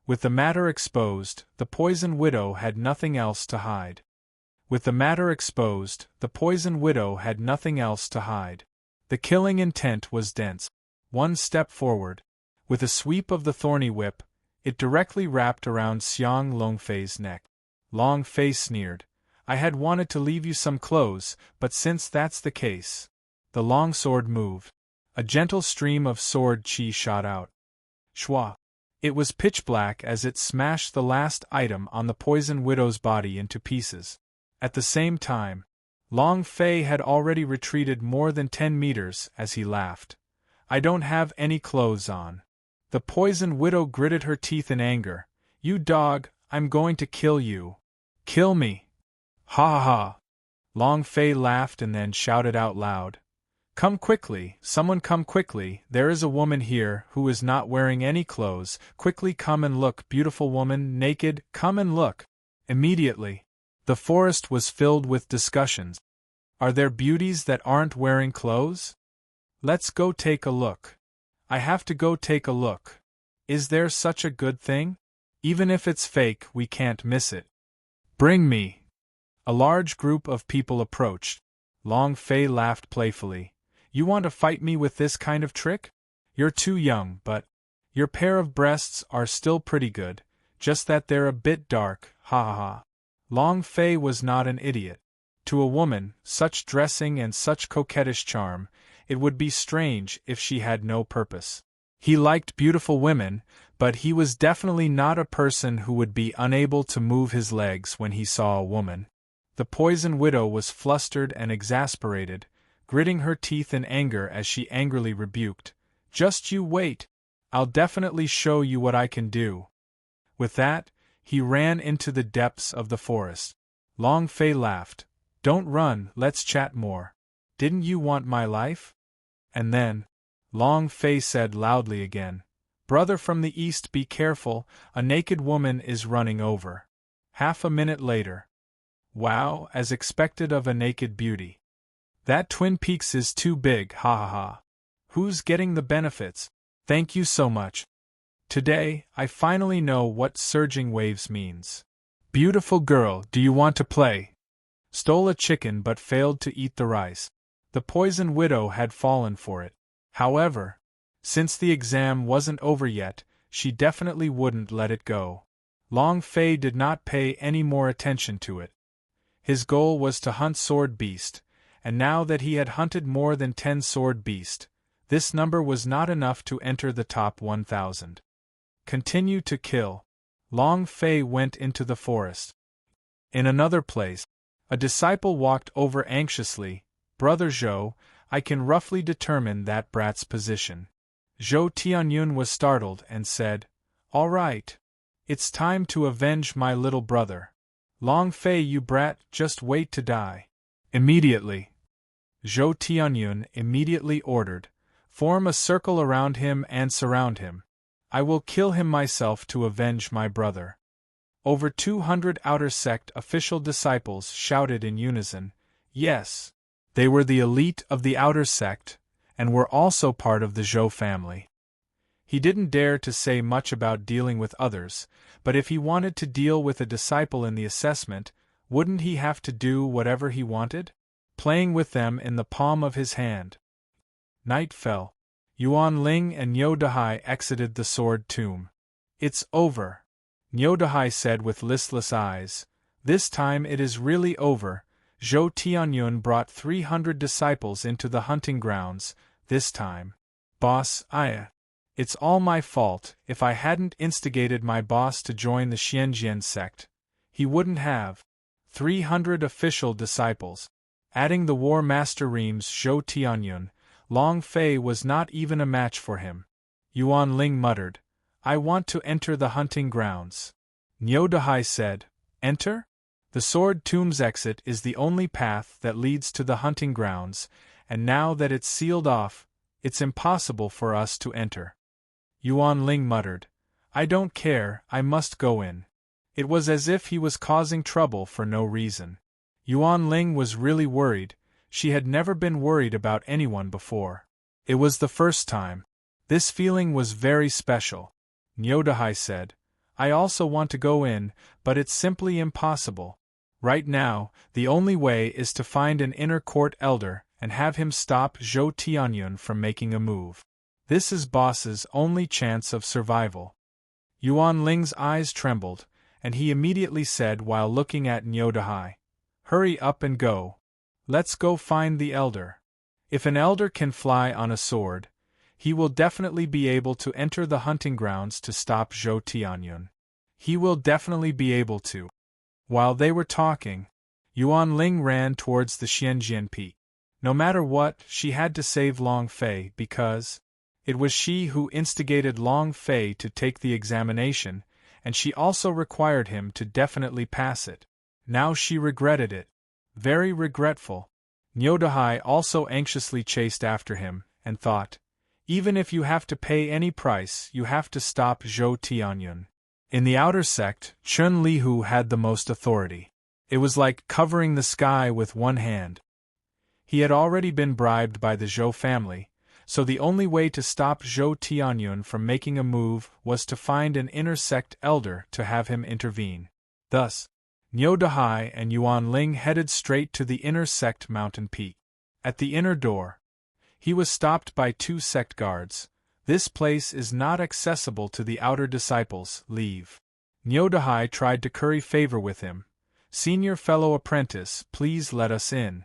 With the matter exposed, the poisoned widow had nothing else to hide. With the matter exposed, the poisoned widow had nothing else to hide. The killing intent was dense. One step forward. With a sweep of the thorny whip, it directly wrapped around Xiang Longfei's neck. Long Fei sneered. I had wanted to leave you some clothes, but since that's the case. The long sword moved. A gentle stream of sword chi shot out. Shwa! It was pitch black as it smashed the last item on the poisoned widow's body into pieces. At the same time, Long Fei had already retreated more than 10 meters as he laughed. I don't have any clothes on. The poisoned widow gritted her teeth in anger. You dog, I'm going to kill you. Kill me. Ha ha ha. Long Fei laughed and then shouted out loud. Come quickly, someone come quickly, there is a woman here who is not wearing any clothes, quickly come and look, beautiful woman, naked, come and look. Immediately, the forest was filled with discussions. Are there beauties that aren't wearing clothes? Let's go take a look. I have to go take a look. Is there such a good thing? Even if it's fake, we can't miss it. Bring me. A large group of people approached. Long Fei laughed playfully. You want to fight me with this kind of trick? You're too young, but your pair of breasts are still pretty good, just that they're a bit dark, ha ha ha. Long Fei was not an idiot. To a woman, such dressing and such coquettish charm, it would be strange if she had no purpose. He liked beautiful women, but he was definitely not a person who would be unable to move his legs when he saw a woman. The poisoned widow was flustered and exasperated, gritting her teeth in anger as she angrily rebuked. Just you wait. I'll definitely show you what I can do. With that, he ran into the depths of the forest. Long Fei laughed. Don't run, let's chat more. Didn't you want my life? And then, Long Fei said loudly again, Brother from the east, be careful, a naked woman is running over. Half a minute later. Wow, as expected of a naked beauty. That Twin Peaks is too big, ha ha ha. Who's getting the benefits? Thank you so much. Today, I finally know what surging waves means. Beautiful girl, do you want to play? Stole a chicken but failed to eat the rice. The poisoned widow had fallen for it. However, since the exam wasn't over yet, she definitely wouldn't let it go. Long Fei did not pay any more attention to it. His goal was to hunt sword beast, and now that he had hunted more than 10 sword beast, this number was not enough to enter the top 1,000. Continue to kill. Long Fei went into the forest. In another place, a disciple walked over anxiously. Brother Zhou, I can roughly determine that brat's position. Zhou Tianyun was startled and said, All right. It's time to avenge my little brother. Long Fei, you brat, just wait to die. Immediately. Zhou Tianyun immediately ordered, Form a circle around him and surround him. I will kill him myself to avenge my brother. Over 200 outer sect official disciples shouted in unison, Yes. They were the elite of the outer sect, and were also part of the Zhou family. He didn't dare to say much about dealing with others, but if he wanted to deal with a disciple in the assessment, wouldn't he have to do whatever he wanted? Playing with them in the palm of his hand. Night fell. Yuan Ling and Niu Dahai exited the sword tomb. It's over. Niu Dahai said with listless eyes. This time it is really over. Zhou Tianyun brought 300 disciples into the hunting grounds, this time. Boss, it's all my fault. If I hadn't instigated my boss to join the Xianjian sect, he wouldn't have. 300 official disciples. Adding the war master Reams Zhou Tianyun, Long Fei was not even a match for him. Yuan Ling muttered, I want to enter the hunting grounds. Niu Dahai said, Enter? The sword tomb's exit is the only path that leads to the hunting grounds, and now that it's sealed off, it's impossible for us to enter. Yuan Ling muttered, I don't care, I must go in. It was as if he was causing trouble for no reason. Yuan Ling was really worried. She had never been worried about anyone before. It was the first time. This feeling was very special. Niu Dahai said, I also want to go in, but it's simply impossible. Right now, the only way is to find an inner court elder and have him stop Zhou Tianyun from making a move. This is boss's only chance of survival. Yuan Ling's eyes trembled, and he immediately said while looking at Niu Dahai, "Hurry up and go. Let's go find the elder. If an elder can fly on a sword, he will definitely be able to enter the hunting grounds to stop Zhou Tianyun. He will definitely be able to." While they were talking, Yuan Ling ran towards the Xianjian Peak. No matter what, she had to save Long Fei because it was she who instigated Long Fei to take the examination, and she also required him to definitely pass it. Now she regretted it. Very regretful. Niu Dahai also anxiously chased after him, and thought, even if you have to pay any price, you have to stop Zhou Tianyun. In the outer sect, Chun Lihu had the most authority. It was like covering the sky with one hand. He had already been bribed by the Zhou family, so the only way to stop Zhou Tianyun from making a move was to find an inner sect elder to have him intervene. Thus, Niu Dahai and Yuan Ling headed straight to the inner sect mountain peak. At the inner door, he was stopped by 2 sect guards. "This place is not accessible to the outer disciples, leave." Niu Dahai tried to curry favor with him. "Senior fellow apprentice, please let us in.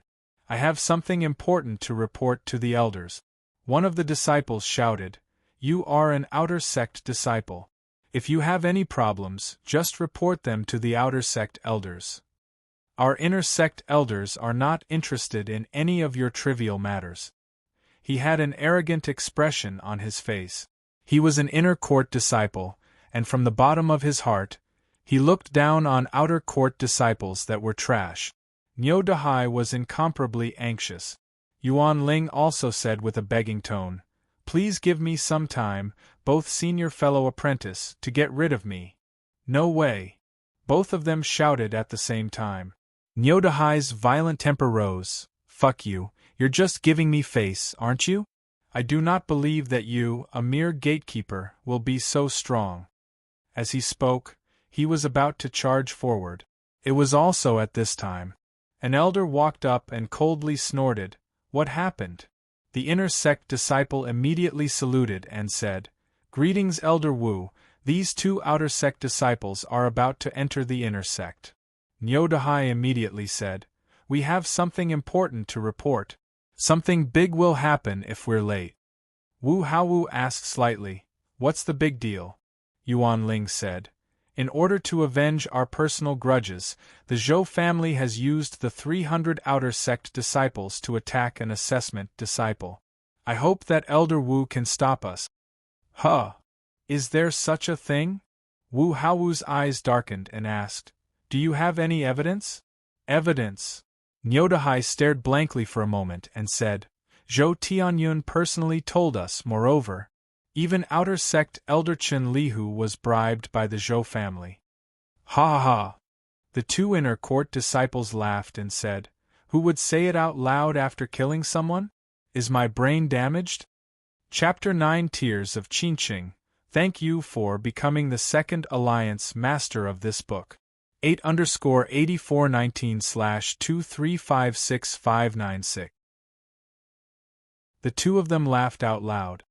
I have something important to report to the elders." One of the disciples shouted, "You are an outer sect disciple. If you have any problems, just report them to the outer sect elders. Our inner sect elders are not interested in any of your trivial matters." He had an arrogant expression on his face. He was an inner court disciple, and from the bottom of his heart, he looked down on outer court disciples that were trash. Niu Dahai was incomparably anxious. Yuan Ling also said with a begging tone, "Please give me some time, both senior fellow apprentice, to get rid of me." "No way." Both of them shouted at the same time. Niu Dahai's violent temper rose. "Fuck you, you're just giving me face, aren't you? I do not believe that you, a mere gatekeeper, will be so strong." As he spoke, he was about to charge forward. It was also at this time. An elder walked up and coldly snorted, "What happened?" The inner sect disciple immediately saluted and said, "Greetings Elder Wu, these 2 outer sect disciples are about to enter the inner sect." Niu Dahai immediately said, "We have something important to report. Something big will happen if we're late." Wu Haowu asked slightly, "What's the big deal?" Yuan Ling said, "In order to avenge our personal grudges, the Zhou family has used the 300 outer sect disciples to attack an assessment disciple. I hope that Elder Wu can stop us." "Huh? Is there such a thing?" Wu Haowu's eyes darkened and asked, "Do you have any evidence?" "Evidence?" Niu Dahai stared blankly for a moment and said, "Zhou Tianyun personally told us, moreover. Even outer sect Elder Chun Lihu was bribed by the Zhou family." "Ha ha ha!" The 2 inner court disciples laughed and said, "Who would say it out loud after killing someone? Is my brain damaged?" Chapter 9 Tears of Qinqing. Thank you for becoming the second Alliance Master of this book. 8_8419/2356596. The 2 of them laughed out loud.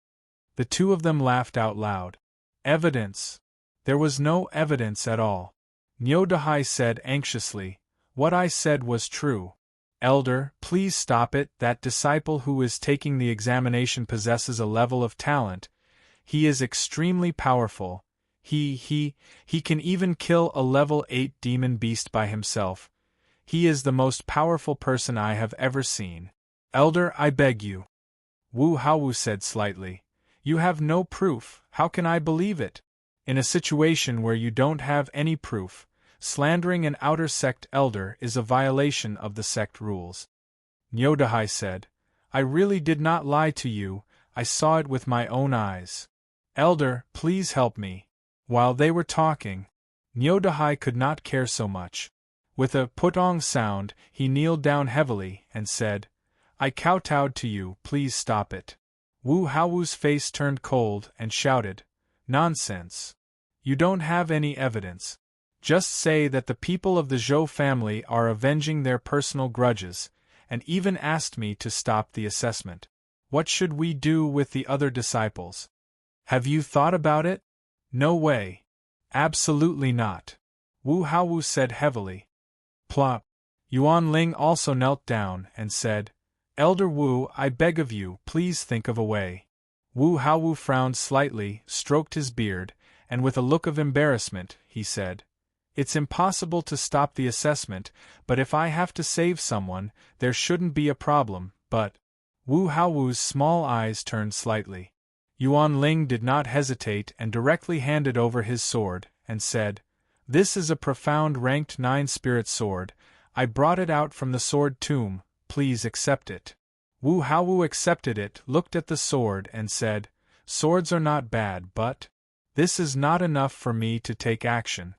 The 2 of them laughed out loud. Evidence. There was no evidence at all. Niu Dahai said anxiously, "What I said was true. Elder, please stop it. That disciple who is taking the examination possesses a level of talent. He is extremely powerful. He can even kill a level 8 demon beast by himself. He is the most powerful person I have ever seen. Elder, I beg you." Wu Haowu said slightly, "You have no proof, how can I believe it? In a situation where you don't have any proof, slandering an outer sect elder is a violation of the sect rules." Niu Dahai said, "I really did not lie to you, I saw it with my own eyes. Elder, please help me." While they were talking, Niu Dahai could not care so much. With a putong sound, he kneeled down heavily and said, "I kowtowed to you, please stop it." Wu Haowu's face turned cold and shouted, "Nonsense. You don't have any evidence. Just say that the people of the Zhou family are avenging their personal grudges, and even asked me to stop the assessment. What should we do with the other disciples? Have you thought about it? No way. Absolutely not. Wu Haowu said heavily. Plop. Yuan Ling also knelt down and said, Elder Wu, I beg of you, please think of a way. Wu Haowu frowned slightly, stroked his beard, and with a look of embarrassment, he said, It's impossible to stop the assessment, but if I have to save someone, there shouldn't be a problem, but… Wu Haowu's small eyes turned slightly. Yuan Ling did not hesitate and directly handed over his sword, and said, This is a profound ranked 9 spirit sword. I brought it out from the sword tomb, please accept it. Wu Haowu accepted it, looked at the sword and said, Swords are not bad, but… This is not enough for me to take action.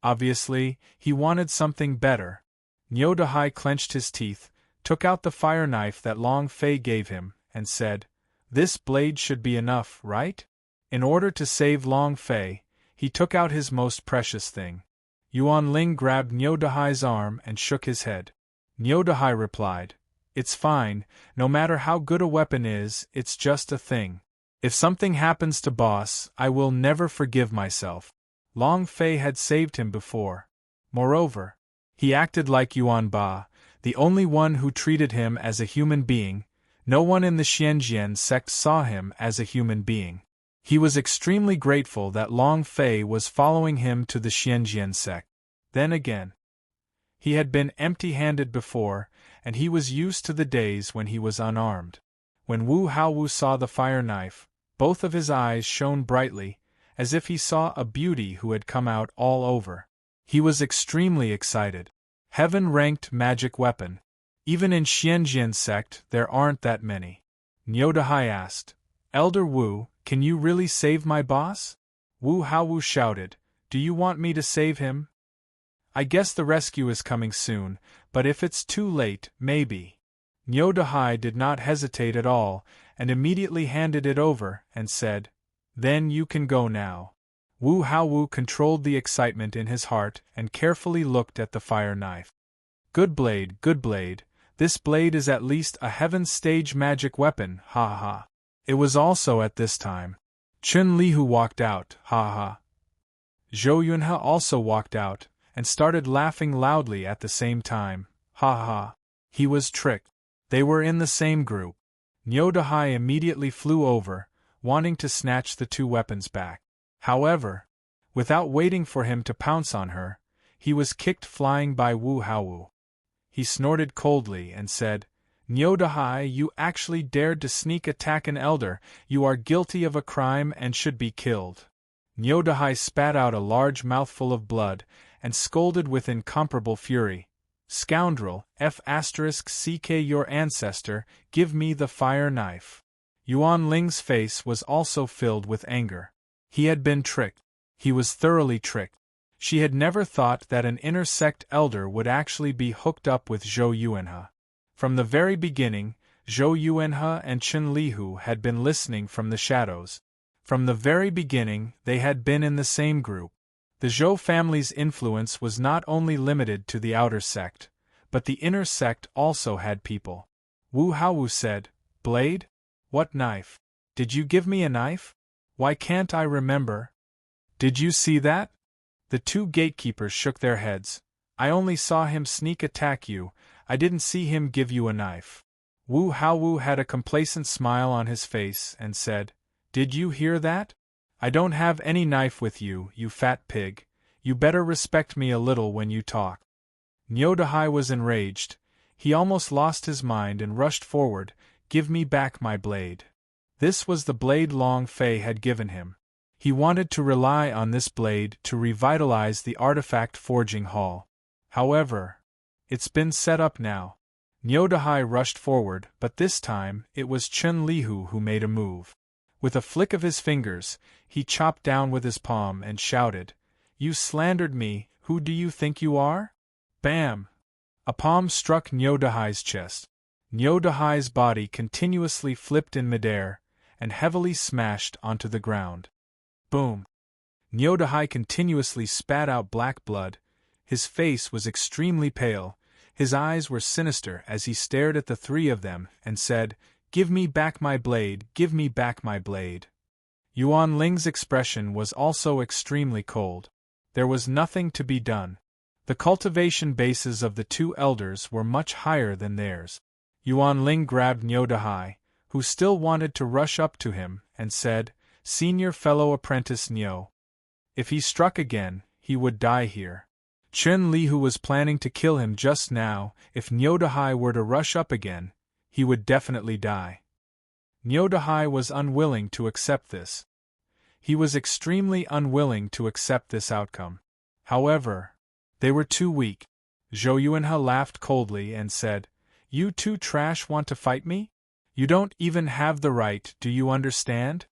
Obviously, he wanted something better. Niu Dahai clenched his teeth, took out the fire knife that Long Fei gave him, and said, This blade should be enough, right? In order to save Long Fei, he took out his most precious thing. Yuan Ling grabbed Niu Dahai's arm and shook his head. Niu Dahai replied, It's fine, no matter how good a weapon is, it's just a thing. If something happens to boss, I will never forgive myself. Long Fei had saved him before. Moreover, he acted like Yuan Ba, the only one who treated him as a human being. No one in the Xianjian sect saw him as a human being. He was extremely grateful that Long Fei was following him to the Xianjian sect. Then again, he had been empty-handed before, and he was used to the days when he was unarmed. When Wu Haowu saw the fire knife, both of his eyes shone brightly, as if he saw a beauty who had come out all over. He was extremely excited. Heaven-ranked magic weapon. Even in Xianjian sect there aren't that many. Niu Dahai asked, Elder Wu, can you really save my boss? Wu Haowu shouted, Do you want me to save him? I guess the rescue is coming soon, but if it's too late, maybe. Niu Dahai did not hesitate at all, and immediately handed it over, and said, Then you can go now. Wu Haowu controlled the excitement in his heart and carefully looked at the fire knife. Good blade, this blade is at least a heaven-stage magic weapon, ha ha. It was also at this time. Chun Lihu walked out, ha ha. Zhou Yunhe also walked out, and started laughing loudly at the same time, ha ha. He was tricked. They were in the same group. Niu Dahai immediately flew over, wanting to snatch the 2 weapons back. However, without waiting for him to pounce on her, he was kicked flying by Wu Haowu. He snorted coldly and said, Niu Dahai, you actually dared to sneak attack an elder. You are guilty of a crime and should be killed. Niu Dahai spat out a large mouthful of blood, and scolded with incomparable fury. Scoundrel, F***ck your ancestor, give me the fire knife. Yuan Ling's face was also filled with anger. He had been tricked. He was thoroughly tricked. She had never thought that an inner sect elder would actually be hooked up with Zhou Yuanhe. From the very beginning, Zhou Yuanhe and Chun Lihu had been listening from the shadows. From the very beginning, they had been in the same group. The Zhou family's influence was not only limited to the outer sect, but the inner sect also had people. Wu Haowu said, Blade? What knife? Did you give me a knife? Why can't I remember? Did you see that? The 2 gatekeepers shook their heads. I only saw him sneak attack you, I didn't see him give you a knife. Wu Haowu had a complacent smile on his face and said, Did you hear that? I don't have any knife with you, you fat pig. You better respect me a little when you talk. Niu Dahai was enraged. He almost lost his mind and rushed forward, Give me back my blade. This was the blade Long Fei had given him. He wanted to rely on this blade to revitalize the artifact forging hall. However, it's been set up now. Niu Dahai rushed forward, but this time, it was Chun Lihu who made a move. With a flick of his fingers, he chopped down with his palm and shouted, You slandered me, who do you think you are? Bam! A palm struck Niu Dahai's chest. Niu Dahai's body continuously flipped in midair, and heavily smashed onto the ground. Boom! Nyodahai continuously spat out black blood. His face was extremely pale, his eyes were sinister as he stared at the three of them and said, "Give me back my blade, give me back my blade." Yuan Ling's expression was also extremely cold. There was nothing to be done. The cultivation bases of the two elders were much higher than theirs. Yuan Ling grabbed Nyodahai, who still wanted to rush up to him, and said, "Senior fellow apprentice Nyo. If he struck again, he would die here." Chen Li, who was planning to kill him just now, if Nyodahai were to rush up again, he would definitely die. Nyodahai was unwilling to accept this. He was extremely unwilling to accept this outcome. However, they were too weak. Zhou Yuanhe laughed coldly and said, "You two trash want to fight me? You don't even have the right, do you understand?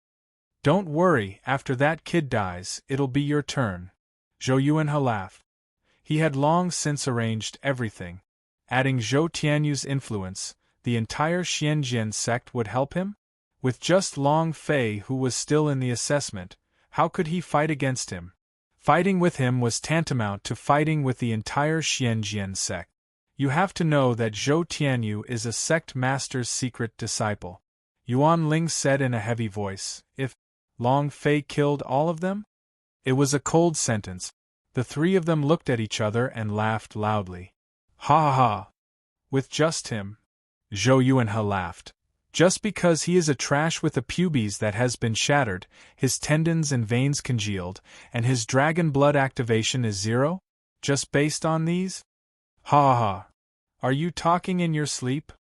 Don't worry, after that kid dies, it'll be your turn." Zhou Yuanhe laughed. He had long since arranged everything. Adding Zhou Tianyu's influence, the entire Xianjian sect would help him? With just Long Fei, who was still in the assessment, how could he fight against him? Fighting with him was tantamount to fighting with the entire Xianjian sect. You have to know that Zhou Tianyu is a sect master's secret disciple. Yuan Ling said in a heavy voice, "If Long Fei killed all of them?" It was a cold sentence. The three of them looked at each other and laughed loudly. "Ha ha ha! With just him?" Zhou Yuanhe laughed. "Just because he is a trash with a pubes that has been shattered, his tendons and veins congealed, and his dragon blood activation is 0? Just based on these? Ha ha ha! Are you talking in your sleep?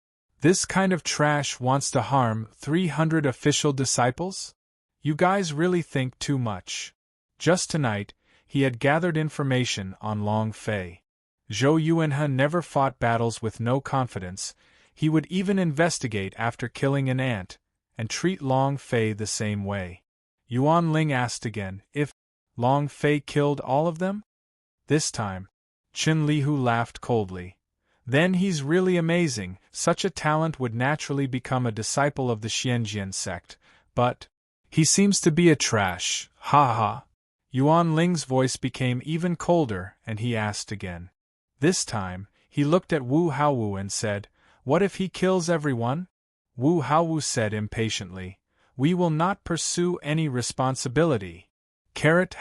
This kind of trash wants to harm 300 official disciples? You guys really think too much." Just tonight, he had gathered information on Long Fei. Zhou Yuanhe never fought battles with no confidence. He would even investigate after killing an ant, and treat Long Fei the same way. Yuan Ling asked again, "If Long Fei killed all of them?" This time, Qin Lihu laughed coldly. "Then he's really amazing, such a talent would naturally become a disciple of the Xianjian sect, but he seems to be a trash, ha ha." Yuan Ling's voice became even colder, and he asked again. This time, he looked at Wu Haowu and said, "What if he kills everyone?" Wu Haowu said impatiently, "We will not pursue any responsibility. #/float**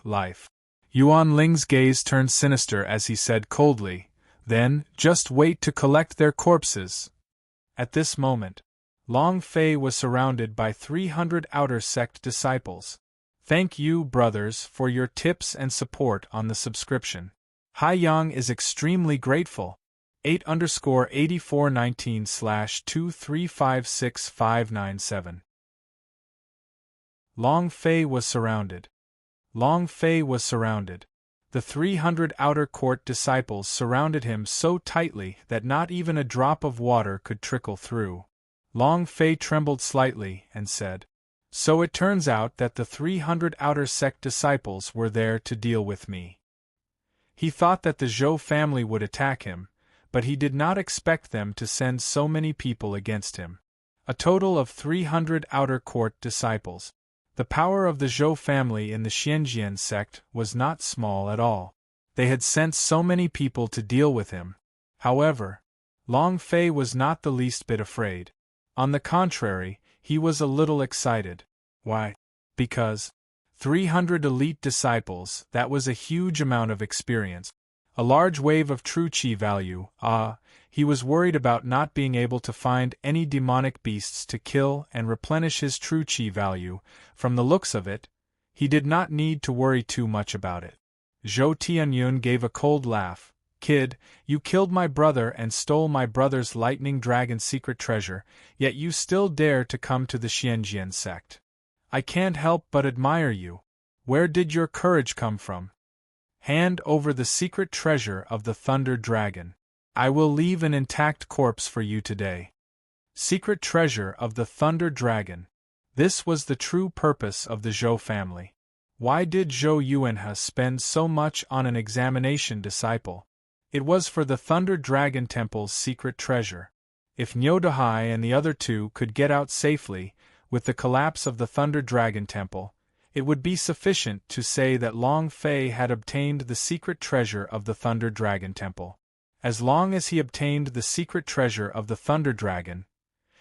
life. Yuan Ling's gaze turned sinister as he said coldly, "Then, just wait to collect their corpses." At this moment, Long Fei was surrounded by 300 outer sect disciples. Thank you, brothers, for your tips and support on the subscription. Hai Yang is extremely grateful. 8_8419/2356597. Long Fei was surrounded. Long Fei was surrounded. The 300 outer court disciples surrounded him so tightly that not even a drop of water could trickle through. Long Fei trembled slightly and said, "So it turns out that the 300 outer sect disciples were there to deal with me." He thought that the Zhou family would attack him, but he did not expect them to send so many people against him. A total of 300 outer court disciples. The power of the Zhou family in the Xianjian sect was not small at all. They had sent so many people to deal with him. However, Long Fei was not the least bit afraid. On the contrary, he was a little excited. Why? Because 300 elite disciples, that was a huge amount of experience. A large wave of true chi value. He was worried about not being able to find any demonic beasts to kill and replenish his true chi value. From the looks of it, he did not need to worry too much about it. Zhou Tianyun gave a cold laugh. "Kid, you killed my brother and stole my brother's lightning dragon secret treasure, yet you still dare to come to the Xianjian sect. I can't help but admire you. Where did your courage come from? Hand over the secret treasure of the Thunder Dragon. I will leave an intact corpse for you today." Secret treasure of the Thunder Dragon. This was the true purpose of the Zhou family. Why did Zhou Yuanhe spend so much on an examination disciple? It was for the Thunder Dragon Temple's secret treasure. If Nyodahai and the other two could get out safely, with the collapse of the Thunder Dragon Temple, it would be sufficient to say that Long Fei had obtained the secret treasure of the Thunder Dragon Temple. As long as he obtained the secret treasure of the Thunder Dragon,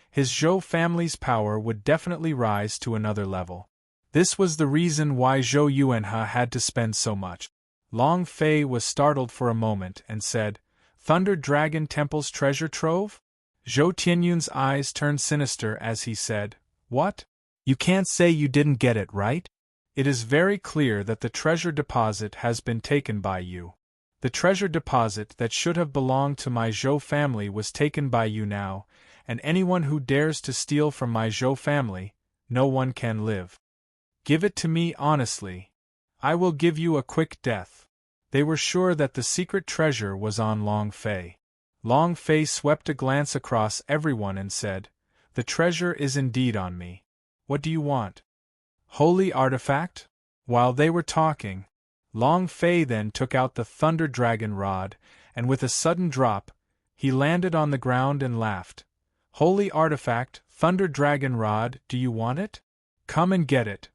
his Zhou family's power would definitely rise to another level. This was the reason why Zhou Yuanhe had to spend so much. Long Fei was startled for a moment and said, "Thunder Dragon Temple's treasure trove?" Zhou Tianyun's eyes turned sinister as he said, "What? You can't say you didn't get it, right? It is very clear that the treasure deposit has been taken by you. The treasure deposit that should have belonged to my Zhou family was taken by you now, and anyone who dares to steal from my Zhou family, no one can live. Give it to me honestly. I will give you a quick death." They were sure that the secret treasure was on Long Fei. Long Fei swept a glance across everyone and said, "The treasure is indeed on me. What do you want? Holy artifact?" While they were talking, Long Fei then took out the Thunder Dragon Rod, and with a sudden drop, he landed on the ground and laughed. "Holy artifact, Thunder Dragon Rod, do you want it? Come and get it."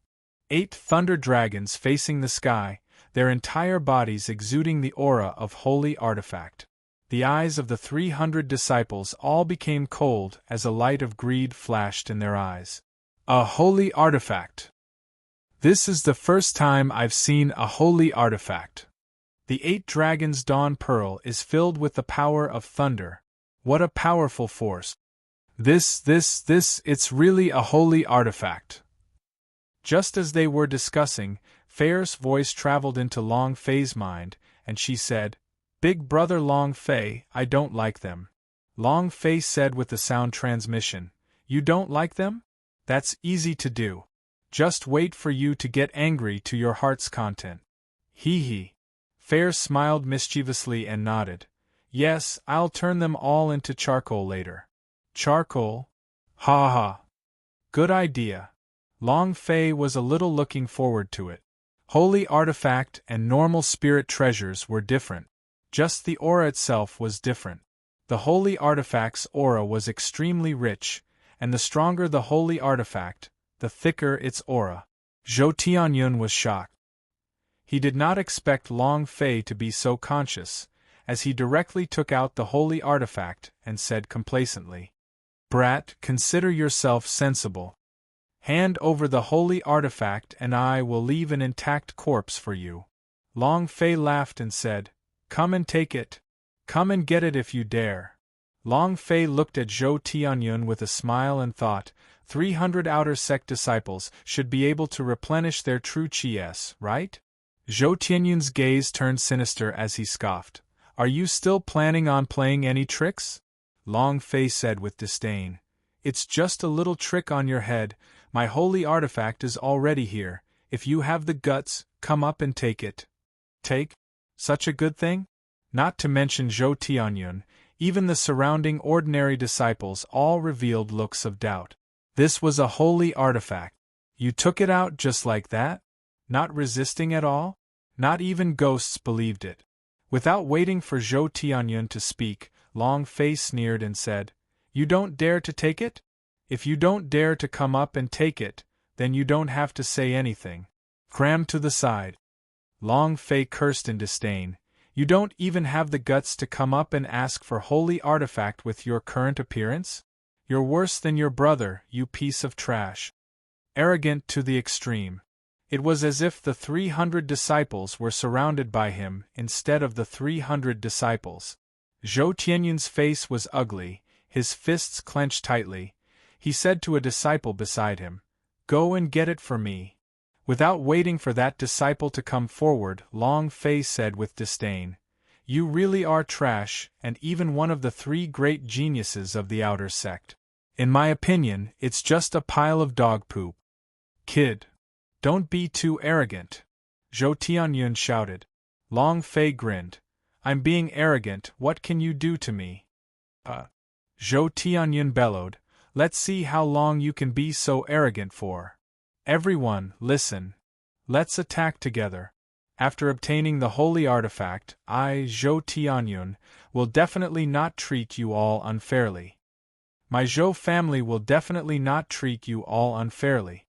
8 thunder dragons facing the sky, their entire bodies exuding the aura of holy artifact. The eyes of the 300 disciples all became cold as a light of greed flashed in their eyes. A holy artifact! This is the first time I've seen a holy artifact. The 8 dragons' dawn pearl is filled with the power of thunder. What a powerful force! It's really a holy artifact. Just as they were discussing, Fair's voice traveled into Long Fei's mind, and she said, "Big brother Long Fei, I don't like them." Long Fei said with the sound transmission, "You don't like them? That's easy to do. Just wait for you to get angry to your heart's content." Hee. Fair smiled mischievously and nodded. "Yes, I'll turn them all into charcoal later." Charcoal? Ha ha. Good idea. Long Fei was a little looking forward to it. Holy artifact and normal spirit treasures were different. Just the aura itself was different. The holy artifact's aura was extremely rich, and the stronger the holy artifact, the thicker its aura. Zhou Tianyun was shocked. He did not expect Long Fei to be so conscious, as he directly took out the holy artifact and said complacently, "Brat, consider yourself sensible. Hand over the holy artifact and I will leave an intact corpse for you." Long Fei laughed and said, "Come and take it. Come and get it if you dare." Long Fei looked at Zhou Tianyun with a smile and thought, 300 outer sect disciples should be able to replenish their true qis, right? Zhou Tianyun's gaze turned sinister as he scoffed. "Are you still planning on playing any tricks?" Long Fei said with disdain. "It's just a little trick on your head. My holy artifact is already here. If you have the guts, come up and take it." Take? Such a good thing? Not to mention Zhou Tianyun, even the surrounding ordinary disciples all revealed looks of doubt. This was a holy artifact. You took it out just like that? Not resisting at all? Not even ghosts believed it. Without waiting for Zhou Tianyun to speak, Long Fei sneered and said, "You don't dare to take it? If you don't dare to come up and take it, then you don't have to say anything. Cram to the side." Long Fei cursed in disdain. "You don't even have the guts to come up and ask for holy artifact with your current appearance? You're worse than your brother, you piece of trash." Arrogant to the extreme. It was as if the 300 disciples were surrounded by him instead of the 300 disciples. Zhou Tianyun's face was ugly, his fists clenched tightly. He said to a disciple beside him, "Go and get it for me." Without waiting for that disciple to come forward, Long Fei said with disdain, "You really are trash, and even one of the 3 great geniuses of the outer sect. In my opinion, it's just a pile of dog poop." "Kid, don't be too arrogant," Zhou Tianyun shouted. Long Fei grinned. "I'm being arrogant, what can you do to me?" Zhou Tianyun bellowed, "Let's see how long you can be so arrogant for. Everyone, listen. Let's attack together. After obtaining the holy artifact, I, Zhou Tianyun, will definitely not treat you all unfairly. My Zhou family will definitely not treat you all unfairly.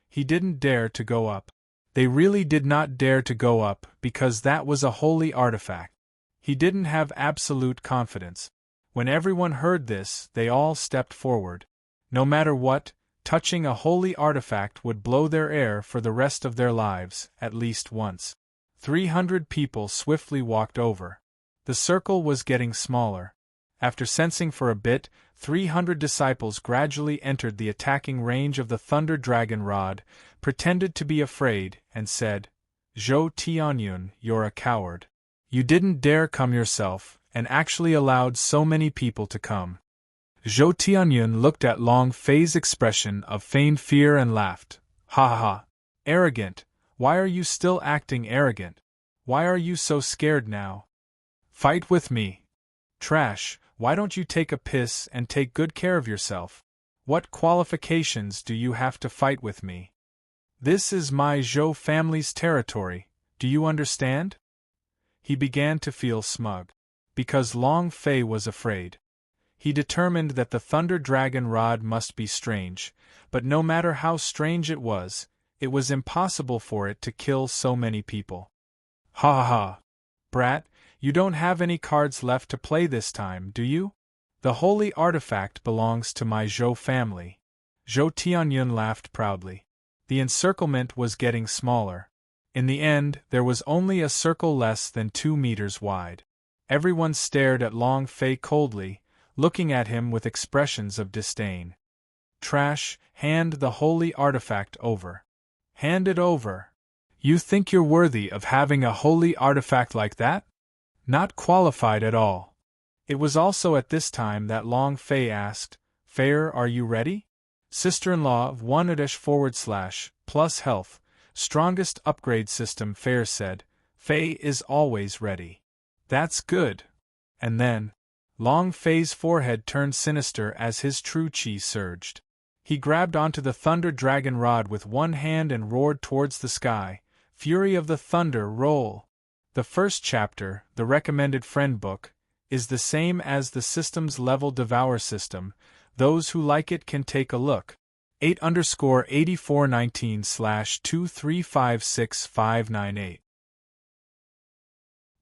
He didn't dare to go up. They really did not dare to go up because that was a holy artifact. He didn't have absolute confidence. When everyone heard this, they all stepped forward. No matter what, touching a holy artifact would blow their air for the rest of their lives, at least once. 300 people swiftly walked over. The circle was getting smaller. After sensing for a bit, 300 disciples gradually entered the attacking range of the Thunder Dragon Rod, pretended to be afraid, and said, "Zhou Tianyun, you're a coward. You didn't dare come yourself, and actually allowed so many people to come." Zhou Tianyun looked at Long Fei's expression of feigned fear and laughed. "Ha ha ha! Arrogant! Why are you still acting arrogant? Why are you so scared now? Fight with me! Trash, why don't you take a piss and take good care of yourself? What qualifications do you have to fight with me? This is my Zhou family's territory, do you understand?" He began to feel smug. Because Long Fei was afraid. He determined that the Thunder Dragon Rod must be strange, but no matter how strange it was impossible for it to kill so many people. "Ha ha ha! Brat, you don't have any cards left to play this time, do you? The holy artifact belongs to my Zhou family." Zhou Tianyun laughed proudly. The encirclement was getting smaller. In the end, there was only a circle less than 2 meters wide. Everyone stared at Long Fei coldly, looking at him with expressions of disdain. "Trash, hand the holy artifact over. Hand it over. You think you're worthy of having a holy artifact like that? Not qualified at all." It was also at this time that Long Fei asked, "Fair, are you ready?" Sister-in-law of 1 plus health, strongest upgrade system. Fair said, "Fei is always ready." "That's good." And then, Long Fei's forehead turned sinister as his true chi surged. He grabbed onto the Thunder Dragon Rod with one hand and roared towards the sky, "Fury of the Thunder, roll!" The first chapter, the recommended friend book, is the same as the system's level devour system. Those who like it can take a look. 8_8419/2356598.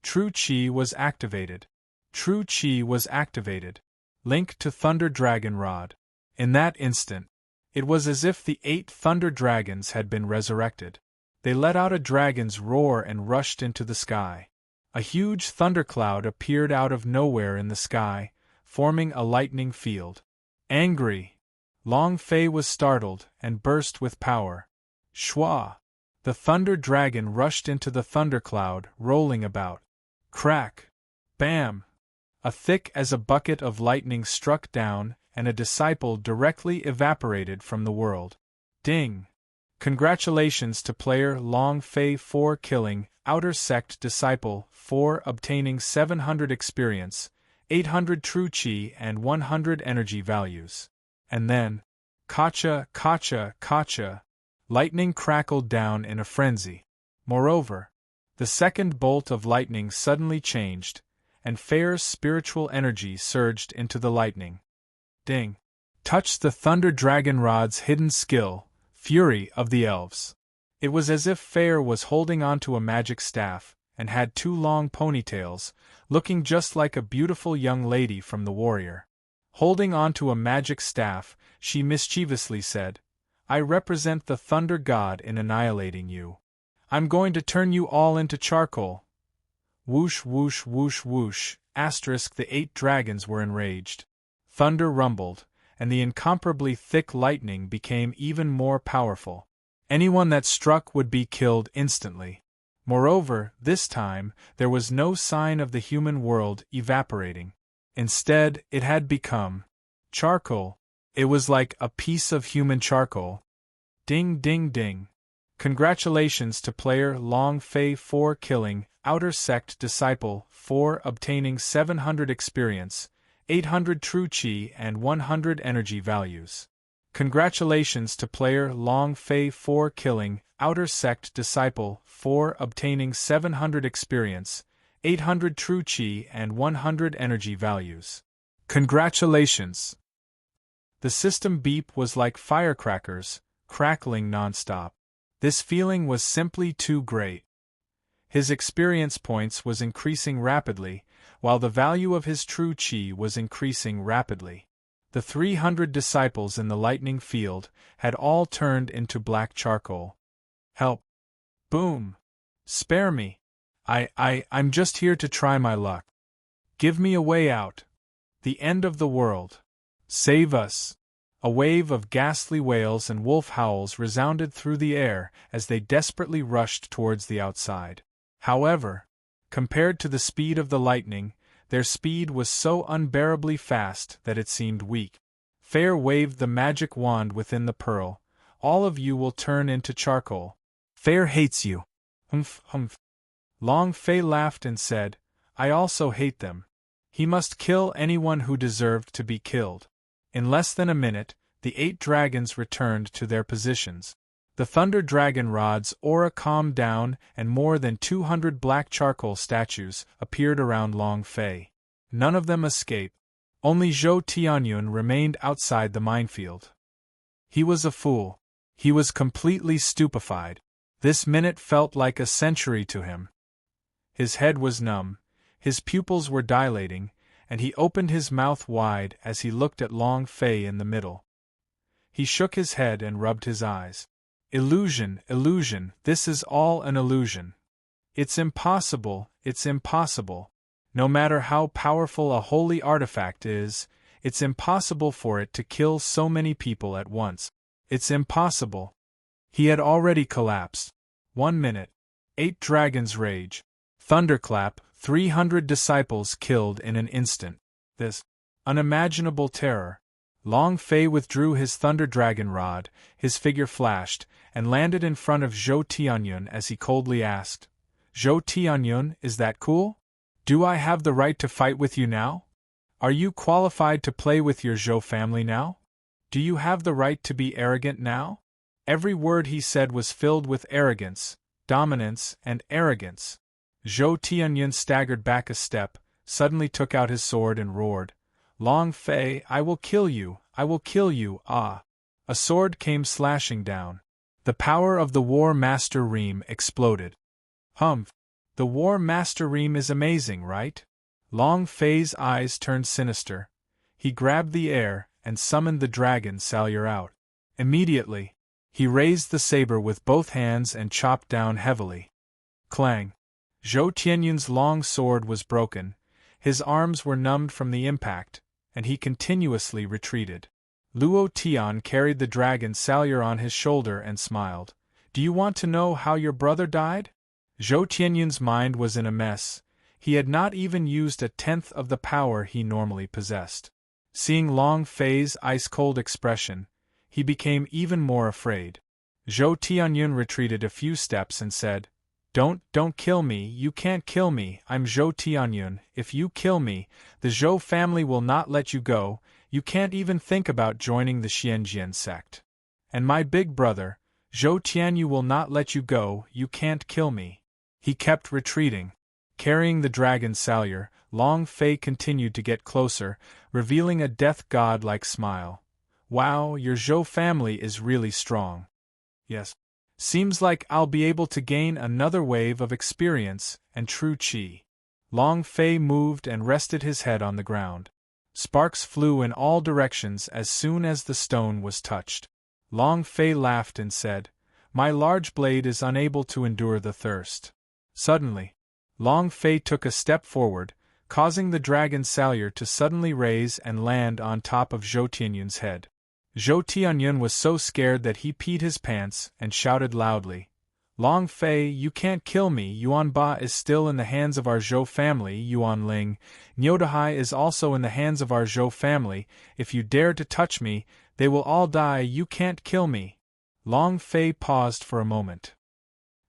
True Chi was activated. True Chi was activated. Link to Thunder Dragon Rod. In that instant, it was as if the 8 Thunder Dragons had been resurrected. They let out a dragon's roar and rushed into the sky. A huge thundercloud appeared out of nowhere in the sky, forming a lightning field. Angry, Long Fei was startled and burst with power. Shwa! The Thunder Dragon rushed into the thundercloud, rolling about. Crack! Bam! A thick as a bucket of lightning struck down, and a disciple directly evaporated from the world. Ding! Congratulations to player Long Fei for killing Outer Sect Disciple 4, obtaining 700 experience, 800 true chi and 100 energy values. And then, kacha, kacha, kacha, lightning crackled down in a frenzy. Moreover, the second bolt of lightning suddenly changed, and Fair's spiritual energy surged into the lightning. Ding! Touched the Thunder Dragon Rod's hidden skill, Fury of the Elves. It was as if Fair was holding onto a magic staff, and had 2 long ponytails, looking just like a beautiful young lady from The Warrior. Holding onto a magic staff, she mischievously said, "I represent the Thunder God in annihilating you. I'm going to turn you all into charcoal." Whoosh whoosh whoosh whoosh, the 8 dragons were enraged. Thunder rumbled, and the incomparably thick lightning became even more powerful. Anyone that struck would be killed instantly. Moreover, this time, there was no sign of the human world evaporating. Instead, it had become charcoal. It was like a piece of human charcoal. Ding ding ding. Congratulations to player Long Fei for killing Outer Sect Disciple 4, obtaining 700 experience, 800 true chi and 100 energy values. Congratulations to player Long Fei for killing Outer Sect Disciple 4, obtaining 700 experience, 800 true chi and 100 energy values. Congratulations! The system beep was like firecrackers, crackling nonstop. This feeling was simply too great. His experience points was increasing rapidly, while the value of his true chi was increasing rapidly. The 300 disciples in the lightning field had all turned into black charcoal. Help! Boom! Spare me! I'm just here to try my luck. Give me a way out. The end of the world. Save us! A wave of ghastly wails and wolf howls resounded through the air as they desperately rushed towards the outside. However, compared to the speed of the lightning, their speed was so unbearably fast that it seemed weak. Fair waved the magic wand within the pearl. All of you will turn into charcoal. Fair hates you. Humph, humph. Long Fei laughed and said, I also hate them. He must kill anyone who deserved to be killed. In less than a minute, the 8 dragons returned to their positions. The thunder dragon rod's aura calmed down and more than 200 black charcoal statues appeared around Long Fei. None of them escaped. Only Zhou Tianyun remained outside the minefield. He was a fool. He was completely stupefied. This minute felt like a century to him. His head was numb, his pupils were dilating, and he opened his mouth wide as he looked at Long Fei in the middle. He shook his head and rubbed his eyes. Illusion, illusion, this is all an illusion. It's impossible, it's impossible. No matter how powerful a holy artifact is, it's impossible for it to kill so many people at once. It's impossible. He had already collapsed. 1 minute. 8 dragons rage. Thunderclap, 300 disciples killed in an instant. This unimaginable terror. Long Fei withdrew his thunder dragon rod, his figure flashed, and landed in front of Zhou Tianyun as he coldly asked, Zhou Tianyun, is that cool? Do I have the right to fight with you now? Are you qualified to play with your Zhou family now? Do you have the right to be arrogant now? Every word he said was filled with arrogance, dominance, and arrogance. Zhou Tianyun staggered back a step, suddenly took out his sword and roared, Long Fei, I will kill you, I will kill you, ah! A sword came slashing down. The power of the War Master Reem exploded. Humph! The War Master Reem is amazing, right? Long Fei's eyes turned sinister. He grabbed the air and summoned the dragon Salyer out. Immediately, he raised the saber with both hands and chopped down heavily. Clang! Zhou Tianyun's long sword was broken, his arms were numbed from the impact, and he continuously retreated. Luo Tian carried the dragon Salyer on his shoulder and smiled. Do you want to know how your brother died? Zhou Tianyun's mind was in a mess. He had not even used 1/10 of the power he normally possessed. Seeing Long Fei's ice-cold expression, he became even more afraid. Zhou Tianyun retreated a few steps and said, Don't kill me, you can't kill me, I'm Zhou Tianyun, if you kill me, the Zhou family will not let you go, you can't even think about joining the Xianjian sect. And my big brother, Zhou Tianyu will not let you go, you can't kill me. He kept retreating. Carrying the dragon Salyer, Long Fei continued to get closer, revealing a death god-like smile. Wow, your Zhou family is really strong. Yes. Seems like I'll be able to gain another wave of experience and true chi. Long Fei moved and rested his head on the ground. Sparks flew in all directions as soon as the stone was touched. Long Fei laughed and said, My large blade is unable to endure the thirst. Suddenly, Long Fei took a step forward, causing the dragon Salyer to suddenly raise and land on top of Zhou Tianyun's head. Zhou Tianyun was so scared that he peed his pants and shouted loudly, Long Fei, you can't kill me, Yuan Ba is still in the hands of our Zhou family, Yuan Ling, Nyodahai is also in the hands of our Zhou family, if you dare to touch me, they will all die, you can't kill me. Long Fei paused for a moment.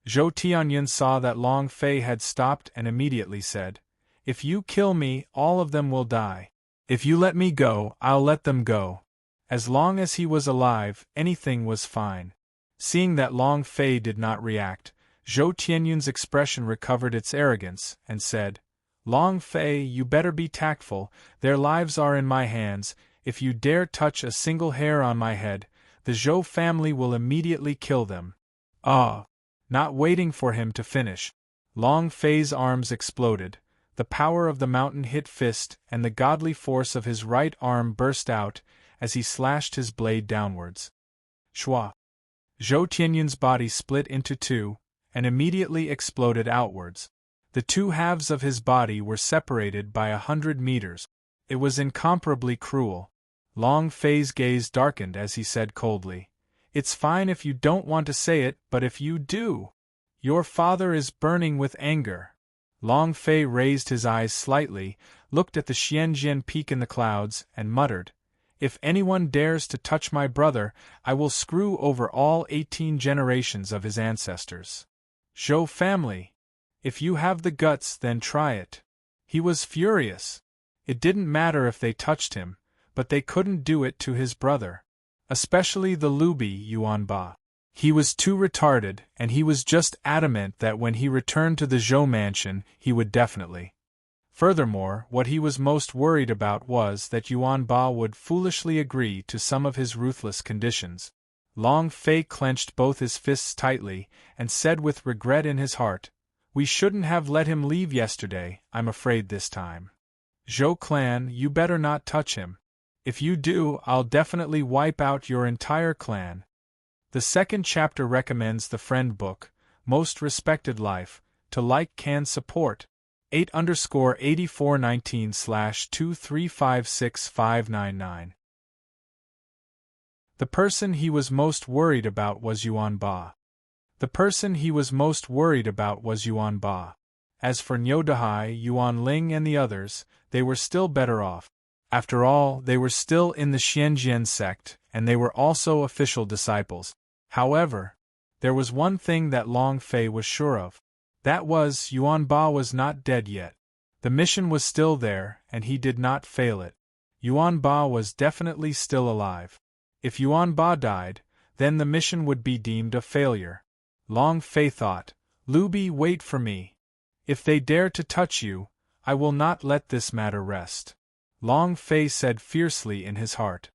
Zhou Tianyun saw that Long Fei had stopped and immediately said, If you kill me, all of them will die. If you let me go, I'll let them go. As long as he was alive, anything was fine. Seeing that Long Fei did not react, Zhou Tianyun's expression recovered its arrogance, and said, Long Fei, you better be tactful, their lives are in my hands, if you dare touch a single hair on my head, the Zhou family will immediately kill them. Ah! Not waiting for him to finish, Long Fei's arms exploded, the power of the mountain hit fist and the godly force of his right arm burst out as he slashed his blade downwards. Shua! Zhou Tianyun's body split into two, and immediately exploded outwards. The two halves of his body were separated by 100 meters. It was incomparably cruel. Long Fei's gaze darkened as he said coldly, "It's fine if you don't want to say it, but if you do, your father is burning with anger." Long Fei raised his eyes slightly, looked at the Xianjian peak in the clouds, and muttered, "If anyone dares to touch my brother, I will screw over all 18 generations of his ancestors. Zhou family! If you have the guts, then try it." He was furious. It didn't matter if they touched him, but they couldn't do it to his brother. Especially the Lubi Yuanba. He was too retarded, and he was just adamant that when he returned to the Zhou mansion, he would definitely. Furthermore, what he was most worried about was that Yuanba would foolishly agree to some of his ruthless conditions. Long Fei clenched both his fists tightly, and said with regret in his heart, "We shouldn't have let him leave yesterday, I'm afraid this time. Zhou clan, you better not touch him. If you do, I'll definitely wipe out your entire clan." The second chapter recommends the friend book, Most Respected Life, to like can support. 8_8419/2356599. The person he was most worried about was Yuanba. The person he was most worried about was Yuanba. As for Niu Dahai, Yuan Ling and the others, they were still better off. After all, they were still in the Xianjian sect, and they were also official disciples. However, there was one thing that Long Fei was sure of. That was, Yuanba was not dead yet. The mission was still there, and he did not fail it. Yuanba was definitely still alive. If Yuanba died, then the mission would be deemed a failure. Long Fei thought, "Lubi, wait for me. If they dare to touch you, I will not let this matter rest." Long Fei said fiercely in his heart.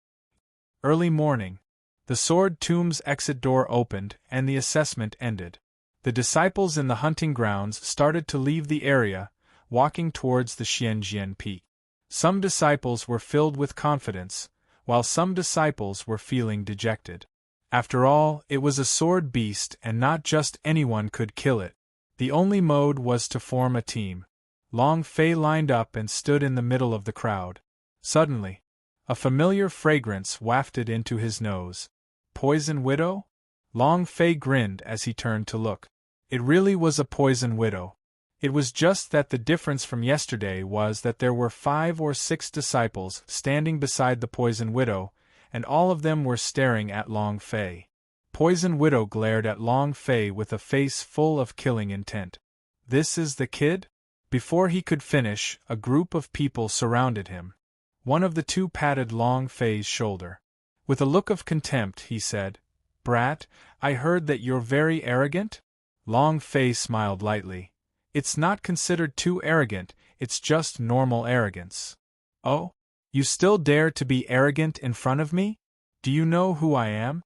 Early morning. The Sword Tomb's exit door opened, and the assessment ended. The disciples in the hunting grounds started to leave the area, walking towards the Xianjian peak. Some disciples were filled with confidence, while some disciples were feeling dejected. After all, it was a sword beast and not just anyone could kill it. The only mode was to form a team. Long Fei lined up and stood in the middle of the crowd. Suddenly, a familiar fragrance wafted into his nose. Poison Widow? Long Fei grinned as he turned to look. It really was a Poison Widow. It was just that the difference from yesterday was that there were 5 or 6 disciples standing beside the Poison Widow, and all of them were staring at Long Fei. Poison Widow glared at Long Fei with a face full of killing intent. "This is the kid?" Before he could finish, a group of people surrounded him. One of the two patted Long Fei's shoulder. With a look of contempt, he said, "Brat, I heard that you're very arrogant?" Long Fei smiled lightly. "It's not considered too arrogant, it's just normal arrogance." "Oh? You still dare to be arrogant in front of me? Do you know who I am?"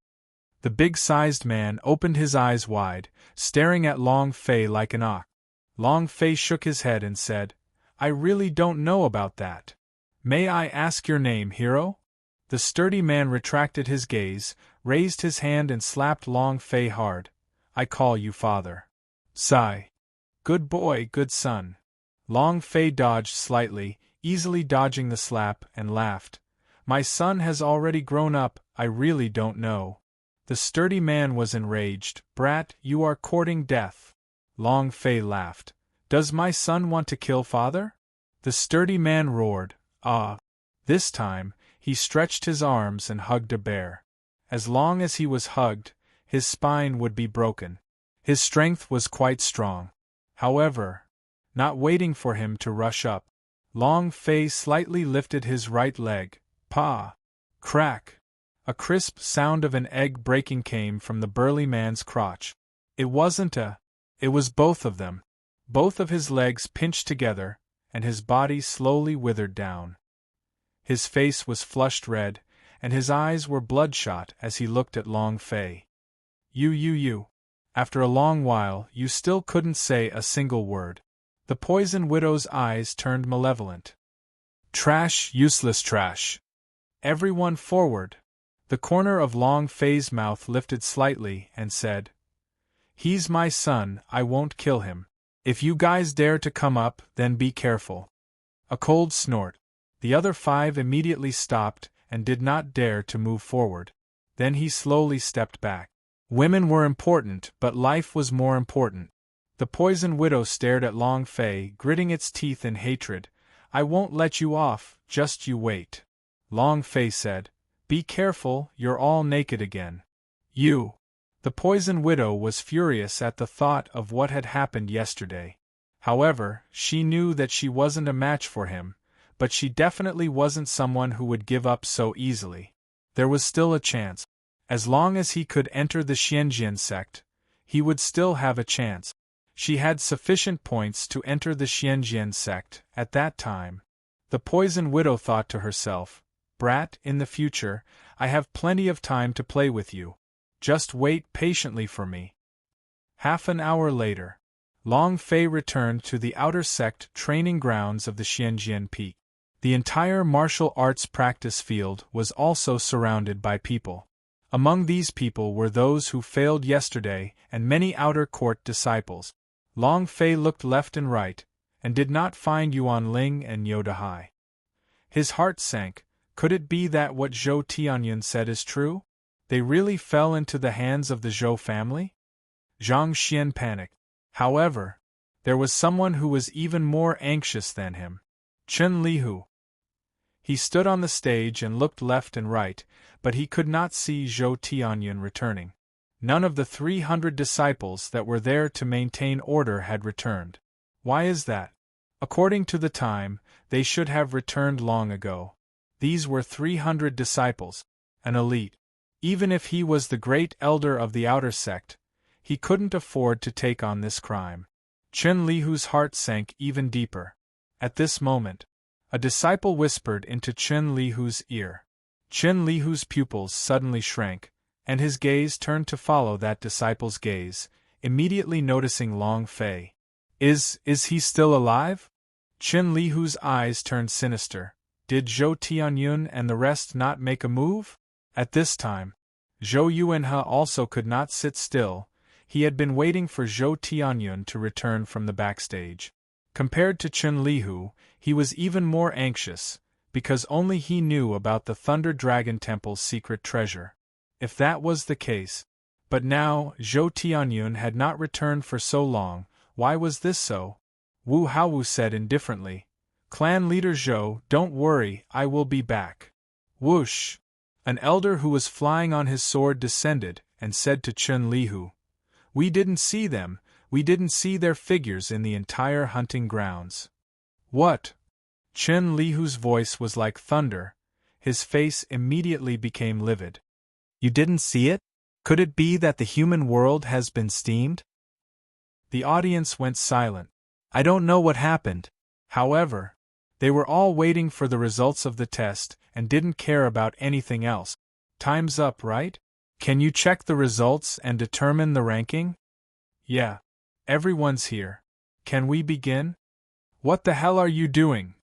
The big-sized man opened his eyes wide, staring at Long Fei like an ox. Long Fei shook his head and said, "I really don't know about that. May I ask your name, hero?" The sturdy man retracted his gaze, raised his hand and slapped Long Fei hard. "I call you father." Sigh. "Good boy, good son." Long Fei dodged slightly, easily dodging the slap, and laughed. "My son has already grown up, I really don't know." The sturdy man was enraged. "Brat, you are courting death." Long Fei laughed. "Does my son want to kill father?" The sturdy man roared, "Ah!" This time, he stretched his arms and hugged a bear. As long as he was hugged, his spine would be broken. His strength was quite strong. However, not waiting for him to rush up, Long Fei slightly lifted his right leg. Pa! Crack! A crisp sound of an egg breaking came from the burly man's crotch. It wasn't it was both of them. Both of his legs pinched together, and his body slowly withered down. His face was flushed red, and his eyes were bloodshot as he looked at Long Fei. You. After a long while, you still couldn't say a single word. The poison widow's eyes turned malevolent. Trash, useless trash. Everyone forward. The corner of Long Fei's mouth lifted slightly and said, He's my son, I won't kill him. If you guys dare to come up, then be careful. A cold snort. The other 5 immediately stopped and did not dare to move forward. Then he slowly stepped back. Women were important, but life was more important. The poison widow stared at Long Fei, gritting its teeth in hatred. I won't let you off, just you wait. Long Fei said, Be careful, you're all naked again. You. The poison widow was furious at the thought of what had happened yesterday. However, she knew that she wasn't a match for him, but she definitely wasn't someone who would give up so easily. There was still a chance. As long as he could enter the Xianjian sect, he would still have a chance. She had sufficient points to enter the Xianjian sect at that time. The poison widow thought to herself, Brat, in the future, I have plenty of time to play with you. Just wait patiently for me. Half an hour later, Long Fei returned to the outer sect training grounds of the Xianjian Peak. The entire martial arts practice field was also surrounded by people. Among these people were those who failed yesterday and many outer court disciples. Long Fei looked left and right, and did not find Yuan Ling and Yoda Hai. His heart sank. Could it be that what Zhou Tianyun said is true? They really fell into the hands of the Zhou family? Zhang Xian panicked. However, there was someone who was even more anxious than him. Chen Lihu. He stood on the stage and looked left and right, but he could not see Zhou Tianyun returning. None of the 300 disciples that were there to maintain order had returned. Why is that? According to the time, they should have returned long ago. These were 300 disciples, an elite. Even if he was the great elder of the outer sect, he couldn't afford to take on this crime. Chen Lihu's heart sank even deeper. At this moment, a disciple whispered into Chen Lihu's ear. Chen Lihu's pupils suddenly shrank, and his gaze turned to follow that disciple's gaze, immediately noticing Long Fei. Is he still alive? Chen Lihu's eyes turned sinister. Did Zhou Tianyun and the rest not make a move? At this time, Zhou Yuanhe also could not sit still. He had been waiting for Zhou Tianyun to return from the backstage. Compared to Chen Lihu, he was even more anxious, because only he knew about the Thunder Dragon Temple's secret treasure. If that was the case. But now, Zhou Tianyun had not returned for so long. Why was this so? Wu Haowu said indifferently, Clan leader Zhou, don't worry, I will be back. Whoosh! An elder who was flying on his sword descended, and said to Chen Lihu, We didn't see them, we didn't see their figures in the entire hunting grounds. What? Chen Lihu's voice was like thunder. His face immediately became livid. You didn't see it? Could it be that the human world has been steamed? The audience went silent. I don't know what happened. However, they were all waiting for the results of the test and didn't care about anything else. Time's up, right? Can you check the results and determine the ranking? Yeah. Everyone's here. Can we begin? What the hell are you doing?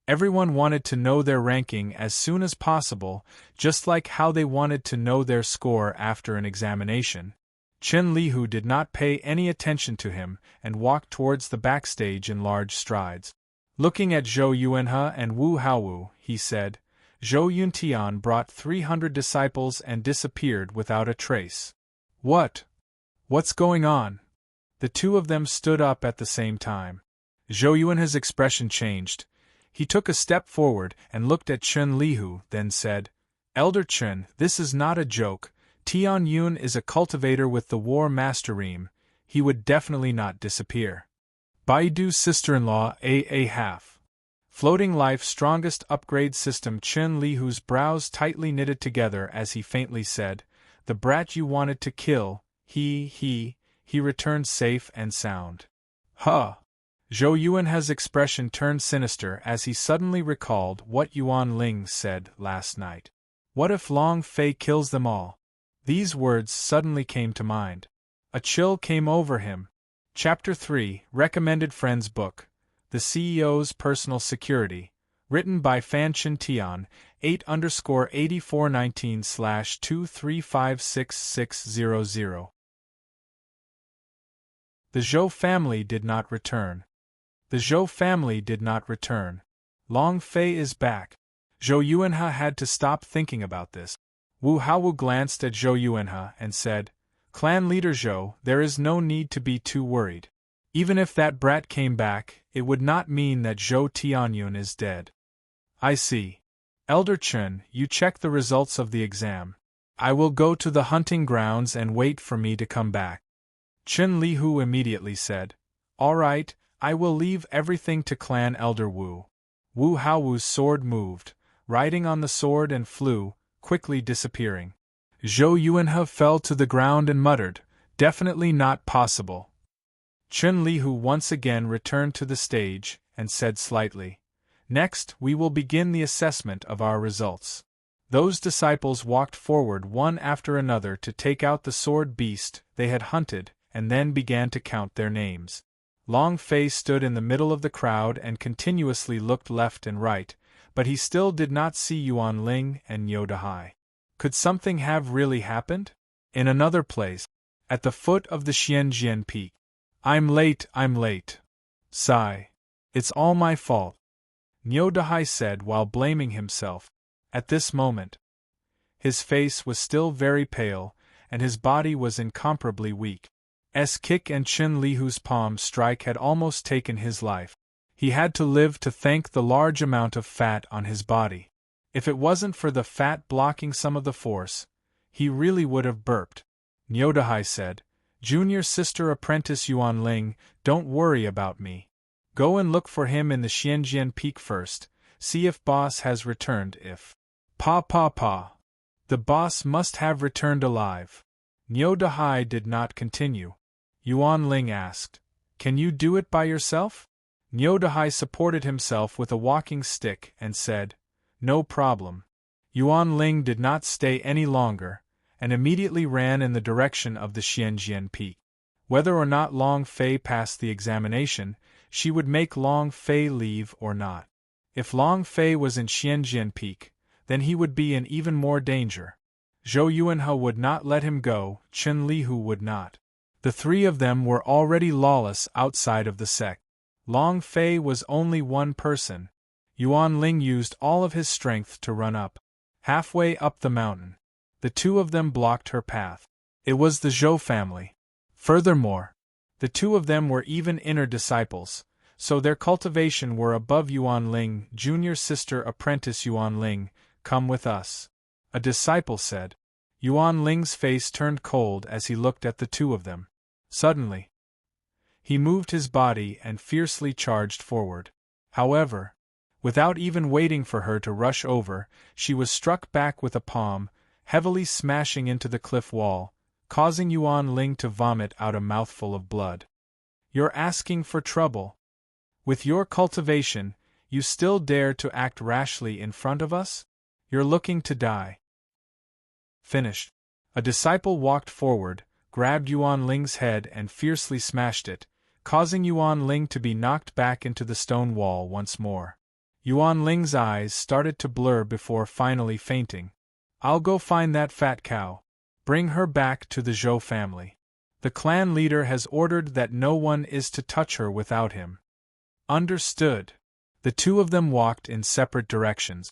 Everyone wanted to know their ranking as soon as possible, just like how they wanted to know their score after an examination. Chen Lihu did not pay any attention to him and walked towards the backstage in large strides. Looking at Zhou Yuanhe and Wu Haowu, he said, Zhou Yuntian brought 300 disciples and disappeared without a trace. What? What's going on? The two of them stood up at the same time. Zhou Yuanhe's expression changed. He took a step forward and looked at Chen Lihu, then said, Elder Chen, this is not a joke. Tianyun is a cultivator with the War Master Ream. He would definitely not disappear. Baidu's sister-in-law, a half. Floating Life strongest upgrade system. Chen Lihu's brows tightly knitted together as he faintly said, The brat you wanted to kill, he returned safe and sound. Huh! Zhou Yuanhe's expression turned sinister as he suddenly recalled what Yuan Ling said last night. What if Long Fei kills them all? These words suddenly came to mind. A chill came over him. Chapter 3, Recommended Friends Book, The CEO's Personal Security, written by Fan Chin Tian, 8_8419/2356600. The Zhou family did not return. The Zhou family did not return. Long Fei is back. Zhou Yuanhe had to stop thinking about this. Wu Haowu glanced at Zhou Yuanhe and said, "Clan leader Zhou, there is no need to be too worried. Even if that brat came back, it would not mean that Zhou Tianyun is dead." "I see. Elder Chen, you check the results of the exam. I will go to the hunting grounds and wait for me to come back." Chen Lihu immediately said, "All right, I will leave everything to Clan Elder Wu." Wu Haowu's sword moved, riding on the sword and flew, quickly disappearing. Zhou Yuanhe fell to the ground and muttered, "Definitely not possible." Chen Lihu once again returned to the stage and said slightly, "Next, we will begin the assessment of our results." Those disciples walked forward one after another to take out the sword beast they had hunted and then began to count their names. Long Fei stood in the middle of the crowd and continuously looked left and right, but he still did not see Yuan Ling and Niu Dahai. Could something have really happened? In another place, at the foot of the Xianjian Peak. I'm late. Sigh. It's all my fault," Niu Dahai said while blaming himself. At this moment, his face was still very pale, and his body was incomparably weak. Kick and Chen Lihu's palm strike had almost taken his life. He had to live to thank the large amount of fat on his body. If it wasn't for the fat blocking some of the force, he really would have burped. Niu Dahai said, "Junior sister apprentice Yuan Ling, don't worry about me. Go and look for him in the Xianjian Peak first, see if boss has returned. If Pa. The boss must have returned alive." Niu Dahai did not continue. Yuan Ling asked, "Can you do it by yourself?" Niu Dahai supported himself with a walking stick and said, "No problem." Yuan Ling did not stay any longer, and immediately ran in the direction of the Xianjian Peak. Whether or not Long Fei passed the examination, she would make Long Fei leave or not. If Long Fei was in Xianjian Peak, then he would be in even more danger. Zhou Yuanhe would not let him go, Chen Lihu would not. The three of them were already lawless outside of the sect. Long Fei was only one person. Yuan Ling used all of his strength to run up. Halfway up the mountain, the two of them blocked her path. It was the Zhou family. Furthermore, the two of them were even inner disciples, so their cultivation were above Yuan Ling. "Junior sister apprentice Yuan Ling, come with us," a disciple said. Yuan Ling's face turned cold as he looked at the two of them. Suddenly, he moved his body and fiercely charged forward. However, without even waiting for her to rush over, she was struck back with a palm, heavily smashing into the cliff wall, causing Yuan Ling to vomit out a mouthful of blood. "You're asking for trouble. With your cultivation, you still dare to act rashly in front of us? You're looking to die." Finished. A disciple walked forward, grabbed Yuan Ling's head and fiercely smashed it, causing Yuan Ling to be knocked back into the stone wall once more. Yuan Ling's eyes started to blur before finally fainting. "I'll go find that fat cow. Bring her back to the Zhou family. The clan leader has ordered that no one is to touch her without him." Understood. The two of them walked in separate directions.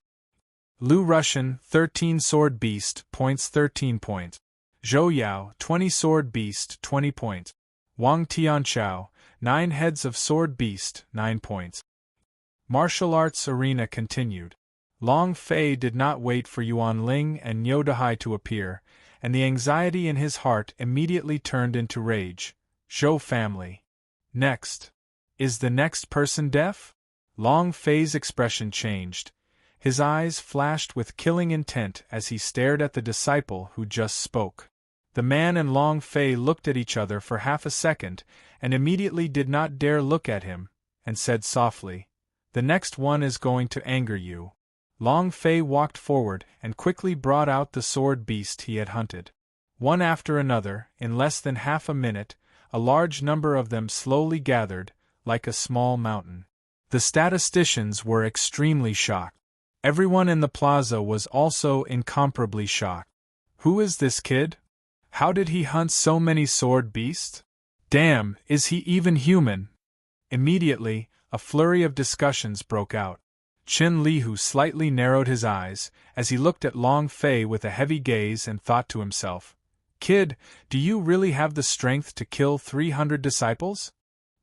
Lu Russian, 13 Sword Beast, points 13 points. Zhou Yao, 20 Sword Beast, 20 points. Wang Tianchao, 9 Heads of Sword Beast, 9 points. Martial Arts Arena continued. Long Fei did not wait for Yuan Ling and Niu Dahai to appear, and the anxiety in his heart immediately turned into rage. Zhou family. Next. Is the next person deaf? Long Fei's expression changed. His eyes flashed with killing intent as he stared at the disciple who just spoke. The man and Long Fei looked at each other for half a second, and immediately did not dare look at him, and said softly, "The next one is going to anger you." Long Fei walked forward and quickly brought out the sword beast he had hunted. One after another, in less than half a minute, a large number of them slowly gathered, like a small mountain. The statisticians were extremely shocked. Everyone in the plaza was also incomparably shocked. Who is this kid? How did he hunt so many sword beasts? Damn, is he even human? Immediately, a flurry of discussions broke out. Qin Lihu slightly narrowed his eyes, as he looked at Long Fei with a heavy gaze and thought to himself, "Kid, do you really have the strength to kill 300 disciples?"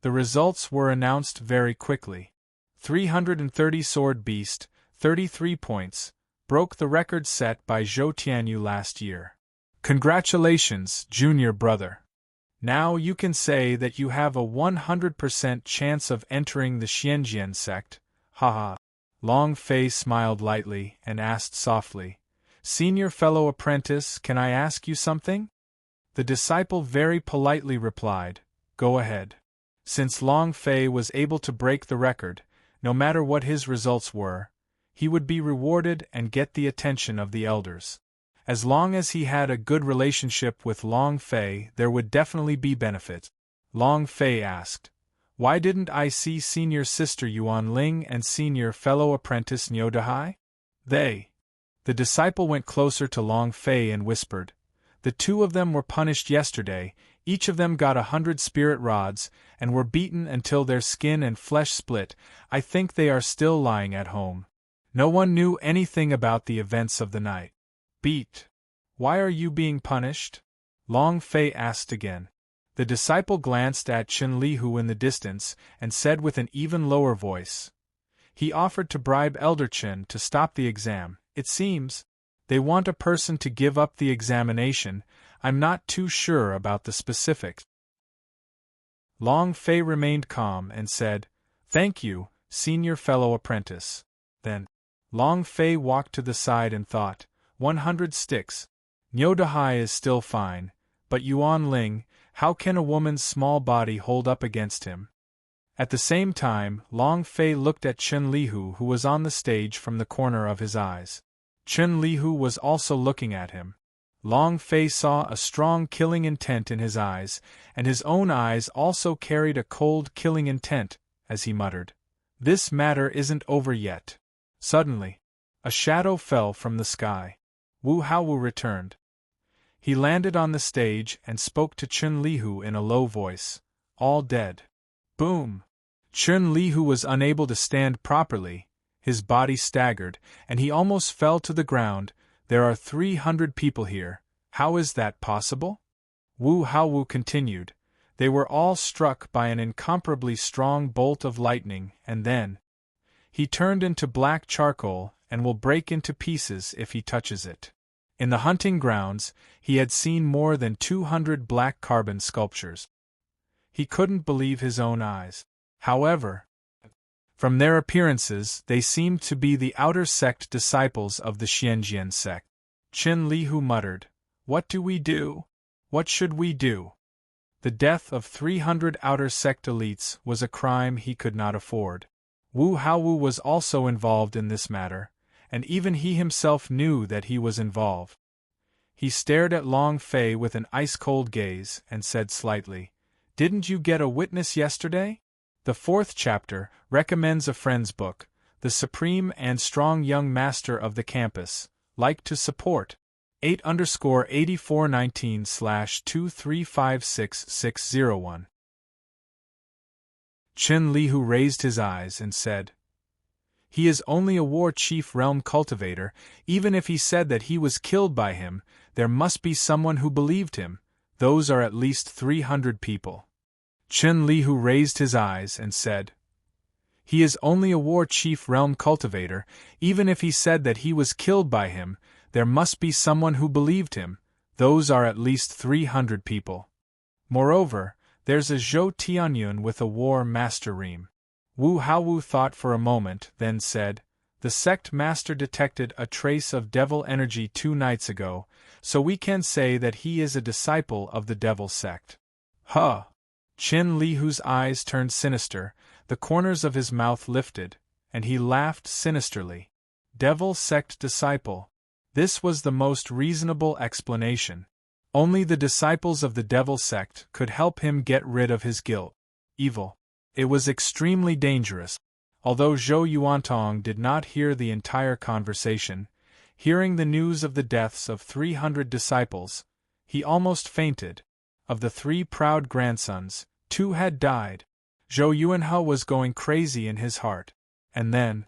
The results were announced very quickly. 330 sword beast, 33 points, broke the record set by Zhou Tianyu last year. Congratulations, junior brother. Now you can say that you have a 100% chance of entering the Xianjian sect, haha. Long Fei smiled lightly and asked softly, "Senior fellow apprentice, can I ask you something?" The disciple very politely replied, "Go ahead." Since Long Fei was able to break the record, no matter what his results were, he would be rewarded and get the attention of the elders. As long as he had a good relationship with Long Fei, there would definitely be benefit. Long Fei asked, "Why didn't I see senior sister Yuan Ling and senior fellow apprentice Niu Dahai?" The disciple went closer to Long Fei and whispered, "The two of them were punished yesterday, each of them got 100 spirit rods, and were beaten until their skin and flesh split. I think they are still lying at home. No one knew anything about the events of the night." "Beat? Why are you being punished?" Long Fei asked again. The disciple glanced at Qin Lihu in the distance and said with an even lower voice, "He offered to bribe Elder Qin to stop the exam. It seems they want a person to give up the examination. I'm not too sure about the specifics." Long Fei remained calm and said, "Thank you, senior fellow apprentice." Then, Long Fei walked to the side and thought, 100 sticks. Niu Dahai is still fine, but Yuan Ling, how can a woman's small body hold up against him? At the same time, Long Fei looked at Qin Lihu, who was on the stage, from the corner of his eyes. Qin Lihu was also looking at him. Long Fei saw a strong killing intent in his eyes, and his own eyes also carried a cold killing intent, as he muttered, "This matter isn't over yet." Suddenly, a shadow fell from the sky. Wu Haowu returned. He landed on the stage and spoke to Qin Lihu in a low voice, "All dead." Boom! Qin Lihu was unable to stand properly, his body staggered, and he almost fell to the ground. "There are 300 people here. How is that possible?" Wu Haowu continued. "They were all struck by an incomparably strong bolt of lightning, and then he turned into black charcoal and will break into pieces if he touches it." In the hunting grounds, he had seen more than 200 black carbon sculptures. He couldn't believe his own eyes. However, from their appearances, they seemed to be the outer sect disciples of the Xianjian sect. Qin Lihu muttered, "What do we do? What should we do?" The death of 300 outer sect elites was a crime he could not afford. Wu Haowu was also involved in this matter, and even he himself knew that he was involved. He stared at Long Fei with an ice-cold gaze and said slightly, "Didn't you get a witness yesterday?" The 4th chapter recommends a friend's book, the supreme and strong young master of the campus, like to support. 8_8419/2356601. Qin Lihu raised his eyes and said, "He is only a war chief realm cultivator. Even if he said that he was killed by him, there must be someone who believed him. Those are at least 300 people." Qin Lihu raised his eyes and said, "He is only a war chief realm cultivator. Even if he said that he was killed by him, there must be someone who believed him. Those are at least 300 people. Moreover, there's a Zhou Tianyun with a war master ream." Wu Haowu thought for a moment, then said, "The sect master detected a trace of devil energy 2 nights ago, so we can say that he is a disciple of the devil sect." "Huh! Qin Lihu's eyes turned sinister, the corners of his mouth lifted, and he laughed sinisterly. Devil sect disciple. This was the most reasonable explanation. Only the disciples of the devil sect could help him get rid of his guilt. Evil. It was extremely dangerous. Although Zhou Yuantong did not hear the entire conversation, hearing the news of the deaths of 300 disciples, he almost fainted. Of the 3 proud grandsons, 2 had died. Zhou Yuanhao was going crazy in his heart. And then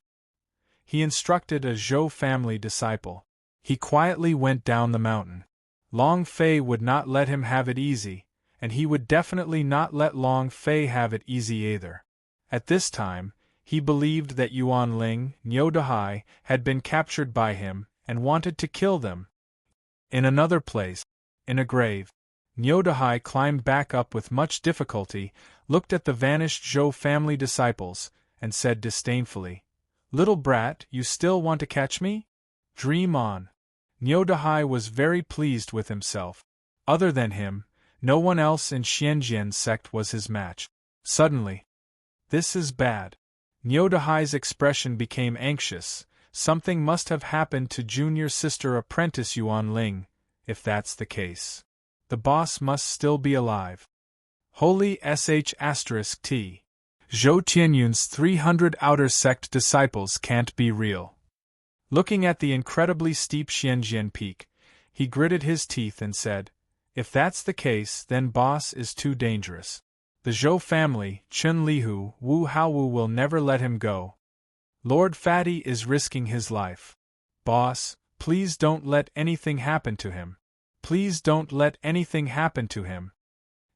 he instructed a Zhou family disciple. He quietly went down the mountain. Long Fei would not let him have it easy, and he would definitely not let Long Fei have it easy either. At this time, he believed that Yuan Ling, Niu Dahai, had been captured by him and wanted to kill them. In another place, in a grave, Niu Dahai climbed back up with much difficulty, looked at the vanished Zhou family disciples, and said disdainfully, "Little brat, you still want to catch me? Dream on." Niu Dahai was very pleased with himself. Other than him, no one else in Xianjian's sect was his match. Suddenly, "This is bad." Niu Dahai's expression became anxious. Something must have happened to junior sister apprentice Yuan Ling, if that's the case. The boss must still be alive. Holy sh*t. Zhou Tianyun's 300 outer sect disciples can't be real. Looking at the incredibly steep Xianjian peak, he gritted his teeth and said, "If that's the case, then boss is too dangerous. The Zhou family, Qin Lihu, Wu Haowu will never let him go. Lord Fatty is risking his life. Boss, please don't let anything happen to him. Please don't let anything happen to him.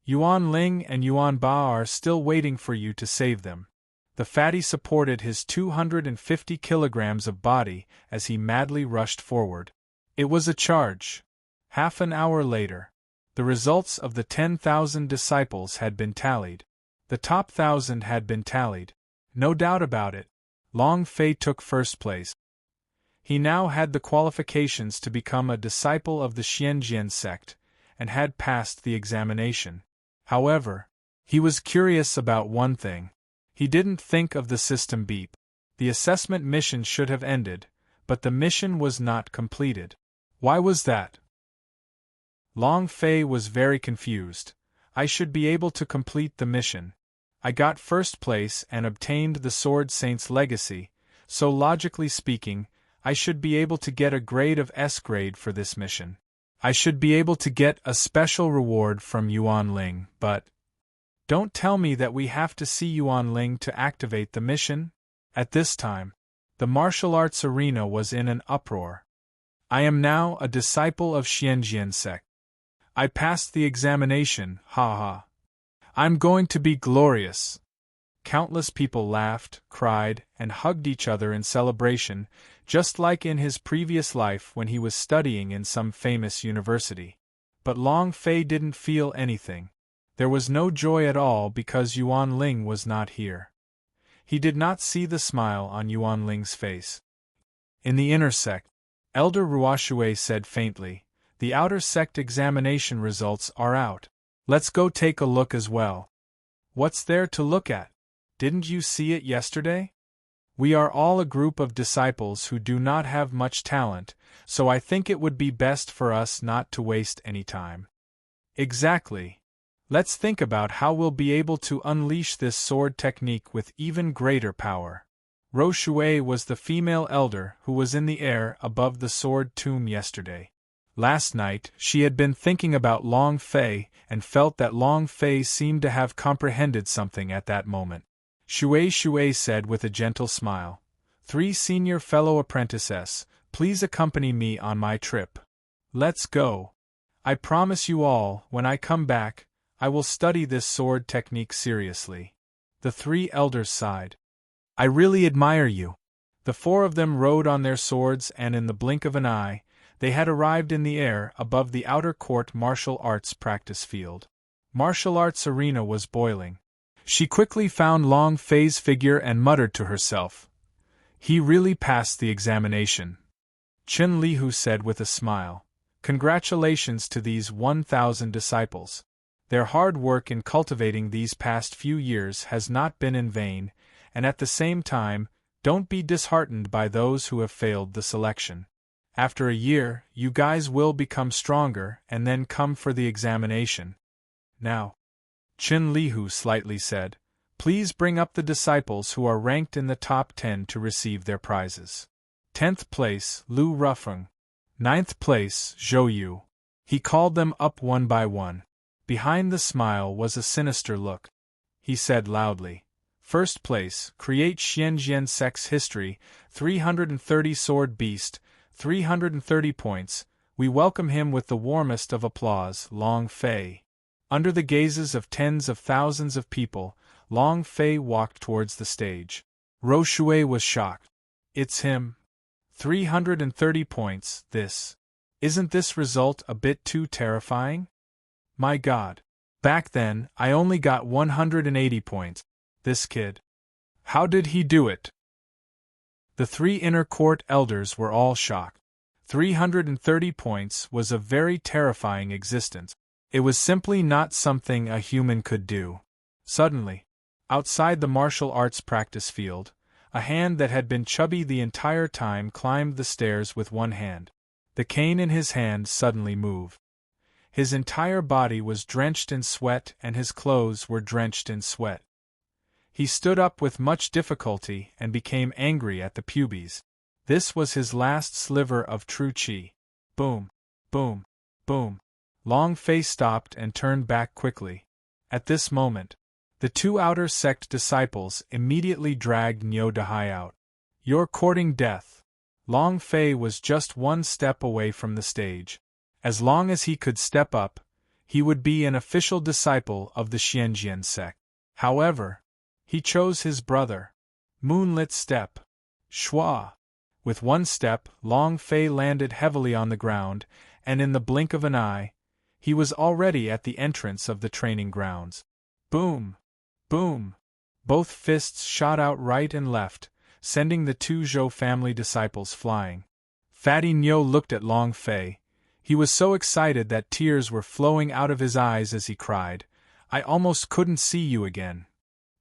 Yuan Ling and Yuan Ba are still waiting for you to save them." The fatty supported his 250 kilograms of body as he madly rushed forward. It was a charge. Half an hour later, the results of the 10,000 disciples had been tallied. The top 1,000 had been tallied. No doubt about it. Long Fei took first place. He now had the qualifications to become a disciple of the Xianjian sect, and had passed the examination. However, he was curious about one thing. He didn't think of the system beep. The assessment mission should have ended, but the mission was not completed. Why was that? Long Fei was very confused. I should be able to complete the mission. I got first place and obtained the Sword Saint's legacy, so logically speaking, I should be able to get a grade of S grade for this mission. I should be able to get a special reward from Yuan Ling, but don't tell me that we have to see Yuan Ling to activate the mission? At this time, the martial arts arena was in an uproar. I am now a disciple of Xianjian sect. I passed the examination, ha ha. I'm going to be glorious. Countless people laughed, cried, and hugged each other in celebration, just like in his previous life when he was studying in some famous university. But Long Fei didn't feel anything. There was no joy at all because Yuan Ling was not here. He did not see the smile on Yuan Ling's face. In the inner sect, Elder Ruoshui said faintly, "The outer sect examination results are out. Let's go take a look as well." "What's there to look at? Didn't you see it yesterday? We are all a group of disciples who do not have much talent, so I think it would be best for us not to waste any time." "Exactly. Let's think about how we'll be able to unleash this sword technique with even greater power." Ruoshui was the female elder who was in the air above the sword tomb yesterday. Last night, she had been thinking about Long Fei and felt that Long Fei seemed to have comprehended something at that moment. Shui said with a gentle smile, "3 senior fellow apprentices, please accompany me on my trip. Let's go. I promise you all, when I come back, I will study this sword technique seriously." The 3 elders sighed. "I really admire you." The 4 of them rode on their swords and in the blink of an eye, they had arrived in the air above the outer court martial arts practice field. Martial arts arena was boiling. She quickly found Long Fei's figure and muttered to herself, "He really passed the examination." Qin Lihu said with a smile, "Congratulations to these 1,000 disciples. Their hard work in cultivating these past few years has not been in vain, and at the same time, don't be disheartened by those who have failed the selection. After a year, you guys will become stronger and then come for the examination. Now, Qin Lihu slightly said, please bring up the disciples who are ranked in the top 10 to receive their prizes. 10th place, Lu Rufeng. 9th place, Zhou Yu. He called them up one by one. Behind the smile was a sinister look. He said loudly, first place, create Xianjian Sect's history, 330 sword beast, 330 points. We welcome him with the warmest of applause, Long Fei. Under the gazes of tens of thousands of people, Long Fei walked towards the stage. Rou Shui was shocked. It's him. 330 points, this. Isn't this result a bit too terrifying? My God. Back then, I only got 180 points. This kid. How did he do it? The 3 inner court elders were all shocked. 330 points was a very terrifying existence. It was simply not something a human could do. Suddenly, outside the martial arts practice field, a hand that had been chubby the entire time climbed the stairs with one hand. The cane in his hand suddenly moved. His entire body was drenched in sweat and his clothes were drenched in sweat. He stood up with much difficulty and became angry at the pubes. This was his last sliver of true qi. Boom, boom, boom. Long Fei stopped and turned back quickly. At this moment, the 2 outer sect disciples immediately dragged Niu Dahai out. You're courting death. Long Fei was just 1 step away from the stage. As long as he could step up, he would be an official disciple of the Xianjian sect. However, he chose his brother. Moonlit step. Schwa. With 1 step, Long Fei landed heavily on the ground, and in the blink of an eye, he was already at the entrance of the training grounds. Boom! Boom! Both fists shot out right and left, sending the 2 Zhou family disciples flying. Fatty Niu looked at Long Fei. He was so excited that tears were flowing out of his eyes as he cried, I almost couldn't see you again.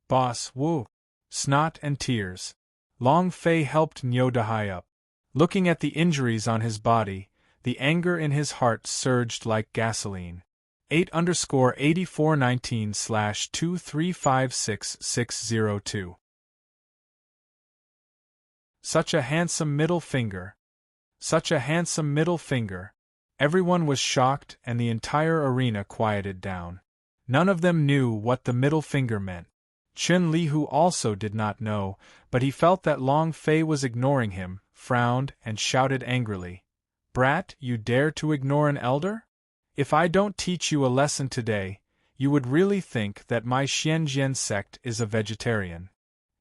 Boss, woo! Snot and tears. Long Fei helped Niu Dahai up. Looking at the injuries on his body, the anger in his heart surged like gasoline. 8_8419/2356602. Such a handsome middle finger. Such a handsome middle finger. Everyone was shocked and the entire arena quieted down. None of them knew what the middle finger meant. Qin Lihu also did not know, but he felt that Long Fei was ignoring him, frowned, and shouted angrily, Brat, you dare to ignore an elder? If I don't teach you a lesson today, you would really think that my Xianjian sect is a vegetarian.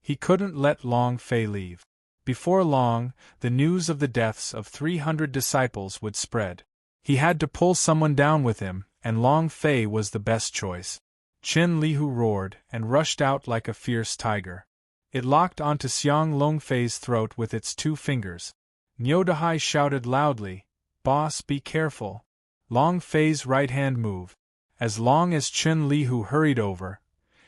He couldn't let Long Fei leave. Before long, the news of the deaths of 300 disciples would spread. He had to pull someone down with him, and Long Fei was the best choice. Qin Lihu roared and rushed out like a fierce tiger. It locked onto Xiang Longfei's throat with its 2 fingers. Niu Dahai shouted loudly, Boss, be careful. Long Fei's right hand moved. As long as Qin Lihu hurried over,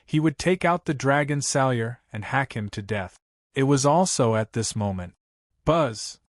he would take out the dragon salyer and hack him to death. It was also at this moment. Buzz!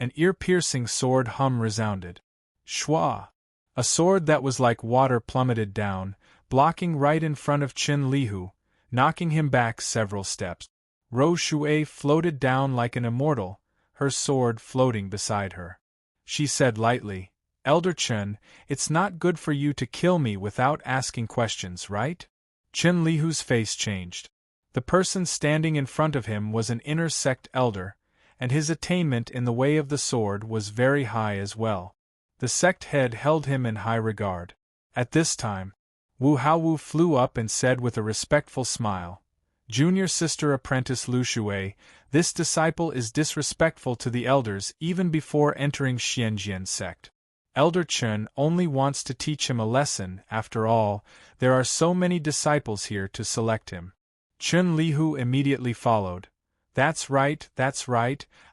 An ear-piercing sword hum resounded. Schwa! A sword that was like water plummeted down, blocking right in front of Qin Lihu, knocking him back several steps. Rou Shui floated down like an immortal, her sword floating beside her. She said lightly, Elder Qin, it's not good for you to kill me without asking questions, right? Qin Lihu's face changed. The person standing in front of him was an inner sect elder, and his attainment in the way of the sword was very high as well. The sect head held him in high regard. At this time, Wu Haowu flew up and said with a respectful smile, Junior Sister Apprentice Lu Shui, this disciple is disrespectful to the elders even before entering Xianjian sect. Elder Qin only wants to teach him a lesson, after all, there are so many disciples here to select him. Qin Lihu immediately followed. That's right,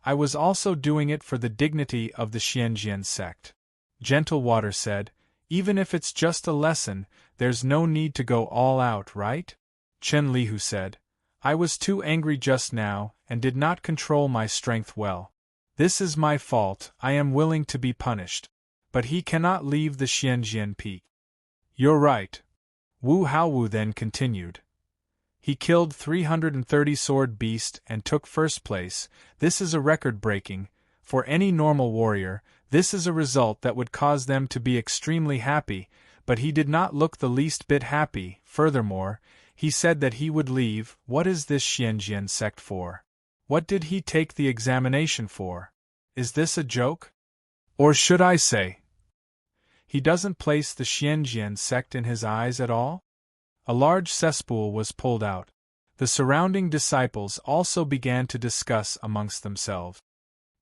I was also doing it for the dignity of the Xianjian sect. Gentle Water said, Even if it's just a lesson, there's no need to go all out, right? Chen Lihu said. I was too angry just now, and did not control my strength well. This is my fault, I am willing to be punished. But he cannot leave the Xianjian Peak. You're right. Wu Haowu then continued. He killed 330 sword beast and took first place. This is a record-breaking. For any normal warrior, this is a result that would cause them to be extremely happy, but he did not look the least bit happy. Furthermore, he said that he would leave. What is this Xianjian sect for? What did he take the examination for? Is this a joke? Or should I say, he doesn't place the Xianjian sect in his eyes at all? A large cesspool was pulled out. The surrounding disciples also began to discuss amongst themselves.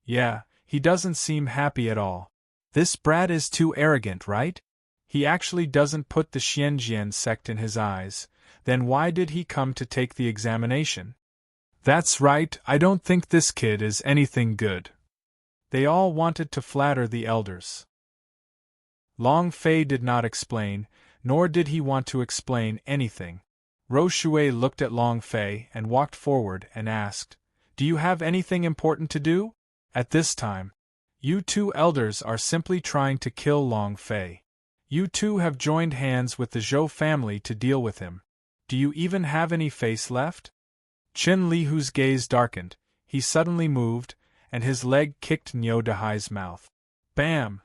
Yeah, he doesn't seem happy at all. This brat is too arrogant, right? He actually doesn't put the Xianjian sect in his eyes. Then why did he come to take the examination? That's right, I don't think this kid is anything good. They all wanted to flatter the elders. Long Fei did not explain, nor did he want to explain anything. Rou Shui looked at Long Fei and walked forward and asked, Do you have anything important to do? At this time, you two elders are simply trying to kill Long Fei. You two have joined hands with the Zhou family to deal with him. Do you even have any face left? Chen Lihu's gaze darkened, he suddenly moved, and his leg kicked Niu Dahai's mouth. Bam!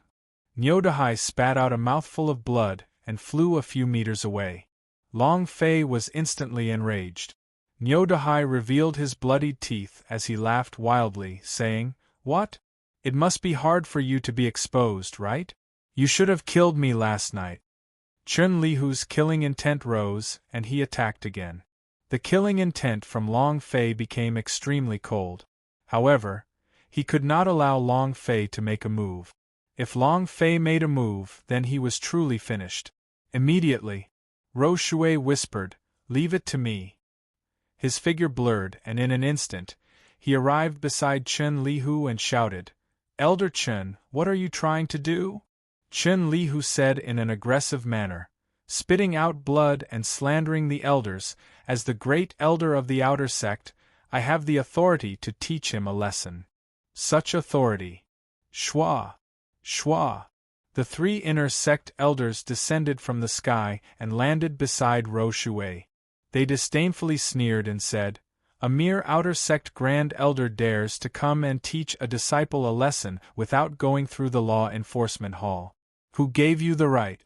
Niu Dahai spat out a mouthful of blood and flew a few meters away. Long Fei was instantly enraged. Niu Dahai revealed his bloodied teeth as he laughed wildly, saying, What? It must be hard for you to be exposed, right? You should have killed me last night. Chen Lihu's killing intent rose, and he attacked again. The killing intent from Long Fei became extremely cold. However, he could not allow Long Fei to make a move. If Long Fei made a move, then he was truly finished. Immediately, Rou Shui whispered, Leave it to me. His figure blurred, and in an instant, he arrived beside Chen Lihu and shouted, Elder Chen, what are you trying to do? Chen Lihu said in an aggressive manner, spitting out blood and slandering the elders, as the great elder of the outer sect, I have the authority to teach him a lesson. Such authority. Shua! Shua! The three inner sect elders descended from the sky and landed beside Rou Shui. They disdainfully sneered and said, A mere outer sect grand elder dares to come and teach a disciple a lesson without going through the law enforcement hall. Who gave you the right?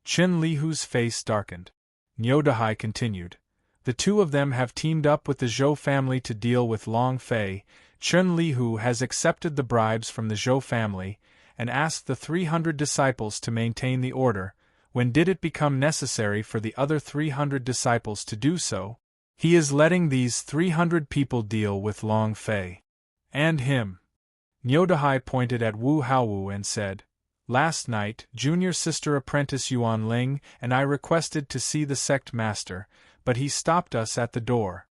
Chen Lihu's face darkened. Niu Dahai continued. The two of them have teamed up with the Zhou family to deal with Long Fei. Chen Lihu has accepted the bribes from the Zhou family, and asked the 300 disciples to maintain the order. When did it become necessary for the other 300 disciples to do so? He is letting these 300 people deal with Long Fei. And him. Niu Dahai pointed at Wu Haowu and said, Last night, junior sister apprentice Yuan Ling and I requested to see the sect master, but he stopped us at the door.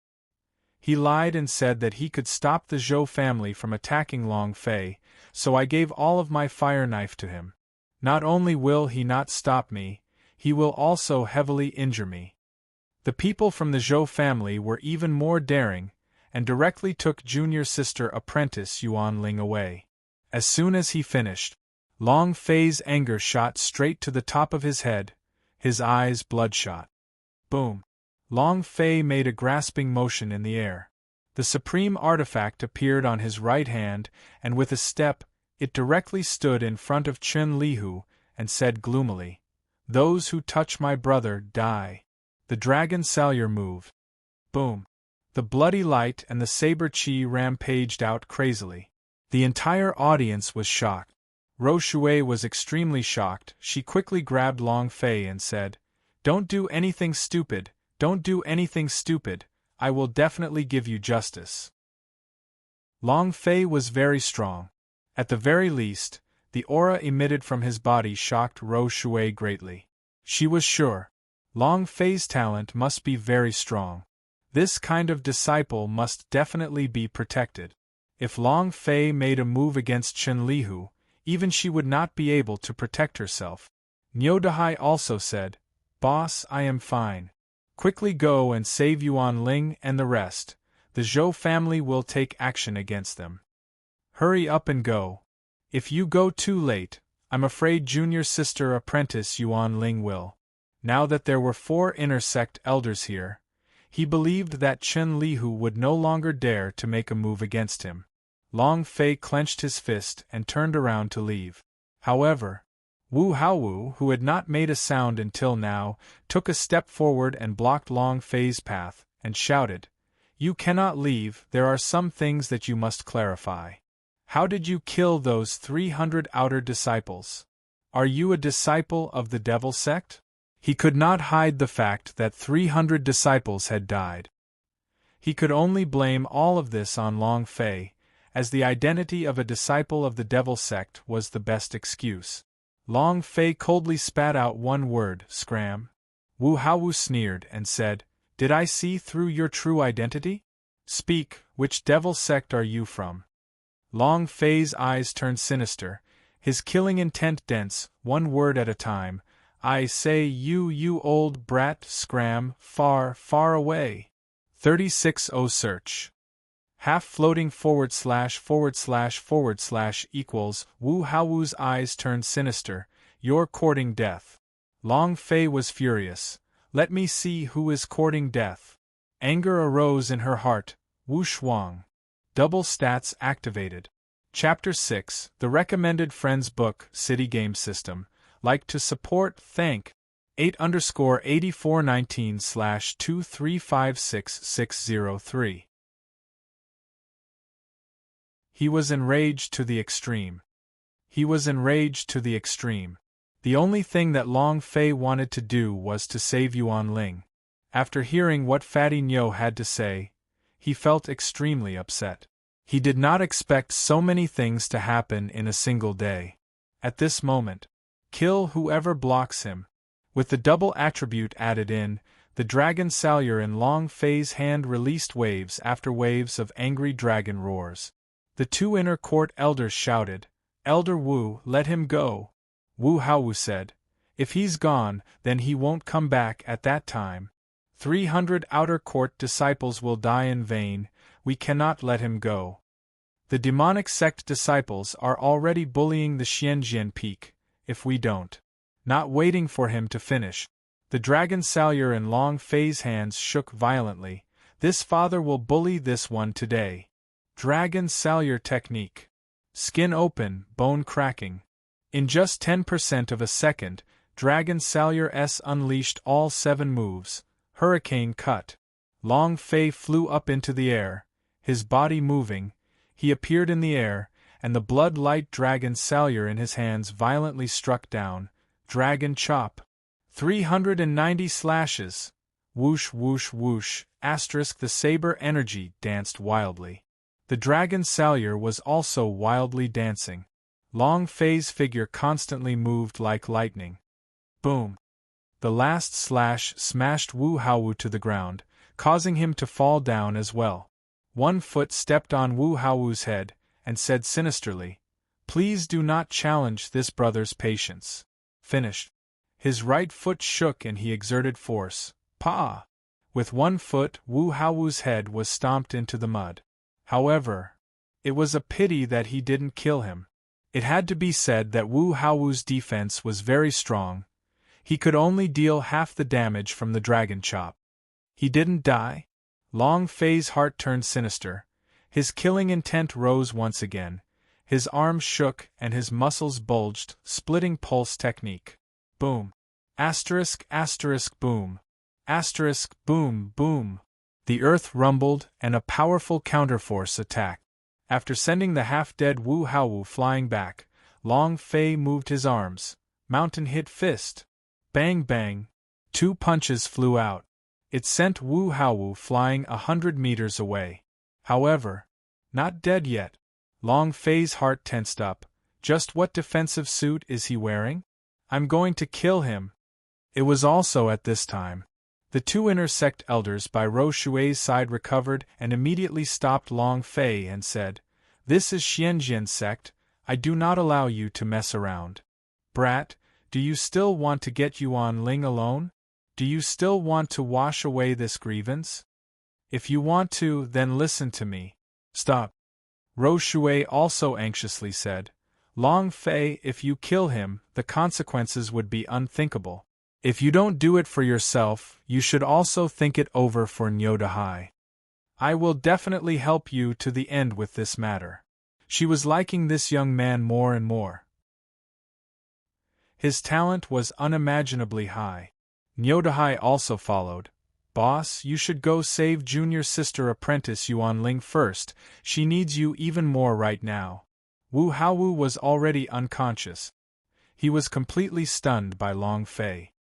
He lied and said that he could stop the Zhou family from attacking Long Fei, so I gave all of my fire knife to him. Not only will he not stop me, he will also heavily injure me. The people from the Zhou family were even more daring, and directly took junior sister apprentice Yuan Ling away. As soon as he finished, Long Fei's anger shot straight to the top of his head, his eyes bloodshot. Boom! Long Fei made a grasping motion in the air. The supreme artifact appeared on his right hand, and with a step, it directly stood in front of Chen Lihu, and said gloomily, Those who touch my brother die. The dragon salure moved. Boom! The bloody light and the saber chi rampaged out crazily. The entire audience was shocked. Rou Shui was extremely shocked. She quickly grabbed Long Fei and said, Don't do anything stupid, don't do anything stupid, I will definitely give you justice. Long Fei was very strong. At the very least, the aura emitted from his body shocked Rou Shui greatly. She was sure. Long Fei's talent must be very strong. This kind of disciple must definitely be protected. If Long Fei made a move against Chen Lihu, even she would not be able to protect herself. Niudahai also said, "Boss, I am fine. Quickly go and save Yuan Ling and the rest. The Zhou family will take action against them. Hurry up and go. If you go too late, I'm afraid junior sister apprentice Yuan Ling will." Now that there were 4 inner sect elders here, he believed that Chen Lihu would no longer dare to make a move against him. Long Fei clenched his fist and turned around to leave. However, Wu Haowu, who had not made a sound until now, took a step forward and blocked Long Fei's path, and shouted, "You cannot leave, there are some things that you must clarify. How did you kill those 300 outer disciples? Are you a disciple of the devil sect?" He could not hide the fact that 300 disciples had died. He could only blame all of this on Long Fei, as the identity of a disciple of the devil sect was the best excuse. Long Fei coldly spat out one word, "Scram." Wu Haowu sneered and said, "Did I see through your true identity? Speak, which devil sect are you from?" Long Fei's eyes turned sinister, his killing intent dense, one word at a time. "I say you old brat, scram, far, far away." 36O search. Half floating / / equals Wu Haowu's eyes turned sinister, "You're courting death." Long Fei was furious. "Let me see who is courting death." Anger arose in her heart. Wu Shuang. Double stats activated. Chapter 6, The Recommended Friends Book, City Game System. Like to support, thank. 8_8419/2356603. He was enraged to the extreme. He was enraged to the extreme. The only thing that Long Fei wanted to do was to save Yuan Ling. After hearing what Fatty Nyo had to say, he felt extremely upset. He did not expect so many things to happen in a single day. At this moment, kill whoever blocks him. With the double attribute added in, the dragon salure in Long Fei's hand released waves after waves of angry dragon roars. The 2 inner court elders shouted, "Elder Wu, let him go." Wu Haowu said, "If he's gone, then he won't come back at that time. 300 outer court disciples will die in vain, we cannot let him go. The demonic sect disciples are already bullying the Xianjian peak, if we don't." Not waiting for him to finish, the dragon salure in Long Fei's hands shook violently. "This father will bully this one today." Dragon salure technique. Skin open, bone cracking. In just 10% of a second, Dragon Salure S unleashed all 7 moves. Hurricane cut. Long Fei flew up into the air, his body moving. He appeared in the air, and the blood-light Dragon Salure in his hands violently struck down. Dragon Chop. 390 slashes. Whoosh whoosh whoosh, asterisk the saber energy danced wildly. The Dragon Salure was also wildly dancing. Long Fei's figure constantly moved like lightning. Boom! The last slash smashed Wu Haowu to the ground, causing him to fall down as well. One foot stepped on Wu Haowu's head, and said sinisterly, "Please do not challenge this brother's patience." Finished. His right foot shook and he exerted force. Pa! With one foot, Wu Haowu's head was stomped into the mud. However, it was a pity that he didn't kill him. It had to be said that Wu Haowu's defense was very strong. He could only deal half the damage from the dragon chop. He didn't die? Long Fei's heart turned sinister. His killing intent rose once again. His arms shook and his muscles bulged, splitting pulse technique. Boom. Asterisk asterisk boom. Asterisk boom boom. The earth rumbled and a powerful counterforce attacked. After sending the half-dead Wu Haowu flying back, Long Fei moved his arms. Mountain hit fist. Bang bang. 2 punches flew out. It sent Wu Haowu flying 100 meters away. However, not dead yet. Long Fei's heart tensed up. Just what defensive suit is he wearing? I'm going to kill him. It was also at this time. The 2 inner sect elders by Ro Shui's side recovered and immediately stopped Long Fei and said, "This is Xianjian sect, I do not allow you to mess around. Brat, Do you still want to get Yuan Ling alone? Do you still want to wash away this grievance? If you want to, then listen to me. Stop. Ro Shui also anxiously said, Long Fei, if you kill him, the consequences would be unthinkable. If you don't do it for yourself, you should also think it over for Nyo Dahai. I will definitely help you to the end with this matter. She was liking this young man more and more. His talent was unimaginably high. Nyo Dahai also followed. Boss, you should go save junior sister apprentice Yuan Ling first, she needs you even more right now. Wu Haowu was already unconscious. He was completely stunned by Long Fei.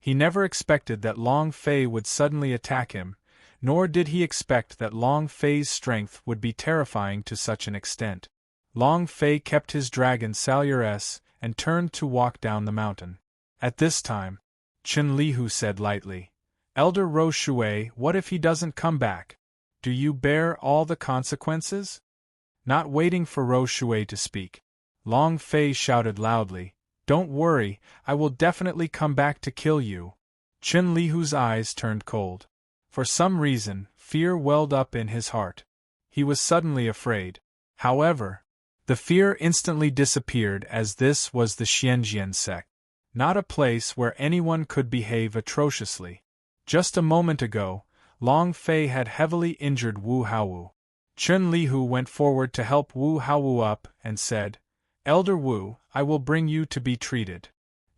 He never expected that Long Fei would suddenly attack him, nor did he expect that Long Fei's strength would be terrifying to such an extent. Long Fei kept his dragon Salures and turned to walk down the mountain. At this time, Chen Lihu said lightly, Elder Ro Shui, what if he doesn't come back? Do you bear all the consequences? Not waiting for Ro Shui to speak, Long Fei shouted loudly, Don't worry, I will definitely come back to kill you. Chen Lihu's eyes turned cold. For some reason, fear welled up in his heart. He was suddenly afraid. However, the fear instantly disappeared as this was the Xianjian sect, not a place where anyone could behave atrociously. Just a moment ago, Long Fei had heavily injured Wu Haowu. Chen Lihu went forward to help Wu Haowu up and said, Elder Wu, I will bring you to be treated.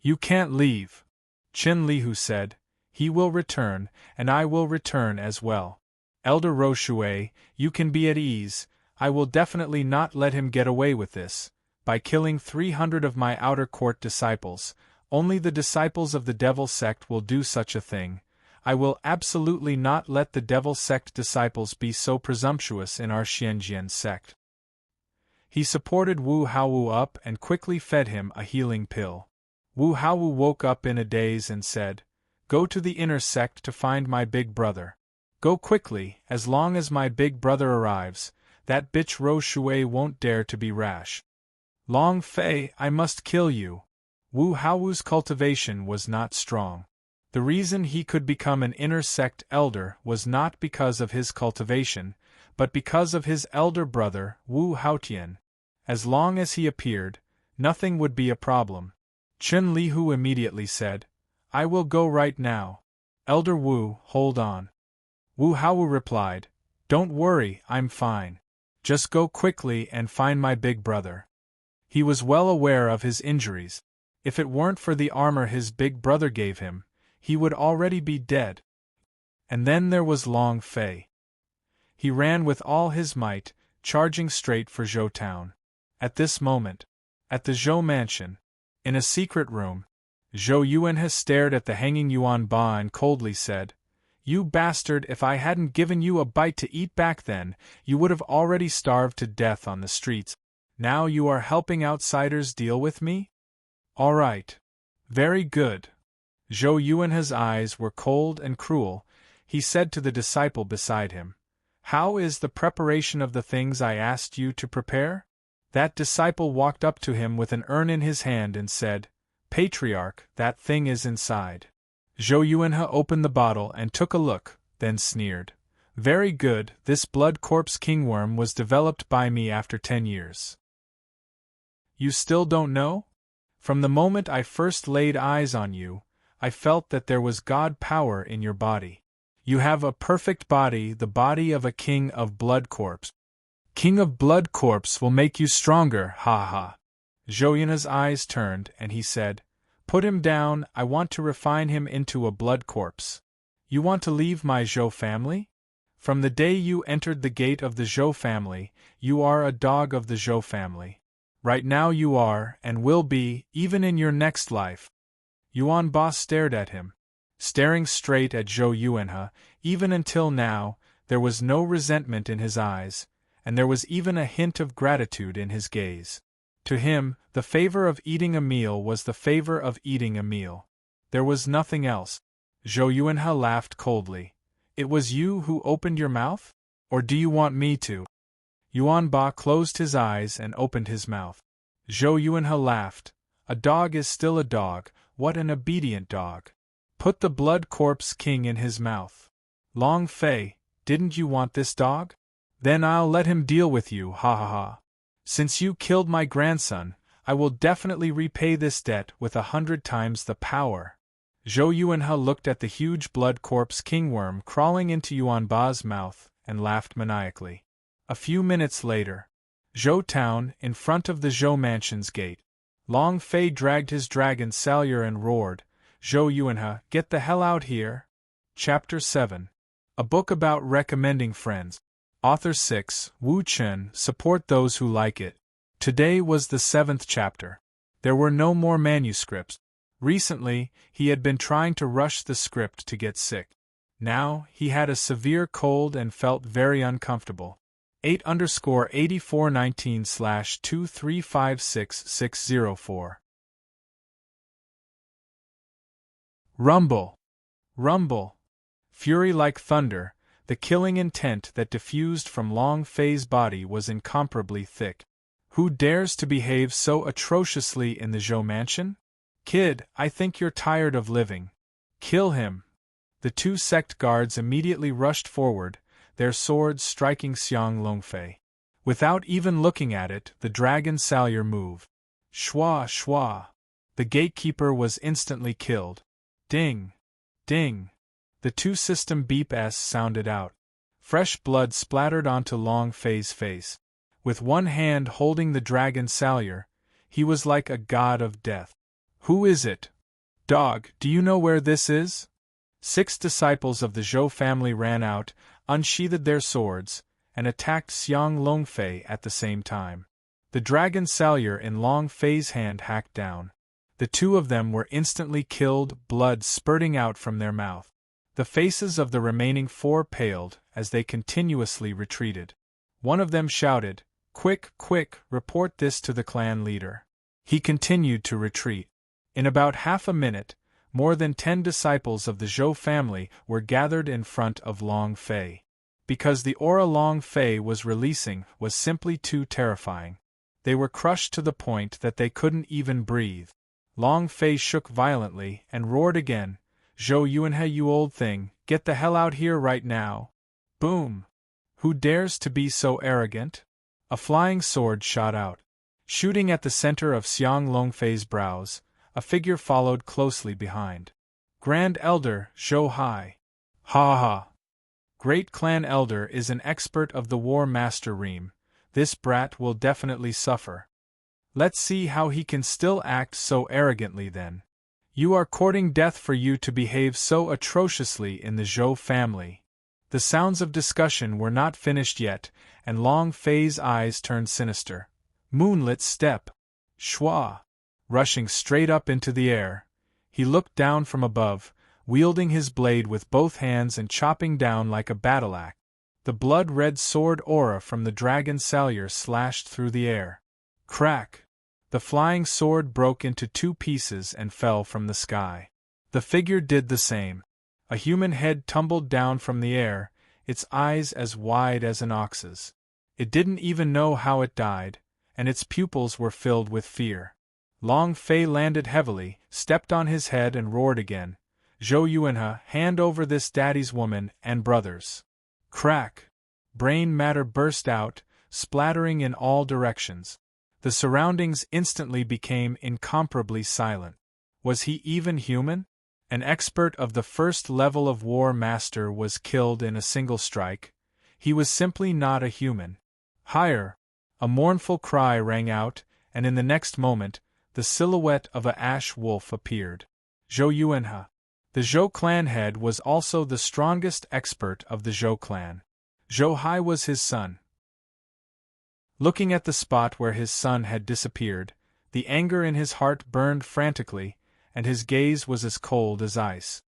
You can't leave. Chen Lihu said, He will return, and I will return as well. Elder Ro Shui, you can be at ease, I will definitely not let him get away with this. By killing 300 of my outer court disciples, only the disciples of the Devil sect will do such a thing. I will absolutely not let the Devil sect disciples be so presumptuous in our Xianjian sect. He supported Wu Haowu up and quickly fed him a healing pill. Wu Haowu woke up in a daze and said, Go to the inner sect to find my big brother. Go quickly, as long as my big brother arrives, that bitch Ro Shui won't dare to be rash. Long Fei, I must kill you. Wu Haowu's cultivation was not strong. The reason he could become an inner sect elder was not because of his cultivation, but because of his elder brother, Wu Haotian. As long as he appeared, nothing would be a problem. Chen Lihu immediately said, I will go right now. Elder Wu, hold on. Wu Haowu replied, Don't worry, I'm fine. Just go quickly and find my big brother. He was well aware of his injuries. If it weren't for the armor his big brother gave him, he would already be dead. And then there was Long Fei. He ran with all his might, charging straight for Zhou Town. At this moment, at the Zhou mansion, in a secret room, Zhou Yuanhe stared at the hanging Yuan Ba and coldly said, You bastard, if I hadn't given you a bite to eat back then, you would have already starved to death on the streets. Now you are helping outsiders deal with me? All right. Very good. Zhou Yuanhe's eyes were cold and cruel. He said to the disciple beside him, How is the preparation of the things I asked you to prepare? That disciple walked up to him with an urn in his hand and said, Patriarch, that thing is inside. Zhou Yuanhe opened the bottle and took a look, then sneered. Very good, this blood corpse kingworm was developed by me after 10 years. You still don't know? From the moment I first laid eyes on you, I felt that there was God power in your body. You have a perfect body, the body of a king of blood corpse. King of blood corpse will make you stronger, ha ha. Zhou Yuanhe's eyes turned and he said, Put him down, I want to refine him into a blood corpse. You want to leave my Zhou family? From the day you entered the gate of the Zhou family, you are a dog of the Zhou family. Right now you are, and will be, even in your next life. Yuan Ba stared at him. Staring straight at Zhou Yuanhe, even until now, there was no resentment in his eyes, and there was even a hint of gratitude in his gaze. To him, the favor of eating a meal was the favor of eating a meal. There was nothing else. Zhou Yuanhe laughed coldly. It was you who opened your mouth? Or do you want me to? Yuan Ba closed his eyes and opened his mouth. Zhou Yuanhe laughed. A dog is still a dog, what an obedient dog. Put the blood corpse king in his mouth. Long Fei, didn't you want this dog? Then I'll let him deal with you, ha ha ha. Since you killed my grandson, I will definitely repay this debt with 100 times the power. Zhou Yuanhe looked at the huge blood corpse kingworm crawling into Yuan Ba's mouth and laughed maniacally. A few minutes later, Zhou Town, in front of the Zhou Mansion's gate. Long Fei dragged his dragon Salyer and roared, Zhou Yuanhe, get the hell out here! Chapter 7. A book about recommending friends. Author 6, Wu Chen, support those who like it. Today was the 7th chapter. There were no more manuscripts. Recently, he had been trying to rush the script to get sick. Now, he had a severe cold and felt very uncomfortable. 8_8419/2356604. Rumble. Rumble. Fury like thunder, the killing intent that diffused from Long Fei's body was incomparably thick. Who dares to behave so atrociously in the Zhou Mansion? Kid, I think you're tired of living. Kill him. The two sect guards immediately rushed forward, their swords striking Xiang Longfei. Without even looking at it, the dragon Salyer moved. Shwa shwa. The gatekeeper was instantly killed. Ding. Ding. The two-system beep-s sounded out. Fresh blood splattered onto Long Fei's face. With one hand holding the dragon Salyer, he was like a god of death. Who is it? Dog, do you know where this is? 6 disciples of the Zhou family ran out, unsheathed their swords, and attacked Xiang Longfei at the same time. The dragon Salyer in Long Fei's hand hacked down. The two of them were instantly killed, blood spurting out from their mouth. The faces of the remaining 4 paled as they continuously retreated. One of them shouted, Quick, quick, report this to the clan leader. He continued to retreat. In about half a minute, more than 10 disciples of the Zhou family were gathered in front of Long Fei. Because the aura Long Fei was releasing was simply too terrifying. They were crushed to the point that they couldn't even breathe. Long Fei shook violently and roared again, Zhou Yuanhe, you old thing, get the hell out here right now. Boom! Who dares to be so arrogant? A flying sword shot out. Shooting at the center of Xiang Longfei's brows, a figure followed closely behind. Grand Elder, Zhou Hai. Ha ha! Great Clan Elder is an expert of the War Master Ream. This brat will definitely suffer. Let's see how he can still act so arrogantly then. You are courting death for you to behave so atrociously in the Zhou family. The sounds of discussion were not finished yet, and Long Fei's eyes turned sinister. Moonlit step. Shwa. Rushing straight up into the air, he looked down from above, wielding his blade with both hands and chopping down like a battle axe. The blood-red sword aura from the dragon Salyer slashed through the air. Crack! The flying sword broke into 2 pieces and fell from the sky. The figure did the same. A human head tumbled down from the air, its eyes as wide as an ox's. It didn't even know how it died, and its pupils were filled with fear. Long Fei landed heavily, stepped on his head and roared again, Zhou Yuanhe, hand over this daddy's woman and brothers. Crack! Brain matter burst out, splattering in all directions. The surroundings instantly became incomparably silent. Was he even human? An expert of the first level of War Master was killed in a single strike. He was simply not a human. Higher! A mournful cry rang out, and in the next moment, the silhouette of a ash wolf appeared. Zhou Yuanhe. The Zhou clan head was also the strongest expert of the Zhou clan. Zhou Hai was his son. Looking at the spot where his son had disappeared, the anger in his heart burned frantically, and his gaze was as cold as ice.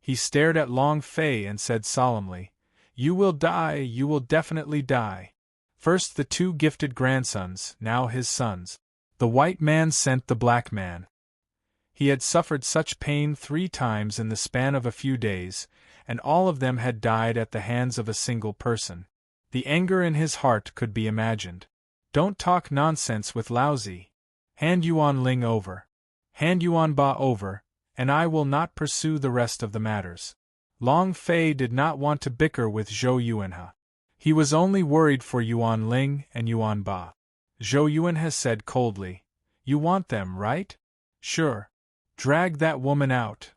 He stared at Long Fei and said solemnly, You will die, you will definitely die. First the 2 gifted grandsons, now his sons. The white man sent the black man. He had suffered such pain 3 times in the span of a few days, and all of them had died at the hands of a single person. The anger in his heart could be imagined. Don't talk nonsense with Laozi. Hand Yuan Ling over. Hand Yuan Ba over, and I will not pursue the rest of the matters. Long Fei did not want to bicker with Zhou Yuanhe. He was only worried for Yuan Ling and Yuan Ba. Zhou Yuanhe said coldly, "You want them, right? Sure. Drag that woman out."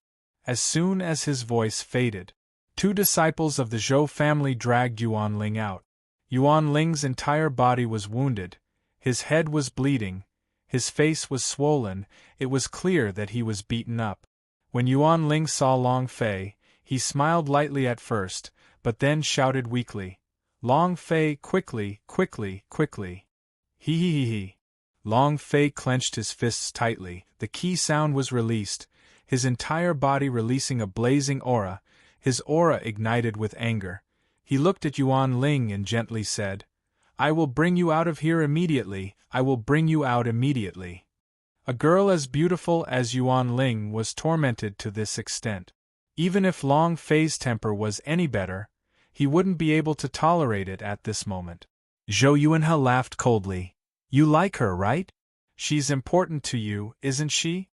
As soon as his voice faded, 2 disciples of the Zhou family dragged Yuan Ling out. Yuan Ling's entire body was wounded, his head was bleeding, his face was swollen, it was clear that he was beaten up. When Yuan Ling saw Long Fei, he smiled lightly at first, but then shouted weakly, "Long Fei, quickly, quickly, quickly." He. Long Fei clenched his fists tightly, the key sound was released, his entire body releasing a blazing aura, his aura ignited with anger. He looked at Yuan Ling and gently said, "I will bring you out of here immediately, I will bring you out immediately." A girl as beautiful as Yuan Ling was tormented to this extent. Even if Long Fei's temper was any better, he wouldn't be able to tolerate it at this moment. Zhou Yuanhe laughed coldly. "You like her, right? She's important to you, isn't she?"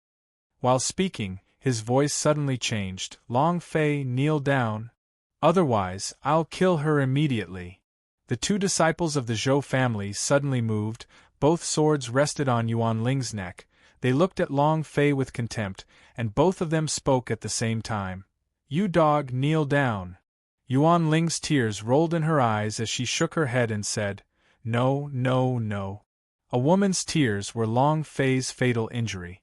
While speaking, his voice suddenly changed. "Long Fei, kneel down. Otherwise, I'll kill her immediately." The 2 disciples of the Zhou family suddenly moved, both swords rested on Yuan Ling's neck, they looked at Long Fei with contempt, and both of them spoke at the same time. "You dog, kneel down." Yuan Ling's tears rolled in her eyes as she shook her head and said, "No, no, no." A woman's tears were Long Fei's fatal injury.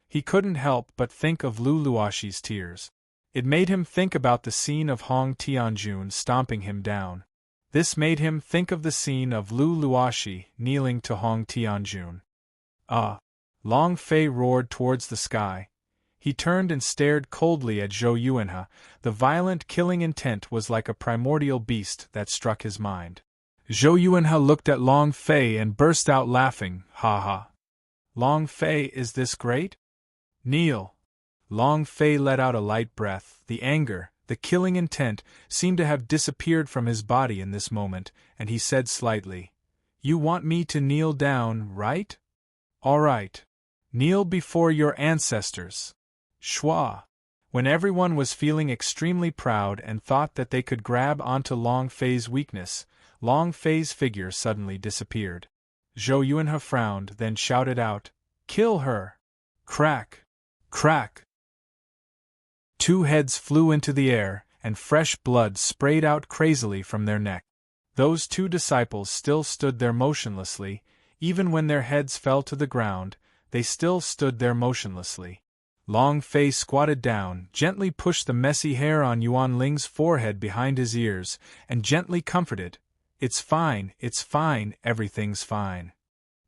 He couldn't help but think of Lu Luoxi's tears. It made him think about the scene of Hong Tianjun stomping him down. This made him think of the scene of Lu Luoxi kneeling to Hong Tianjun. "Ah!" Long Fei roared towards the sky. He turned and stared coldly at Zhou Yuanhe. The violent killing intent was like a primordial beast that struck his mind. Zhou Yuanhe looked at Long Fei and burst out laughing, "Ha ha! Long Fei, is this great? Kneel." Long Fei let out a light breath. The anger, the killing intent, seemed to have disappeared from his body in this moment, and he said slightly, "You want me to kneel down, right? All right. Kneel before your ancestors." Schwa. When everyone was feeling extremely proud and thought that they could grab onto Long Fei's weakness, Long Fei's figure suddenly disappeared. Zhou Yuanhe frowned, then shouted out, "Kill her!" Crack! Crack! 2 heads flew into the air, and fresh blood sprayed out crazily from their neck. Those 2 disciples still stood there motionlessly, even when their heads fell to the ground, they still stood there motionlessly. Long Fei squatted down, gently pushed the messy hair on Yuan Ling's forehead behind his ears, and gently comforted, it's fine, everything's fine."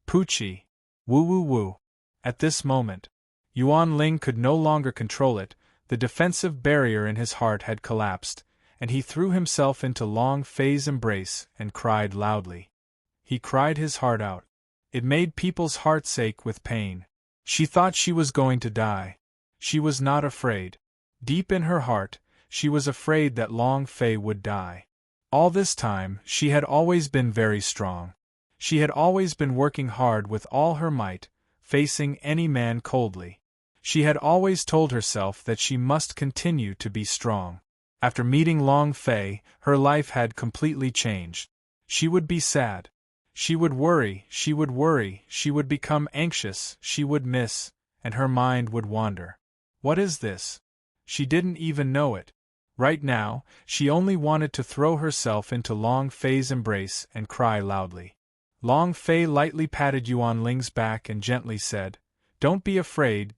Poochie. Woo woo woo. At this moment, Yuan Ling could no longer control it, the defensive barrier in his heart had collapsed, and he threw himself into Long Fei's embrace and cried loudly. He cried his heart out. It made people's hearts ache with pain. She thought she was going to die. She was not afraid. Deep in her heart, she was afraid that Long Fei would die. All this time, she had always been very strong. She had always been working hard with all her might, facing any man coldly. She had always told herself that she must continue to be strong. After meeting Long Fei, her life had completely changed. She would be sad. She would worry, she would become anxious, she would miss, and her mind would wander. What is this? She didn't even know it. Right now, she only wanted to throw herself into Long Fei's embrace and cry loudly. Long Fei lightly patted Yuan Ling's back and gently said, don't be afraid.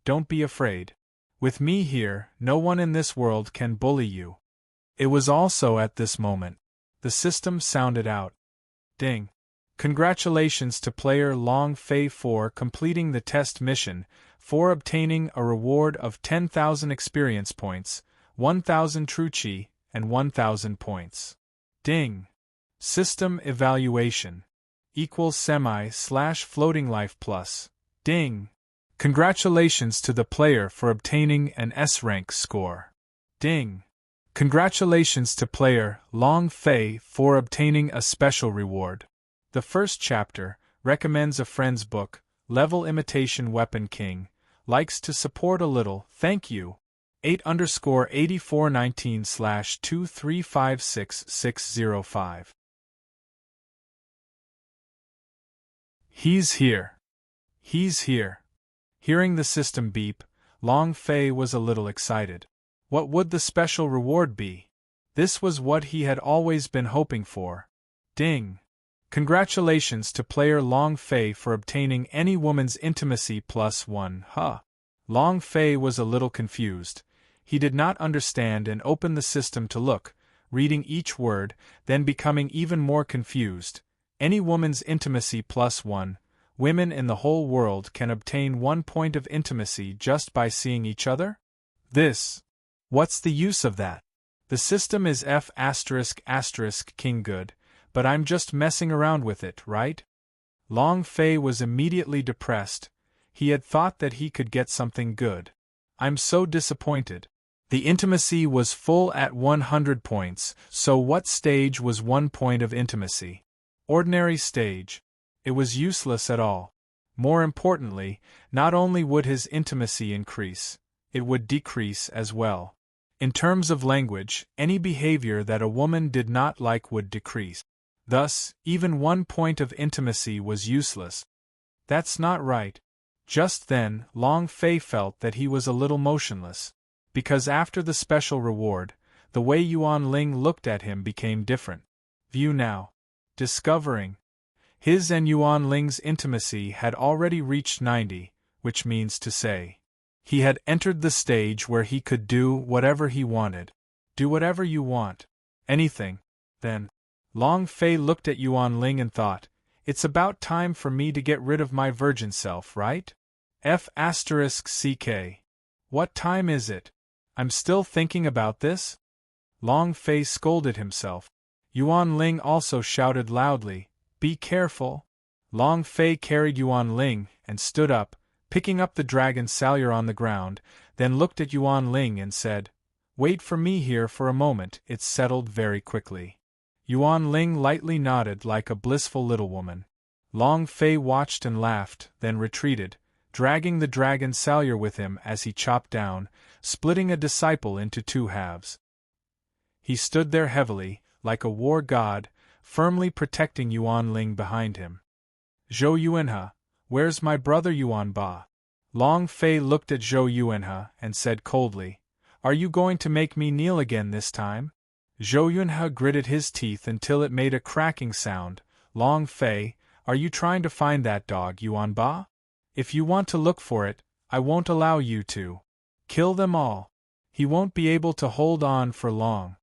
With me here, no one in this world can bully you." It was also at this moment. The system sounded out. Ding. Congratulations to player Long Fei for completing the test mission, for obtaining a reward of 10,000 experience points, 1,000 true chi, and 1,000 points. Ding. System evaluation. Equals semi/floating life plus. Ding. Congratulations to the player for obtaining an S-rank score. Ding. Congratulations to player Long Fei for obtaining a special reward. The first chapter recommends a friend's book, Level Imitation Weapon King. Likes to support a little, thank you. 8_8419/2356605. He's here. He's here. Hearing the system beep, Long Fei was a little excited. What would the special reward be? This was what he had always been hoping for. Ding! Congratulations to player Long Fei for obtaining any woman's intimacy +1. Long Fei was a little confused. He did not understand and opened the system to look, reading each word, then becoming even more confused. Any woman's intimacy +1. Women in the whole world can obtain 1 point of intimacy just by seeing each other? What's the use of that? The system is F***King good, but I'm just messing around with it, right? Long Fei was immediately depressed. He had thought that he could get something good. I'm so disappointed. The intimacy was full at 100 points, so what stage was 1 point of intimacy? Ordinary stage. It was useless at all. More importantly, not only would his intimacy increase, it would decrease as well. In terms of language, any behavior that a woman did not like would decrease. Thus, even 1 point of intimacy was useless. That's not right. Just then, Long Fei felt that he was a little motionless. Because after the special reward, the way Yuan Ling looked at him became different. View now. Discovering. His and Yuan Ling's intimacy had already reached 90, which means to say, he had entered the stage where he could do whatever he wanted. Do whatever you want. Anything. Then, Long Fei looked at Yuan Ling and thought, it's about time for me to get rid of my virgin self, right? F***CK. What time is it? I'm still thinking about this? Long Fei scolded himself. Yuan Ling also shouted loudly, be careful. Long Fei carried Yuan Ling and stood up, picking up the dragon salure on the ground, then looked at Yuan Ling and said, wait for me here for a moment, it's settled very quickly. Yuan Ling lightly nodded like a blissful little woman. Long Fei watched and laughed, then retreated, dragging the dragon salure with him as he chopped down, splitting a disciple into 2 halves. He stood there heavily, like a war god, firmly protecting Yuan Ling behind him. Zhou Yuanhe, where's my brother Yuan Ba? Long Fei looked at Zhou Yuanhe and said coldly, are you going to make me kneel again this time? Zhou Yuanhe gritted his teeth until it made a cracking sound. Long Fei, are you trying to find that dog Yuan Ba? If you want to look for it, I won't allow you to. Kill them all. He won't be able to hold on for long.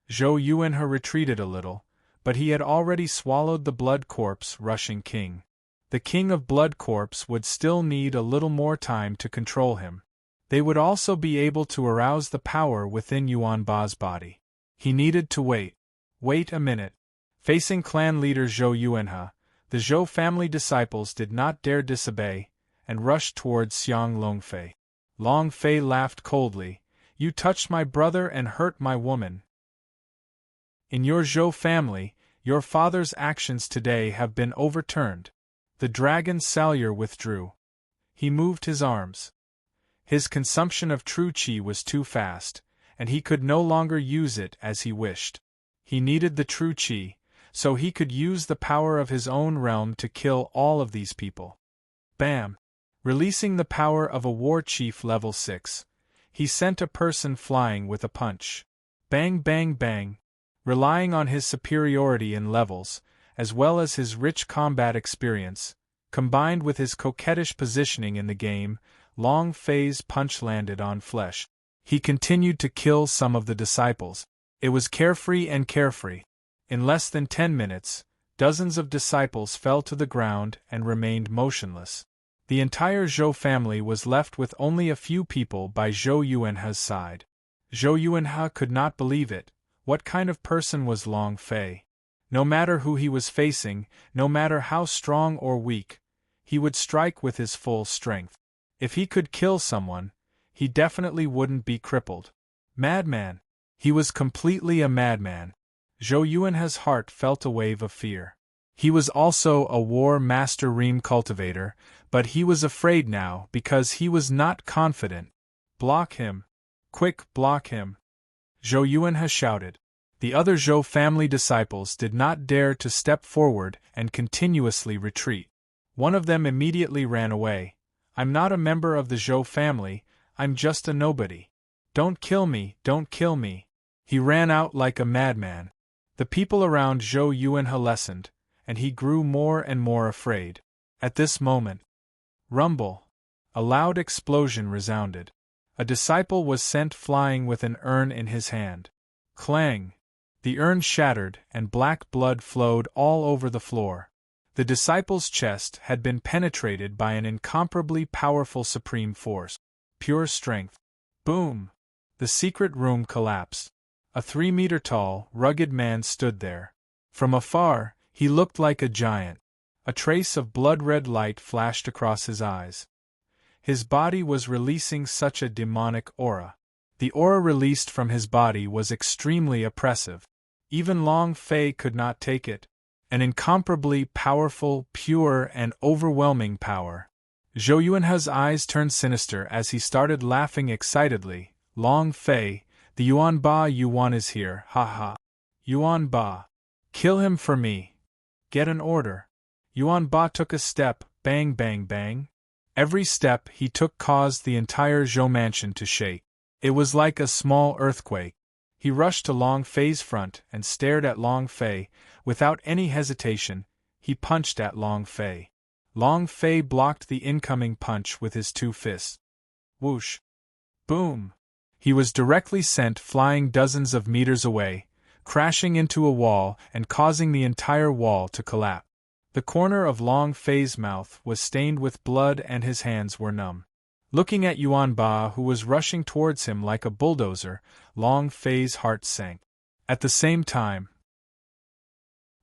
Zhou Yuanhe retreated a little, but he had already swallowed the blood corpse rushing king. The king of blood corpse would still need a little more time to control him. They would also be able to arouse the power within Yuan Ba's body. He needed to wait. Wait a minute. Facing clan leader Zhou Yuanhe, the Zhou family disciples did not dare disobey, and rushed towards Xiang Longfei. Long Fei laughed coldly, you touched my brother and hurt my woman. In your Zhou family, your father's actions today have been overturned. The dragon salure withdrew. He moved his arms. His consumption of true qi was too fast, and he could no longer use it as he wished. He needed the true qi, so he could use the power of his own realm to kill all of these people. Bam! Releasing the power of a war chief level 6, he sent a person flying with a punch. Bang bang bang! Relying on his superiority in levels, as well as his rich combat experience, combined with his coquettish positioning in the game, Long Fei's punch landed on flesh. He continued to kill some of the disciples. It was carefree and carefree. In less than 10 minutes, dozens of disciples fell to the ground and remained motionless. The entire Zhou family was left with only a few people by Zhou Yuanhe's side. Zhou Yuanhe could not believe it. What kind of person was Long Fei? No matter who he was facing, no matter how strong or weak, he would strike with his full strength. If he could kill someone, he definitely wouldn't be crippled. Madman! He was completely a madman. Zhou Yuanhe's heart felt a wave of fear. He was also a war master ream cultivator, but he was afraid now because he was not confident. Block him. Quick, block him. Zhou Yuanhe shouted. The other Zhou family disciples did not dare to step forward and continuously retreat. One of them immediately ran away. I'm not a member of the Zhou family, I'm just a nobody. Don't kill me, don't kill me. He ran out like a madman. The people around Zhou Yuanhe lessened, and he grew more and more afraid. At this moment, rumble! A loud explosion resounded. A disciple was sent flying with an urn in his hand. Clang! The urn shattered and black blood flowed all over the floor. The disciple's chest had been penetrated by an incomparably powerful supreme force. Pure strength. Boom! The secret room collapsed. A 3-meter-tall, rugged man stood there. From afar, he looked like a giant. A trace of blood-red light flashed across his eyes. His body was releasing such a demonic aura. The aura released from his body was extremely oppressive. Even Long Fei could not take it. An incomparably powerful, pure, and overwhelming power. Zhou Yuanhe's eyes turned sinister as he started laughing excitedly. Long Fei, the Yuan Ba Yuan is here, ha ha. Yuan Ba. Kill him for me. Get an order. Yuan Ba took a step, bang bang bang. Every step he took caused the entire Zhou mansion to shake. It was like a small earthquake. He rushed to Long Fei's front and stared at Long Fei. Without any hesitation, he punched at Long Fei. Long Fei blocked the incoming punch with his 2 fists. Whoosh! Boom! He was directly sent flying dozens of meters away, crashing into a wall and causing the entire wall to collapse. The corner of Long Fei's mouth was stained with blood and his hands were numb. Looking at Yuan Ba, who was rushing towards him like a bulldozer, Long Fei's heart sank. At the same time,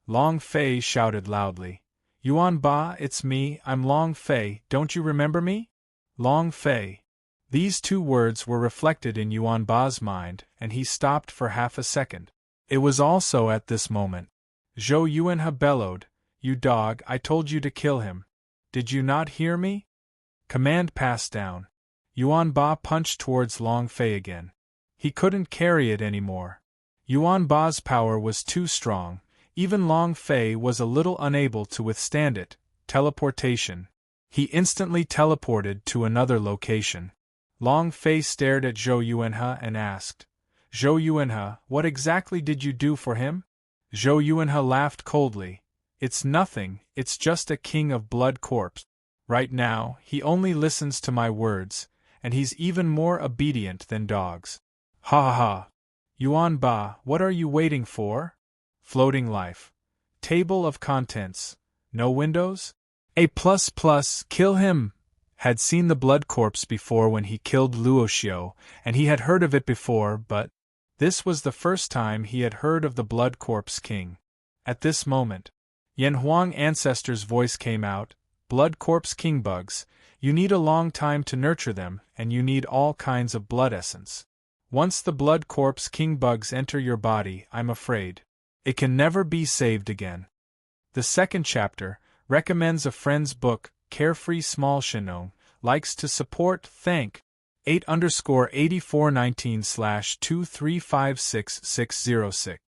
Long Fei shouted loudly, Yuan Ba, it's me, I'm Long Fei, don't you remember me? Long Fei. These 2 words were reflected in Yuan Ba's mind, and he stopped for half a second. It was also at this moment. Zhou Yuanhe bellowed, You dog, I told you to kill him. Did you not hear me? Command passed down. Yuan Ba punched towards Long Fei again. He couldn't carry it anymore. Yuan Ba's power was too strong. Even Long Fei was a little unable to withstand it. Teleportation. He instantly teleported to another location. Long Fei stared at Zhou Yuanhe and asked, Zhou Yuanhe, what exactly did you do for him? Zhou Yuanhe laughed coldly. It's nothing, it's just a king of blood corpse. Right now, he only listens to my words, and he's even more obedient than dogs. Ha ha ha! Yuan Ba, what are you waiting for? Floating life. Table of contents. No windows? A++, kill him! Had seen the blood corpse before when he killed Luoxiu, and he had heard of it before, but this was the first time he had heard of the blood corpse king. At this moment, Yan Huang ancestor's voice came out, Blood corpse king bugs, you need a long time to nurture them, and you need all kinds of blood essence. Once the blood corpse king bugs enter your body, I'm afraid it can never be saved again. The second chapter recommends a friend's book, Carefree Small Shinong, likes to support, thank 8_8419/2356606.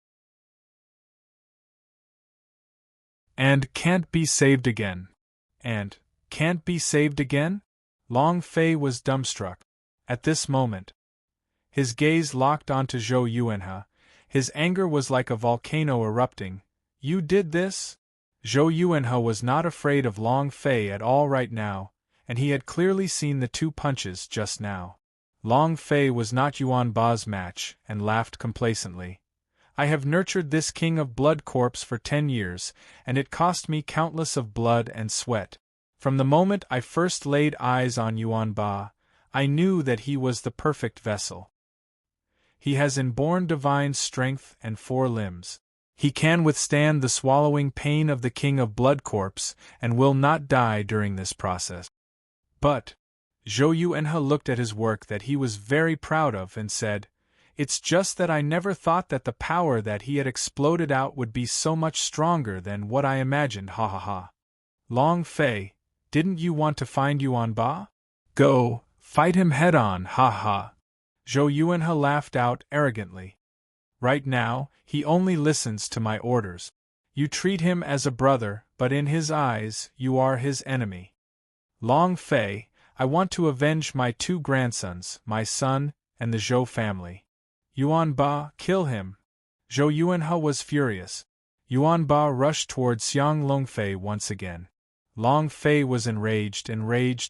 And can't be saved again. And can't be saved again? Long Fei was dumbstruck. At this moment, his gaze locked onto Zhou Yuanhe. His anger was like a volcano erupting. You did this? Zhou Yuanhe was not afraid of Long Fei at all right now, and he had clearly seen the 2 punches just now. Long Fei was not Yuan Ba's match, and laughed complacently. I have nurtured this king of blood corpse for 10 years, and it cost me countless of blood and sweat. From the moment I first laid eyes on Yuan Ba, I knew that he was the perfect vessel. He has inborn divine strength and 4 limbs. He can withstand the swallowing pain of the king of blood corpse, and will not die during this process. But Zhou Yuanhe looked at his work that he was very proud of and said, It's just that I never thought that the power that he had exploded out would be so much stronger than what I imagined, ha ha ha. Long Fei, didn't you want to find Yuan Ba? Go, fight him head on, ha ha. Zhou Yuanhe laughed out arrogantly. Right now, he only listens to my orders. You treat him as a brother, but in his eyes, you are his enemy. Long Fei, I want to avenge my 2 grandsons, my son, and the Zhou family. Yuan Ba, kill him. Zhou Yuanhe was furious. Yuan Ba rushed toward Xiang Longfei once again. Long Fei was enraged,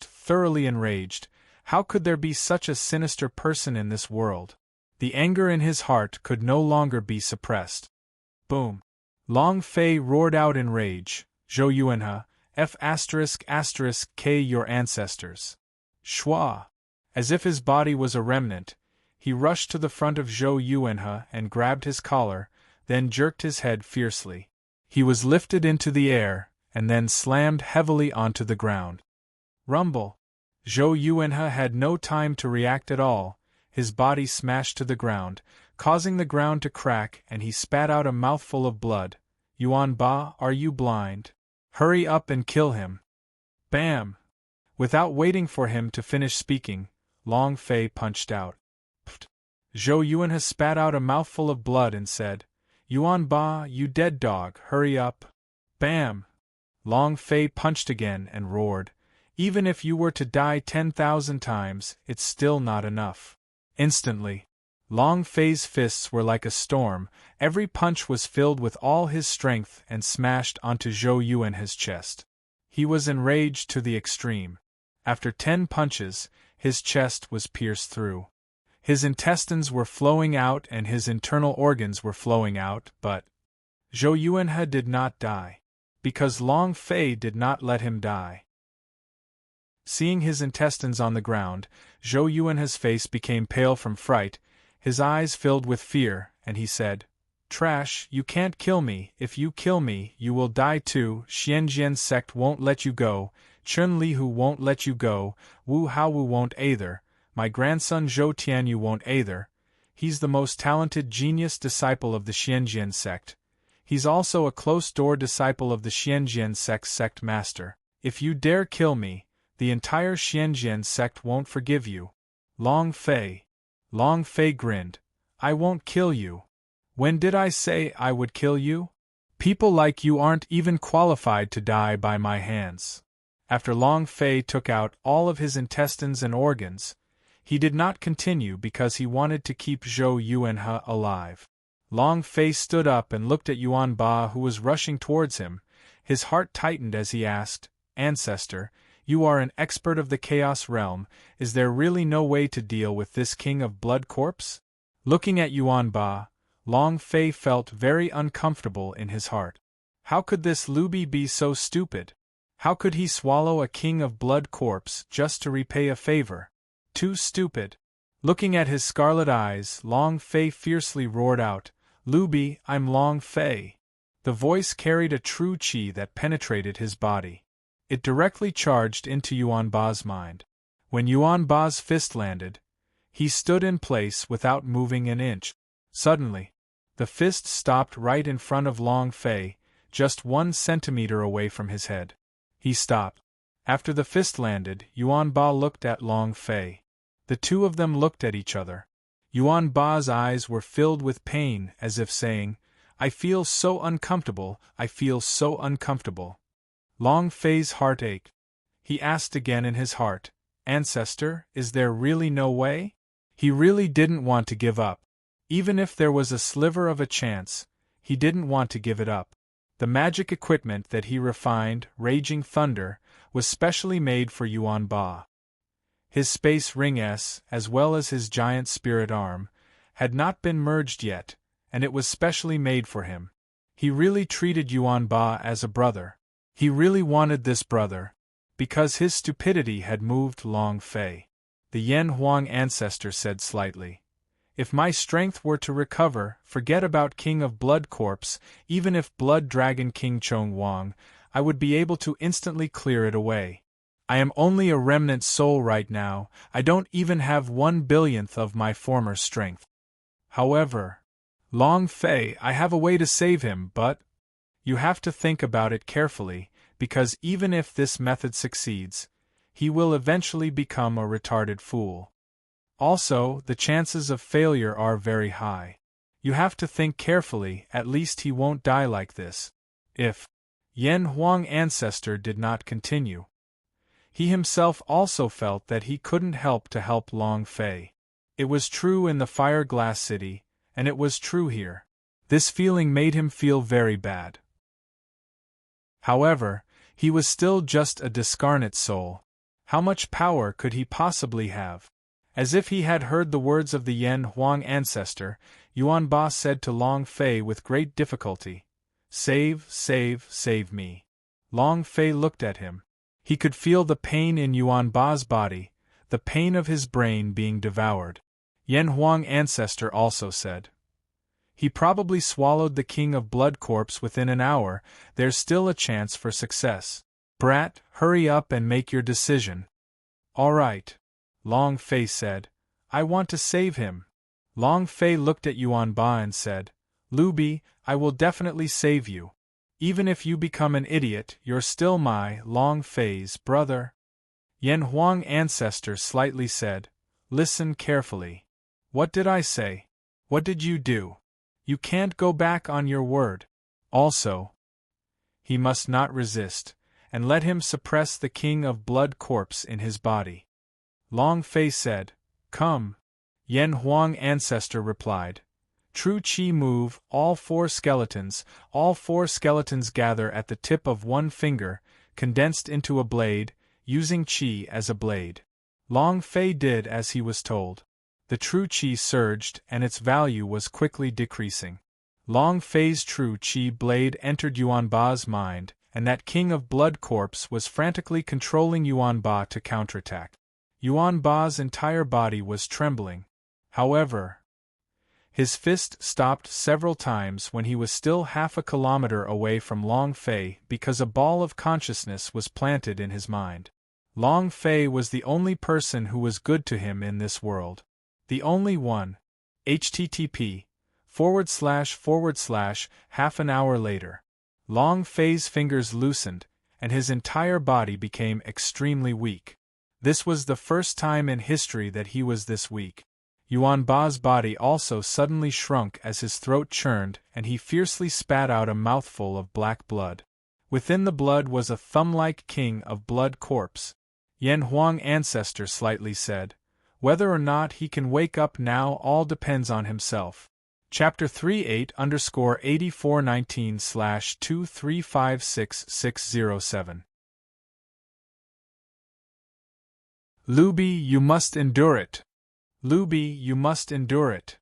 thoroughly enraged. How could there be such a sinister person in this world? The anger in his heart could no longer be suppressed. Boom! Long Fei roared out in rage, Zhou Yuanhe, F***K your ancestors. Schwa! As if his body was a remnant, he rushed to the front of Zhou Yuanhe and grabbed his collar, then jerked his head fiercely. He was lifted into the air, and then slammed heavily onto the ground. Rumble! Zhou Yuanhe had no time to react at all. His body smashed to the ground, causing the ground to crack, and he spat out a mouthful of blood. Yuan Ba, are you blind? Hurry up and kill him. Bam! Without waiting for him to finish speaking, Long Fei punched out. Pfft! Zhou Yuanhe spat out a mouthful of blood and said, Yuan Ba, you dead dog, hurry up. Bam! Long Fei punched again and roared, even if you were to die 10,000 times, it's still not enough. Instantly, Long Fei's fists were like a storm. Every punch was filled with all his strength and smashed onto Zhou Yuanhe's chest. He was enraged to the extreme. After 10 punches, his chest was pierced through. His intestines were flowing out and his internal organs were flowing out, but Zhou Yuanhe did not die. Because Long Fei did not let him die. Seeing his intestines on the ground, Zhou Yuanhe's face became pale from fright, his eyes filled with fear, and he said, Trash, you can't kill me. If you kill me, you will die too. Xianjian sect won't let you go. Chun Lihu won't let you go. Wu Haowu won't either. My grandson Zhou Tianyu won't either. He's the most talented genius disciple of the Xianjian sect. He's also a close-door disciple of the Xianjian sect master. If you dare kill me, the entire Xianjian sect won't forgive you. Long Fei. Long Fei grinned. I won't kill you. When did I say I would kill you? People like you aren't even qualified to die by my hands. After Long Fei took out all of his intestines and organs, he did not continue because he wanted to keep Zhou Yuanhe alive. Long Fei stood up and looked at Yuan Ba, who was rushing towards him. His heart tightened as he asked, Ancestor, you are an expert of the Chaos Realm, is there really no way to deal with this King of Blood corpse? Looking at Yuan Ba, Long Fei felt very uncomfortable in his heart. How could this Lubi be so stupid? How could he swallow a King of Blood corpse just to repay a favor? Too stupid. Looking at his scarlet eyes, Long Fei fiercely roared out, Lubi, I'm Long Fei. The voice carried a true qi that penetrated his body. It directly charged into Yuan Ba's mind. When Yuan Ba's fist landed, he stood in place without moving an inch. Suddenly, the fist stopped right in front of Long Fei, just 1 centimeter away from his head. He stopped. After the fist landed, Yuan Ba looked at Long Fei. The two of them looked at each other. Yuan Ba's eyes were filled with pain, as if saying, I feel so uncomfortable, I feel so uncomfortable. Long Fei's heart ached. He asked again in his heart, Ancestor, is there really no way? He really didn't want to give up. Even if there was a sliver of a chance, he didn't want to give it up. The magic equipment that he refined, Raging Thunder, was specially made for Yuan Ba. His space ring S, as well as his giant spirit arm, had not been merged yet, and it was specially made for him. He really treated Yuan Ba as a brother. He really wanted this brother, because his stupidity had moved Long Fei. The Yan Huang ancestor said slightly, If my strength were to recover, forget about King of Blood corpse, even if Blood Dragon King Chong Wang, I would be able to instantly clear it away. I am only a remnant soul right now, I don't even have 1/1000th of my former strength. However, Long Fei, I have a way to save him, but you have to think about it carefully, because even if this method succeeds, he will eventually become a retarded fool. Also, the chances of failure are very high. You have to think carefully, at least he won't die like this. If Yan Huang ancestor did not continue. He himself also felt that he couldn't help to help Long Fei. It was true in the Fire Glass City, and it was true here. This feeling made him feel very bad. However, he was still just a discarnate soul. How much power could he possibly have? As if he had heard the words of the Yan Huang ancestor, Yuan Ba said to Long Fei with great difficulty, "Save, save, save me." Long Fei looked at him. He could feel the pain in Yuan Ba's body, the pain of his brain being devoured. Yan Huang ancestor also said, "He probably swallowed the King of Blood corpse within an hour, there's still a chance for success. Brat, hurry up and make your decision." "All right," Long Fei said, "I want to save him." Long Fei looked at Yuan Ba and said, "Lu Bi, I will definitely save you. Even if you become an idiot, you're still my, Long Fei's, brother." Yan Huang ancestor slightly said, "Listen carefully. What did I say? What did you do? You can't go back on your word. Also, he must not resist, and let him suppress the King of Blood corpse in his body." Long Fei said, "Come." Yan Huang ancestor replied, "True Qi move, all four skeletons gather at the tip of one finger, condensed into a blade, using Qi as a blade." Long Fei did as he was told. The true Qi surged and its value was quickly decreasing. Long Fei's true Qi blade entered Yuan Ba's mind, and that King of Blood corpse was frantically controlling Yuan Ba to counterattack. Yuan Ba's entire body was trembling. However, his fist stopped several times when he was still half a kilometer away from Long Fei because a ball of consciousness was planted in his mind. Long Fei was the only person who was good to him in this world. The only one. http:// half an hour later. Long Fei's fingers loosened, and his entire body became extremely weak. This was the first time in history that he was this weak. Yuan Ba's body also suddenly shrunk as his throat churned and he fiercely spat out a mouthful of black blood. Within the blood was a thumb-like King of Blood corpse. Yan Huang ancestor slightly said, "Whether or not he can wake up now all depends on himself." Chapter 38_8419/2356607. Lu Bi, you must endure it. Lu Bi, you must endure it.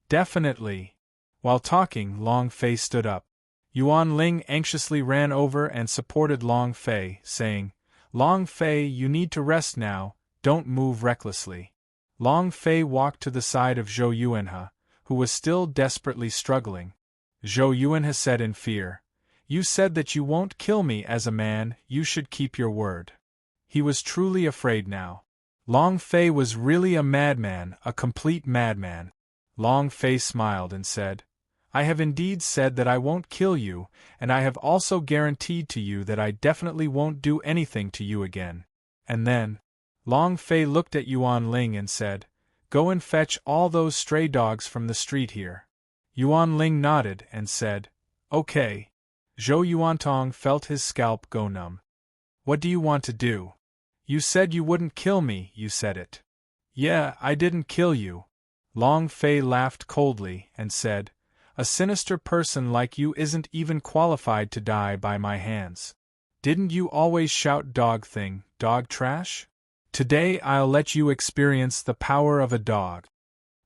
Definitely. While talking, Long Fei stood up. Yuan Ling anxiously ran over and supported Long Fei, saying, "Long Fei, you need to rest now, don't move recklessly." Long Fei walked to the side of Zhou Yuanhe, who was still desperately struggling. Zhou Yuanhe said in fear, "You said that you won't kill me as a man, you should keep your word." He was truly afraid now. Long Fei was really a madman, a complete madman. Long Fei smiled and said, "I have indeed said that I won't kill you, and I have also guaranteed to you that I definitely won't do anything to you again." And then, Long Fei looked at Yuan Ling and said, "Go and fetch all those stray dogs from the street here." Yuan Ling nodded and said, "Okay." Zhou Yuantong felt his scalp go numb. "What do you want to do? You said you wouldn't kill me, you said it." "Yeah, I didn't kill you." Long Fei laughed coldly and said, "A sinister person like you isn't even qualified to die by my hands. Didn't you always shout dog thing, dog trash? Today I'll let you experience the power of a dog."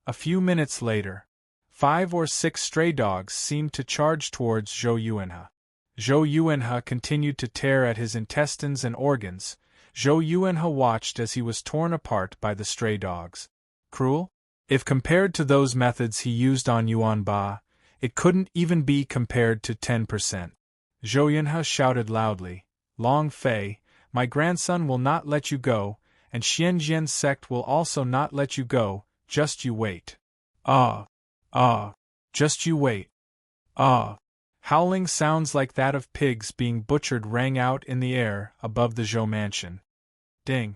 A few minutes later, 5 or 6 stray dogs seemed to charge towards Zhou Yuanhe. Zhou Yuanhe continued to tear at his intestines and organs. Zhou Yuanhe watched as he was torn apart by the stray dogs. Cruel? If compared to those methods he used on Yuan Ba, it couldn't even be compared to 10%. Zhou Yuanhe shouted loudly, "Long Fei, my grandson will not let you go, and Xianjian's sect will also not let you go, just you wait." Ah, just you wait. Ah. Howling sounds like that of pigs being butchered rang out in the air above the Zhou mansion. Ding.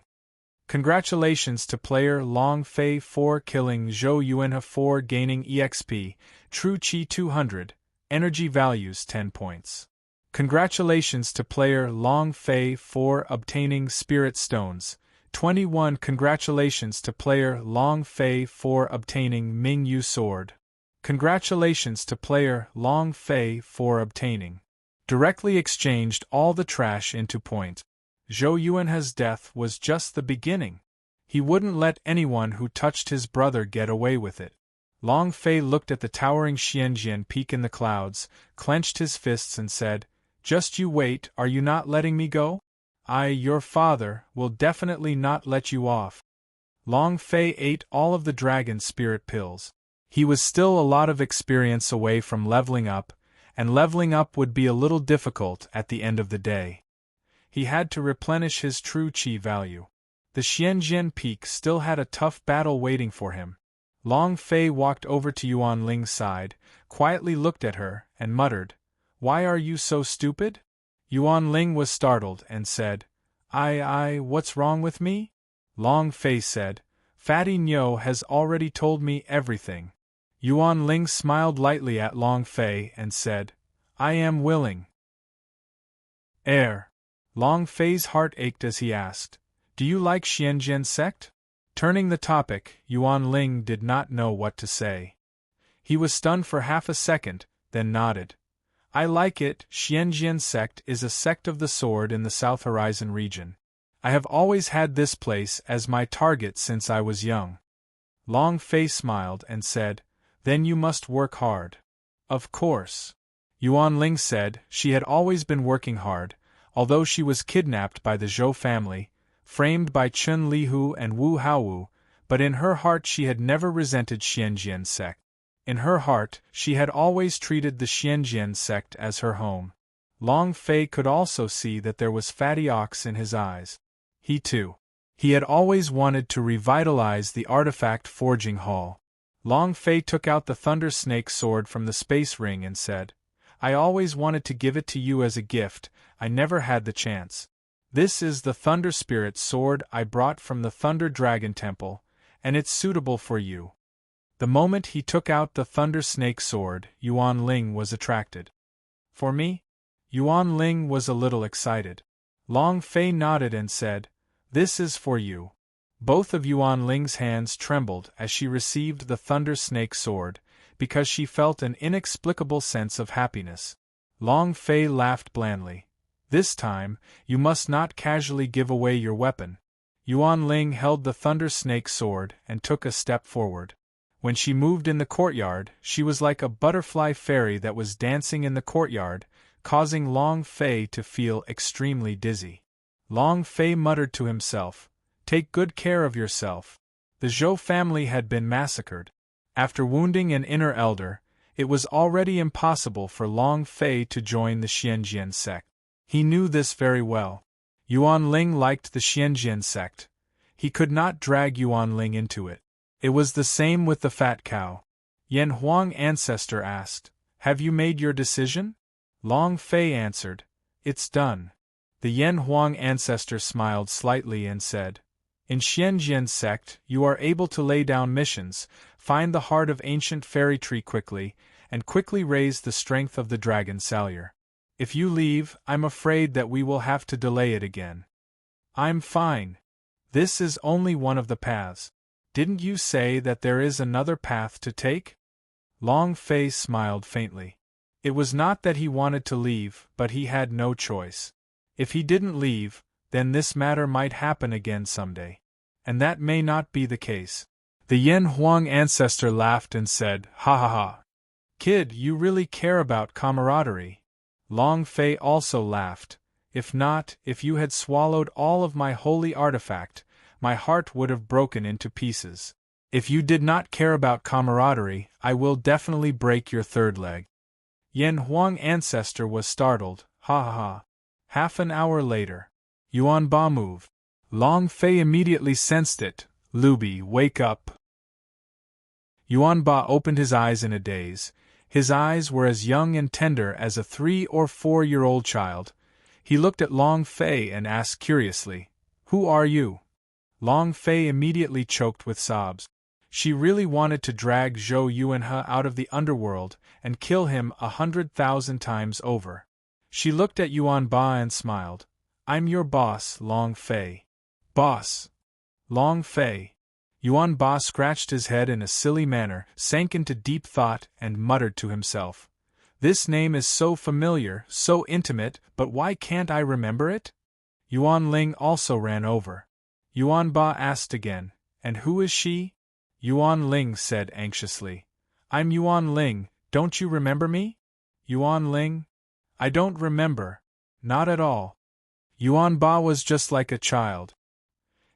Congratulations to player Long Fei 4 killing Zhou Yuanhe 4 gaining EXP, True Chi 200, energy values 10 points. Congratulations to player Long Fei 4 obtaining Spirit Stones, 21. Congratulations to player Long Fei 4 obtaining Ming Yu Sword. Congratulations to player Long Fei for obtaining. Directly exchanged all the trash into points. Zhou Yuanhe's death was just the beginning. He wouldn't let anyone who touched his brother get away with it. Long Fei looked at the towering Xianjian peak in the clouds, clenched his fists and said, "Just you wait, are you not letting me go? I, your father, will definitely not let you off." Long Fei ate all of the dragon spirit pills. He was still a lot of experience away from leveling up, and leveling up would be a little difficult at the end of the day. He had to replenish his true chi value. The Xianjian peak still had a tough battle waiting for him. Long Fei walked over to Yuan Ling's side, quietly looked at her, and muttered, "Why are you so stupid?" Yuan Ling was startled and said, What's wrong with me?" Long Fei said, "Fatty Nyo has already told me everything." Yuan Ling smiled lightly at Long Fei and said, "I am willing." Long Fei's heart ached as he asked, "Do you like Xianjian sect?" Turning the topic, Yuan Ling did not know what to say. He was stunned for half a second, then nodded. "I like it. Xianjian sect is a sect of the sword in the South Horizon region. I have always had this place as my target since I was young." Long Fei smiled and said, "Then you must work hard." "Of course." Yuan Ling said she had always been working hard, although she was kidnapped by the Zhou family, framed by Chun Lihu and Wu Haowu, but in her heart she had never resented Xianjian sect. In her heart, she had always treated the Xianjian sect as her home. Long Fei could also see that there was fatty ox in his eyes. He had always wanted to revitalize the artifact forging hall. Long Fei took out the Thunder Snake sword from the space ring and said, "I always wanted to give it to you as a gift, I never had the chance. This is the Thunder Spirit sword I brought from the Thunder Dragon Temple, and it's suitable for you." The moment he took out the Thunder Snake sword, Yuan Ling was attracted. "For me?" Yuan Ling was a little excited. Long Fei nodded and said, "This is for you." Both of Yuan Ling's hands trembled as she received the Thunder Snake sword, because she felt an inexplicable sense of happiness. Long Fei laughed blandly. "This time, you must not casually give away your weapon." Yuan Ling held the Thunder Snake sword and took a step forward. When she moved in the courtyard, she was like a butterfly fairy that was dancing in the courtyard, causing Long Fei to feel extremely dizzy. Long Fei muttered to himself, "Take good care of yourself." The Zhou family had been massacred. After wounding an inner elder, it was already impossible for Long Fei to join the Xianjian sect. He knew this very well. Yuan Ling liked the Xianjian sect. He could not drag Yuan Ling into it. It was the same with the fat cow. Yan Huang ancestor asked, "Have you made your decision?" Long Fei answered, "It's done." The Yan Huang ancestor smiled slightly and said, "In Xianjian sect, you are able to lay down missions, find the heart of ancient fairy tree quickly, and quickly raise the strength of the dragon Salyer. If you leave, I'm afraid that we will have to delay it again." "I'm fine. This is only one of the paths. Didn't you say that there is another path to take?" Long Fei smiled faintly. It was not that he wanted to leave, but he had no choice. If he didn't leave, then this matter might happen again someday. And that may not be the case. The Yan Huang ancestor laughed and said, "Ha ha ha. Kid, you really care about camaraderie." Long Fei also laughed. If you had swallowed all of my holy artifact, my heart would have broken into pieces. If you did not care about camaraderie, I will definitely break your third leg." Yan Huang ancestor was startled. Ha ha ha. Half an hour later. Yuan Ba moved. Long Fei immediately sensed it. "Luby, wake up." Yuan Ba opened his eyes in a daze. His eyes were as young and tender as a 3 or 4-year-old child. He looked at Long Fei and asked curiously, "Who are you?" Long Fei immediately choked with sobs. She really wanted to drag Zhou Yuanhe out of the underworld and kill him 100,000 times over. She looked at Yuan Ba and smiled. "I'm your boss, Long Fei." "Boss? Long Fei?" Yuan Ba scratched his head in a silly manner, sank into deep thought, and muttered to himself. "This name is so familiar, so intimate, but why can't I remember it?" Yuan Ling also ran over. Yuan Ba asked again, "And who is she?" Yuan Ling said anxiously, "I'm Yuan Ling, don't you remember me?" Yuan Ling? "I don't remember. Not at all." Yuan Ba was just like a child.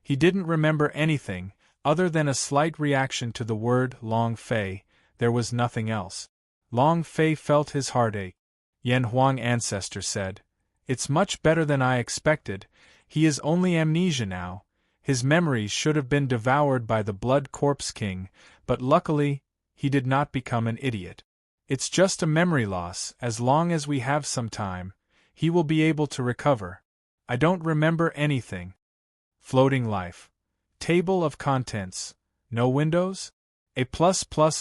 He didn't remember anything, other than a slight reaction to the word Long Fei. There was nothing else. Long Fei felt his heart ache. Yan Huang ancestor said, "It's much better than I expected. He is only amnesia now. His memories should have been devoured by the Blood Corpse King, but luckily, he did not become an idiot. It's just a memory loss. As long as we have some time, he will be able to recover. I don't remember anything." Floating life. Table of contents. No windows?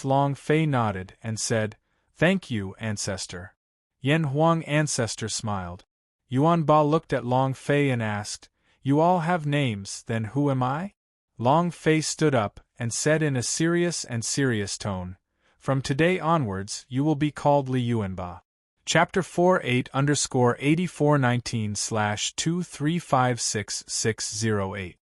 Long Fei nodded and said, "Thank you, ancestor." Yan Huang ancestor smiled. Yuan Ba looked at Long Fei and asked, "You all have names, then who am I?" Long Fei stood up and said in a serious tone, "From today onwards you will be called Li Yuanba." Chapter 48_8419/2356608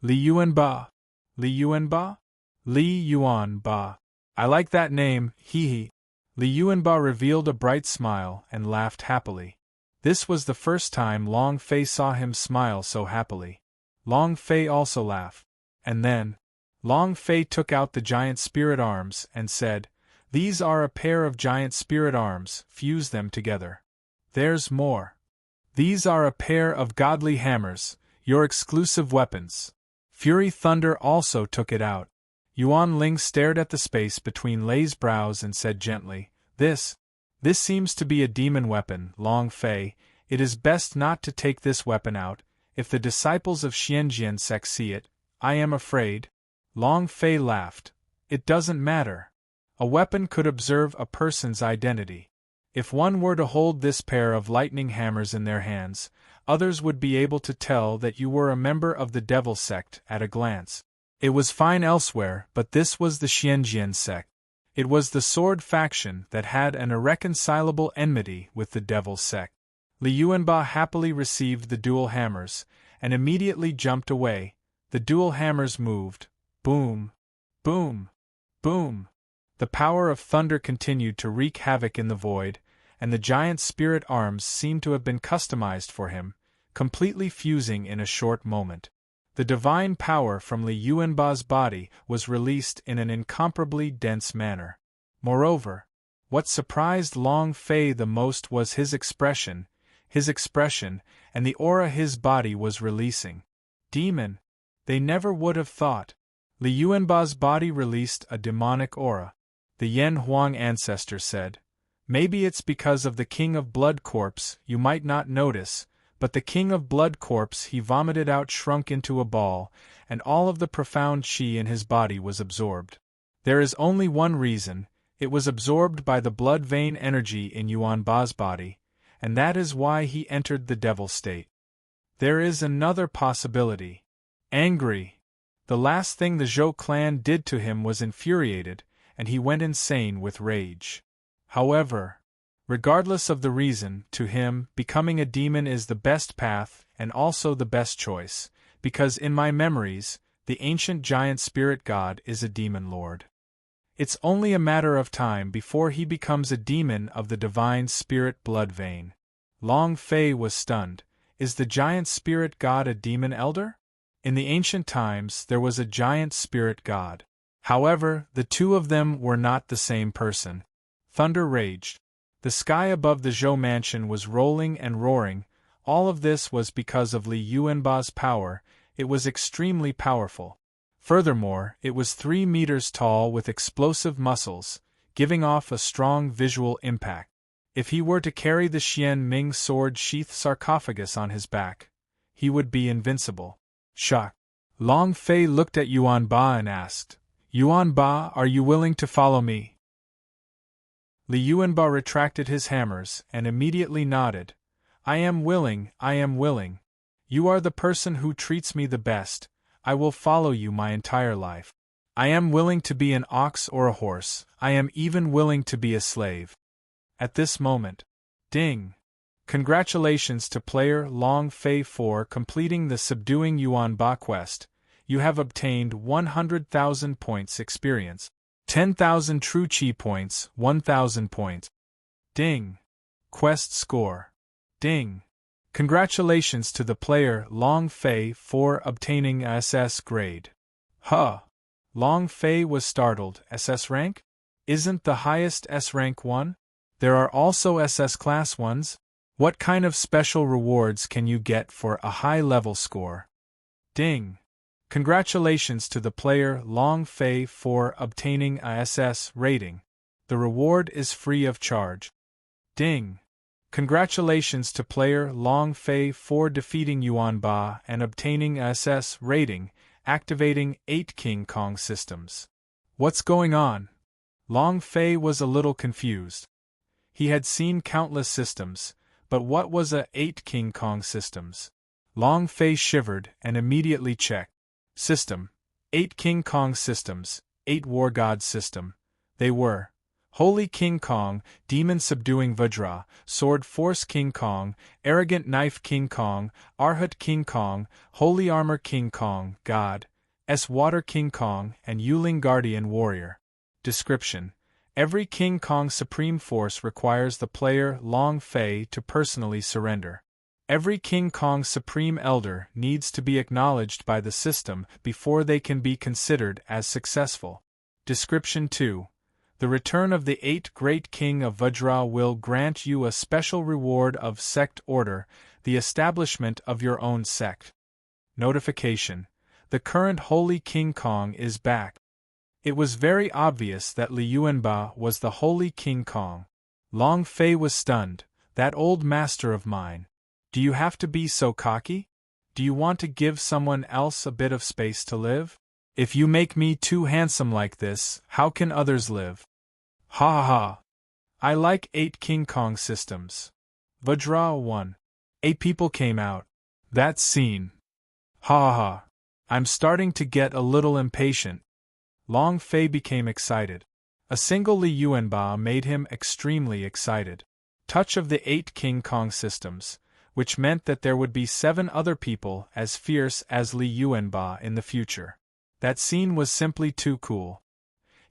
Li Yuanba. Li Yuanba? Li Yuanba. I like that name, hee hee. Li Yuanba revealed a bright smile and laughed happily. This was the first time Long Fei saw him smile so happily. Long Fei also laughed. And then, Long Fei took out the giant spirit arms and said, "These are a pair of giant spirit arms, fuse them together. There's more. These are a pair of godly hammers, your exclusive weapons." Fury Thunder also took it out. Yuan Ling stared at the space between Lei's brows and said gently, This seems to be a demon weapon, Long Fei. It is best not to take this weapon out. If the disciples of Xianjian sect see it, I am afraid." Long Fei laughed. "It doesn't matter. A weapon could observe a person's identity. If one were to hold this pair of lightning hammers in their hands, others would be able to tell that you were a member of the Devil sect at a glance. It was fine elsewhere, but this was the Xianjian sect. It was the sword faction that had an irreconcilable enmity with the Devil sect. Li Yuanba happily received the dual hammers, and immediately jumped away. The dual hammers moved. Boom! Boom! Boom! The power of thunder continued to wreak havoc in the void, and the giant spirit arms seemed to have been customized for him, completely fusing in a short moment. The divine power from Li Yuanba's body was released in an incomparably dense manner. Moreover, what surprised Long Fei the most was his expression, and the aura his body was releasing. Demon! They never would have thought. Li Yuanba's body released a demonic aura. The Yan Huang ancestor said, "Maybe it's because of the King of Blood Corpse, you might not notice, but the King of Blood Corpse he vomited out shrunk into a ball, and all of the profound chi in his body was absorbed. There is only one reason, it was absorbed by the blood vein energy in Yuan Ba's body, and that is why he entered the devil state. There is another possibility. Angry. The last thing the Zhou clan did to him was infuriated, and he went insane with rage. However, regardless of the reason, to him, becoming a demon is the best path and also the best choice, because in my memories, the ancient giant spirit god is a demon lord. It's only a matter of time before he becomes a demon of the divine spirit blood vein." Long Fei was stunned. Is the giant spirit god a demon elder? In the ancient times there was a giant spirit god. However, the two of them were not the same person. Thunder raged. The sky above the Zhou mansion was rolling and roaring. All of this was because of Li Yuanba's power. It was extremely powerful. Furthermore, it was 3 meters tall with explosive muscles, giving off a strong visual impact. If he were to carry the Xian Ming sword sheath sarcophagus on his back, he would be invincible. Shocked, Long Fei looked at Yuan Ba and asked, "Yuan Ba, are you willing to follow me?" Li Yuanba retracted his hammers and immediately nodded. "I am willing, I am willing. You are the person who treats me the best. I will follow you my entire life. I am willing to be an ox or a horse, I am even willing to be a slave." At this moment, ding! Congratulations to player Long Fei for completing the Subduing Yuan Ba quest. You have obtained 100,000 points experience. 10,000 true chi points, 1,000 points. Ding! Quest score. Ding! Congratulations to the player Long Fei for obtaining SS grade. Huh! Long Fei was startled. SS rank? Isn't the highest S rank 1? There are also SS class 1s? What kind of special rewards can you get for a high-level score? Ding! Congratulations to the player Long Fei for obtaining a SS rating. The reward is free of charge. Ding! Congratulations to player Long Fei for defeating Yuan Ba and obtaining a SS rating, activating 8 King Kong systems. What's going on? Long Fei was a little confused. He had seen countless systems, but what was a 8 King Kong systems? Long Fei shivered and immediately checked. System: 8 King Kong systems, 8 War God system. They were Holy King Kong, Demon Subduing Vajra, Sword Force King Kong, Arrogant Knife King Kong, Arhat King Kong, Holy Armor King Kong, God, S Water King Kong, and Yuling Guardian Warrior. Description: every King Kong Supreme Force requires the player Long Fei to personally surrender. Every King Kong Supreme Elder needs to be acknowledged by the system before they can be considered as successful. Description 2. The return of the 8 Great King of Vajra will grant you a special reward of sect order, the establishment of your own sect. Notification: the current Holy King Kong is back. It was very obvious that Li Yuanba was the Holy King Kong. Long Fei was stunned. That old master of mine. Do you have to be so cocky? Do you want to give someone else a bit of space to live? If you make me too handsome like this, how can others live? Ha ha ha! I like 8 King Kong systems. Vajra 1. 8 people came out. That scene. Ha ha ha! I'm starting to get a little impatient. Long Fei became excited. A single Li Yuanba made him extremely excited. Touch of the 8 King Kong systems, which meant that there would be 7 other people as fierce as Li Yuanba in the future. That scene was simply too cool.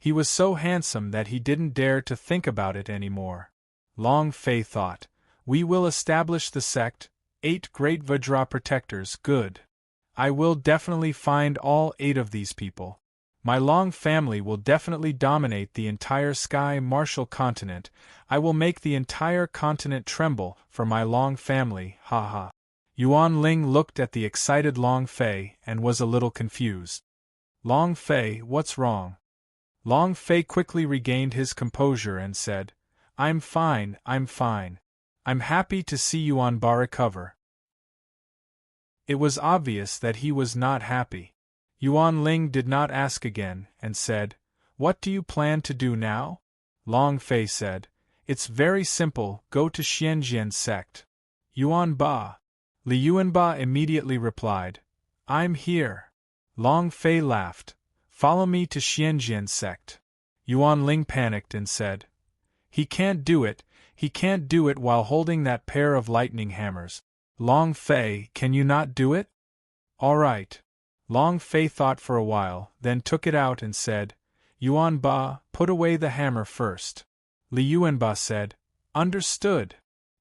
He was so handsome that he didn't dare to think about it anymore. Long Fei thought, we will establish the sect, 8 Great Vajra Protectors, good. I will definitely find all 8 of these people. My Long family will definitely dominate the entire Sky Martial continent. I will make the entire continent tremble for my Long family, haha. Yuan Ling looked at the excited Long Fei and was a little confused. Long Fei, what's wrong? Long Fei quickly regained his composure and said, I'm fine, I'm fine. I'm happy to see Yuan Ba recover. It was obvious that he was not happy. Yuan Ling did not ask again, and said, What do you plan to do now? Long Fei said, It's very simple, go to Xianjian sect. Yuan Ba. Li Yuanba immediately replied, I'm here. Long Fei laughed, Follow me to Xianjian sect. Yuan Ling panicked and said, He can't do it while holding that pair of lightning hammers. Long Fei, can you not do it? All right. Long Fei thought for a while, then took it out and said, Yuan Ba, put away the hammer first. Li Yuanba said, Understood.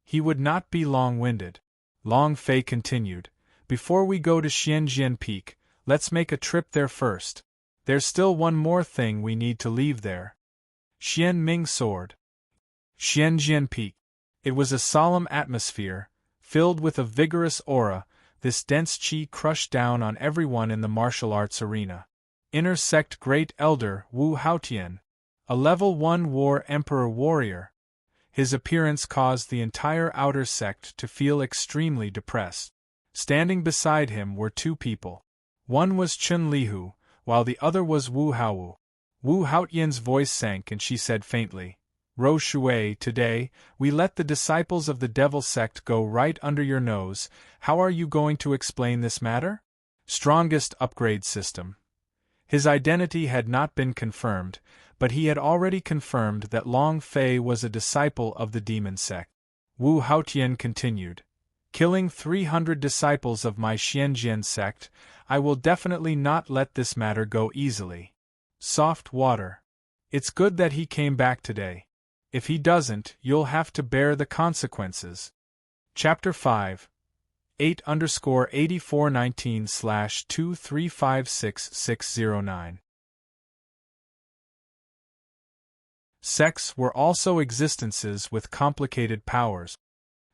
He would not be long-winded. Long Fei continued, Before we go to Xianjian Peak, let's make a trip there first. There's still one more thing we need to leave there. Xian Ming Sword. Xianjian Peak. It was a solemn atmosphere, filled with a vigorous aura. This dense qi crushed down on everyone in the martial arts arena. Inner Sect Great Elder Wu Haotian, a Level 1 War Emperor warrior. His appearance caused the entire outer sect to feel extremely depressed. Standing beside him were two people. One was Chun Lihu, while the other was Wu Haowu. Wu Haotian's voice sank and she said faintly, "Ro Shui, today, we let the disciples of the devil sect go right under your nose. How are you going to explain this matter?" Strongest upgrade system. His identity had not been confirmed, but he had already confirmed that Long Fei was a disciple of the demon sect. Wu Haotian continued, "Killing 300 disciples of my Xianjian sect, I will definitely not let this matter go easily." Soft water. It's good that he came back today. If he doesn't, you'll have to bear the consequences. Chapter 5 8_8419/2356609. Sects were also existences with complicated powers.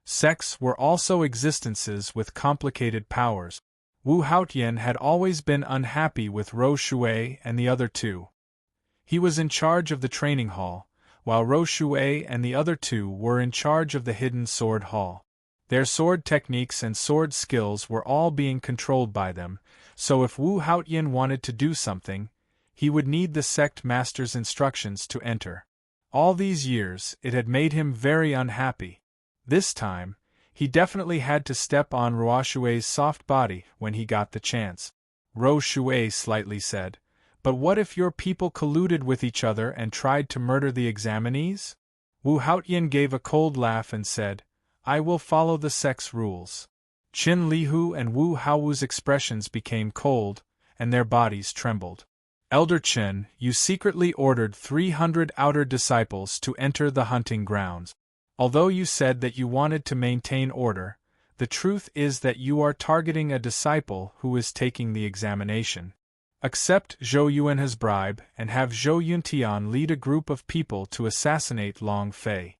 Sects were also existences with complicated powers. Wu Haotian had always been unhappy with Ro Shui and the other two. He was in charge of the training hall, while Ro Shui and the other two were in charge of the hidden sword hall. Their sword techniques and sword skills were all being controlled by them, so if Wu Haotian wanted to do something, he would need the sect master's instructions to enter. All these years, it had made him very unhappy. This time, he definitely had to step on Ro Shui's soft body when he got the chance. Ro Shui slightly said, "But what if your people colluded with each other and tried to murder the examinees?" Wu Haotian gave a cold laugh and said, "I will follow the sect's rules." Qin Lihu and Wu Haowu's expressions became cold, and their bodies trembled. "Elder Qin, you secretly ordered 300 outer disciples to enter the hunting grounds. Although you said that you wanted to maintain order, the truth is that you are targeting a disciple who is taking the examination. Accept Zhou Yuan's bribe and have Zhou Yuntian lead a group of people to assassinate Long Fei.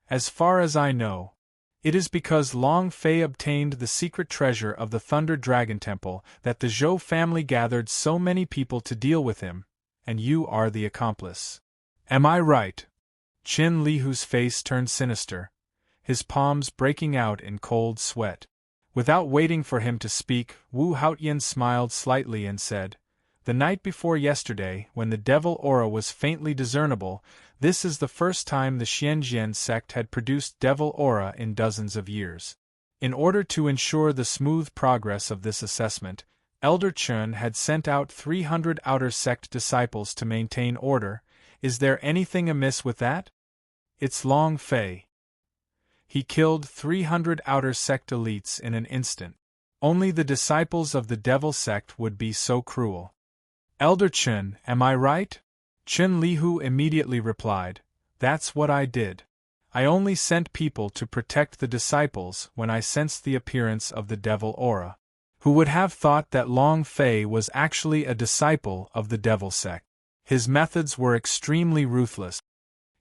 As far as I know, it is because Long Fei obtained the secret treasure of the Thunder Dragon Temple that the Zhou family gathered so many people to deal with him, and you are the accomplice. Am I right?" Qin Lihu's face turned sinister, his palms breaking out in cold sweat. Without waiting for him to speak, Wu Haotian smiled slightly and said, "The night before yesterday, when the devil aura was faintly discernible, this is the first time the Xianjian sect had produced devil aura in dozens of years. In order to ensure the smooth progress of this assessment, Elder Chun had sent out 300 outer sect disciples to maintain order. Is there anything amiss with that? It's Long Fei. He killed 300 outer sect elites in an instant. Only the disciples of the devil sect would be so cruel. Elder Chun, am I right?" Qin Lihu immediately replied, "That's what I did. I only sent people to protect the disciples when I sensed the appearance of the devil aura. Who would have thought that Long Fei was actually a disciple of the devil sect? His methods were extremely ruthless."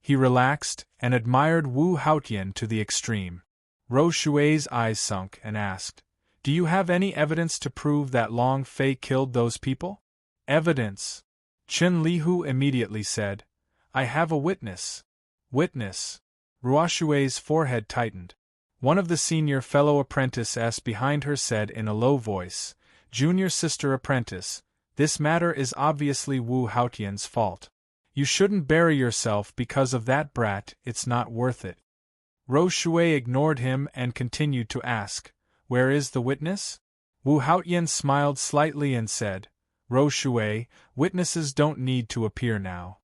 He relaxed and admired Wu Haotian to the extreme. Ro Shui's eyes sunk and asked, "Do you have any evidence to prove that Long Fei killed those people?" "Evidence?" Qin Lihu immediately said, "I have a witness." "Witness?" Ro Shui's forehead tightened. One of the senior fellow apprentices behind her said in a low voice, "Junior sister apprentice, this matter is obviously Wu Haotian's fault. You shouldn't bury yourself because of that brat, it's not worth it." Ro Shui ignored him and continued to ask, "Where is the witness?" Wu Haotian smiled slightly and said, "Ro Shui, witnesses don't need to appear now.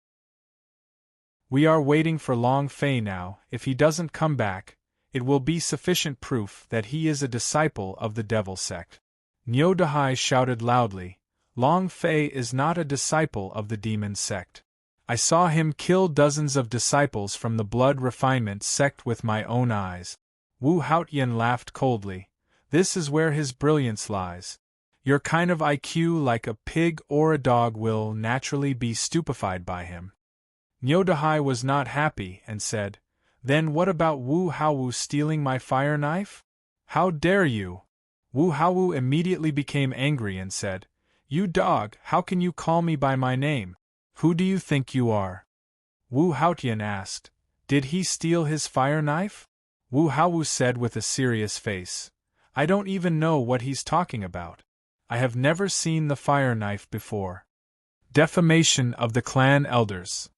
We are waiting for Long Fei now. If he doesn't come back, it will be sufficient proof that he is a disciple of the devil sect." Niu Dahai shouted loudly, "Long Fei is not a disciple of the demon sect. I saw him kill dozens of disciples from the blood refinement sect with my own eyes." Wu Haotian laughed coldly. "This is where his brilliance lies. Your kind of IQ, like a pig or a dog, will naturally be stupefied by him." Niu Dahai was not happy and said, "Then what about Wu Haowu stealing my fire knife? How dare you?" Wu Haowu immediately became angry and said, You dog, how can you call me by my name? Who do you think you are? Wu Haotian asked. Did he steal his fire knife? Wu Haowu said with a serious face. I don't even know what he's talking about. I have never seen the fire knife before. Defamation of the clan elders.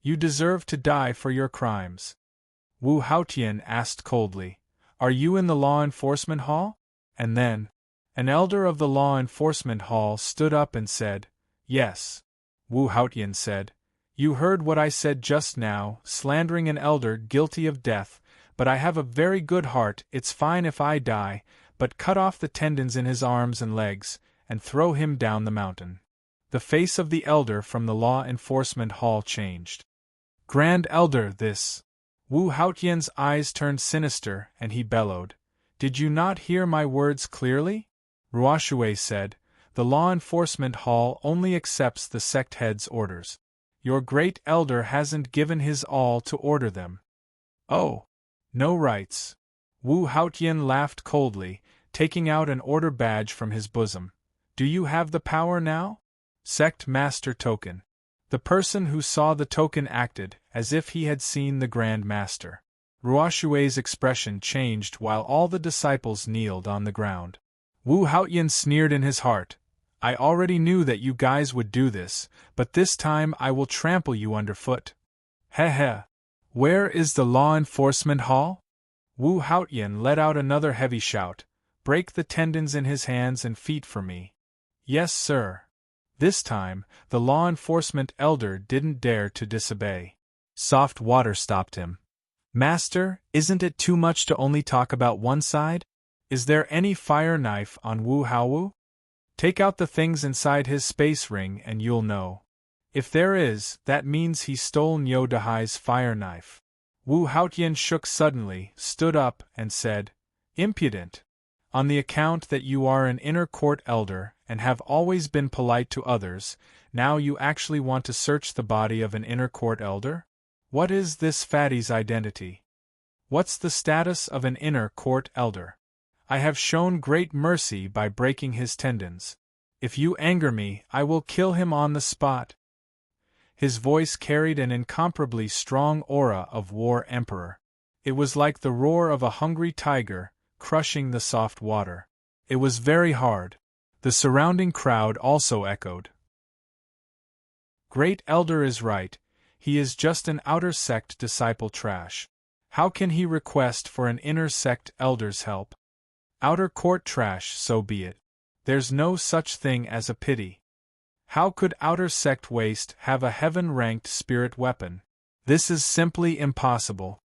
You deserve to die for your crimes. Wu Haotian asked coldly. Are you in the law enforcement hall? And then, an elder of the law enforcement hall stood up and said, Yes. Wu Haotian said, You heard what I said just now, slandering an elder guilty of death, but I have a very good heart, it's fine if I die, but cut off the tendons in his arms and legs, and throw him down the mountain. The face of the elder from the law enforcement hall changed. Grand Elder, this. Wu Haotian's eyes turned sinister, and he bellowed. Did you not hear my words clearly? Ruoshui said, The law enforcement hall only accepts the sect head's orders. Your great elder hasn't given his all to order them. Oh. No rights. Wu Haotian laughed coldly, taking out an order badge from his bosom. Do you have the power now? Sect Master Token. The person who saw the token acted as if he had seen the Grand Master. Ruoshui's expression changed while all the disciples kneeled on the ground. Wu Haotian sneered in his heart. I already knew that you guys would do this, but this time I will trample you underfoot. Heh heh. Where is the law enforcement hall? Wu Haotian let out another heavy shout. Break the tendons in his hands and feet for me. Yes, sir. This time, the law enforcement elder didn't dare to disobey. Soft water stopped him. Master, isn't it too much to only talk about one side? Is there any fire knife on Wu Haowu? Take out the things inside his space ring and you'll know. If there is, that means he stole Niu Dahai's fire knife. Wu Haotian shook suddenly, stood up, and said, Impudent! On the account that you are an inner court elder and have always been polite to others, now you actually want to search the body of an inner court elder? What is this fatty's identity? What's the status of an inner court elder? I have shown great mercy by breaking his tendons. If you anger me, I will kill him on the spot. His voice carried an incomparably strong aura of war emperor. It was like the roar of a hungry tiger, crushing the soft water. It was very hard. The surrounding crowd also echoed. Great Elder is right, he is just an outer sect disciple trash. How can he request for an inner sect elder's help? Outer court trash, so be it. There's no such thing as a pity. How could outer sect waste have a heaven-ranked spirit weapon? This is simply impossible.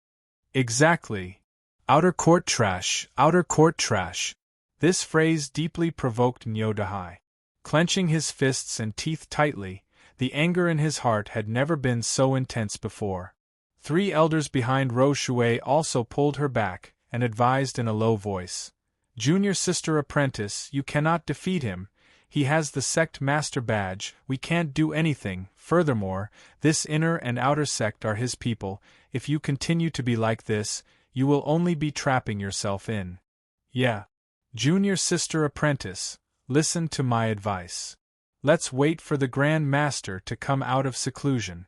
Exactly. Outer court trash, outer court trash. This phrase deeply provoked Niu Dahai. Clenching his fists and teeth tightly, the anger in his heart had never been so intense before. 3 elders behind Ro Shui also pulled her back, and advised in a low voice. Junior Sister Apprentice, you cannot defeat him. He has the sect master badge, we can't do anything. Furthermore, this inner and outer sect are his people. If you continue to be like this, you will only be trapping yourself in. Yeah. Junior Sister Apprentice, listen to my advice. Let's wait for the Grand Master to come out of seclusion.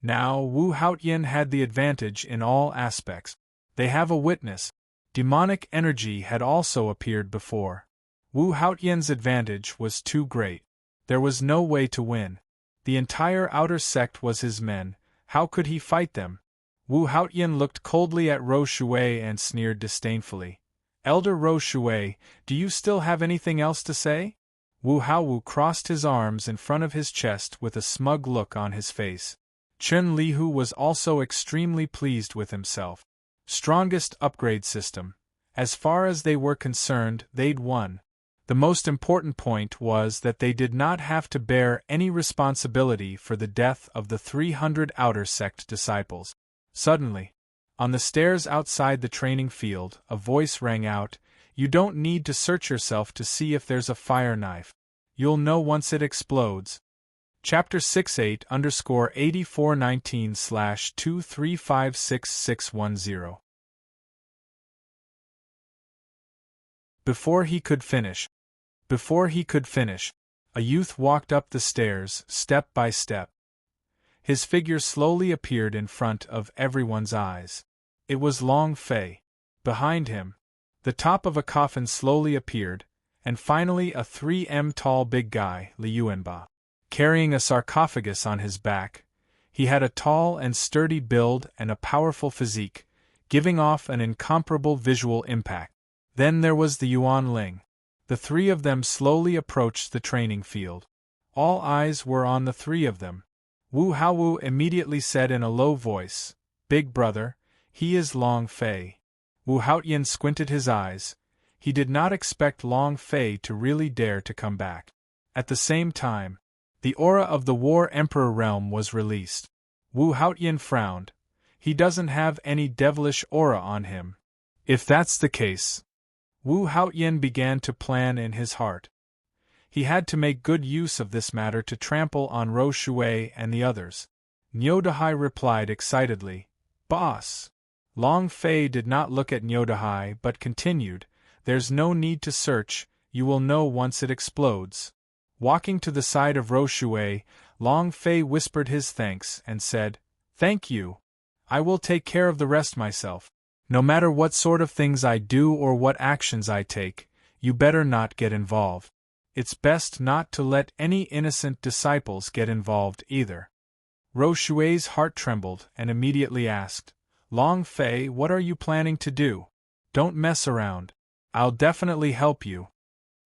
Now Wu Haotian had the advantage in all aspects. They have a witness. Demonic energy had also appeared before. Wu Haotian's advantage was too great. There was no way to win. The entire outer sect was his men. How could he fight them? Wu Haotian looked coldly at Ro Shui and sneered disdainfully. Elder Ro Shui, do you still have anything else to say? Wu Haowu crossed his arms in front of his chest with a smug look on his face. Chen Lihu was also extremely pleased with himself. Strongest upgrade system. As far as they were concerned, they'd won. The most important point was that they did not have to bear any responsibility for the death of the 300 outer sect disciples. Suddenly, on the stairs outside the training field, a voice rang out, You don't need to search yourself to see if there's a fire knife. You'll know once it explodes. Chapter 68_8419/2356610. Before he could finish, A youth walked up the stairs, step by step. His figure slowly appeared in front of everyone's eyes. It was Long Fei. Behind him, the top of a coffin slowly appeared, and finally a 3 m tall big guy, Liu Yuanba. Carrying a sarcophagus on his back, he had a tall and sturdy build and a powerful physique, giving off an incomparable visual impact. Then there was the Yuan Ling. The three of them slowly approached the training field. All eyes were on the three of them. Wu Haowu immediately said in a low voice, "Big brother, he is Long Fei." Wu Haotian squinted his eyes. He did not expect Long Fei to really dare to come back. At the same time, the aura of the War Emperor realm was released. Wu Haotian frowned. He doesn't have any devilish aura on him. If that's the case, Wu Haotian began to plan in his heart. He had to make good use of this matter to trample on Ro Shui and the others. Nyodahai replied excitedly, "Boss." Long Fei did not look at Nyodahai but continued, "There's no need to search, you will know once it explodes." Walking to the side of Ro Shui, Long Fei whispered his thanks and said, "Thank you. I will take care of the rest myself. No matter what sort of things I do or what actions I take, you better not get involved. It's best not to let any innocent disciples get involved either." Ro Shui's heart trembled and immediately asked, "Long Fei, what are you planning to do? Don't mess around. I'll definitely help you."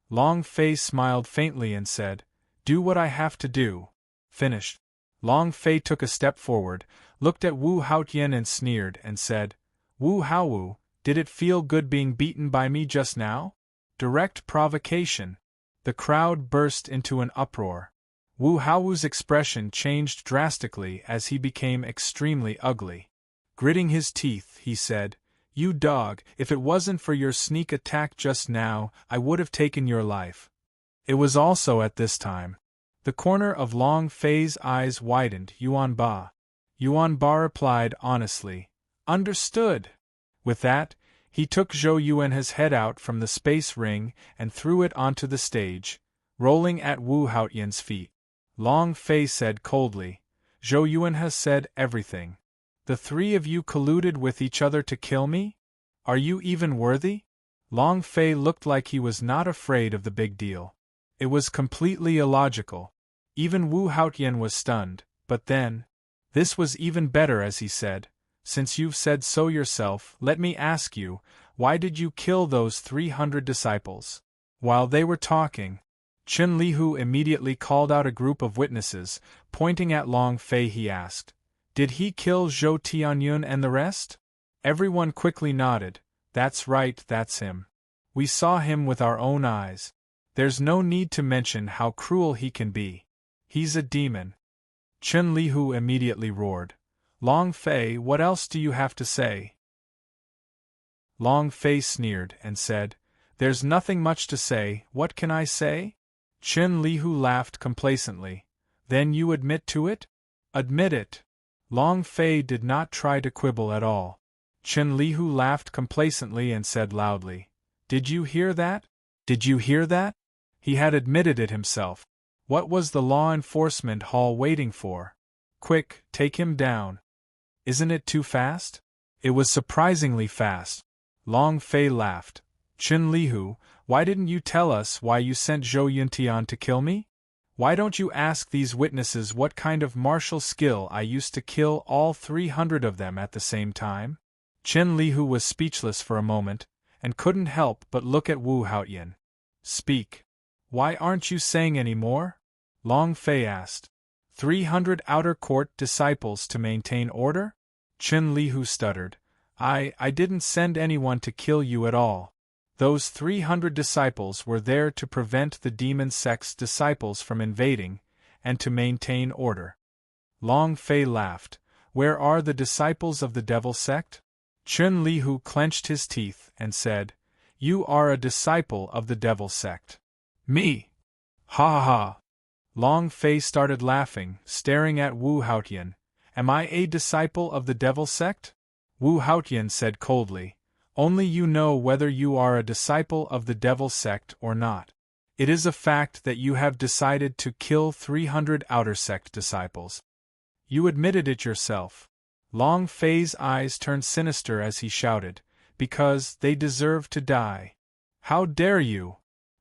Long Fei smiled faintly and said, "Do what I have to do." Finished. Long Fei took a step forward, looked at Wu Haotian and sneered and said, "Wu Haowu, did it feel good being beaten by me just now? Direct provocation." The crowd burst into an uproar. Wu Haowu's expression changed drastically as he became extremely ugly. Gritting his teeth, he said, "You dog, if it wasn't for your sneak attack just now, I would have taken your life." It was also at this time. The corner of Long Fei's eyes widened. Yuanba. Yuanba replied honestly, "Understood." With that, he took Zhou Yuan's head out from the space ring and threw it onto the stage, rolling at Wu Haotian's feet. Long Fei said coldly, "Zhou Yuan has said everything. The three of you colluded with each other to kill me? Are you even worthy?" Long Fei looked like he was not afraid of the big deal. It was completely illogical. Even Wu Haotian was stunned, but then, this was even better as he said, "Since you've said so yourself, let me ask you, why did you kill those 300 disciples?" While they were talking, Chen Lihu immediately called out a group of witnesses. Pointing at Long Fei, he asked, "Did he kill Zhou Tianyun and the rest?" Everyone quickly nodded. "That's right, that's him. We saw him with our own eyes. There's no need to mention how cruel he can be. He's a demon." Chen Lihu immediately roared, "Long Fei, what else do you have to say?" Long Fei sneered and said, "There's nothing much to say, what can I say?" Chen Lihu laughed complacently. "Then you admit to it?" "Admit it." Long Fei did not try to quibble at all. Chen Lihu laughed complacently and said loudly, "Did you hear that? Did you hear that?" He had admitted it himself. What was the law enforcement hall waiting for? Quick, take him down. Isn't it too fast? It was surprisingly fast. Long Fei laughed. "Chen Lihu, why didn't you tell us why you sent Zhou Yuntian to kill me? Why don't you ask these witnesses what kind of martial skill I used to kill all 300 of them at the same time?" Chen Lihu was speechless for a moment, and couldn't help but look at Wu Haotian. "Speak. Why aren't you saying any more?" Long Fei asked. 300 outer court disciples to maintain order?" Chen Lihu stuttered. I didn't send anyone to kill you at all. Those 300 disciples were there to prevent the demon sect's disciples from invading, and to maintain order." Long Fei laughed. "Where are the disciples of the devil sect?" Chen Lihu clenched his teeth and said, "You are a disciple of the devil sect." "Me? Ha ha ha!" Long Fei started laughing, staring at Wu Haotian. "Am I a disciple of the devil sect?" Wu Haotian said coldly, "Only you know whether you are a disciple of the devil sect or not. It is a fact that you have decided to kill 300 outer sect disciples. You admitted it yourself. Long Fei's eyes turned sinister as he shouted, because they deserve to die. How dare you?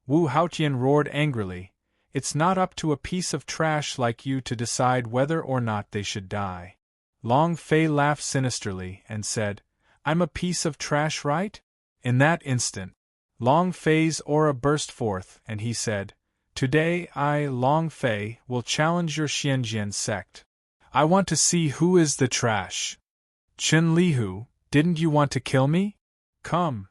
Wu Haotian roared angrily. It's not up to a piece of trash like you to decide whether or not they should die. Long Fei laughed sinisterly and said, I'm a piece of trash, right? In that instant, Long Fei's aura burst forth and he said, Today I, Long Fei, will challenge your Xianjian sect. I want to see who is the trash. Chen Lihu, didn't you want to kill me? Come.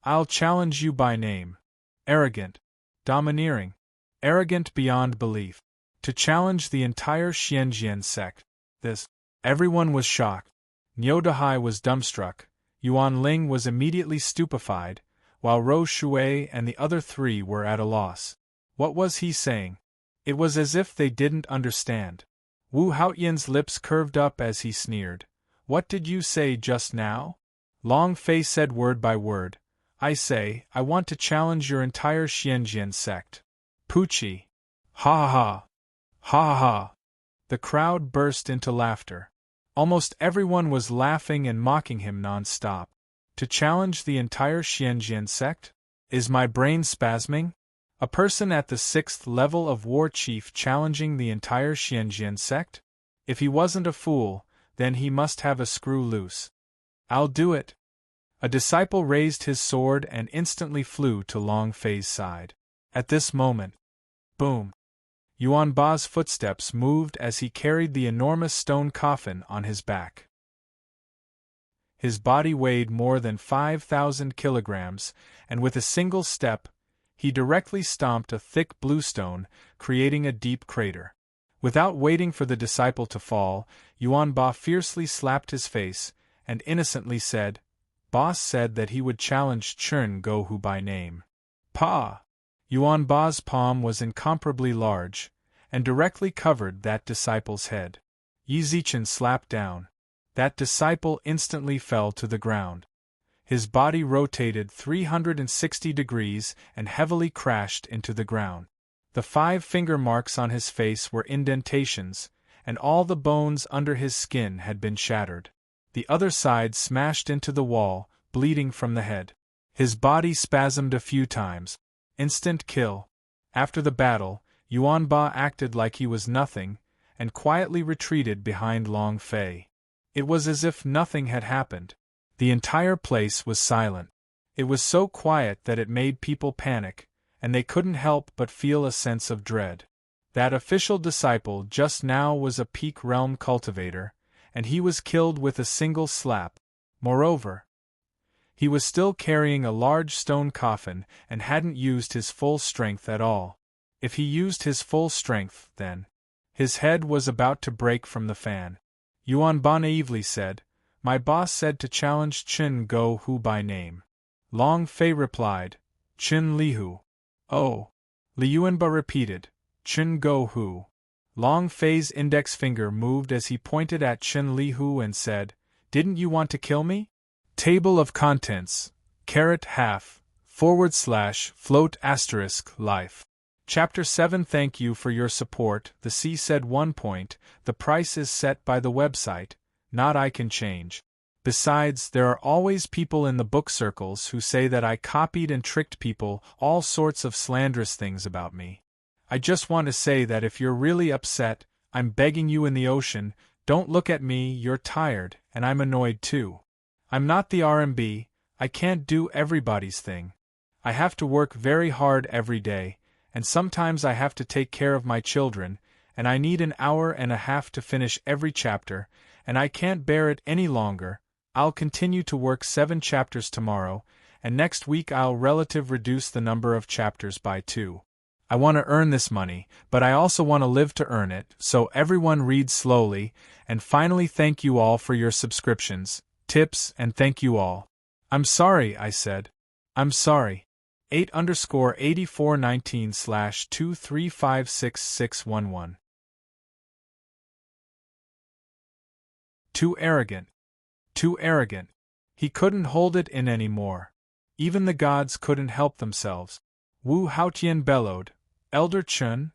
I'll challenge you by name. Arrogant. Domineering. Arrogant beyond belief. To challenge the entire Xianjian sect. This. Everyone was shocked. Niu Dahai was dumbstruck. Yuan Ling was immediately stupefied, while Rou Shui and the other three were at a loss. What was he saying? It was as if they didn't understand. Wu Haotian's lips curved up as he sneered. What did you say just now? Long Fei said word by word. I say, I want to challenge your entire Xianjian sect. Pucci. Ha ha ha. Ha ha ha. The crowd burst into laughter. Almost everyone was laughing and mocking him non-stop. To challenge the entire Xianjian sect? Is my brain spasming? A person at the 6th level of war chief challenging the entire Xianjian sect? If he wasn't a fool, then he must have a screw loose. I'll do it. A disciple raised his sword and instantly flew to Long Fei's side. At this moment, boom! Yuan Ba's footsteps moved as he carried the enormous stone coffin on his back. His body weighed more than 5,000 kilograms, and with a single step, he directly stomped a thick bluestone, creating a deep crater. Without waiting for the disciple to fall, Yuan Ba fiercely slapped his face, and innocently said, Boss said that he would challenge Chen Gohu by name. Pa! Yuan Ba's palm was incomparably large, and directly covered that disciple's head. Yi Zichen slapped down. That disciple instantly fell to the ground. His body rotated 360 degrees and heavily crashed into the ground. The 5 finger marks on his face were indentations, and all the bones under his skin had been shattered. The other side smashed into the wall, bleeding from the head. His body spasmed a few times. Instant kill. After the battle, Yuan Ba acted like he was nothing, and quietly retreated behind Long Fei. It was as if nothing had happened. The entire place was silent. It was so quiet that it made people panic, and they couldn't help but feel a sense of dread. That official disciple just now was a peak realm cultivator, and he was killed with a single slap. Moreover, he was still carrying a large stone coffin and hadn't used his full strength at all. If he used his full strength, then his head was about to break from the fan. Yuan Ba naively said, My boss said to challenge Chen Gohu by name. Long Fei replied, Chen Lihu. Oh. Liuanba repeated, Chen Gohu. Long Fei's index finger moved as he pointed at Chen Lihu and said, Didn't you want to kill me? Table of contents, /float*life. Chapter 7. Thank you for your support. The C said 1 point, the price is set by the website, not I can change. Besides, there are always people in the book circles who say that I copied and tricked people, all sorts of slanderous things about me. I just want to say that if you're really upset, I'm begging you in the ocean, don't look at me, you're tired, and I'm annoyed too. I'm not the RMB, I can't do everybody's thing. I have to work very hard every day, and sometimes I have to take care of my children, and I need an hour and a half to finish every chapter, and I can't bear it any longer. I'll continue to work 7 chapters tomorrow, and next week I'll reduce the number of chapters by 2. I want to earn this money, but I also want to live to earn it, so everyone read slowly, and finally thank you all for your subscriptions, tips, and thank you all. I'm sorry, I said. I'm sorry. 8_8419/2356611. Too arrogant. Too arrogant. He couldn't hold it in anymore. Even the gods couldn't help themselves. Wu Haotian bellowed, Elder Chun?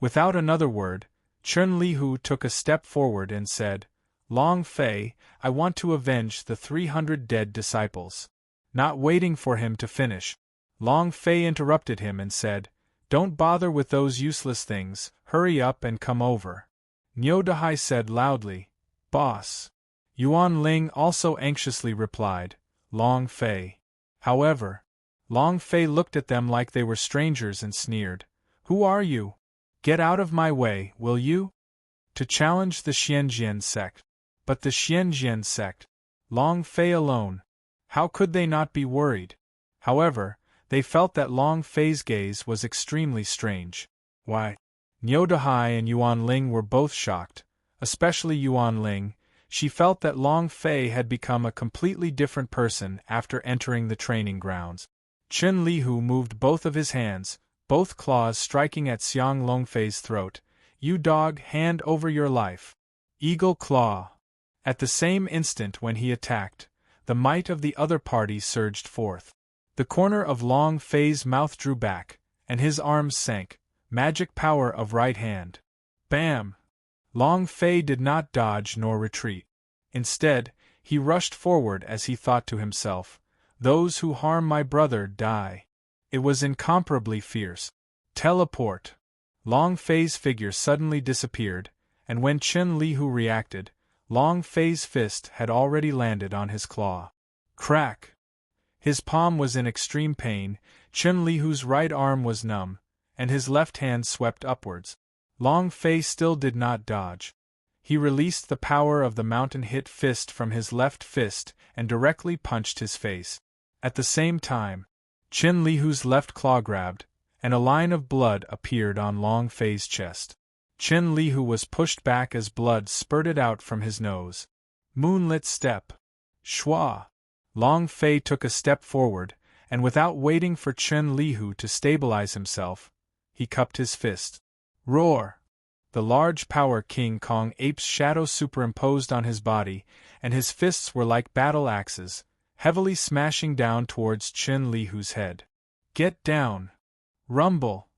Without another word, Chun Lihu took a step forward and said, Long Fei, I want to avenge the 300 dead disciples. Not waiting for him to finish, Long Fei interrupted him and said, Don't bother with those useless things, hurry up and come over. Niu Dahai said loudly, Boss. Yuan Ling also anxiously replied, Long Fei. However, Long Fei looked at them like they were strangers and sneered, Who are you? Get out of my way, will you? To challenge the Xianjian sect. But the Xianjian sect. Long Fei alone. How could they not be worried? However, they felt that Long Fei's gaze was extremely strange. Why? Niu Dahai and Yuan Ling were both shocked, especially Yuan Ling. She felt that Long Fei had become a completely different person after entering the training grounds. Chun Lihu moved both of his hands, both claws striking at Xiang Longfei's throat. You dog, hand over your life. Eagle claw. At the same instant when he attacked, the might of the other party surged forth. The corner of Long Fei's mouth drew back, and his arms sank. Magic power of right hand. Bam! Long Fei did not dodge nor retreat. Instead, he rushed forward as he thought to himself, Those who harm my brother die. It was incomparably fierce. Teleport. Long Fei's figure suddenly disappeared, and when Chun Lihu reacted, Long Fei's fist had already landed on his claw. Crack! His palm was in extreme pain, Chun Lihu's right arm was numb, and his left hand swept upwards. Long Fei still did not dodge. He released the power of the mountain hit fist from his left fist and directly punched his face. At the same time, Chun Lihu's left claw grabbed, and a line of blood appeared on Long Fei's chest. Chun Lihu was pushed back as blood spurted out from his nose. Moonlit step. Shwa! Long Fei took a step forward, and without waiting for Chun Lihu to stabilize himself, he cupped his fist. Roar! The large power King Kong ape's shadow superimposed on his body, and his fists were like battle axes, heavily smashing down towards Chun Lihu's head. Get down! Rumble!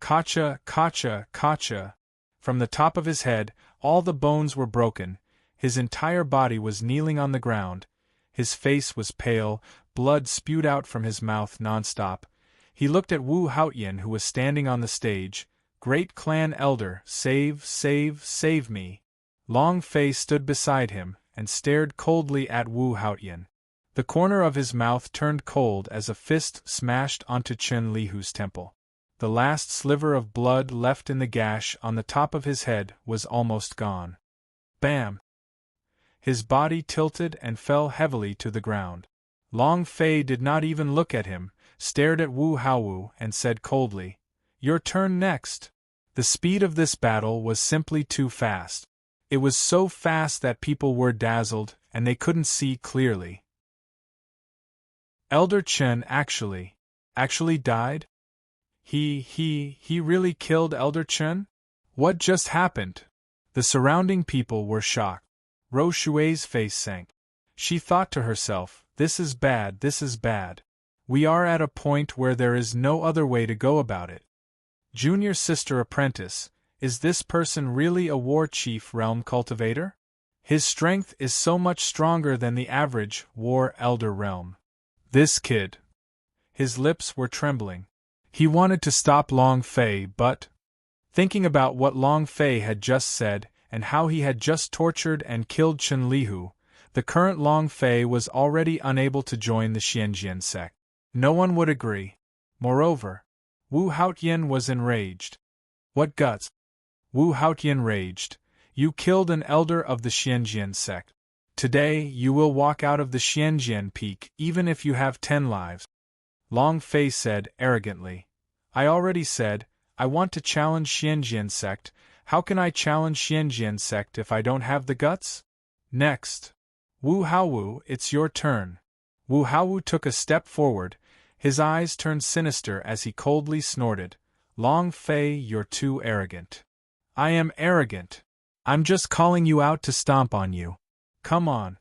Kacha, kacha, kacha! From the top of his head, all the bones were broken, his entire body was kneeling on the ground, his face was pale, blood spewed out from his mouth non-stop. He looked at Wu Haotian who was standing on the stage. Great clan elder, save, save, save me. Long Fei stood beside him, and stared coldly at Wu Haotian. The corner of his mouth turned cold as a fist smashed onto Chun Lihu's temple. The last sliver of blood left in the gash on the top of his head was almost gone. Bam! His body tilted and fell heavily to the ground. Long Fei did not even look at him, stared at Wu Haowu and said coldly, Your turn next. The speed of this battle was simply too fast. It was so fast that people were dazzled, and they couldn't see clearly. Elder Chen actually died? He really killed Elder Chen? What just happened? The surrounding people were shocked. Ro Shui's face sank. She thought to herself, This is bad, this is bad. We are at a point where there is no other way to go about it. Junior Sister Apprentice, is this person really a war chief realm cultivator? His strength is so much stronger than the average war elder realm. This kid. His lips were trembling. He wanted to stop Long Fei, but, thinking about what Long Fei had just said and how he had just tortured and killed Chun Lihu, the current Long Fei was already unable to join the Xianjian sect. No one would agree. Moreover, Wu Haotian was enraged. What guts? Wu Haotian raged. You killed an elder of the Xianjian sect. Today you will walk out of the Xianjian peak even if you have 10 lives. Long Fei said arrogantly. I already said, I want to challenge Xianjian sect. How can I challenge Xianjian sect if I don't have the guts? Next. Wu Haowu, it's your turn. Wu Haowu took a step forward. His eyes turned sinister as he coldly snorted, Long Fei, you're too arrogant. I am arrogant. I'm just calling you out to stomp on you. Come on.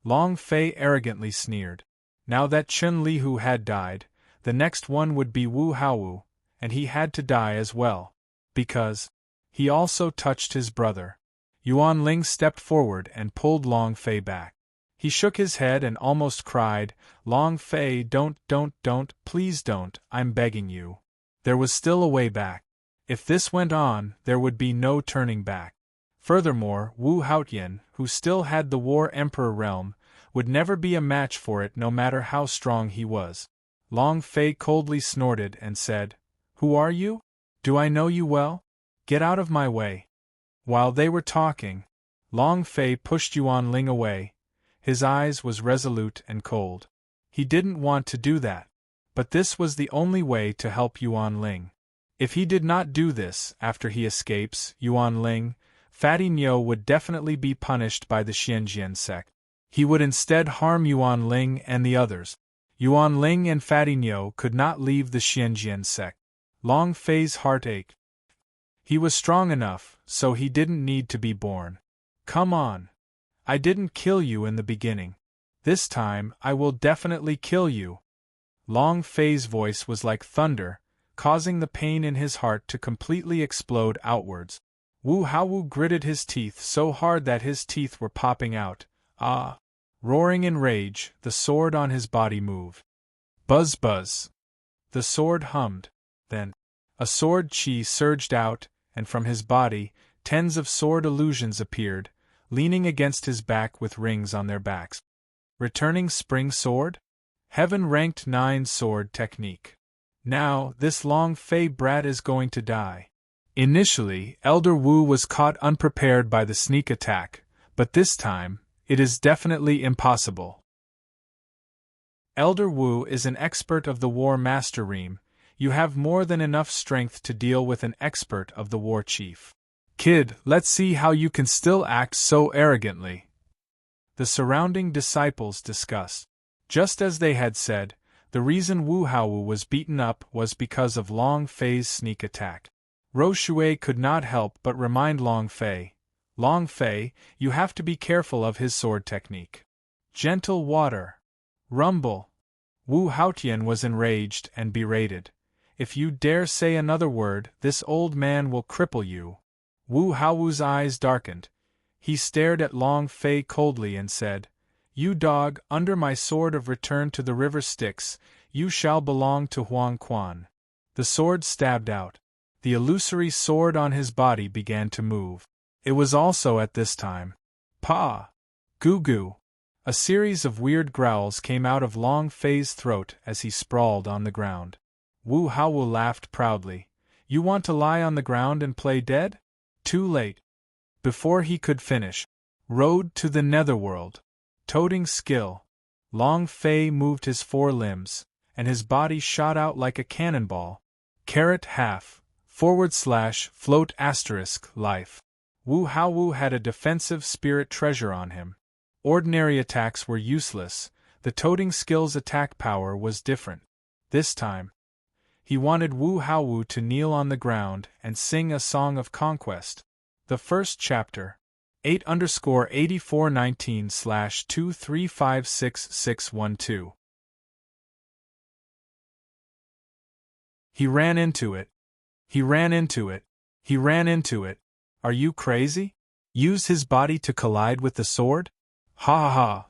Long Fei arrogantly sneered. Now that Chun Lihu had died, The next one would be Wu Haowu, and he had to die as well. Because he also touched his brother. Yuan Ling stepped forward and pulled Long Fei back. He shook his head and almost cried, "Long Fei, don't, please don't, I'm begging you." There was still a way back. If this went on, there would be no turning back. Furthermore, Wu Haotian, who still had the War Emperor realm, would never be a match for it no matter how strong he was. Long Fei coldly snorted and said, "Who are you? Do I know you well? Get out of my way." While they were talking, Long Fei pushed Yuan Ling away. His eyes was resolute and cold. He didn't want to do that. But this was the only way to help Yuan Ling. If he did not do this after he escapes, Yuan Ling, Fatty Niu would definitely be punished by the Xianjian sect. He would instead harm Yuan Ling and the others. Yuan Ling and Fatty Niu could not leave the Xianjian sect. Long Fei's heart ached. He was strong enough, so he didn't need to be born. Come on. I didn't kill you in the beginning. This time, I will definitely kill you. Long Fei's voice was like thunder, causing the pain in his heart to completely explode outwards. Wu Haowu gritted his teeth so hard that his teeth were popping out. Ah! Roaring in rage, the sword on his body moved. Buzz buzz. The sword hummed. Then, a sword chi surged out, and from his body, tens of sword illusions appeared, leaning against his back with rings on their backs. Returning spring sword? Heaven ranked 9 sword technique. Now, this Long Fei brat is going to die. Initially, Elder Wu was caught unprepared by the sneak attack, but this time, it is definitely impossible. Elder Wu is an expert of the War Master Ream. You have more than enough strength to deal with an expert of the War Chief. Kid, let's see how you can still act so arrogantly. The surrounding disciples discussed. Just as they had said, the reason Wu Haowu was beaten up was because of Long Fei's sneak attack. Ro Shui could not help but remind Long Fei, "Long Fei, you have to be careful of his sword technique." Gentle water. Rumble. Wu Haotian was enraged and berated. "If you dare say another word, this old man will cripple you." Wu Haowu's eyes darkened. He stared at Long Fei coldly and said, "You dog, under my sword of return to the river Styx, you shall belong to Huang Quan." The sword stabbed out. The illusory sword on his body began to move. It was also at this time. Pa! Goo goo! A series of weird growls came out of Long Fei's throat as he sprawled on the ground. Wu Haowu laughed proudly. "You want to lie on the ground and play dead? Too late." Before he could finish, "Road to the Netherworld." Toting skill. Long Fei moved his 4 limbs, and his body shot out like a cannonball. Caret half, / float * life. Wu Haowu had a defensive spirit treasure on him. Ordinary attacks were useless, the toting skill's attack power was different. This time, he wanted Wu Haowu to kneel on the ground and sing a song of conquest. The first chapter. 8_8419/2356612. He ran into it. He ran into it. He ran into it. Are you crazy? Use his body to collide with the sword? Ha ha ha!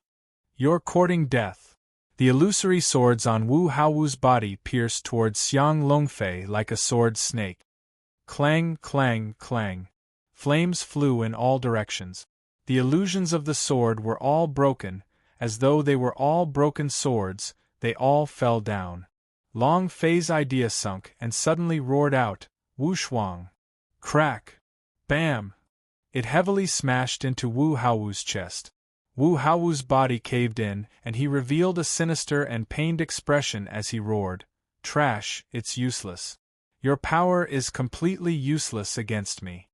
You're courting death. The illusory swords on Wu Haowu's body pierced towards Xiang Longfei like a sword snake. Clang, clang, clang. Flames flew in all directions. The illusions of the sword were all broken, as though they were all broken swords, they all fell down. Long Fei's idea sunk and suddenly roared out, "Wu Shuang!" Crack! Bam! It heavily smashed into Wu Haowu's chest. Wu Haowu's body caved in, and he revealed a sinister and pained expression as he roared, "Trash, it's useless. Your power is completely useless against me."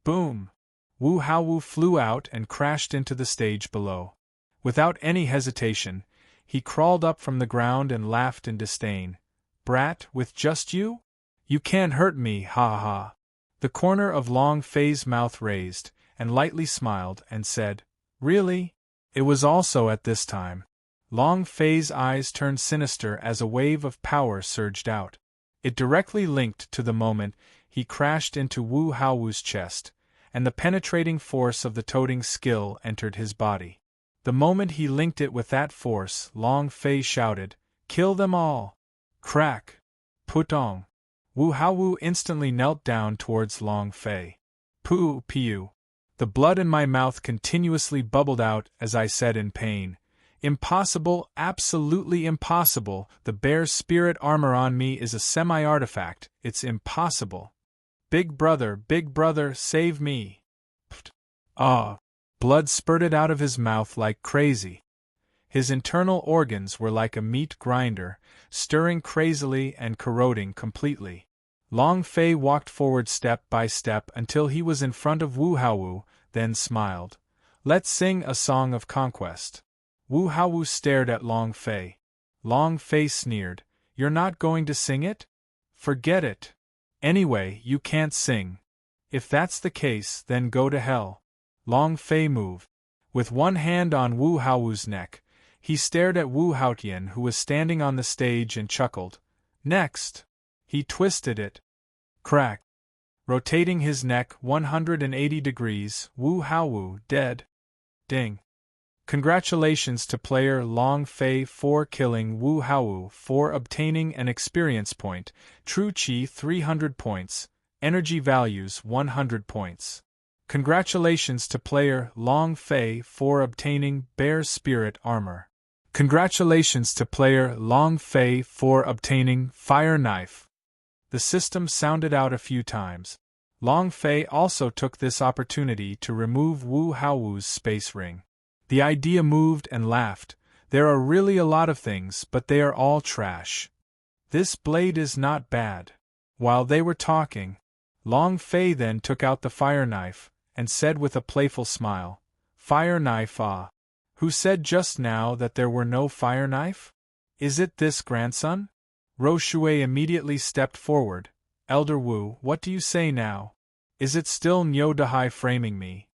Boom! Wu Haowu flew out and crashed into the stage below. Without any hesitation, he crawled up from the ground and laughed in disdain. "Brat, with just you? You can't hurt me, ha ha ha." The corner of Long Fei's mouth raised, and lightly smiled, and said, "Really?" It was also at this time. Long Fei's eyes turned sinister as a wave of power surged out. It directly linked to the moment he crashed into Wu Haowu's chest, and the penetrating force of the toting skill entered his body. The moment he linked it with that force, Long Fei shouted, "Kill them all!" Crack! Putong! Wu Haowu instantly knelt down towards Long Fei. Poo piu! The blood in my mouth continuously bubbled out as I said in pain, "Impossible, absolutely impossible, the bear's spirit armor on me is a semi-artifact, it's impossible. Big brother, save me." Pft. Ah! Blood spurted out of his mouth like crazy. His internal organs were like a meat grinder, stirring crazily and corroding completely. Long Fei walked forward step by step until he was in front of Wu Haowu, then smiled. "Let's sing a song of conquest." Wu Haowu stared at Long Fei. Long Fei sneered, "You're not going to sing it? Forget it. Anyway, you can't sing. If that's the case, then go to hell." Long Fei moved. With one hand on Wu Haowu's neck, he stared at Wu Haotian, who was standing on the stage, and chuckled. "Next!" He twisted it. Crack! Rotating his neck 180 degrees, Wu Haowu dead. Ding! Congratulations to player Long Fei for killing Wu Haowu, for obtaining an experience point, True Chi 300 points, energy values 100 points. Congratulations to player Long Fei for obtaining Bear Spirit Armor. Congratulations to player Long Fei for obtaining Fire Knife. The system sounded out a few times. Long Fei also took this opportunity to remove Wu Haowu's space ring. The idea moved and laughed. "There are really a lot of things, but they are all trash. This blade is not bad." While they were talking, Long Fei then took out the fire knife, and said with a playful smile, "Fire knife, ah. Who said just now that there were no fire knife? Is it this grandson?" Roshui immediately stepped forward. "Elder Wu, what do you say now? Is it still Nyo Dahai framing me?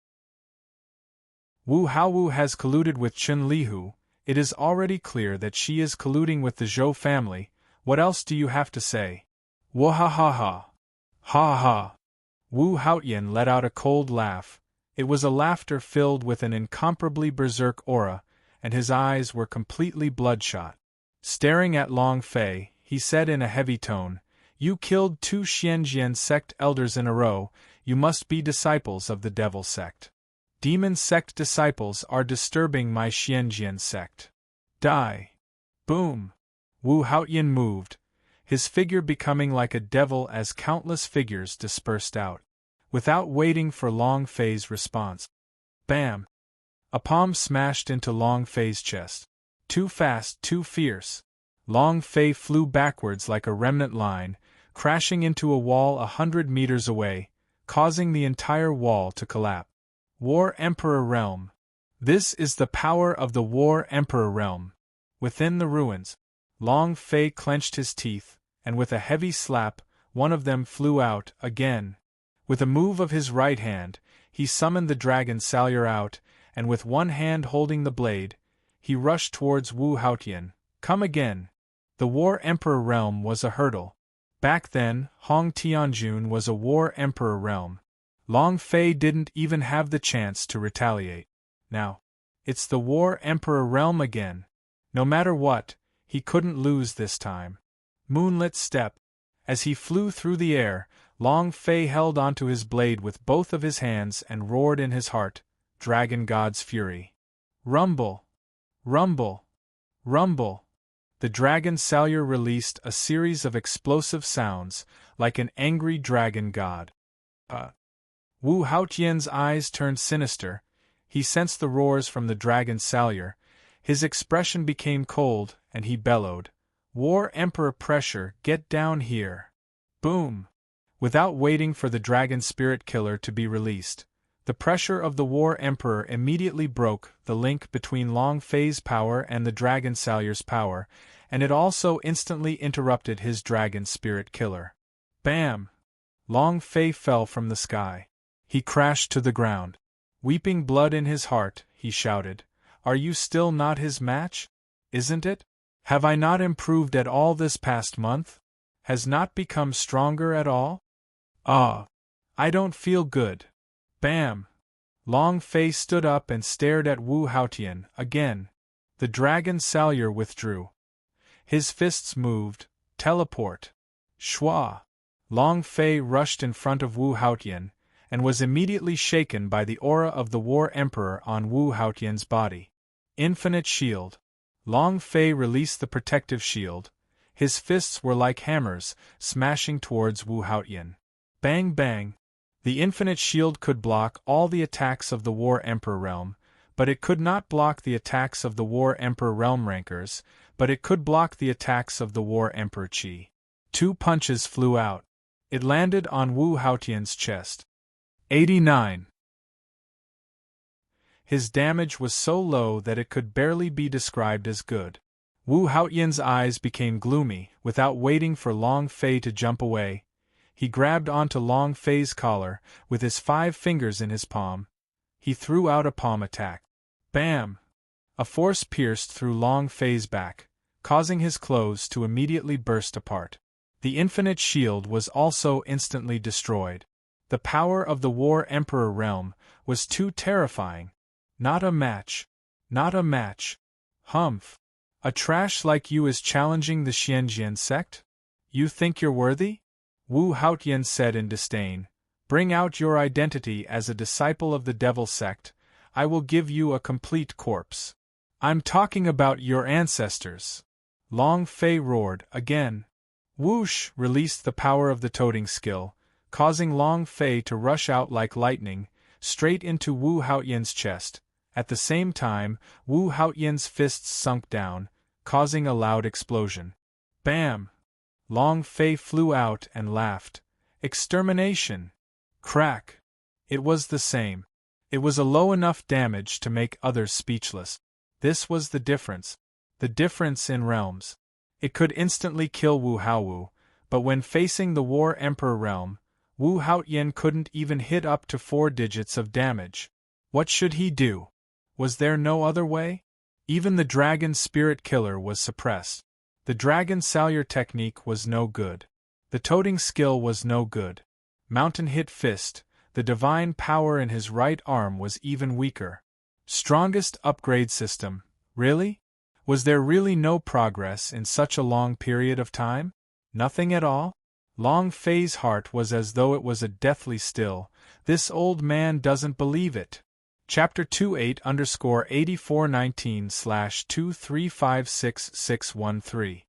Wu Haowu has colluded with Chun Lihu. It is already clear that she is colluding with the Zhou family. What else do you have to say?" "Wahahaha! Ha ha!" Wu Haotian let out a cold laugh. It was a laughter filled with an incomparably berserk aura, and his eyes were completely bloodshot. Staring at Long Fei, he said in a heavy tone, "You killed 2 Xianjian sect elders in a row, you must be disciples of the devil sect. Demon sect disciples are disturbing my Xianjian sect. Die!" Boom! Wu Haotian moved, his figure becoming like a devil as countless figures dispersed out. Without waiting for Long Fei's response. Bam! A palm smashed into Long Fei's chest. Too fast, too fierce. Long Fei flew backwards like a remnant line, crashing into a wall 100 meters away, causing the entire wall to collapse. War Emperor Realm. This is the power of the War Emperor Realm. Within the ruins, Long Fei clenched his teeth, and with a heavy slap, one of them flew out again. With a move of his right hand, he summoned the dragon Salyer out, and with one hand holding the blade, he rushed towards Wu Haotian. Come again! The War Emperor Realm was a hurdle. Back then, Hong Tianjun was a War Emperor Realm. Long Fei didn't even have the chance to retaliate. Now, it's the War Emperor Realm again. No matter what, he couldn't lose this time. Moonlit step. As he flew through the air, Long Fei held onto his blade with both of his hands and roared in his heart, Dragon God's fury. Rumble! Rumble! Rumble! The dragon Salyer released a series of explosive sounds, like an angry dragon god. Wu Haotian's eyes turned sinister. He sensed the roars from the dragon Salyer. His expression became cold, and he bellowed, "War Emperor pressure, get down here!" Boom! Without waiting for the dragon spirit killer to be released, the pressure of the War Emperor immediately broke the link between Long Fei's power and the dragon Salyer's power, and it also instantly interrupted his dragon spirit killer. Bam! Long Fei fell from the sky. He crashed to the ground. Weeping blood in his heart, he shouted, "Are you still not his match? isn't it? Have I not improved at all this past month? Has not become stronger at all? Ah! I don't feel good. Bam! Long Fei stood up and stared at Wu Haotian again. The dragon Salyer withdrew. His fists moved. Teleport. Schwa! Long Fei rushed in front of Wu Haotian, and was immediately shaken by the aura of the War Emperor on Wu Haotian's body. Infinite shield. Long Fei released the protective shield. His fists were like hammers, smashing towards Wu Haotian. Bang bang! The infinite shield could block all the attacks of the War Emperor realm, but it could not block the attacks of the War Emperor realm rankers, but it could block the attacks of the War Emperor Qi. 2 punches flew out. It landed on Wu Haotian's chest. 89. His damage was so low that it could barely be described as good. Wu Haotian's eyes became gloomy. Without waiting for Long Fei to jump away, he grabbed onto Long Fei's collar, with his 5 fingers in his palm. He threw out a palm attack. Bam! A force pierced through Long Fei's back, causing his clothes to immediately burst apart. The infinite shield was also instantly destroyed. The power of the War Emperor realm was too terrifying. Not a match. Not a match. Humph. A trash like you is challenging the Xianjian sect? You think you're worthy? Wu Haotian said in disdain. Bring out your identity as a disciple of the Devil sect. I will give you a complete corpse. I'm talking about your ancestors. Long Fei roared again. Whoosh released the power of the toting skill, causing Long Fei to rush out like lightning, straight into Wu Haotian's chest. At the same time, Wu Haotian's fists sunk down, causing a loud explosion. Bam! Long Fei flew out and laughed. Extermination! Crack! It was the same. It was a low enough damage to make others speechless. This was the difference. The difference in realms. It could instantly kill Wu Haowu, but when facing the War Emperor realm, Wu Haotian couldn't even hit up to 4 digits of damage. What should he do? Was there no other way? Even the Dragon Spirit Killer was suppressed. The Dragon Salyer technique was no good. The toting skill was no good. Mountain Hit Fist, the divine power in his right arm, was even weaker. Strongest upgrade system, really? Was there really no progress in such a long period of time? Nothing at all? Long Fei's heart was as though it was a deathly still. This old man doesn't believe it. Chapter 28_8419/2356613.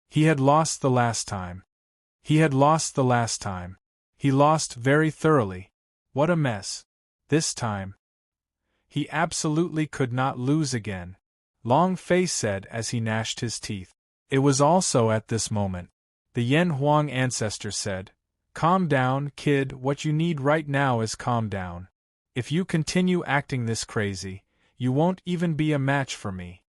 He had lost the last time. He had lost the last time. He lost very thoroughly. What a mess. This time. He absolutely could not lose again. Long Fei said as he gnashed his teeth. It was also at this moment. The Yen Huang ancestor said, "Calm down, kid, what you need right now is calm down. If you continue acting this crazy, you won't even be a match for me."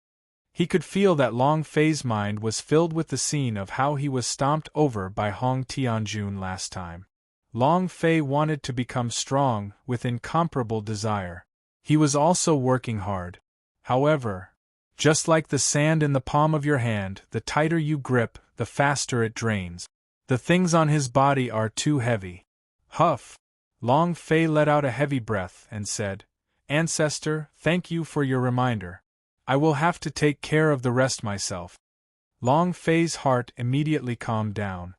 He could feel that Long Fei's mind was filled with the scene of how he was stomped over by Hong Tianjun last time. Long Fei wanted to become strong with incomparable desire. He was also working hard. However, just like the sand in the palm of your hand, the tighter you grip, the faster it drains. The things on his body are too heavy. Huff! Long Fei let out a heavy breath and said, "Ancestor, thank you for your reminder. I will have to take care of the rest myself." Long Fei's heart immediately calmed down.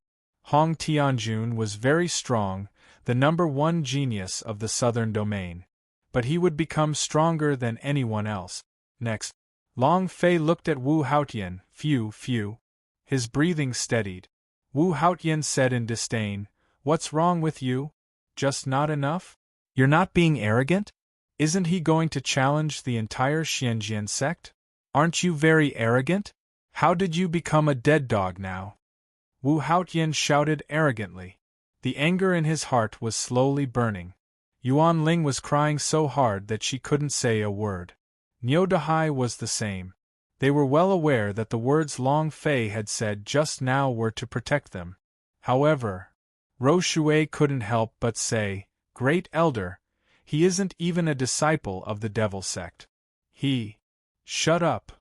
Hong Tianjun was very strong, the #1 genius of the southern domain. But he would become stronger than anyone else. Next, Long Fei looked at Wu Haotian. Phew. His breathing steadied. Wu Haotian said in disdain, "What's wrong with you? Just not enough? You're not being arrogant? Isn't he going to challenge the entire Xianjian sect? Aren't you very arrogant? How did you become a dead dog now?" Wu Haotian shouted arrogantly. The anger in his heart was slowly burning. Yuan Ling was crying so hard that she couldn't say a word. Niu Dahai was the same. They were well aware that the words Long Fei had said just now were to protect them. However, Ro Shui couldn't help but say, "Great Elder, He isn't even a disciple of the devil sect. Shut up.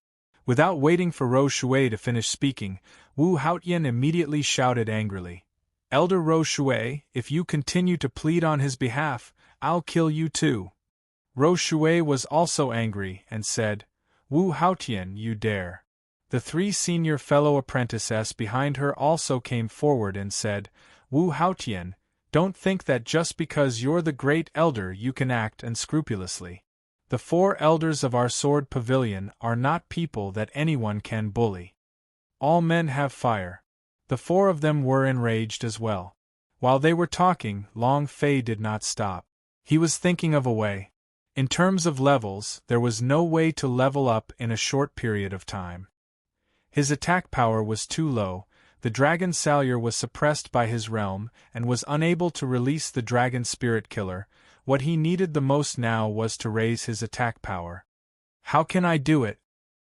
Without waiting for Ro Shui to finish speaking, Wu Haotian immediately shouted angrily. Elder Ro Shui, if you continue to plead on his behalf, I'll kill you too. Ro Shui was also angry and said, Wu Haotian, you dare. The 3 senior fellow apprentices behind her also came forward and said, Wu Haotian, don't think that just because you're the great elder you can act unscrupulously. The 4 elders of our sword pavilion are not people that anyone can bully. All men have fire. The 4 of them were enraged as well. While they were talking, Long Fei did not stop. He was thinking of a way. In terms of levels, there was no way to level up in a short period of time. His attack power was too low, the dragon Salyer was suppressed by his realm and was unable to release the dragon spirit killer. What he needed the most now was to raise his attack power. How can I do it?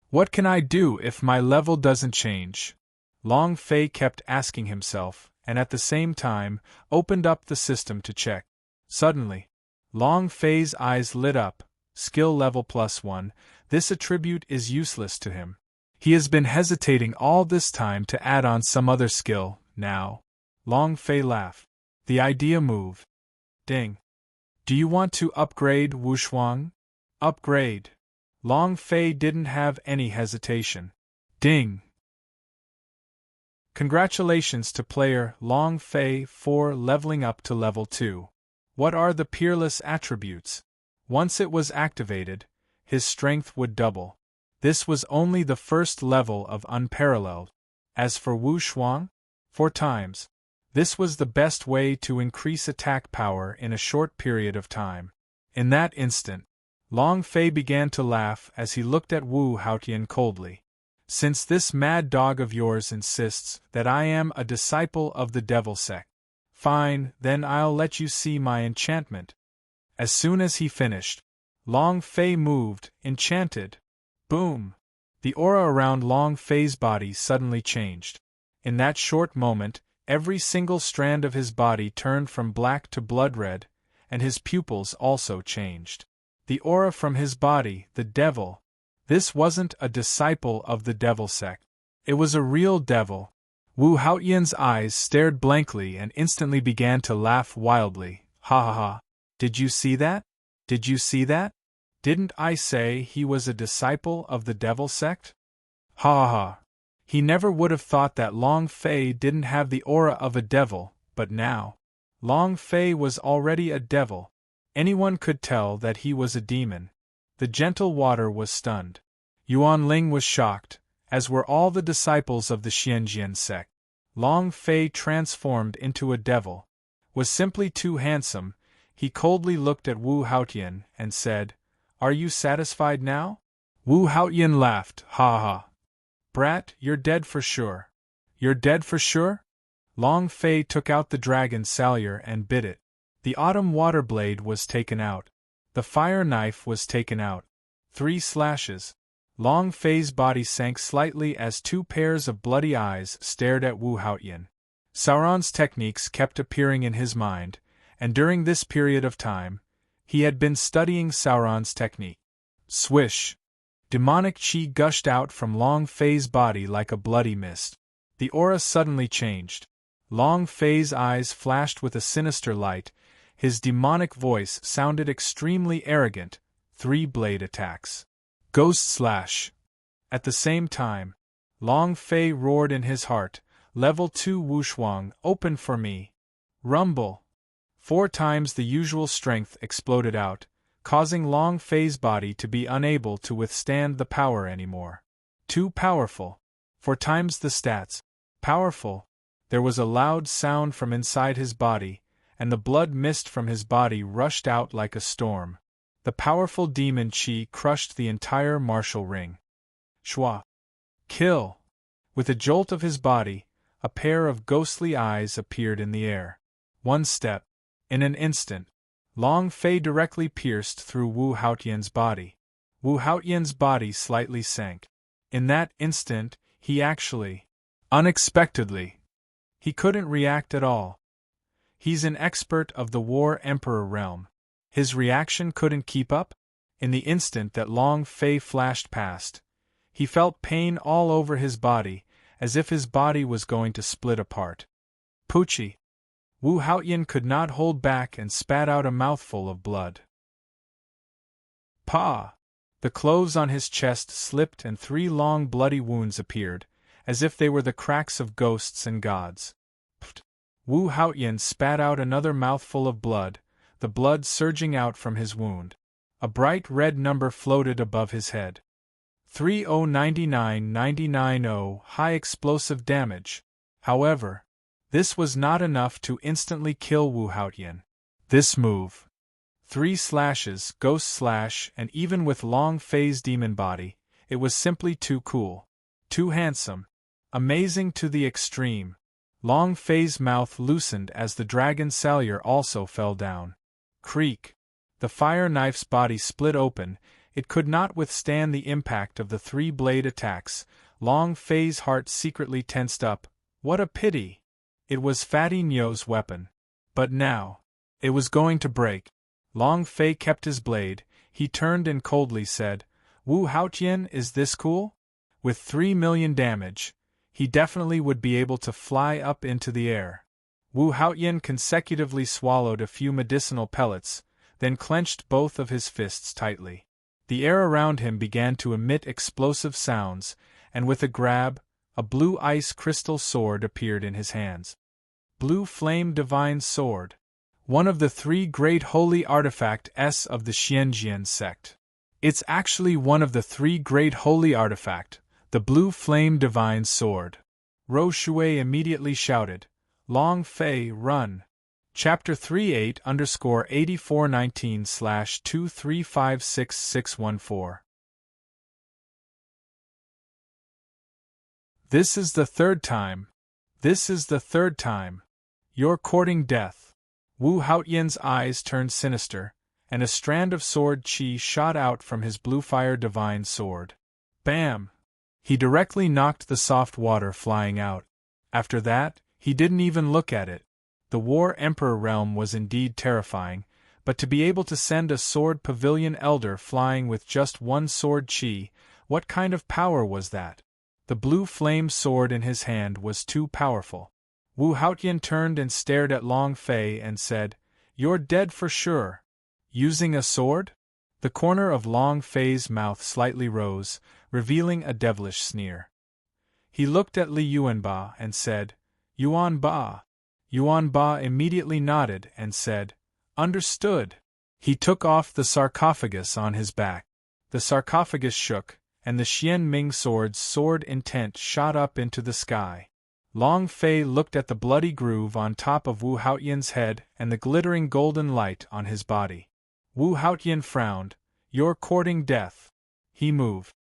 What can I do if my level doesn't change? Long Fei kept asking himself, and at the same time, opened up the system to check. Suddenly, Long Fei's eyes lit up. Skill level +1, this attribute is useless to him. He has been hesitating all this time to add on some other skill, now. Long Fei laughed. The idea moved. Ding. Do you want to upgrade, Wu Shuang? Upgrade. Long Fei didn't have any hesitation. Ding. Congratulations to player Long Fei for leveling up to level 2. What are the peerless attributes? Once it was activated, his strength would double. This was only the first level of unparalleled. As for Wu Shuang? 4 times. This was the best way to increase attack power in a short period of time. In that instant, Long Fei began to laugh as he looked at Wu Haotian coldly. Since this mad dog of yours insists that I am a disciple of the devil sect, fine, then I'll let you see my enchantment. As soon as he finished, Long Fei moved, enchanted. Boom! The aura around Long Fei's body suddenly changed. In that short moment, every single strand of his body turned from black to blood red, and his pupils also changed. The aura from his body, the devil. This wasn't a disciple of the devil sect. It was a real devil. Wu Haotian's eyes stared blankly and instantly began to laugh wildly. Ha ha ha. Did you see that? Did you see that? Didn't I say he was a disciple of the devil sect? Ha ha ha. He never would have thought that Long Fei didn't have the aura of a devil, but now. Long Fei was already a devil. Anyone could tell that he was a demon. The gentle water was stunned. Yuan Ling was shocked, as were all the disciples of the Xianjian sect. Long Fei transformed into a devil. Was simply too handsome. He coldly looked at Wu Haotian and said, Are you satisfied now? Wu Haotian laughed, ha ha. Brat, you're dead for sure. You're dead for sure? Long Fei took out the dragon Salyer and bit it. The autumn water blade was taken out. The fire knife was taken out. 3 slashes. Long Fei's body sank slightly as 2 pairs of bloody eyes stared at Wu Haotian. Sauron's techniques kept appearing in his mind, and during this period of time, he had been studying Sauron's technique. Swish! Demonic chi gushed out from Long Fei's body like a bloody mist. The aura suddenly changed. Long Fei's eyes flashed with a sinister light. His demonic voice sounded extremely arrogant. 3 blade attacks. Ghost slash. At the same time, Long Fei roared in his heart, Level 2 Wu Shuang, open for me. Rumble. 4 times the usual strength exploded out, causing Long Fei's body to be unable to withstand the power anymore. Too powerful. 4 times the stats. Powerful. There was a loud sound from inside his body, and the blood mist from his body rushed out like a storm. The powerful demon chi crushed the entire martial ring. Shua. Kill! With a jolt of his body, a pair of ghostly eyes appeared in the air. 1 step. In an instant, Long Fei directly pierced through Wu Haotian's body. Wu Haotian's body slightly sank. In that instant, he actually, unexpectedly, he couldn't react at all. He's an expert of the War Emperor realm. His reaction couldn't keep up? In the instant that Long Fei flashed past, he felt pain all over his body, as if his body was going to split apart. Poochie! Wu Haotian could not hold back and spat out a mouthful of blood. Pa! The clothes on his chest slipped and 3 long bloody wounds appeared, as if they were the cracks of ghosts and gods. Pft! Wu Haotian spat out another mouthful of blood, the blood surging out from his wound. A bright red number floated above his head. 3099990 high explosive damage. However, this was not enough to instantly kill Wu Haotian. This move, 3 slashes, ghost slash, and even with Long Fei's demon body, it was simply too cool. Too handsome. Amazing to the extreme. Long Fei's mouth loosened as the dragon Salyer also fell down. Creak. The fire knife's body split open. It could not withstand the impact of the 3 blade attacks. Long Fei's heart secretly tensed up. What a pity! It was Fatty Nyo's weapon. But now, it was going to break. Long Fei kept his blade. He turned and coldly said, Wu Haotian, is this cool? With 3 million damage, he definitely would be able to fly up into the air. Wu Haotian consecutively swallowed a few medicinal pellets, then clenched both of his fists tightly. The air around him began to emit explosive sounds, and with a grab, a blue ice crystal sword appeared in his hands. Blue Flame Divine Sword. One of the 3 great holy artifacts of the Xianjian sect. It's actually one of the 3 great holy artifacts, the Blue Flame Divine Sword. Ro Shui immediately shouted, Long Fei, run! Chapter 38_8419/2356614. This is the 3rd time. This is the 3rd time. You're courting death. Wu Haotian's eyes turned sinister, and a strand of sword chi shot out from his blue fire divine sword. Bam! He directly knocked the soft water flying out. After that, he didn't even look at it. The War Emperor realm was indeed terrifying, but to be able to send a sword pavilion elder flying with just 1 sword chi, what kind of power was that? The blue flame sword in his hand was too powerful. Wu Haotian turned and stared at Long Fei and said, You're dead for sure. Using a sword? The corner of Long Fei's mouth slightly rose, revealing a devilish sneer. He looked at Li Yuanba and said, Yuanba. Yuanba immediately nodded and said, Understood. He took off the sarcophagus on his back. The sarcophagus shook, and the Xian Ming sword's sword intent shot up into the sky. Long Fei looked at the bloody groove on top of Wu Haotian's head and the glittering golden light on his body. Wu Haotian frowned. You're courting death. He moved.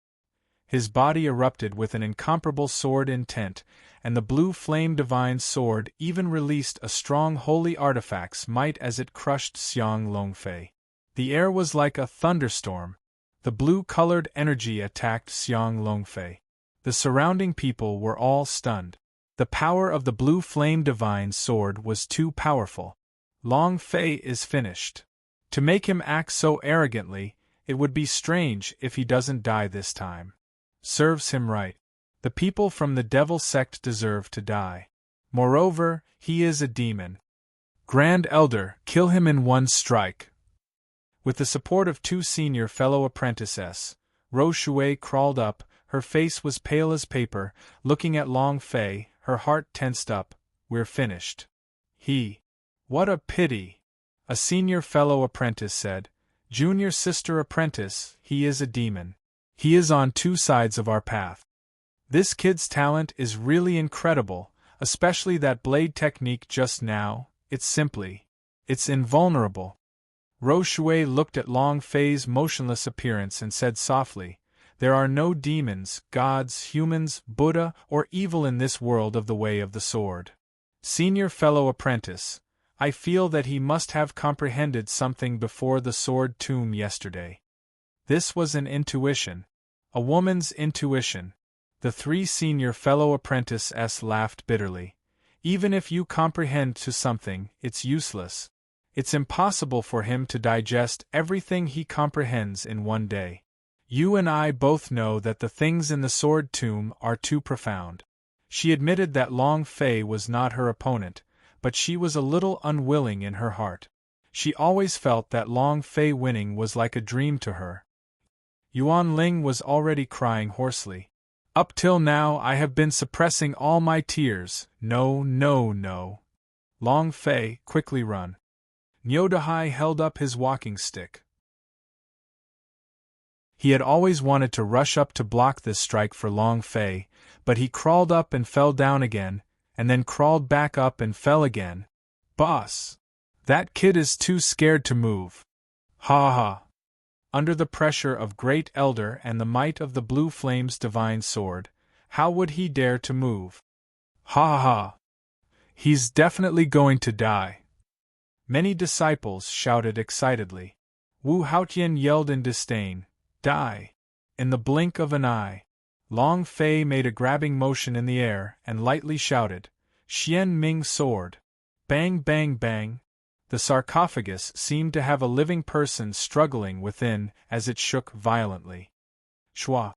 His body erupted with an incomparable sword intent, and the blue flame divine sword even released a strong holy artifact's might as it crushed Xiang Longfei. The air was like a thunderstorm. The blue-colored energy attacked Xiang Longfei. The surrounding people were all stunned. The power of the blue flame divine sword was too powerful. Long Fei is finished. To make him act so arrogantly, it would be strange if he doesn't die this time. Serves him right. The people from the devil sect deserve to die. Moreover, he is a demon. Grand Elder, kill him in 1 strike. With the support of 2 senior fellow apprentices, Ro Shui crawled up. Her face was pale as paper, looking at Long Fei, her heart tensed up. We're finished. What a pity. A senior fellow apprentice said. Junior sister apprentice, he is a demon. He is on 2 sides of our path. This kid's talent is really incredible, especially that blade technique just now. It's invulnerable. Ro Shui looked at Long Fei's motionless appearance and said softly, There are no demons, gods, humans, Buddha, or evil in this world of the way of the sword. Senior fellow apprentice, I feel that he must have comprehended something before the sword tomb yesterday. This was an intuition. A woman's intuition. The 3 senior fellow apprentices laughed bitterly. Even if you comprehend to something, it's useless. It's impossible for him to digest everything he comprehends in one day. You and I both know that the things in the sword tomb are too profound. She admitted that Long Fei was not her opponent, but she was a little unwilling in her heart. She always felt that Long Fei winning was like a dream to her. Yuan Ling was already crying hoarsely. Up till now I have been suppressing all my tears. No, no, no. Long Fei, quickly run. Niu Dahai held up his walking stick. He had always wanted to rush up to block this strike for Long Fei, but he crawled up and fell down again, and then crawled back up and fell again. Boss! That kid is too scared to move. Ha ha! Under the pressure of Great Elder and the might of the Blue Flame's divine sword, how would he dare to move? Ha ha! He's definitely going to die. Many disciples shouted excitedly. Wu Haotian yelled in disdain, Die! In the blink of an eye. Long Fei made a grabbing motion in the air and lightly shouted, Xian Ming sword! Bang bang bang! The sarcophagus seemed to have a living person struggling within as it shook violently. Shwa!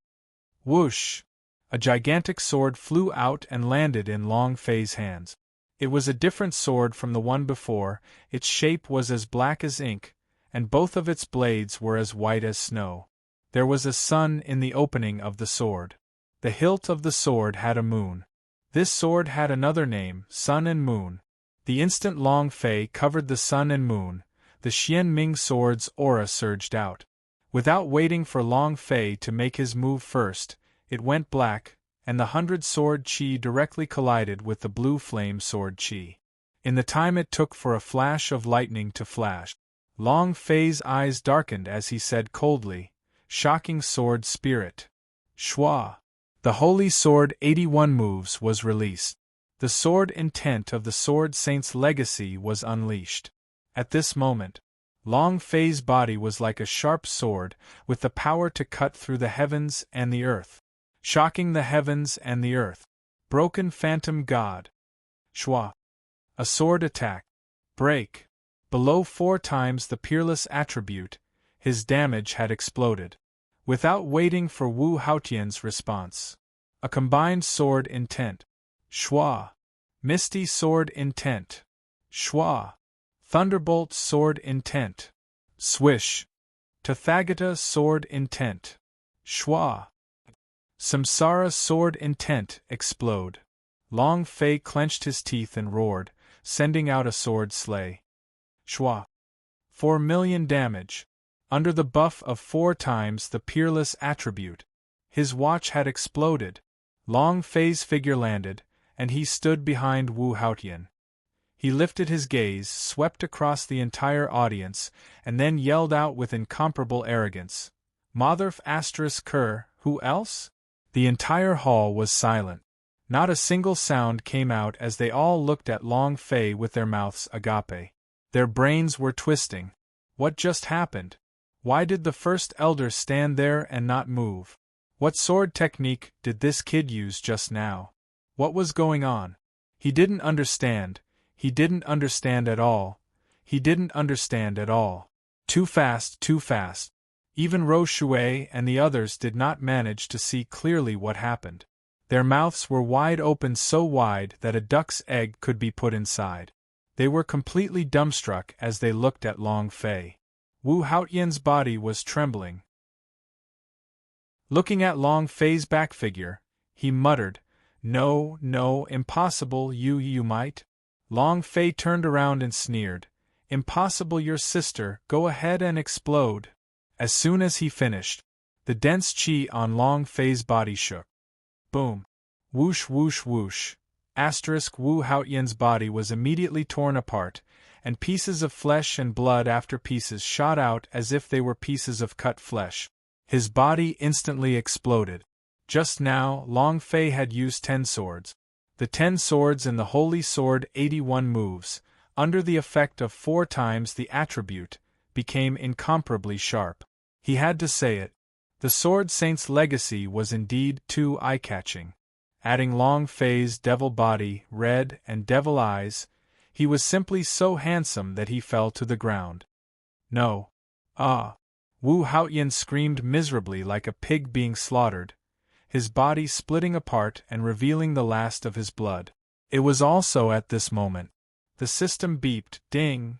Whoosh! A gigantic sword flew out and landed in Long Fei's hands. It was a different sword from the one before, its shape was as black as ink, and both of its blades were as white as snow. There was a sun in the opening of the sword. The hilt of the sword had a moon. This sword had another name, Sun and Moon. The instant Long Fei covered the sun and moon, the Xian Ming sword's aura surged out. Without waiting for Long Fei to make his move first, it went black, and the 100-sword chi directly collided with the Blue Flame sword chi. In the time it took for a flash of lightning to flash, Long Fei's eyes darkened as he said coldly, Shocking sword spirit. Shwa! The holy sword 81 moves was released. The sword intent of the Sword Saint's legacy was unleashed. At this moment, Long Fei's body was like a sharp sword, with the power to cut through the heavens and the earth. Shocking the heavens and the earth. Broken phantom god. Shwa! A sword attack. Break. Below 4 times the peerless attribute, his damage had exploded. Without waiting for Wu Haotian's response. A combined sword intent. Shwa! Misty sword intent. Shwa! Thunderbolt sword intent. Swish! Tathagata sword intent. Shwa! Samsara sword intent explode. Long Fei clenched his teeth and roared, sending out a sword slay. Shwa! 4 million damage. Under the buff of 4 times the peerless attribute. His watch had exploded. Long Fei's figure landed, and he stood behind Wu Haotian. He lifted his gaze, swept across the entire audience, and then yelled out with incomparable arrogance, Motherf ****, who else? The entire hall was silent. Not a single sound came out as they all looked at Long Fei with their mouths agape. Their brains were twisting. What just happened? Why did the first elder stand there and not move? What sword technique did this kid use just now? What was going on? He didn't understand. He didn't understand at all. He didn't understand at all. Too fast, too fast. Even Ro Shui and the others did not manage to see clearly what happened. Their mouths were wide open, so wide that a duck's egg could be put inside. They were completely dumbstruck as they looked at Long Fei. Wu Haotian's body was trembling. Looking at Long Fei's back figure, he muttered, No, no, impossible, you might? Long Fei turned around and sneered, Impossible, your sister, go ahead and explode. As soon as he finished, the dense chi on Long Fei's body shook. Boom. Whoosh whoosh whoosh. Wu Haotian's body was immediately torn apart, and pieces of flesh and blood after pieces shot out as if they were pieces of cut flesh. His body instantly exploded. Just now, Long Fei had used 10 swords. The 10 swords in the Holy Sword 81 moves, under the effect of 4 times the attribute, became incomparably sharp. He had to say it. The Sword Saint's legacy was indeed too eye-catching. Adding Long Fei's devil body, red, and devil eyes, He was simply so handsome that he fell to the ground. No. Ah! Wu Haotian screamed miserably like a pig being slaughtered, his body splitting apart and revealing the last of his blood. It was also at this moment. The system beeped, ding.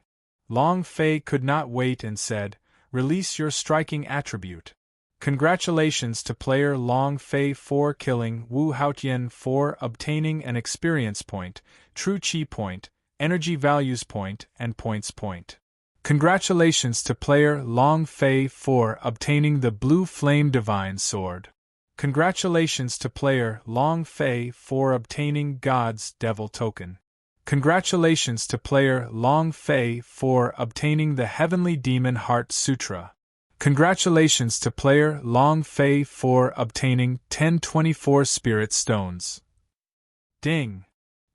Long Fei could not wait and said, "Release your striking attribute. Congratulations to player Long Fei for killing Wu Haotian for obtaining an experience point, true chi point, energy values point, and points point. Congratulations to player Long Fei for obtaining the Blue Flame Divine Sword. Congratulations to player Long Fei for obtaining God's Devil Token. Congratulations to player Long Fei for obtaining the Heavenly Demon Heart Sutra. Congratulations to player Long Fei for obtaining 1024 Spirit Stones." Ding!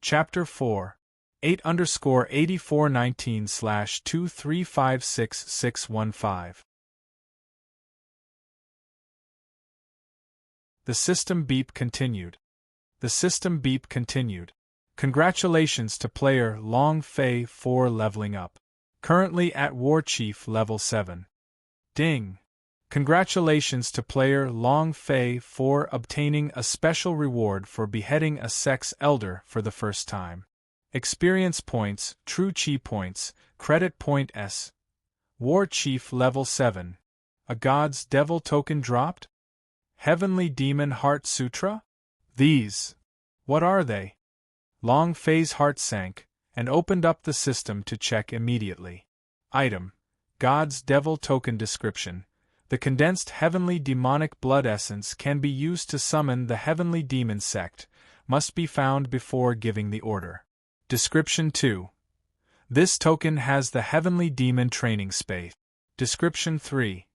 Chapter 4 8_8419/2356615. The system beep continued. The system beep continued. Congratulations to player Long Fei for leveling up. Currently at War Chief level 7. Ding! Congratulations to player Long Fei for obtaining a special reward for beheading a sex elder for the first time. Experience points, true chi points, credit point S. War Chief level 7. A God's Devil token dropped? Heavenly Demon Heart Sutra? These. What are they? Long Fei's heart sank, and opened up the system to check immediately. Item: God's Devil Token Description. The condensed heavenly demonic blood essence can be used to summon the heavenly demon sect, must be found before giving the order. Description 2. This token has the heavenly demon training space. Description 3.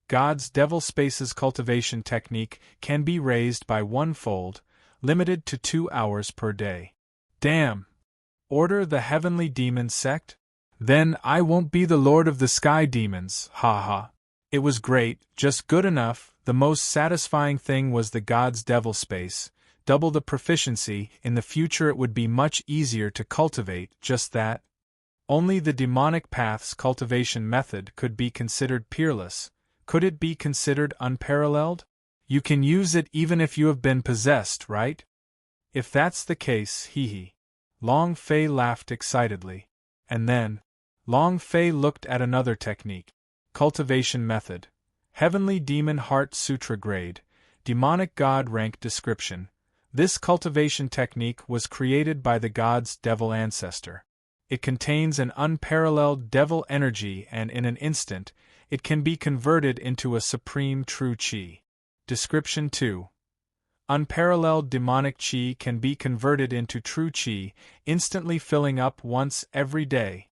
God's Devil Space's cultivation technique can be raised by 1-fold, limited to 2 hours per day. Damn! Order the heavenly demon sect? Then I won't be the lord of the sky demons, haha. It was great, just good enough. The most satisfying thing was the God's Devil Space, double the proficiency. In the future it would be much easier to cultivate just that. Only the demonic path's cultivation method could be considered peerless. Could it be considered unparalleled? You can use it even if you have been possessed, right? If that's the case, hee. Long Fei laughed excitedly. And then, Long Fei looked at another technique. Cultivation method. Heavenly Demon Heart Sutra grade. Demonic God rank description. This cultivation technique was created by the God's Devil ancestor. It contains an unparalleled devil energy, and in an instant, it can be converted into a supreme true chi. Description 2. Unparalleled demonic chi can be converted into true chi, instantly filling up once every day.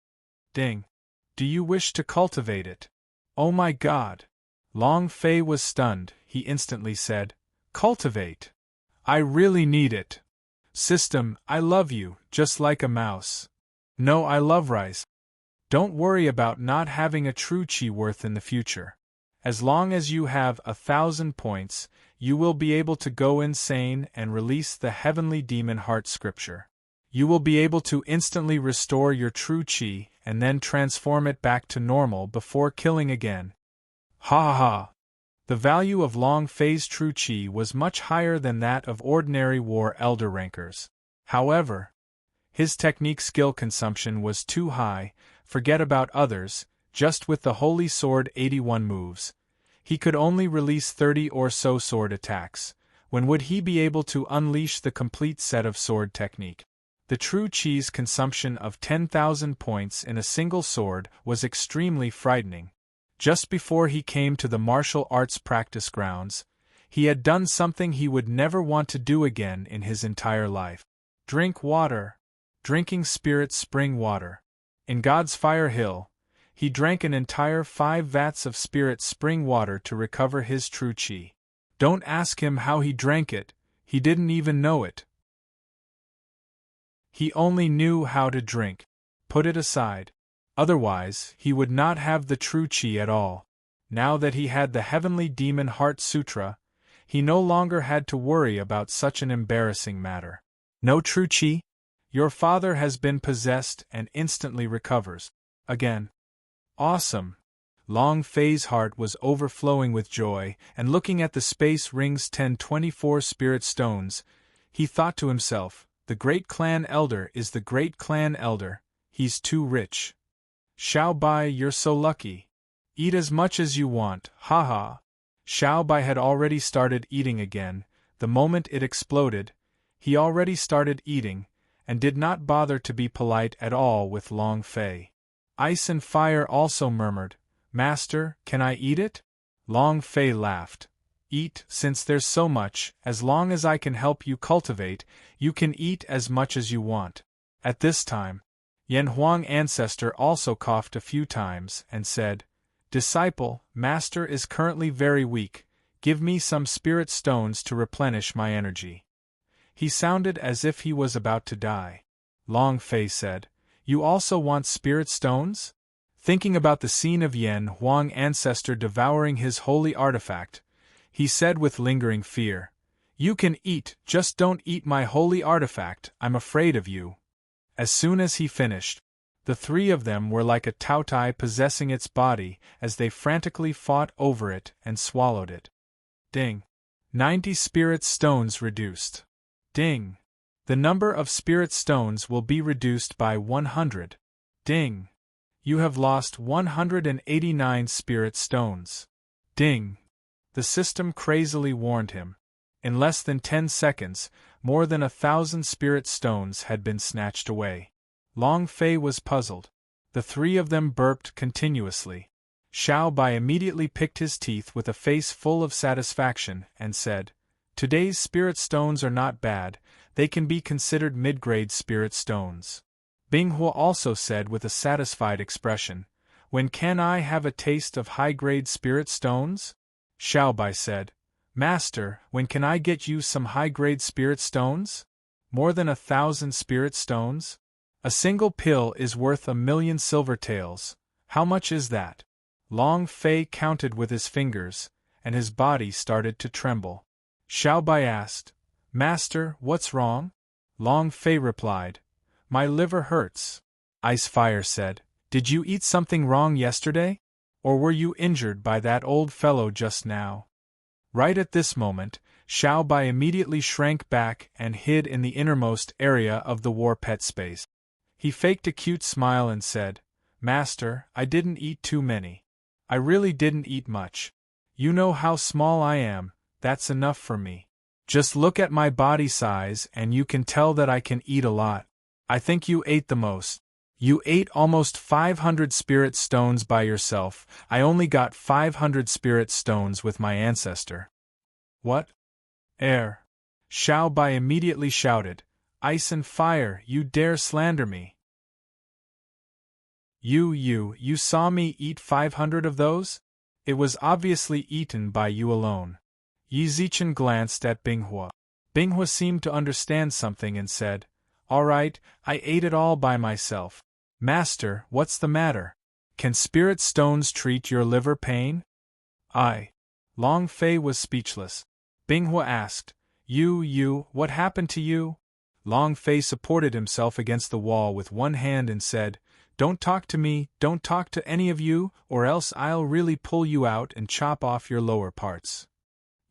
Ding. Do you wish to cultivate it? Oh my God! Long Fei was stunned. He instantly said, "Cultivate! I really need it. System, I love you, just like a mouse. No, I love rice. Don't worry about not having a true chi worth in the future. As long as you have 1,000 points, you will be able to go insane and release the Heavenly Demon Heart Scripture. You will be able to instantly restore your true chi and then transform it back to normal before killing again." Ha ha ha! The value of Long Fei's true chi was much higher than that of ordinary war elder rankers. However, his technique skill consumption was too high. Forget about others. Just with the Holy Sword 81 moves, he could only release 30 or so sword attacks. When would he be able to unleash the complete set of sword technique? The true chi's consumption of 10,000 points in a single sword was extremely frightening. Just before he came to the martial arts practice grounds, he had done something he would never want to do again in his entire life. Drink water. Drinking spirit spring water. In God's Fire Hill, he drank an entire 5 vats of spirit spring water to recover his true chi. Don't ask him how he drank it, he didn't even know it. He only knew how to drink. Put it aside. Otherwise, he would not have the true chi at all. Now that he had the Heavenly Demon Heart Sutra, he no longer had to worry about such an embarrassing matter. No true chi? Your father has been possessed and instantly recovers. Again. Awesome. Long Fei's heart was overflowing with joy, and looking at the Space Ring's 1024 spirit stones, he thought to himself, the great clan elder is the great clan elder, he's too rich. Xiao Bai, you're so lucky. Eat as much as you want, haha. Xiao Bai had already started eating again. The moment it exploded, he already started eating, and did not bother to be polite at all with Long Fei. Ice and Fire also murmured, Master, can I eat it? Long Fei laughed. Eat, since there's so much, as long as I can help you cultivate, you can eat as much as you want. At this time, Yan Huang Ancestor also coughed a few times and said, Disciple, Master is currently very weak, give me some spirit stones to replenish my energy. He sounded as if he was about to die. Long Fei said, You also want spirit stones? Thinking about the scene of Yan Huang Ancestor devouring his holy artifact, he said with lingering fear, You can eat, just don't eat my holy artifact, I'm afraid of you. As soon as he finished, the three of them were like a tautai possessing its body as they frantically fought over it and swallowed it. Ding. 90 spirit stones reduced. Ding. The number of spirit stones will be reduced by 100. Ding. You have lost 189 spirit stones. Ding. The system crazily warned him. In less than 10 seconds, more than 1,000 spirit stones had been snatched away. Long Fei was puzzled. The three of them burped continuously. Xiao Bai immediately picked his teeth with a face full of satisfaction and said, Today's spirit stones are not bad, they can be considered mid-grade spirit stones. Binghua also said with a satisfied expression, When can I have a taste of high-grade spirit stones? Xiao Bai said, Master, when can I get you some high-grade spirit stones? More than 1,000 spirit stones? A single pill is worth 1,000,000 silver taels. How much is that? Long Fei counted with his fingers, and his body started to tremble. Xiao Bai asked, Master, what's wrong? Long Fei replied, My liver hurts. Ice Fire said, Did you eat something wrong yesterday? Or were you injured by that old fellow just now? Right at this moment, Xiao Bai immediately shrank back and hid in the innermost area of the war pet space. He faked a cute smile and said, Master, I didn't eat too many. I really didn't eat much. You know how small I am, that's enough for me. Just look at my body size and you can tell that I can eat a lot. I think you ate the most. You ate almost 500 spirit stones by yourself, I only got 500 spirit stones with my ancestor. What? Xiao Bai immediately shouted, Ice and Fire, you dare slander me. You saw me eat 500 of those? It was obviously eaten by you alone. Yi Zichen glanced at Binghua. Binghua seemed to understand something and said, All right, I ate it all by myself. Master, what's the matter? Can spirit stones treat your liver pain? Long Fei was speechless. Binghua asked, what happened to you? Long Fei supported himself against the wall with one hand and said, Don't talk to me, don't talk to any of you, or else I'll really pull you out and chop off your lower parts.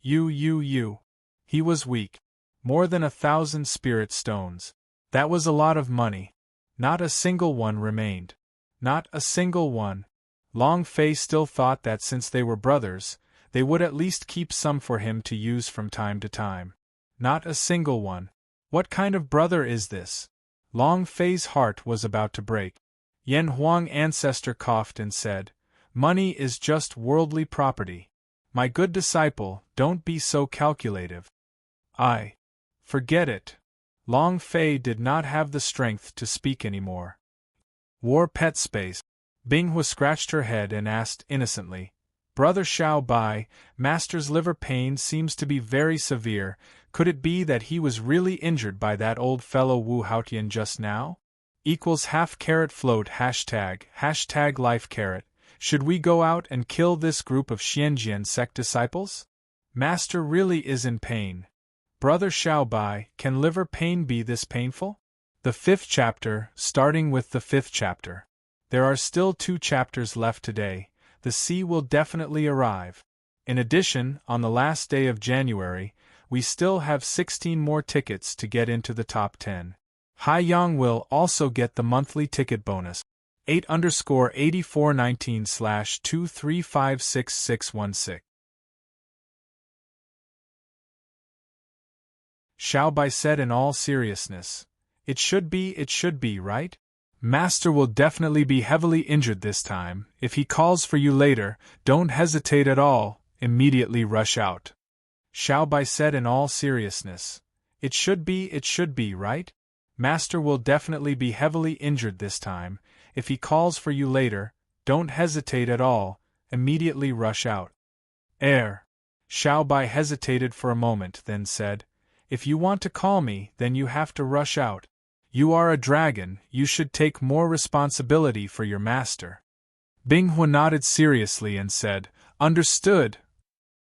He was weak. More than 1,000 spirit stones. That was a lot of money. Not a single one remained. Not a single one. Long Fei still thought that since they were brothers, they would at least keep some for him to use from time to time. Not a single one. What kind of brother is this? Long Fei's heart was about to break. Yan Huang Ancestor coughed and said, Money is just worldly property. My good disciple, don't be so calculative. Forget it. Long Fei did not have the strength to speak anymore. War pet space. Binghua scratched her head and asked innocently, Brother Xiao Bai, Master's liver pain seems to be very severe. Could it be that he was really injured by that old fellow Wu Haotian just now? =half float #, life carrot. Should we go out and kill this group of Xianjian sect disciples? Master really is in pain. Brother Xiao Bai, can liver pain be this painful? The 5th chapter, starting with the 5th chapter. There are still 2 chapters left today. The sea will definitely arrive. In addition, on the last day of January, we still have 16 more tickets to get into the top 10. Haiyang will also get the monthly ticket bonus. 8_8419/2356616. Xiao Bai said in all seriousness. It should be, right? Master will definitely be heavily injured this time. If he calls for you later, don't hesitate at all, immediately rush out. Xiao Bai said in all seriousness. It should be, right? Master will definitely be heavily injured this time. If he calls for you later, don't hesitate at all, immediately rush out. Xiao Bai hesitated for a moment, then said, If you want to call me, then you have to rush out. You are a dragon, you should take more responsibility for your master. Bing Hua nodded seriously and said, Understood.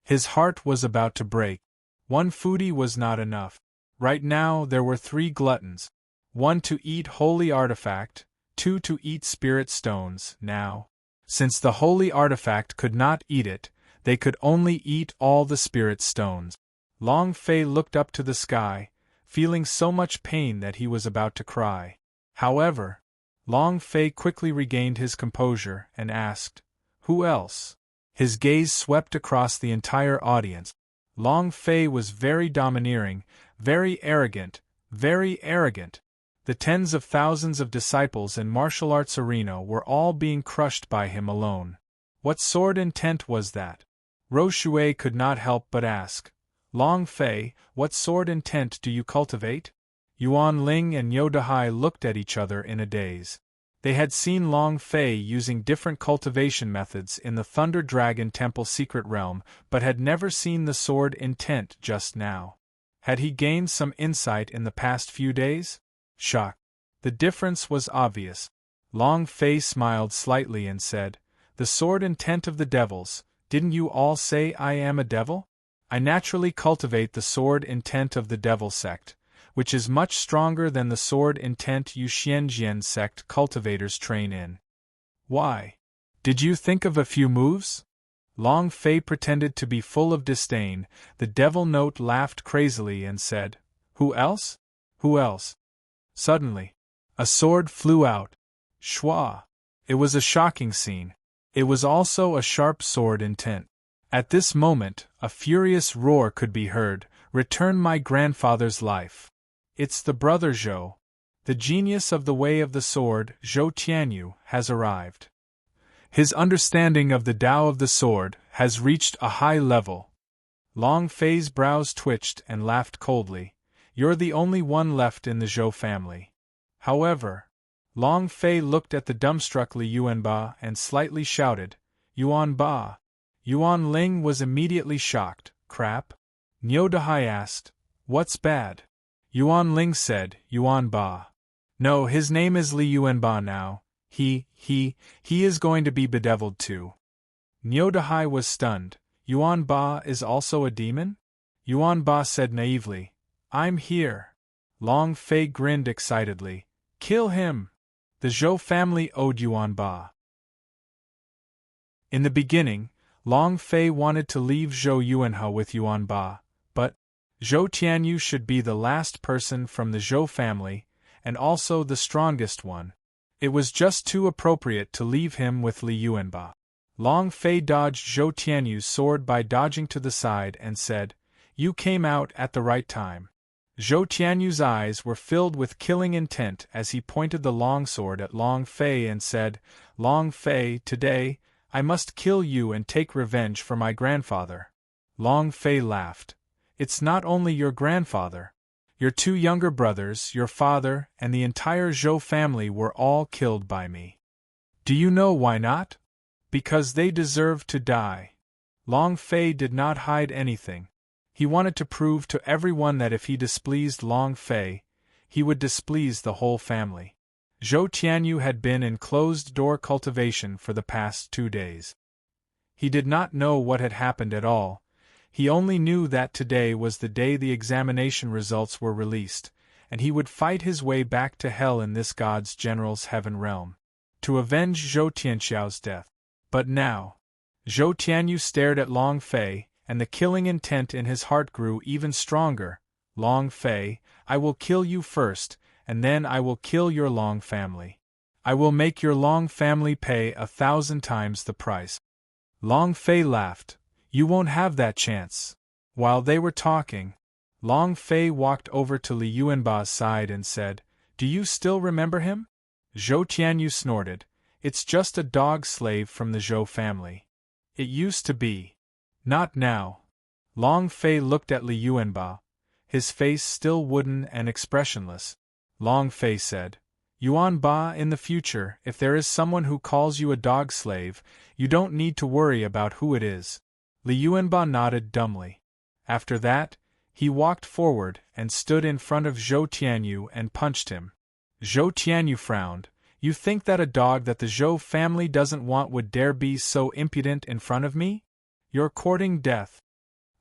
His heart was about to break. 1 foodie was not enough. Right now there were 3 gluttons. 1 to eat holy artifact, 2 to eat spirit stones. Now, since the holy artifact could not eat it, they could only eat all the spirit stones. Long Fei looked up to the sky, feeling so much pain that he was about to cry. However, Long Fei quickly regained his composure and asked, Who else? His gaze swept across the entire audience. Long Fei was very domineering, very arrogant, very arrogant. The tens of thousands of disciples in martial arts arena were all being crushed by him alone. What sword intent was that? Roshui could not help but ask. Long Fei, what sword intent do you cultivate? Yuan Ling and Yo Dahai looked at each other in a daze. They had seen Long Fei using different cultivation methods in the Thunder Dragon Temple secret realm, but had never seen the sword intent just now. Had he gained some insight in the past few days? Shock. The difference was obvious. Long Fei smiled slightly and said, The sword intent of the devils, didn't you all say I am a devil? I naturally cultivate the sword intent of the devil sect, which is much stronger than the sword intent you Xianjian sect cultivators train in. Why? Did you think of a few moves? Long Fei pretended to be full of disdain. The devil note laughed crazily and said, Who else? Who else? Suddenly, a sword flew out. Shua! It was a shocking scene. It was also a sharp sword intent. At this moment, a furious roar could be heard, Return my grandfather's life. It's the brother Zhou. The genius of the way of the sword, Zhou Tianyu, has arrived. His understanding of the Tao of the sword has reached a high level. Long Fei's brows twitched and laughed coldly. You're the only one left in the Zhou family. However, Long Fei looked at the dumbstruck Li Yuanba and slightly shouted, Yuanba. Yuan Ling was immediately shocked. Crap? Niu Dahai asked, What's bad? Yuan Ling said, Yuanba. No, his name is Li Yuanba now. He is going to be bedeviled too. Niu Dahai was stunned. Yuanba is also a demon? Yuanba said naively, I'm here. Long Fei grinned excitedly. Kill him! The Zhou family owed Yuanba. In the beginning, Long Fei wanted to leave Zhou Yuanhe with Yuanba, but Zhou Tianyu should be the last person from the Zhou family, and also the strongest one. It was just too appropriate to leave him with Li Yuanba. Long Fei dodged Zhou Tianyu's sword by dodging to the side and said, You came out at the right time. Zhou Tianyu's eyes were filled with killing intent as he pointed the longsword at Long Fei and said, Long Fei, today, I must kill you and take revenge for my grandfather. Long Fei laughed. It's not only your grandfather. Your 2 younger brothers, your father, and the entire Zhou family were all killed by me. Do you know why not? Because they deserve to die. Long Fei did not hide anything. He wanted to prove to everyone that if he displeased Long Fei, he would displease the whole family. Zhou Tianyu had been in closed-door cultivation for the past 2 days. He did not know what had happened at all. He only knew that today was the day the examination results were released, and he would fight his way back to hell in this god's general's heaven realm, to avenge Zhou Tianxiao's death. But now, Zhou Tianyu stared at Long Fei, and the killing intent in his heart grew even stronger. Long Fei, I will kill you first, and then I will kill your Long family. I will make your Long family pay 1,000 times the price. Long Fei laughed. You won't have that chance. While they were talking, Long Fei walked over to Li Yuanba's side and said, Do you still remember him? Zhou Tianyu snorted. It's just a dog slave from the Zhou family. It used to be. Not now. Long Fei looked at Li Yuanba, his face still wooden and expressionless. Long Fei said, Yuanba, in the future, if there is someone who calls you a dog slave, you don't need to worry about who it is. Li Yuanba nodded dumbly. After that, he walked forward and stood in front of Zhou Tianyu and punched him. Zhou Tianyu frowned. You think that a dog that the Zhou family doesn't want would dare be so impudent in front of me? You're courting death.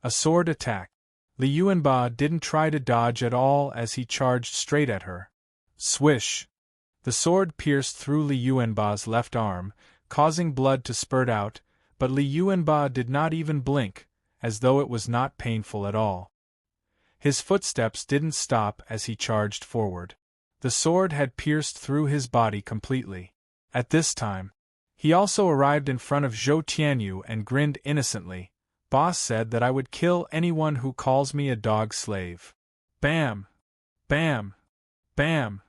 A sword attack. Li Yuanba didn't try to dodge at all as he charged straight at her. Swish! The sword pierced through Li Yuanba's left arm, causing blood to spurt out, but Li Yuanba did not even blink, as though it was not painful at all. His footsteps didn't stop as he charged forward. The sword had pierced through his body completely. At this time, he also arrived in front of Zhou Tianyu and grinned innocently. Boss said that I would kill anyone who calls me a dog slave. Bam! Bam! Bam!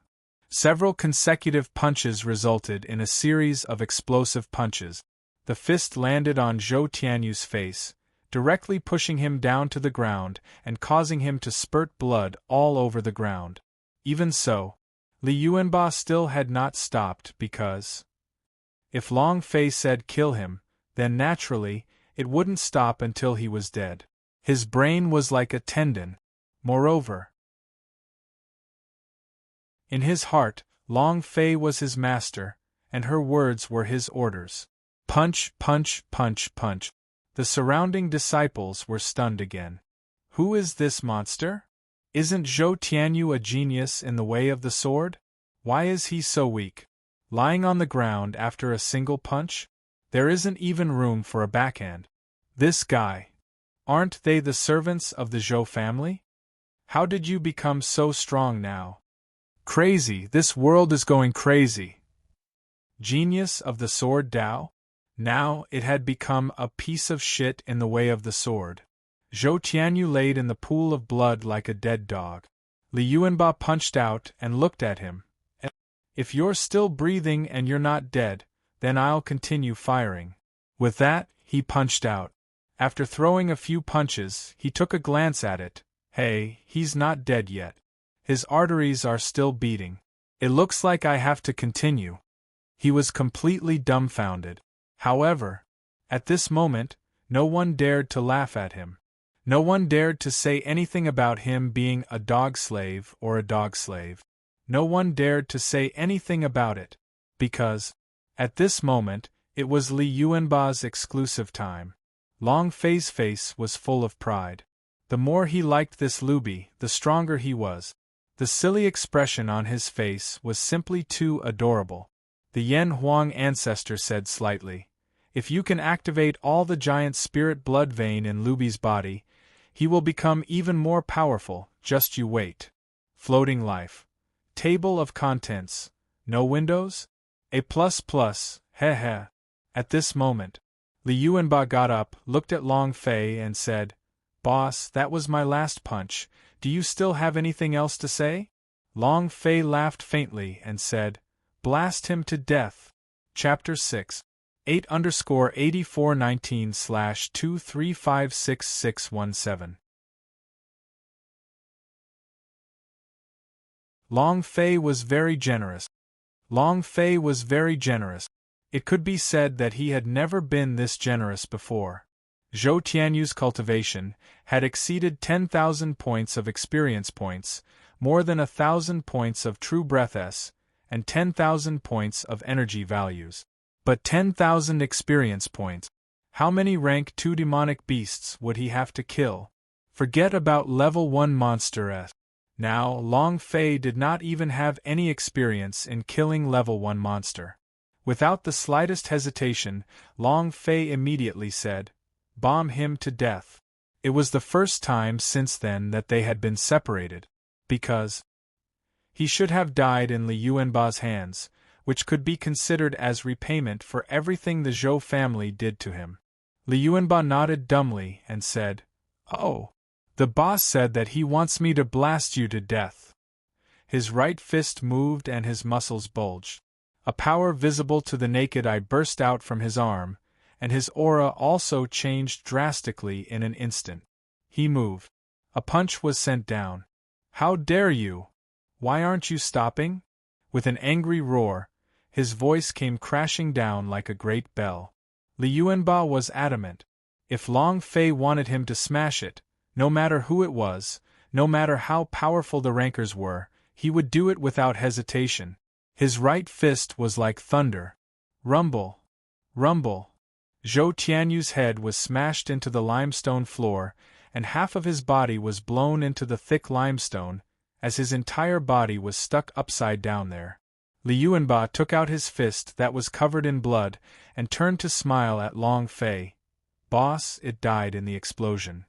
Several consecutive punches resulted in a series of explosive punches. The fist landed on Zhou Tianyu's face, directly pushing him down to the ground and causing him to spurt blood all over the ground. Even so, Li Yuanba still had not stopped because if Long Fei said kill him, then naturally, it wouldn't stop until he was dead. His brain was like a tendon. Moreover, in his heart, Long Fei was his master, and her words were his orders. Punch, punch, punch, punch. The surrounding disciples were stunned again. Who is this monster? Isn't Zhou Tianyu a genius in the way of the sword? Why is he so weak? Lying on the ground after a single punch? There isn't even room for a backhand. This guy. Aren't they the servants of the Zhou family? How did you become so strong now? Crazy, this world is going crazy. Genius of the sword Dao? Now it had become a piece of shit in the way of the sword. Zhou Tianyu laid in the pool of blood like a dead dog. Li Yuanba punched out and looked at him. If you're still breathing and you're not dead, then I'll continue firing. With that, he punched out. After throwing a few punches, he took a glance at it. Hey, he's not dead yet. His arteries are still beating. It looks like I have to continue. He was completely dumbfounded. However, at this moment, no one dared to laugh at him. No one dared to say anything about him being a dog slave or a dog slave. No one dared to say anything about it, because, at this moment, it was Li Yuanba's exclusive time. Long Fei's face was full of pride. The more he liked this Lubi, the stronger he was. The silly expression on his face was simply too adorable. The Yan Huang ancestor said slightly, If you can activate all the giant spirit blood vein in Lubi's body, he will become even more powerful, just you wait. Floating life. Table of contents. No windows? A++, heh. At this moment, Li Yuanba got up, looked at Long Fei and said, Boss, that was my last punch. Do you still have anything else to say? Long Fei laughed faintly and said, Blast him to death. Chapter 6. 8_8419/2356617. Long Fei was very generous. Long Fei was very generous. It could be said that he had never been this generous before. Zhou Tianyu's cultivation had exceeded 10,000 points of experience points, more than 1,000 points of true breath S, and 10,000 points of energy values. But 10,000 experience points. How many rank 2 demonic beasts would he have to kill? Forget about level 1 monster S. Now, Long Fei did not even have any experience in killing level 1 monster. Without the slightest hesitation, Long Fei immediately said, "Bomb him to death." It was the first time since then that they had been separated, because he should have died in Li Yuanba's hands, which could be considered as repayment for everything the Zhou family did to him. Li Yuanba nodded dumbly and said, "Oh, the boss said that he wants me to blast you to death." His right fist moved and his muscles bulged. A power visible to the naked eye burst out from his arm, and his aura also changed drastically in an instant. He moved. A punch was sent down. "How dare you? Why aren't you stopping?" With an angry roar, his voice came crashing down like a great bell. Li Yuanba was adamant. If Long Fei wanted him to smash it, no matter who it was, no matter how powerful the rankers were, he would do it without hesitation. His right fist was like thunder. Rumble! Rumble! Zhou Tianyu's head was smashed into the limestone floor, and half of his body was blown into the thick limestone, as his entire body was stuck upside down there. Li Yuanba took out his fist that was covered in blood, and turned to smile at Long Fei. "Boss, it died in the explosion."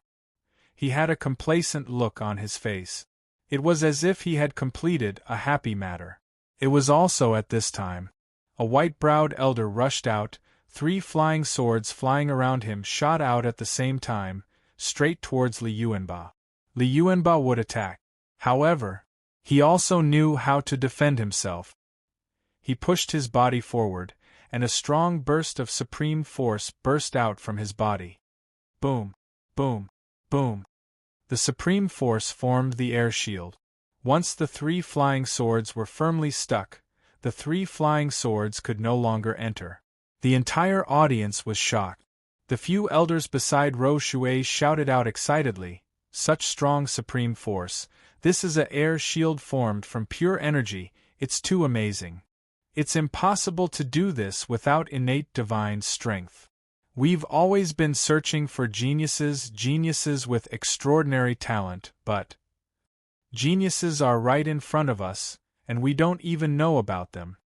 He had a complacent look on his face. It was as if he had completed a happy matter. It was also at this time. A white-browed elder rushed out, 3 flying swords flying around him shot out at the same time, straight towards Li Yuanba. Li Yuanba would attack. However, he also knew how to defend himself. He pushed his body forward, and a strong burst of supreme force burst out from his body. Boom! Boom! Boom! The supreme force formed the air shield. Once the 3 flying swords were firmly stuck, the 3 flying swords could no longer enter. The entire audience was shocked. The few elders beside Rou Shui shouted out excitedly, "Such strong supreme force! This is a air shield formed from pure energy, it's too amazing. It's impossible to do this without innate divine strength. We've always been searching for geniuses with extraordinary talent, but geniuses are right in front of us, and we don't even know about them."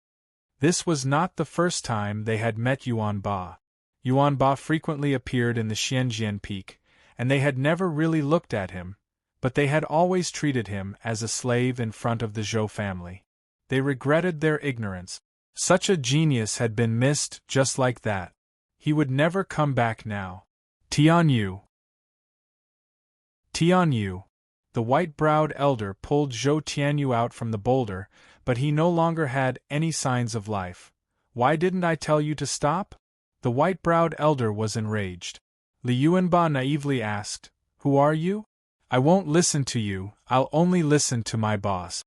This was not the first time they had met Yuan Ba. Yuan Ba frequently appeared in the Xianjian Peak, and they had never really looked at him, but they had always treated him as a slave in front of the Zhou family. They regretted their ignorance. Such a genius had been missed just like that. He would never come back now. Tianyu! Tianyu! The white-browed elder pulled Zhou Tianyu out from the boulder, but he no longer had any signs of life. "Why didn't I tell you to stop?" The white-browed elder was enraged. Li Yuanba naively asked, "Who are you?" "I won't listen to you, I'll only listen to my boss."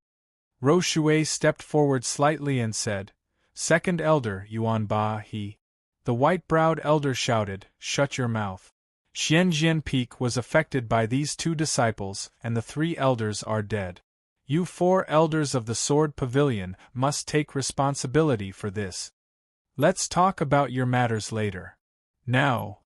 Rou Shui stepped forward slightly and said, "Second elder, Yuan Ba, he." The white-browed elder shouted, "Shut your mouth." Xianjian Peak was affected by these 2 disciples, and the 3 elders are dead. You 4 elders of the Sword Pavilion must take responsibility for this. Let's talk about your matters later. Now.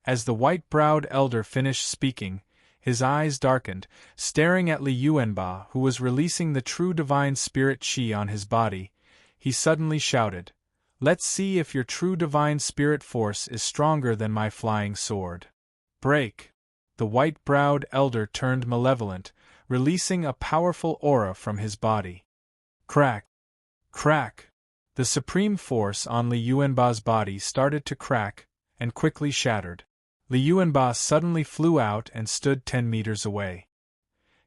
As the white-browed elder finished speaking, his eyes darkened, staring at Li Yuanba, who was releasing the true divine spirit qi on his body. He suddenly shouted, "Let's see if your true divine spirit force is stronger than my flying sword." Break! The white-browed elder turned malevolent, releasing a powerful aura from his body. Crack! Crack! The supreme force on Li Yuanba's body started to crack, and quickly shattered. Li Yuanba suddenly flew out and stood 10 meters away.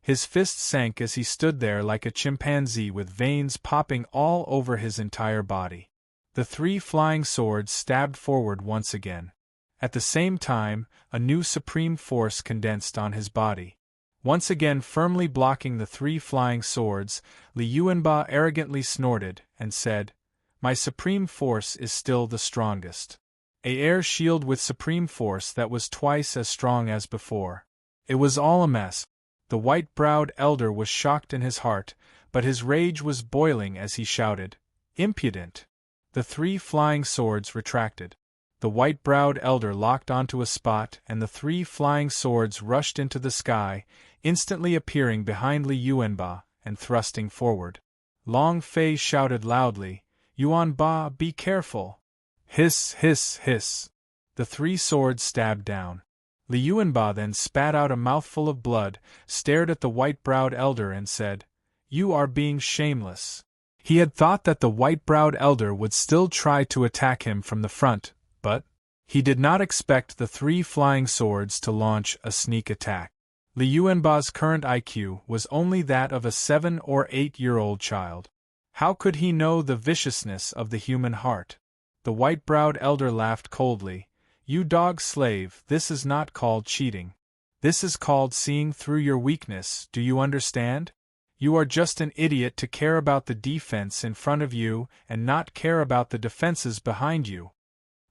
His fist sank as he stood there like a chimpanzee with veins popping all over his entire body. The 3 flying swords stabbed forward once again. At the same time, a new supreme force condensed on his body. Once again firmly blocking the 3 flying swords, Li Yuanba arrogantly snorted and said, "My supreme force is still the strongest." A air shield with supreme force that was twice as strong as before. It was all a mess. The white-browed elder was shocked in his heart, but his rage was boiling as he shouted, "Impudent!" The 3 flying swords retracted. The white-browed elder locked onto a spot and the 3 flying swords rushed into the sky, instantly appearing behind Li Yuanba and thrusting forward. Long Fei shouted loudly, "Yuanba, be careful!" Hiss, hiss, hiss. The three swords stabbed down. Li Yuanba then spat out a mouthful of blood, stared at the white-browed elder and said, "You are being shameless." He had thought that the white-browed elder would still try to attack him from the front, but he did not expect the three flying swords to launch a sneak attack. Li Yuanba's current IQ was only that of a 7- or 8-year-old child. How could he know the viciousness of the human heart? The white-browed elder laughed coldly. "You dog slave, this is not called cheating. This is called seeing through your weakness, do you understand? You are just an idiot to care about the defense in front of you and not care about the defenses behind you."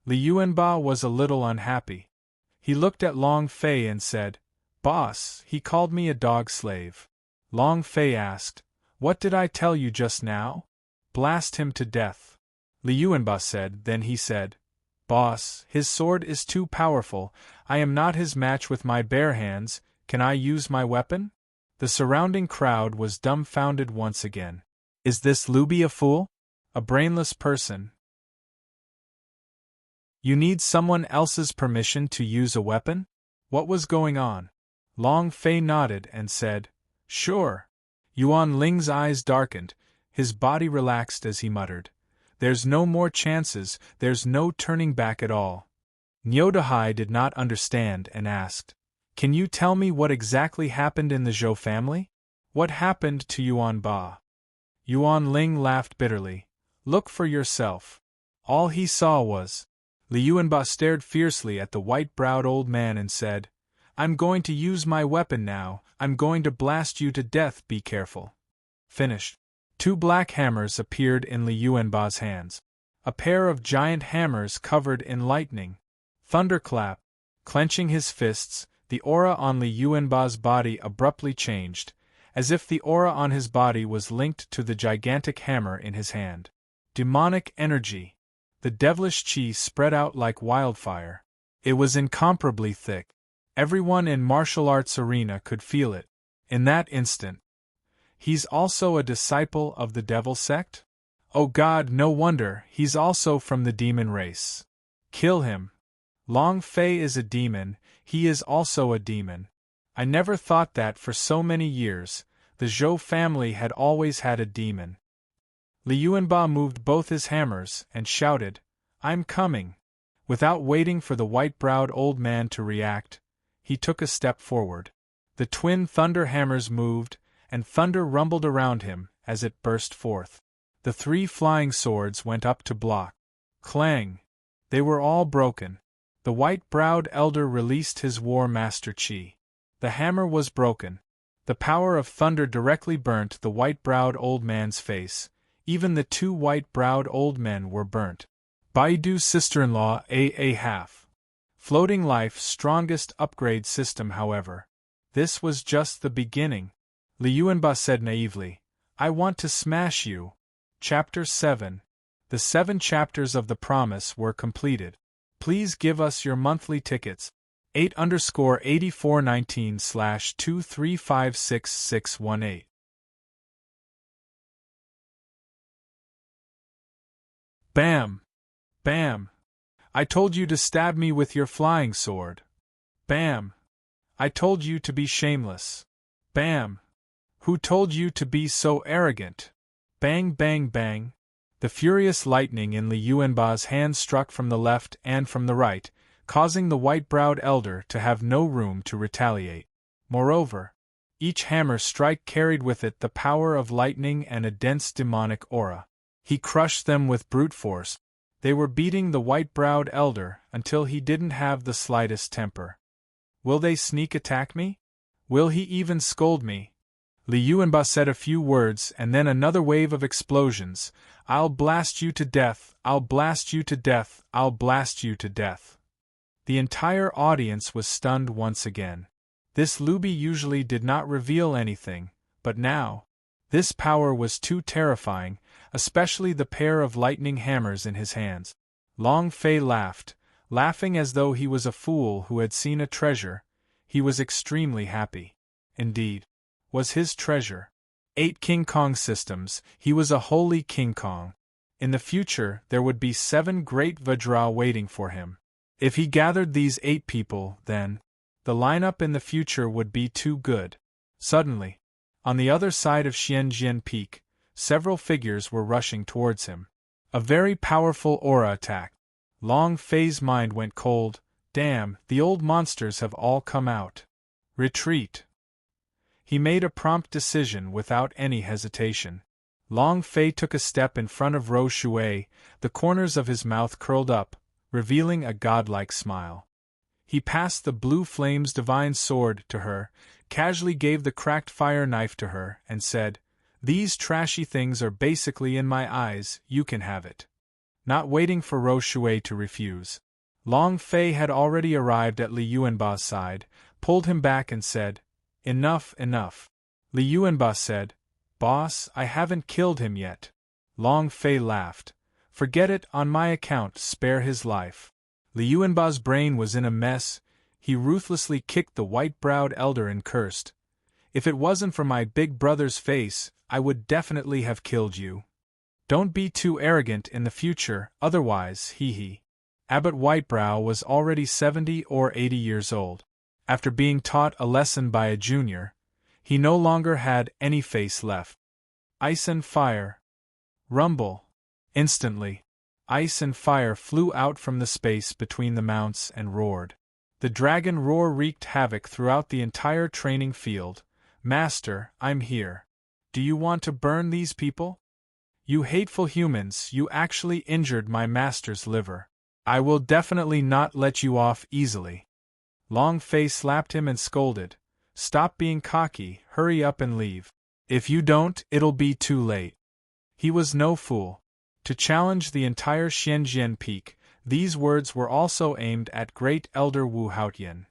Li Yuanba was a little unhappy. He looked at Long Fei and said, "Boss, he called me a dog slave." Long Fei asked, "What did I tell you just now?" "Blast him to death." Li Yuanba said. Then he said, "Boss, his sword is too powerful, I am not his match with my bare hands, can I use my weapon?" The surrounding crowd was dumbfounded once again. Is this Luby a fool? A brainless person? You need someone else's permission to use a weapon? What was going on? Long Fei nodded and said, "Sure." Yuan Ling's eyes darkened, his body relaxed as he muttered, "There's no more chances, there's no turning back at all." Nyodahai did not understand and asked, "Can you tell me what exactly happened in the Zhou family? What happened to Yuan Ba?" Yuan Ling laughed bitterly. "Look for yourself." All he saw was. Li Yuanba stared fiercely at the white-browed old man and said, "I'm going to use my weapon now, I'm going to blast you to death, be careful." Finished. 2 black hammers appeared in Li Yuanba's hands. A pair of giant hammers covered in lightning. Thunderclap. Clenching his fists, the aura on Li Yuanba's body abruptly changed, as if the aura on his body was linked to the gigantic hammer in his hand. Demonic energy. The devilish chi spread out like wildfire. It was incomparably thick. Everyone in martial arts arena could feel it. In that instant. He's also a disciple of the devil sect? Oh God, no wonder, he's also from the demon race. Kill him. Long Fei is a demon, he is also a demon. I never thought that for so many years, the Zhou family had always had a demon. Li Yuanba moved both his hammers and shouted, "I'm coming." Without waiting for the white-browed old man to react, he took a step forward. The twin thunder hammers moved, and thunder rumbled around him as it burst forth. The 3 flying swords went up to block. Clang! They were all broken. The white-browed elder released his war master chi. The hammer was broken. The power of thunder directly burnt the white-browed old man's face. Even the 2 white-browed old men were burnt. Baidu's sister-in-law a half. Floating Life's strongest upgrade system, however. This was just the beginning. Li Yuanba said naively, "I want to smash you." Chapter 7. The 7 chapters of The Promise were completed. Please give us your monthly tickets. 8_8419/2356618. Bam! Bam! I told you to stab me with your flying sword. Bam! I told you to be shameless. Bam! Who told you to be so arrogant? Bang, bang, bang! The furious lightning in Li Yuanba's hand struck from the left and from the right, causing the white-browed elder to have no room to retaliate. Moreover, each hammer strike carried with it the power of lightning and a dense demonic aura. He crushed them with brute force. They were beating the white-browed elder until he didn't have the slightest temper. Will they sneak attack me? Will he even scold me? Li Yuanba said a few words and then another wave of explosions. "I'll blast you to death, I'll blast you to death, I'll blast you to death." The entire audience was stunned once again. This Luby usually did not reveal anything, but now, this power was too terrifying, especially the pair of lightning hammers in his hands. Long Fei laughed, laughing as though he was a fool who had seen a treasure. He was extremely happy. indeed, was his treasure. 8 King Kong systems, he was a holy King Kong. In the future there would be 7 great Vajra waiting for him. If he gathered these 8 people, then the lineup in the future would be too good. Suddenly, on the other side of Xianjian Peak, several figures were rushing towards him. A very powerful aura attack. Long Fei's mind went cold. Damn, the old monsters have all come out. Retreat. He made a prompt decision without any hesitation. Long Fei took a step in front of Ro Shui, the corners of his mouth curled up, revealing a godlike smile. He passed the blue flame's divine sword to her, casually gave the cracked fire knife to her, and said, "These trashy things are basically in my eyes, you can have it." Not waiting for Ro Shui to refuse, Long Fei had already arrived at Li Yuanba's side, pulled him back and said, "Enough, enough." Li Yuanba said, "Boss, I haven't killed him yet." Long Fei laughed. "Forget it, on my account, spare his life." Li Yuanba's brain was in a mess. He ruthlessly kicked the white-browed elder and cursed, "If it wasn't for my big brother's face, I would definitely have killed you. Don't be too arrogant in the future, otherwise, hee." Abbot Whitebrow was already 70 or 80 years old. After being taught a lesson by a junior, he no longer had any face left. Ice and fire. Rumble. Instantly, ice and fire flew out from the space between the mounts and roared. The dragon roar wreaked havoc throughout the entire training field. "Master, I'm here. Do you want to burn these people? You hateful humans, you actually injured my master's liver. I will definitely not let you off easily." Long Fei slapped him and scolded, "Stop being cocky, hurry up and leave. If you don't, it'll be too late." He was no fool. To challenge the entire Xianjian Peak, these words were also aimed at Great Elder Wu Haotian.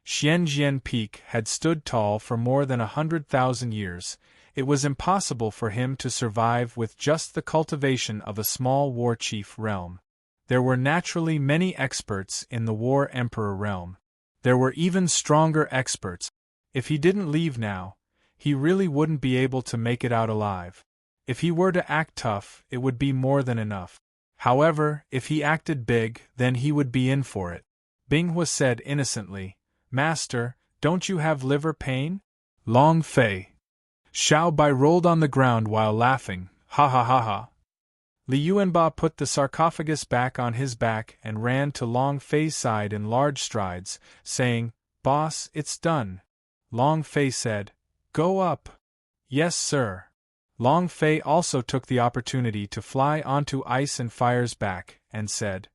Xianjian Peak had stood tall for more than 100,000 years. It was impossible for him to survive with just the cultivation of a small war chief realm. There were naturally many experts in the war emperor realm. There were even stronger experts. If he didn't leave now, he really wouldn't be able to make it out alive. If he were to act tough, it would be more than enough. However, if he acted big, then he would be in for it. Binghua said innocently, "Master, don't you have liver pain?" Long Fei. Xiao Bai rolled on the ground while laughing, "Ha ha ha ha." Li Yuanba put the sarcophagus back on his back and ran to Long Fei's side in large strides, saying, "Boss, it's done." Long Fei said, "Go up." "Yes, sir." Long Fei also took the opportunity to fly onto Ice and Fire's back, and said,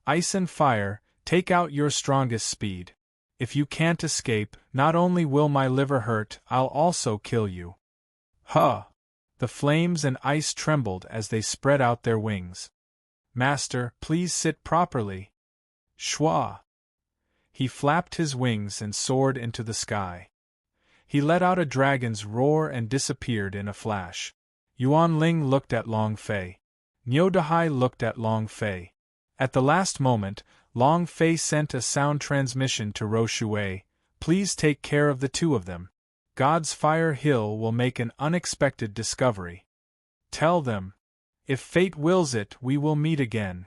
"Ice and Fire, take out your strongest speed. If you can't escape, not only will my liver hurt, I'll also kill you." "Huh!" The flames and ice trembled as they spread out their wings. "Master, please sit properly." Shwa! He flapped his wings and soared into the sky. He let out a dragon's roar and disappeared in a flash. Yuan Ling looked at Long Fei. Niu Dahai looked at Long Fei. At the last moment, Long Fei sent a sound transmission to Ro Shui, "Please take care of the two of them. God's Fire Hill will make an unexpected discovery. Tell them, if fate wills it, we will meet again."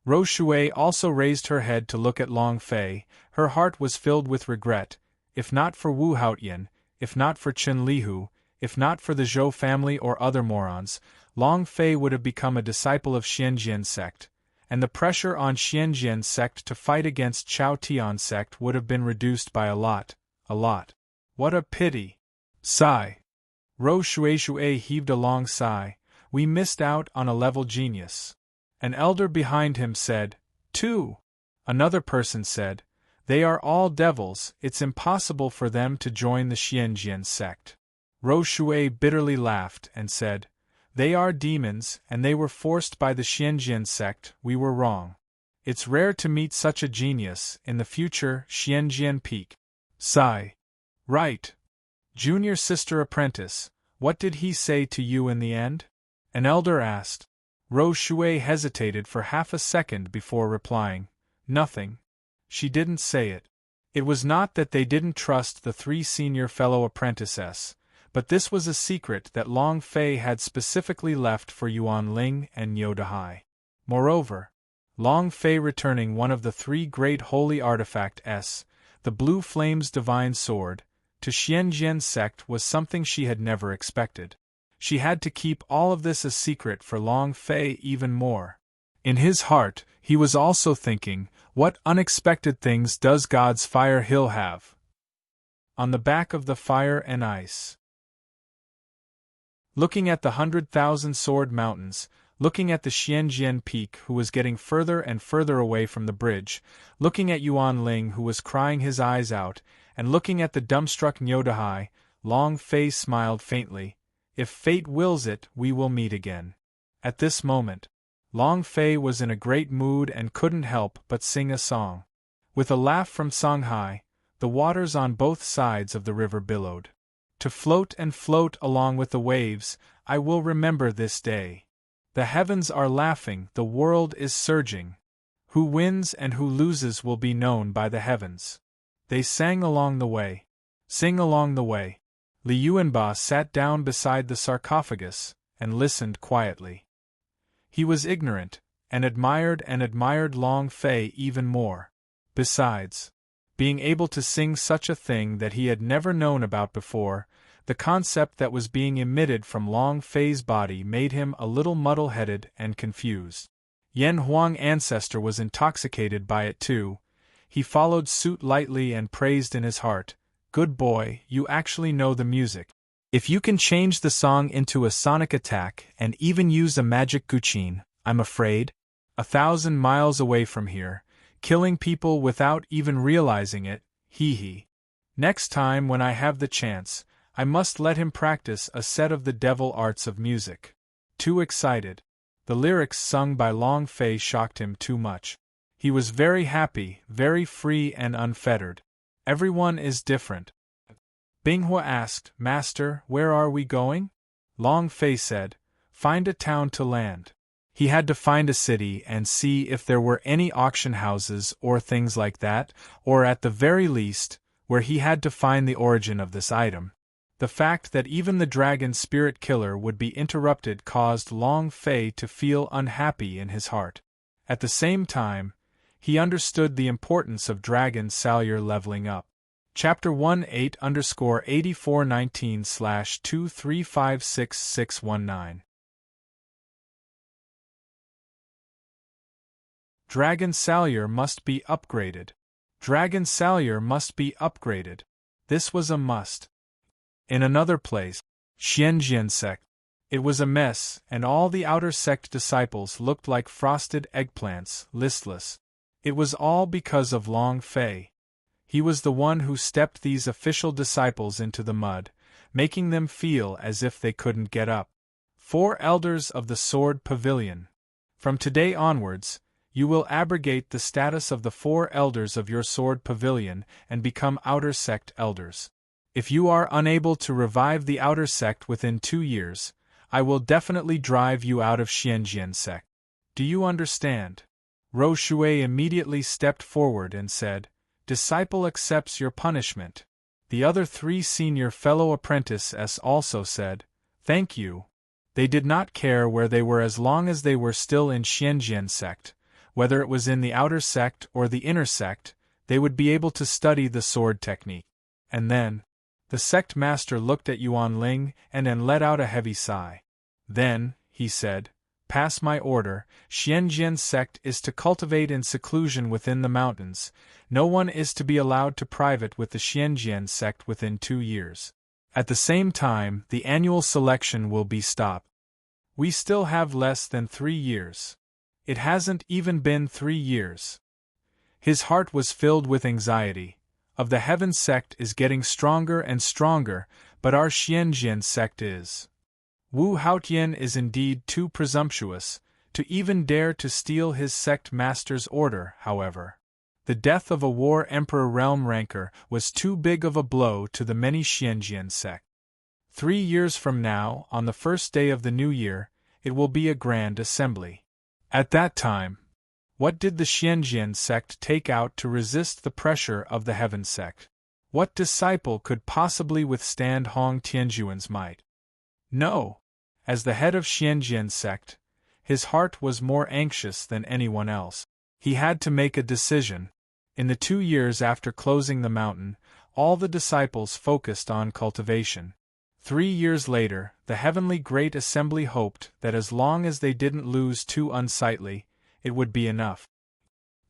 Ro Shui also raised her head to look at Long Fei. Her heart was filled with regret. If not for Wu Haotian, if not for Chen Lihu, if not for the Zhou family or other morons, Long Fei would have become a disciple of Xianjian sect, and the pressure on Xianjian sect to fight against Chao Tian sect would have been reduced by a lot. What a pity. Sigh. Ro Shui heaved a long sigh. We missed out on a level genius. An elder behind him said, "Two." Another person said, "They are all devils, it's impossible for them to join the Xianjian sect." Ro Shui bitterly laughed and said, "They are demons, and they were forced by the Xianjian sect, we were wrong. It's rare to meet such a genius in the future Xianjian Peak." Sigh. Right. Junior sister apprentice, what did he say to you in the end? An elder asked. Ro Shui hesitated for half a second before replying, "Nothing. She didn't say it." It was not that they didn't trust the three senior fellow apprentices, but this was a secret that Long Fei had specifically left for Yuan Ling and Niu Dahai. Moreover, Long Fei returning one of the three great holy artifacts, the Blue Flame's divine sword, to Xianjian sect was something she had never expected. She had to keep all of this a secret for Long Fei even more. In his heart, he was also thinking, what unexpected things does God's fire hill have? On the back of the fire and ice. Looking at the 100,000 sword mountains, looking at the Xianjian peak who was getting further and further away from the bridge, looking at Yuan Ling who was crying his eyes out, and looking at the dumbstruck Niu Dahai, Long Fei smiled faintly. If fate wills it, we will meet again. At this moment, Long Fei was in a great mood and couldn't help but sing a song. With a laugh from Songhai, the waters on both sides of the river billowed. To float and float along with the waves, I will remember this day. The heavens are laughing, the world is surging. Who wins and who loses will be known by the heavens. They sang along the way. Sing along the way. Li Yuanba sat down beside the sarcophagus and listened quietly. He was ignorant, and admired Long Fei even more. Besides, being able to sing such a thing that he had never known about before, the concept that was being emitted from Long Fei's body made him a little muddle-headed and confused. Yan Huang ancestor was intoxicated by it too. He followed suit lightly and praised in his heart, "Good boy, you actually know the music. If you can change the song into a sonic attack and even use a magic guqin, I'm afraid, 1,000 miles away from here, killing people without even realizing it, hee. Next time when I have the chance, I must let him practice a set of the devil arts of music." Too excited. The lyrics sung by Long Fei shocked him too much. He was very happy, very free and unfettered. Everyone is different. Binghua asked, "Master, where are we going?" Long Fei said, "Find a town to land." He had to find a city and see if there were any auction houses or things like that, or at the very least, where he had to find the origin of this item. The fact that even the dragon spirit killer would be interrupted caused Long Fei to feel unhappy in his heart. At the same time, he understood the importance of dragon salure leveling up. Chapter 18_8419/2356619 Dragon salure must be upgraded. Dragon salure must be upgraded. This was a must. In another place, Xianjian sect, it was a mess, and all the outer sect disciples looked like frosted eggplants, listless. It was all because of Long Fei. He was the one who stepped these official disciples into the mud, making them feel as if they couldn't get up. 4 Elders of the Sword Pavilion. From today onwards, you will abrogate the status of the 4 Elders of your Sword Pavilion and become Outer Sect Elders. If you are unable to revive the Outer Sect within 2 years, I will definitely drive you out of Xianjian sect. Do you understand? Ro Shui immediately stepped forward and said, "Disciple accepts your punishment." The other 3 senior fellow apprentices also said, "Thank you." They did not care where they were as long as they were still in Xianjian sect, whether it was in the outer sect or the inner sect, they would be able to study the sword technique. And then, the sect master looked at Yuan Ling and then let out a heavy sigh. Then, he said, "Pass my order, Xianjian sect is to cultivate in seclusion within the mountains. No one is to be allowed to private with the Xianjian sect within 2 years. At the same time, the annual selection will be stopped. We still have less than 3 years. It hasn't even been 3 years." His heart was filled with anxiety. Of the Heaven sect is getting stronger and stronger, but our Xianjian sect is. Wu Haotian is indeed too presumptuous to even dare to steal his sect master's order, however. The death of a war emperor realm ranker was too big of a blow to the many Xianjian sect. 3 years from now, on the first day of the new year, it will be a grand assembly. At that time, What did the Xianjian sect take out to resist the pressure of the Heaven sect? What disciple could possibly withstand Hong Tianjuan's might? No. As the head of Xianjian sect, his heart was more anxious than anyone else. He had to make a decision. In the 2 years after closing the mountain, all the disciples focused on cultivation. 3 years later, the Heavenly Great Assembly hoped that as long as they didn't lose too unsightly, it would be enough.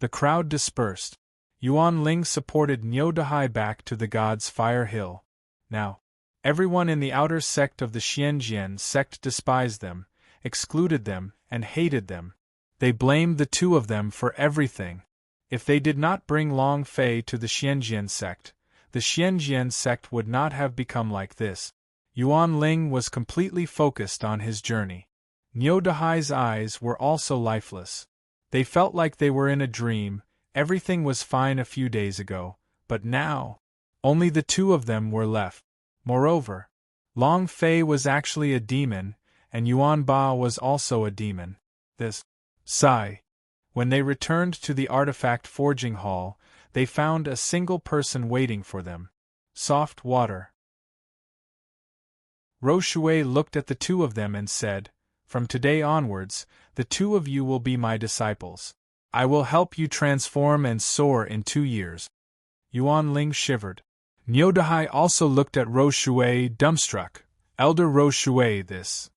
The crowd dispersed. Yuan Ling supported Niu Dahai back to the God's Fire Hill. Now, everyone in the outer sect of the Xianjian sect despised them, excluded them, and hated them. They blamed the two of them for everything. If they did not bring Long Fei to the Xianjian sect would not have become like this. Yuan Ling was completely focused on his journey. Niu Dahai's eyes were also lifeless. They felt like they were in a dream. Everything was fine a few days ago, but now, only the two of them were left. Moreover, Long Fei was actually a demon, and Yuan Ba was also a demon. This sigh. When they returned to the artifact forging hall, they found a single person waiting for them. Soft water. Ro Shui looked at the two of them and said, "From today onwards, the two of you will be my disciples. I will help you transform and soar in 2 years." Yuan Ling shivered. Niu Dahai also looked at Ro Shui dumbstruck. "Elder Ro Shui, this."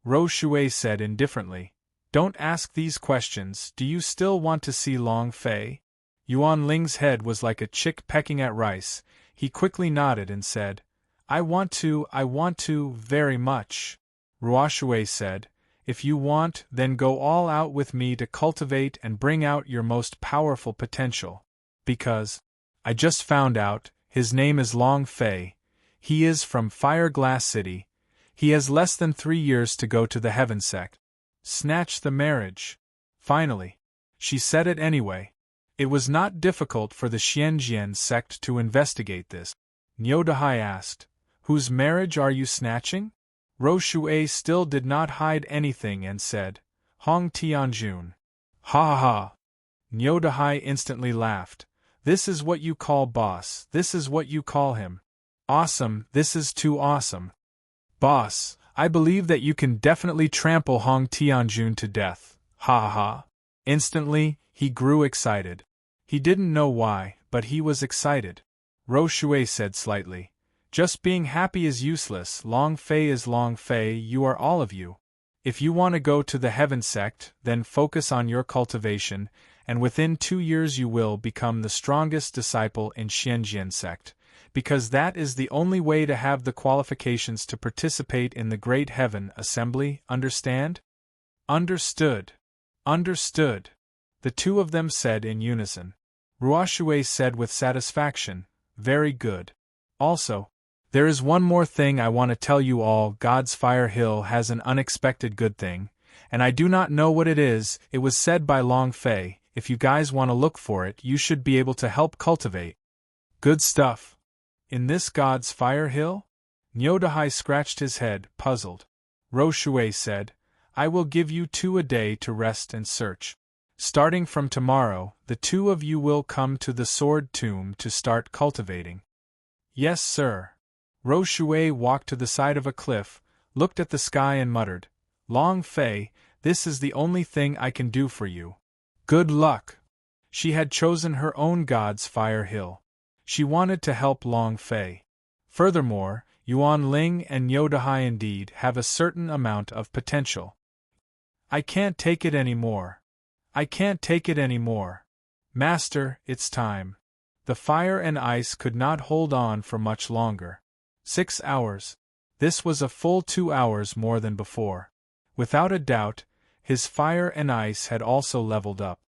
Ro Shui said indifferently, "Don't ask these questions. Do you still want to see Long Fei?" Yuan Ling's head was like a chick pecking at rice. He quickly nodded and said, I want to, very much." Ro Shui said, "If you want, then go all out with me to cultivate and bring out your most powerful potential. Because, I just found out, his name is Long Fei. He is from Fire Glass City. He has less than 3 years to go to the Heaven sect. Snatch the marriage." Finally, she said it anyway. It was not difficult for the Xianjian sect to investigate this. Niu Dahai asked, "Whose marriage are you snatching?" Ro Shui still did not hide anything and said, "Hong Tianjun." "Ha ha ha!" Niu Dahai instantly laughed. "This is what you call boss, this is what you call him. Awesome, this is too awesome. Boss, I believe that you can definitely trample Hong Tianjun to death. Ha ha ha." Instantly, he grew excited. He didn't know why, but he was excited. Ro Shui said slightly, "Just being happy is useless. Long Fei is Long Fei, you are all of you. If you want to go to the Heaven sect, then focus on your cultivation, and within 2 years you will become the strongest disciple in Xianjian sect, because that is the only way to have the qualifications to participate in the Great Heaven Assembly, understand?" "Understood. Understood," the two of them said in unison. Ro Shui said with satisfaction, "Very good. Also, there is one more thing I want to tell you all. God's Fire Hill has an unexpected good thing, and I do not know what it is. It was said by Long Fei. If you guys want to look for it, you should be able to help cultivate." "Good stuff. In this God's Fire Hill?" Niu Dahai scratched his head, puzzled. Ro Shui said, "I will give you 2 a day to rest and search. Starting from tomorrow, the 2 of you will come to the Sword Tomb to start cultivating." "Yes, sir." Ro Shui walked to the side of a cliff, looked at the sky and muttered, "Long Fei, this is the only thing I can do for you. Good luck." She had chosen her own God's Fire Hill. She wanted to help Long Fei. Furthermore, Yuan Ling and Niu Dahai indeed have a certain amount of potential. "I can't take it anymore. I can't take it anymore. Master, it's time." The fire and ice could not hold on for much longer. 6 hours. This was a full 2 hours more than before. Without a doubt, his fire and ice had also leveled up.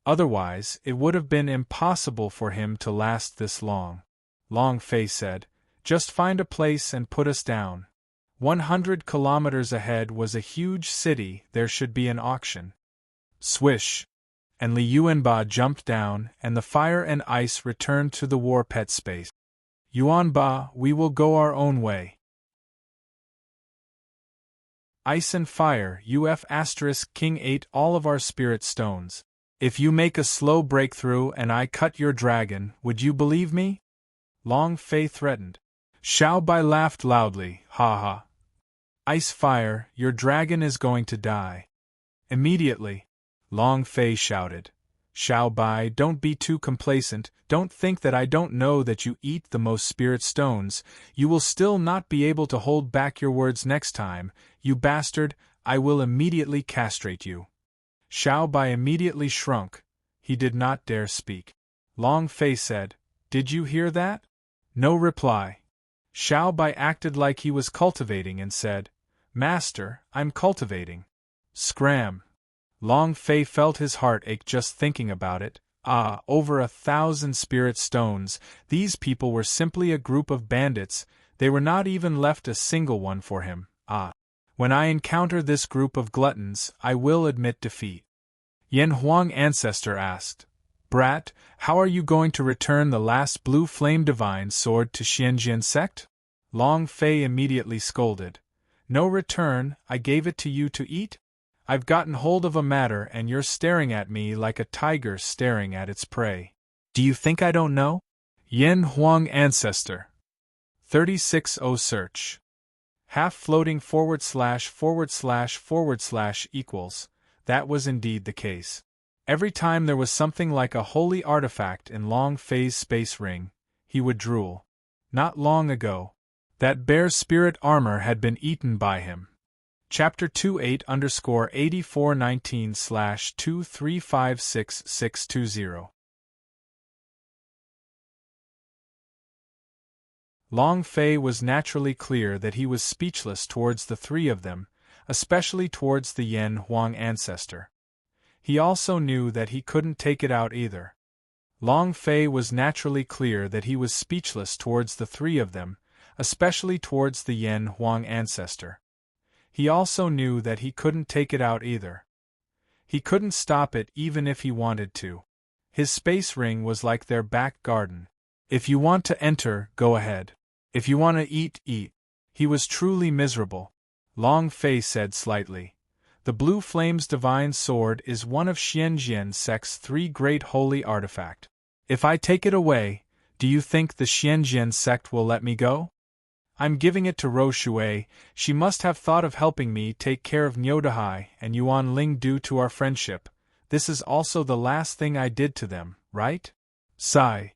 Otherwise, it would have been impossible for him to last this long. Long Fei said, "Just find a place and put us down. 100 kilometers ahead was a huge city. There should be an auction." Swish! And Li Yuanba jumped down, and the fire and ice returned to the war pet space. "Yuanba, we will go our own way." Ice and fire, King ate all of our spirit stones. If you make a slow breakthrough and I cut your dragon, would you believe me? Long Fei threatened. Xiao Bai laughed loudly, ha ha. Ice fire, your dragon is going to die. Immediately, Long Fei shouted. Xiao Bai, don't be too complacent, don't think that I don't know that you eat the most spirit stones, you will still not be able to hold back your words next time, you bastard, I will immediately castrate you. Xiao Bai immediately shrunk, he did not dare speak. Long Fei said, Did you hear that? No reply. Xiao Bai acted like he was cultivating and said, Master, I'm cultivating. Scram. Long Fei felt his heart ache just thinking about it. Ah, over 1,000 spirit stones, these people were simply a group of bandits, they were not even left a single one for him. Ah. When I encounter this group of gluttons, I will admit defeat. Yan Huang ancestor asked, Brat, how are you going to return the last blue flame divine sword to Xianjian sect? Long Fei immediately scolded. No return, I gave it to you to eat? I've gotten hold of a matter and you're staring at me like a tiger staring at its prey. Do you think I don't know? Yan Huang ancestor. 36O search. Half floating / / equals. That was indeed the case. Every time there was something like a holy artifact in Long Fei's space ring, he would drool. Not long ago, that bear spirit armor had been eaten by him. Chapter 28_8419/2356620. Long Fei was naturally clear that he was speechless towards the three of them, especially towards the Yan Huang ancestor. He also knew that he couldn't take it out either. Long Fei was naturally clear that he was speechless towards the three of them, especially towards the Yan Huang ancestor. He also knew that he couldn't take it out either. He couldn't stop it even if he wanted to. His space ring was like their back garden. If you want to enter, go ahead. If you want to eat, eat. He was truly miserable. Long Fei said slightly. The Blue Flame's divine sword is one of Xianjian sect's three great holy artifact. If I take it away, do you think the Xianjian sect will let me go? I'm giving it to Rou Shui, she must have thought of helping me take care of Niudahai and Yuan Ling due to our friendship. This is also the last thing I did to them, right? Sigh.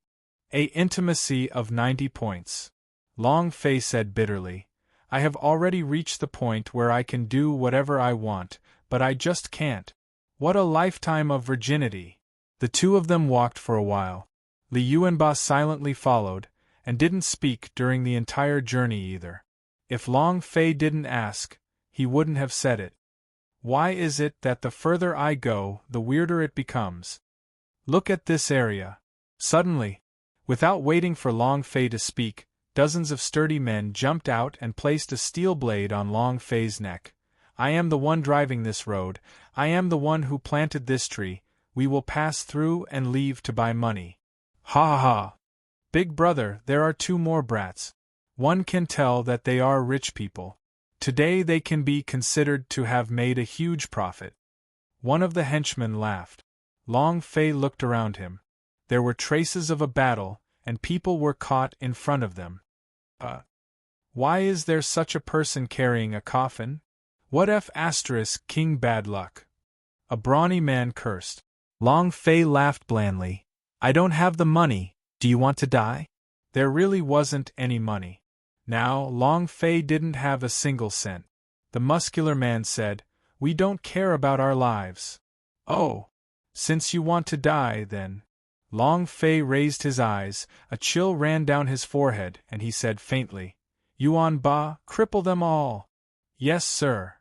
A intimacy of 90 points. Long Fei said bitterly. I have already reached the point where I can do whatever I want, but I just can't. What a lifetime of virginity. The two of them walked for a while. Li Yuanba silently followed, and didn't speak during the entire journey either. If Long Fei didn't ask, he wouldn't have said it. Why is it that the further I go, the weirder it becomes? Look at this area. Suddenly, without waiting for Long Fei to speak, dozens of sturdy men jumped out and placed a steel blade on Long Fei's neck. I am the one driving this road, I am the one who planted this tree, we will pass through and leave to buy money. Ha ha ha! Big brother, there are two more brats. One can tell that they are rich people. Today they can be considered to have made a huge profit. One of the henchmen laughed. Long Fei looked around him. There were traces of a battle, and people were caught in front of them. Why is there such a person carrying a coffin? What if * King Bad Luck? A brawny man cursed. Long Fei laughed blandly. I don't have the money, do you want to die? There really wasn't any money. Now, Long Fei didn't have a single cent. The muscular man said, We don't care about our lives. Oh, since you want to die, then. Long Fei raised his eyes, a chill ran down his forehead, and he said faintly, Yuan Ba, cripple them all. Yes, sir.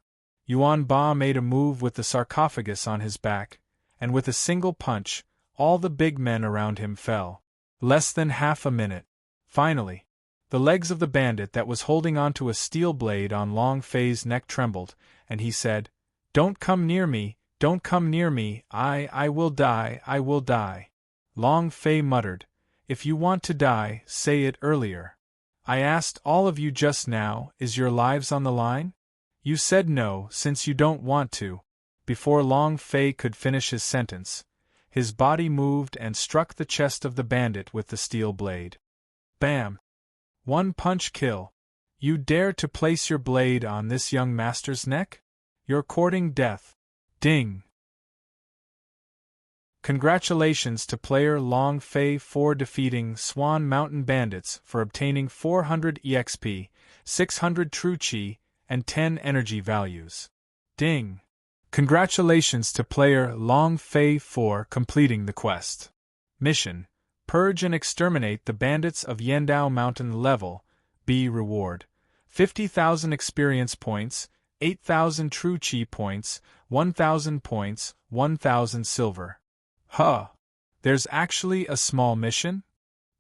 Yuan Ba made a move with the sarcophagus on his back, and with a single punch, all the big men around him fell. Less than half a minute. Finally, the legs of the bandit that was holding onto a steel blade on Long Fei's neck trembled, and he said, Don't come near me, don't come near me, I will die, I will die. Long Fei muttered, If you want to die, say it earlier. I asked all of you just now, is your lives on the line? You said no, since you don't want to. Before Long Fei could finish his sentence, His body moved and struck the chest of the bandit with the steel blade. Bam! One punch kill. You dare to place your blade on this young master's neck? You're courting death. Ding! Congratulations to player Long Fei for defeating Swan Mountain Bandits for obtaining 400 EXP, 600 True Chi, and 10 energy values. Ding! Congratulations to player Long Fei for completing the quest. Mission: Purge and exterminate the bandits of Yandao Mountain. Level B reward: 50,000 experience points, 8,000 True Chi points, 1,000 points, 1,000 silver. Huh! There's actually a small mission?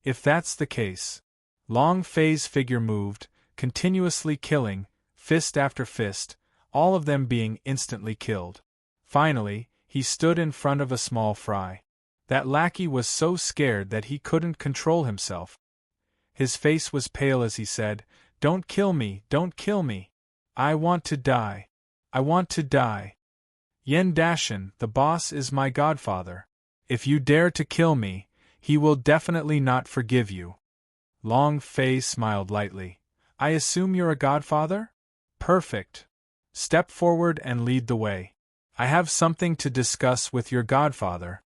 If that's the case. Long Fei's figure moved, continuously killing, fist after fist, all of them being instantly killed. Finally, he stood in front of a small fry. That lackey was so scared that he couldn't control himself. His face was pale as he said, "Don't kill me, don't kill me. I want to die. I want to die. Yen Dashin, the boss, is my godfather. If you dare to kill me, he will definitely not forgive you." Long Fei smiled lightly. "I assume you're a godfather? Perfect. Step forward and lead the way. I have something to discuss with your godfather."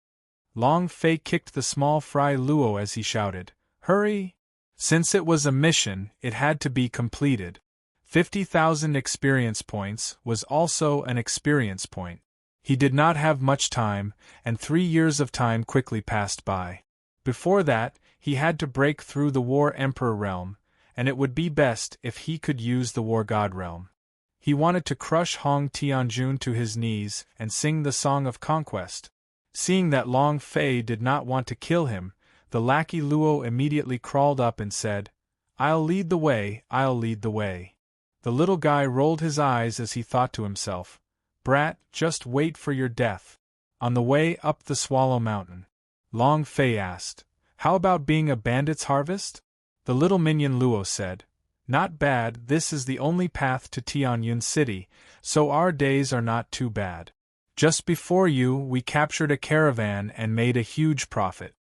Long Fei kicked the small fry Luo as he shouted, "Hurry!" Since it was a mission, it had to be completed. 50,000 experience points was also an experience point. He did not have much time, and 3 years of time quickly passed by. Before that, he had to break through the War Emperor realm, and it would be best if he could use the War God realm. He wanted to crush Hong Tianjun to his knees and sing the Song of Conquest. Seeing that Long Fei did not want to kill him, the lackey Luo immediately crawled up and said, "I'll lead the way, I'll lead the way." The little guy rolled his eyes as he thought to himself, "Brat, just wait for your death." On the way up the Swallow Mountain, Long Fei asked, "How about being a bandit's harvest?" The little minion Luo said, "Not bad, this is the only path to Tianyun City, so our days are not too bad. Just before you, we captured a caravan and made a huge profit."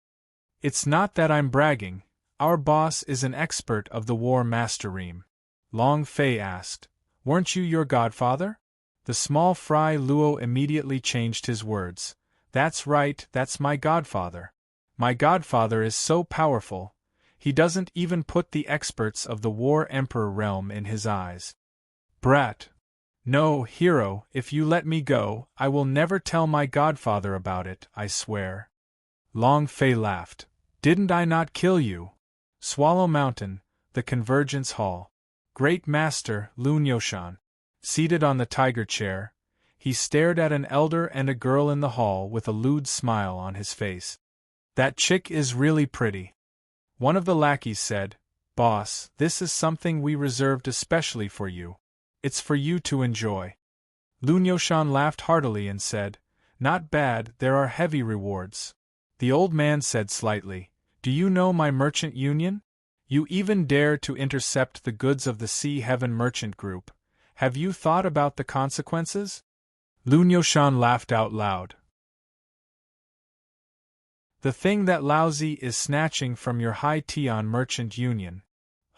"It's not that I'm bragging, our boss is an expert of the War Master Ream." Long Fei asked, "Weren't you your godfather?" The small fry Luo immediately changed his words. "That's right, that's my godfather. My godfather is so powerful, he doesn't even put the experts of the War Emperor realm in his eyes." "Brat. No, hero, if you let me go, I will never tell my godfather about it, I swear." Long Fei laughed. "Didn't I not kill you?" Swallow Mountain, the Convergence Hall. Great Master Lunyoshan. Seated on the tiger chair, he stared at an elder and a girl in the hall with a lewd smile on his face. "That chick is really pretty." One of the lackeys said, "Boss, this is something we reserved especially for you. It's for you to enjoy." Lunyoshan laughed heartily and said, "Not bad, there are heavy rewards." The old man said slightly, "Do you know my merchant union? You even dare to intercept the goods of the Sea Heaven Merchant Group. Have you thought about the consequences?" Lunyoshan laughed out loud. "The thing that Laozi is snatching from your High Tian Merchant Union."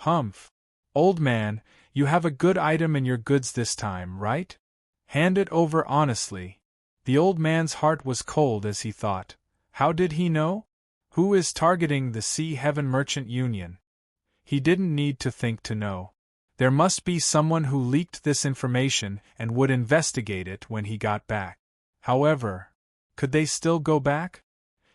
"Humph. Old man, you have a good item in your goods this time, right? Hand it over honestly." The old man's heart was cold as he thought, how did he know? Who is targeting the Sea Heaven Merchant Union? He didn't need to think to know. There must be someone who leaked this information and would investigate it when he got back. However, could they still go back?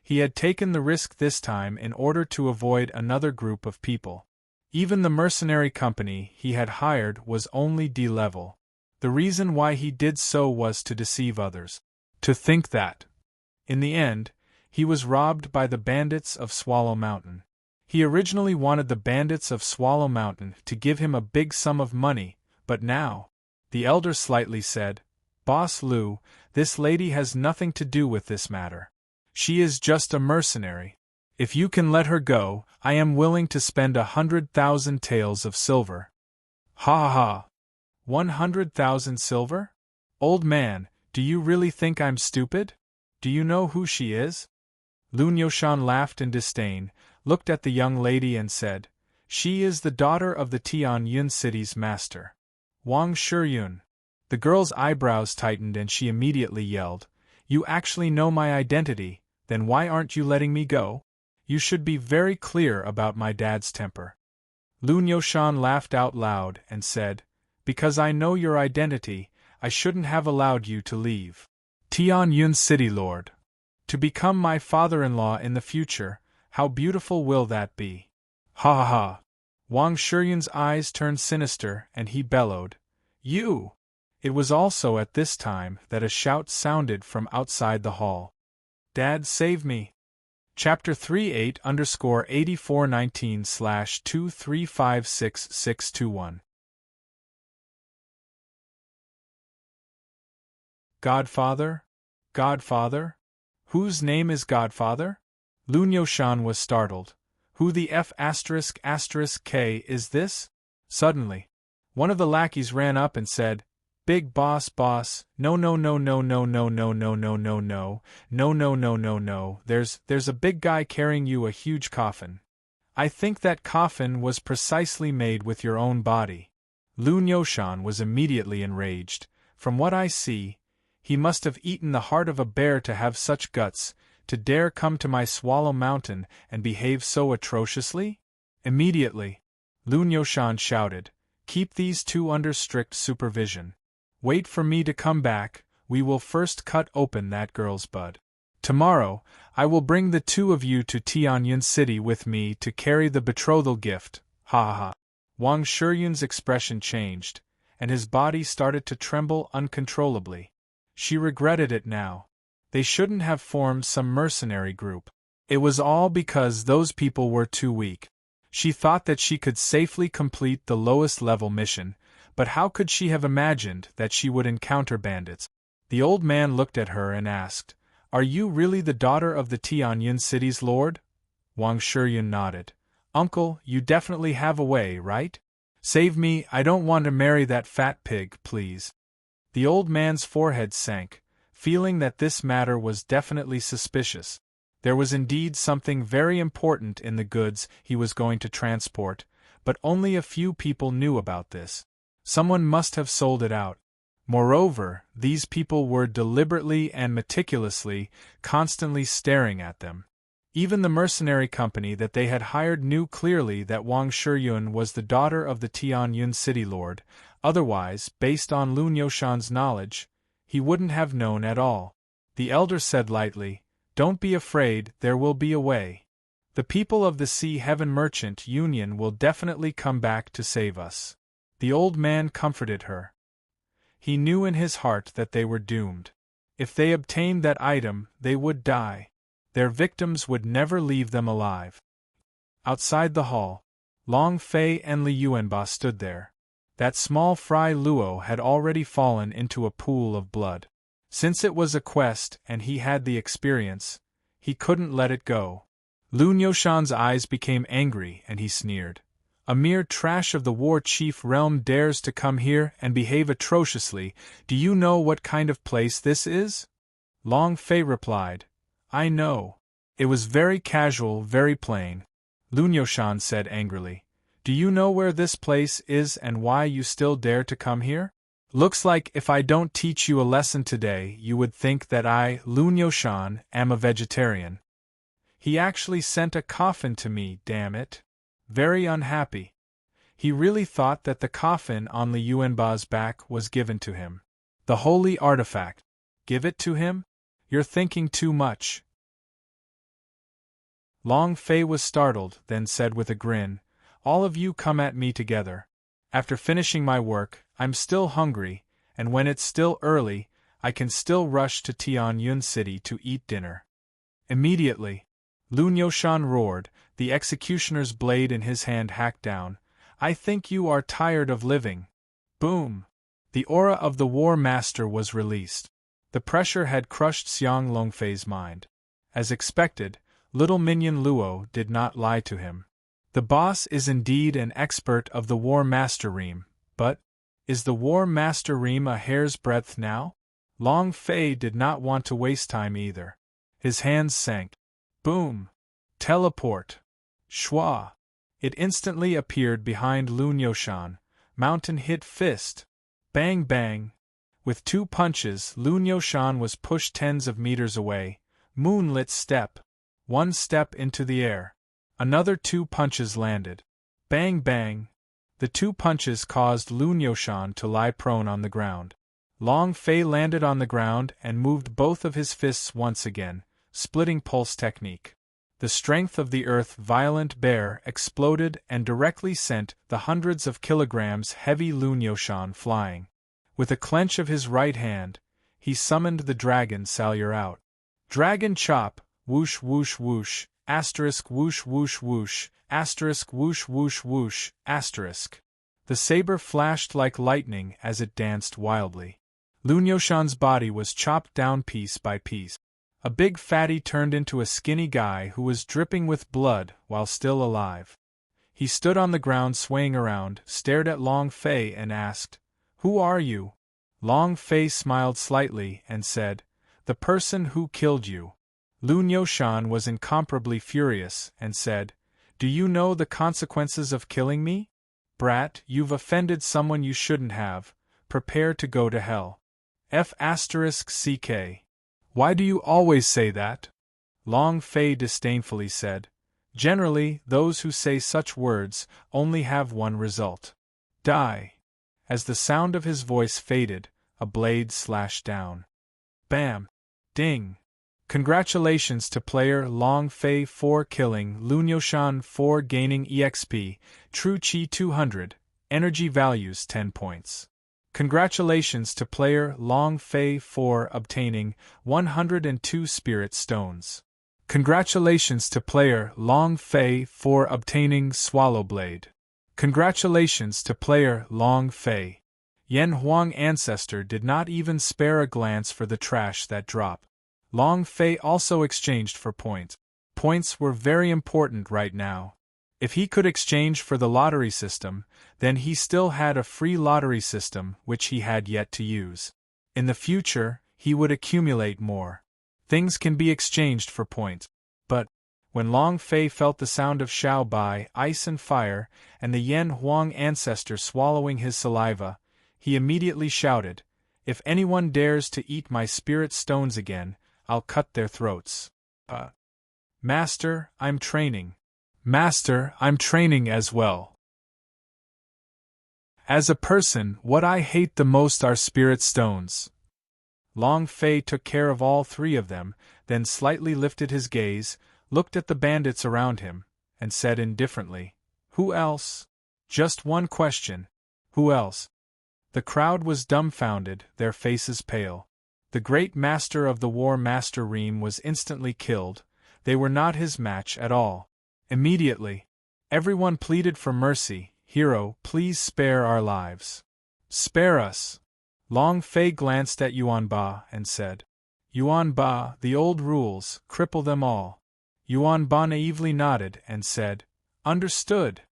He had taken the risk this time in order to avoid another group of people. Even the mercenary company he had hired was only D-level. The reason why he did so was to deceive others. To think that, in the end, he was robbed by the bandits of Swallow Mountain. He originally wanted the bandits of Swallow Mountain to give him a big sum of money, but now, the elder slightly said, "Boss Lu, this lady has nothing to do with this matter. She is just a mercenary. If you can let her go, I am willing to spend 100,000 taels of silver." "Ha ha ha! 100,000 silver? Old man, do you really think I'm stupid? Do you know who she is?" Lun Yoshan laughed in disdain, looked at the young lady and said, "She is the daughter of the Tian Yun city's master, Wang Shiyun." The girl's eyebrows tightened and she immediately yelled, "You actually know my identity, then why aren't you letting me go? You should be very clear about my dad's temper." Lun Yoshan laughed out loud and said, "Because I know your identity, I shouldn't have allowed you to leave Tian Yun City, Lord. To become my father-in-law in the future, how beautiful will that be?" "Ha ha ha!" Wang Shiyun's eyes turned sinister and he bellowed, "You!" It was also at this time that a shout sounded from outside the hall. "Dad, save me!" Chapter 38_8419/2356621 Godfather? Godfather? Whose name is Godfather? Lun Yoshan was startled. Who the F***K is this? Suddenly, one of the lackeys ran up and said, "Big boss, no, there's a big guy carrying you a huge coffin. I think that coffin was precisely made with your own body." Lun Yoshan was immediately enraged. "From what I see, he must have eaten the heart of a bear to have such guts, to dare come to my Swallow Mountain and behave so atrociously?" Immediately, Lun Yoshan shouted, "Keep these two under strict supervision. Wait for me to come back, we will first cut open that girl's bud. Tomorrow, I will bring the two of you to Tianyun City with me to carry the betrothal gift, ha ha ha." Wang Shiyun's expression changed, and his body started to tremble uncontrollably. She regretted it now. They shouldn't have formed some mercenary group. It was all because those people were too weak. She thought that she could safely complete the lowest level mission, but how could she have imagined that she would encounter bandits? The old man looked at her and asked, "Are you really the daughter of the Tianyun city's lord?" Wang Shiyun nodded. "Uncle, you definitely have a way, right? Save me, I don't want to marry that fat pig, please." The old man's forehead sank, feeling that this matter was definitely suspicious. There was indeed something very important in the goods he was going to transport, but only a few people knew about this. Someone must have sold it out. Moreover, these people were deliberately and meticulously, constantly staring at them. Even the mercenary company that they had hired knew clearly that Wang Shiyun was the daughter of the Tianyun city lord, otherwise, based on Lun Yoshan's knowledge, he wouldn't have known at all. The elder said lightly, "Don't be afraid, there will be a way. The people of the Sea Heaven Merchant Union will definitely come back to save us." The old man comforted her. He knew in his heart that they were doomed. If they obtained that item, they would die. Their victims would never leave them alive. Outside the hall, Long Fei and Li Yuanba stood there. That small Fry Luo had already fallen into a pool of blood. Since it was a quest and he had the experience, he couldn't let it go. Lun Yoshan's eyes became angry and he sneered. "A mere trash of the war chief realm dares to come here and behave atrociously. Do you know what kind of place this is?" Long Fei replied, "I know. It was very casual, very plain." Lun Yoshan said angrily, "Do you know where this place is and why you still dare to come here? Looks like if I don't teach you a lesson today, you would think that I, Lun Yoshan, am a vegetarian. He actually sent a coffin to me, damn it. Very unhappy. He really thought that the coffin on Li Yuanba's back was given to him. The holy artifact. Give it to him? You're thinking too much." Long Fei was startled, then said with a grin, "All of you come at me together. After finishing my work, I'm still hungry, and when it's still early, I can still rush to Tianyun City to eat dinner." Immediately, Lun Yoshan roared, the executioner's blade in his hand hacked down, "I think you are tired of living." Boom! The aura of the War Master was released. The pressure had crushed Xiang Longfei's mind. As expected, little minion Luo did not lie to him. The boss is indeed an expert of the War Master Ream, but is the War Master Ream a hair's breadth now? Long Fei did not want to waste time either. His hands sank. Boom! Teleport! Schwa! It instantly appeared behind Lun Yoshan. Mountain hit fist. Bang bang! With 2 punches, Lun Yoshan was pushed tens of meters away. Moonlit step. 1 step into the air. Another 2 punches landed. Bang bang! The 2 punches caused Lun Yoshan to lie prone on the ground. Long Fei landed on the ground and moved both of his fists once again, splitting pulse technique. The strength of the earth violent bear exploded and directly sent the hundreds of kilograms heavy Lun Yoshan flying. With a clench of his right hand, he summoned the dragon Salyer out. Dragon chop, whoosh whoosh whoosh, asterisk whoosh whoosh whoosh, asterisk whoosh whoosh whoosh, asterisk. The saber flashed like lightning as it danced wildly. Lun Yoshan's body was chopped down piece by piece. A big fatty turned into a skinny guy who was dripping with blood while still alive. He stood on the ground swaying around, stared at Long Fei and asked, "Who are you?" Long Fei smiled slightly and said, "The person who killed you." Lun Yoshan was incomparably furious and said, "Do you know the consequences of killing me? Brat, you've offended someone you shouldn't have. Prepare to go to hell. F***ck. Why do you always say that?" Long Fei disdainfully said, "Generally, those who say such words only have one result. Die." As the sound of his voice faded, a blade slashed down. Bam! Ding! Congratulations to player Long Fei for killing Lun Yoshan for gaining EXP, True Chi 200, energy values 10 points. Congratulations to player Long Fei for obtaining 102 Spirit Stones. Congratulations to player Long Fei for obtaining Swallow Blade. Congratulations to player Long Fei. Yen Huang Ancestor did not even spare a glance for the trash that dropped. Long Fei also exchanged for points. Points were very important right now. If he could exchange for the lottery system, then he still had a free lottery system which he had yet to use. In the future, he would accumulate more. Things can be exchanged for points. But, when Long Fei felt the sound of Xiao Bai, ice and fire, and the Yen Huang Ancestor swallowing his saliva, he immediately shouted, "If anyone dares to eat my spirit stones again, I'll cut their throats." Master, I'm training. Master, I'm training as well. As a person, what I hate the most are spirit stones. Long Fei took care of all 3 of them, then slightly lifted his gaze, looked at the bandits around him, and said indifferently, "Who else?" Just one question. Who else? The crowd was dumbfounded, their faces pale. The great master of the war, Master Reem, was instantly killed. They were not his match at all. Immediately, everyone pleaded for mercy. "Hero, please spare our lives. Spare us." Long Fei glanced at Yuanba and said, "Yuanba, the old rules, cripple them all." Yuanba naively nodded and said, "Understood."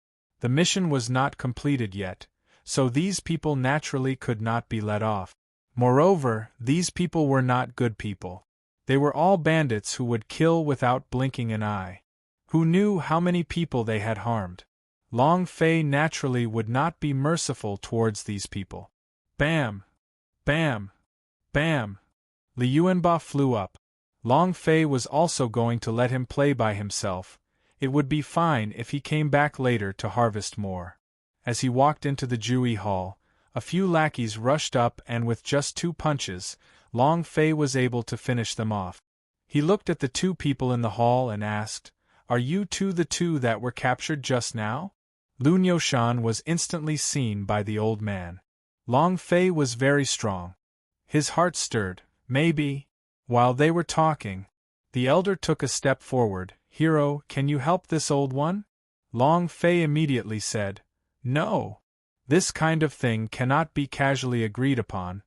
The mission was not completed yet, so these people naturally could not be let off. Moreover, these people were not good people. They were all bandits who would kill without blinking an eye. Who knew how many people they had harmed? Long Fei naturally would not be merciful towards these people. Bam! Bam! Bam! Li Yuanba flew up. Long Fei was also going to let him play by himself. It would be fine if he came back later to harvest more. As he walked into the Jui Hall, a few lackeys rushed up and with just 2 punches, Long Fei was able to finish them off. He looked at the 2 people in the hall and asked, "Are you 2 the 2 that were captured just now?" Lun Yoshan was instantly seen by the old man. Long Fei was very strong. His heart stirred, maybe. While they were talking, the elder took a step forward. "Hero, can you help this old one?" Long Fei immediately said, "No. This kind of thing cannot be casually agreed upon.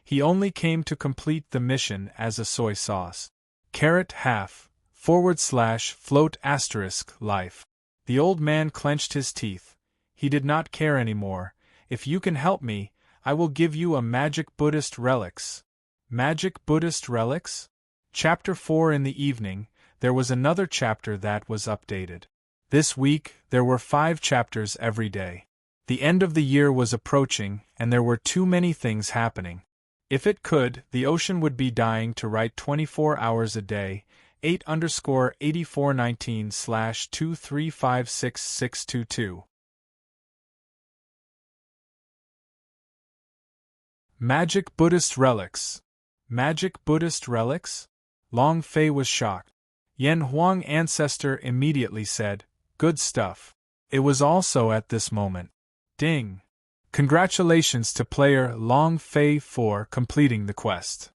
He only came to complete the mission as a soy sauce. Carrot half, / float * life." The old man clenched his teeth. He did not care anymore. "If you can help me, I will give you a magic Buddhist relics." Magic Buddhist relics? Chapter 4. In the evening, there was another chapter that was updated. This week, there were 5 chapters every day. The end of the year was approaching, and there were too many things happening. If it could, the ocean would be dying to write 24 hours a day, 8_8419/2356622. Magic Buddhist relics. Magic Buddhist relics? Long Fei was shocked. Yen Huang ancestor immediately said, "Good stuff." It was also at this moment. Ding! Congratulations to player Long Fei for completing the quest.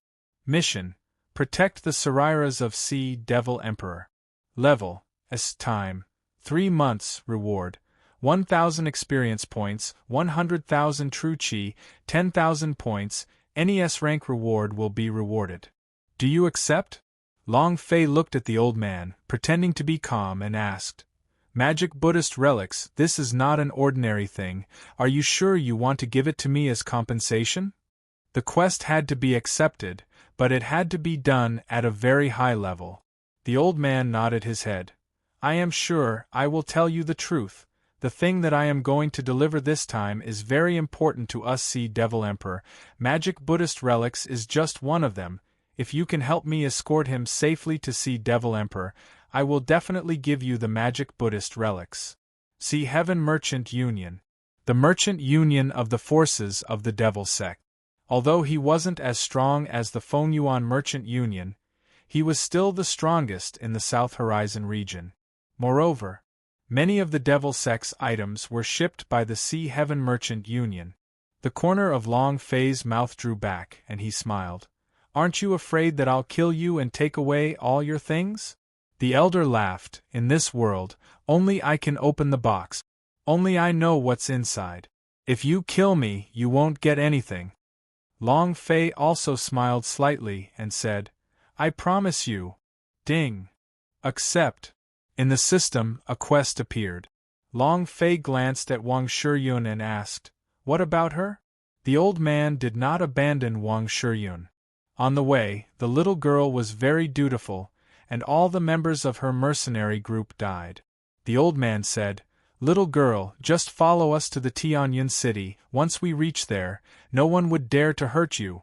Mission: Protect the Sariras of Sea Devil Emperor. Level: S time, 3 months. Reward: 1,000 experience points, 100,000 true chi, 10,000 points. NES rank reward will be rewarded. Do you accept? Long Fei looked at the old man, pretending to be calm, and asked, "Magic Buddhist relics, this is not an ordinary thing. Are you sure you want to give it to me as compensation?" The quest had to be accepted, but it had to be done at a very high level. The old man nodded his head. "I am sure. I will tell you the truth. The thing that I am going to deliver this time is very important to us. Sea Devil Emperor. Magic Buddhist relics is just one of them. If you can help me escort him safely to Sea Devil Emperor, I will definitely give you the magic Buddhist relics." See Heaven Merchant Union. The merchant union of the forces of the Devil sect. Although he wasn't as strong as the Fengyuan Merchant Union, he was still the strongest in the South Horizon region. Moreover, many of the Devil sect's items were shipped by the Sea Heaven Merchant Union. The corner of Long Fei's mouth drew back, and he smiled. "Aren't you afraid that I'll kill you and take away all your things?" The elder laughed. "In this world, only I can open the box. Only I know what's inside. If you kill me, you won't get anything." Long Fei also smiled slightly and said, "I promise you." Ding! Accept. In the system, a quest appeared. Long Fei glanced at Wang Shiyun and asked, "What about her?" The old man did not abandon Wang Shiyun. On the way, the little girl was very dutiful, and all the members of her mercenary group died. The old man said, "Little girl, just follow us to the Tianyun city. Once we reach there, no one would dare to hurt you."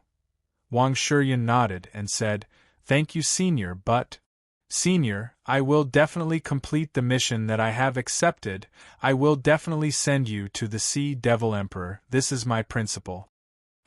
Wang Shiyun nodded and said, "Thank you, Senior, but..." "Senior, I will definitely complete the mission that I have accepted. I will definitely send you to the Sea Devil Emperor. This is my principle."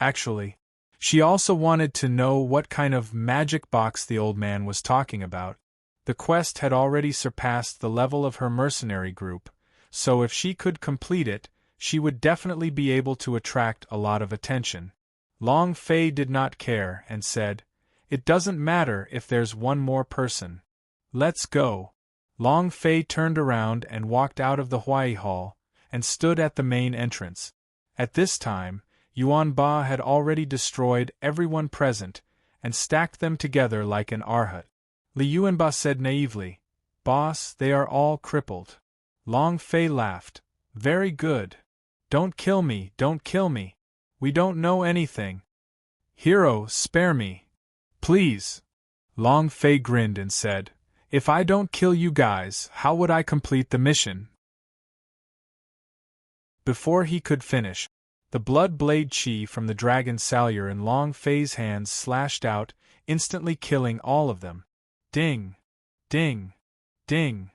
Actually, she also wanted to know what kind of magic box the old man was talking about. The quest had already surpassed the level of her mercenary group, so if she could complete it, she would definitely be able to attract a lot of attention. Long Fei did not care and said, "It doesn't matter if there's one more person. Let's go." Long Fei turned around and walked out of the Huai Hall, and stood at the main entrance. At this time, Yuan Ba had already destroyed everyone present, and stacked them together like an arhat. Li Yuanba said naively, "Boss, they are all crippled." Long Fei laughed. "Very good. Don't kill me, don't kill me. We don't know anything. Hero, spare me. Please." Long Fei grinned and said, "If I don't kill you guys, how would I complete the mission?" Before he could finish, the blood blade chi from the dragon Salyer in Long Fei's hands slashed out, instantly killing all of them. Ding! Ding! Ding!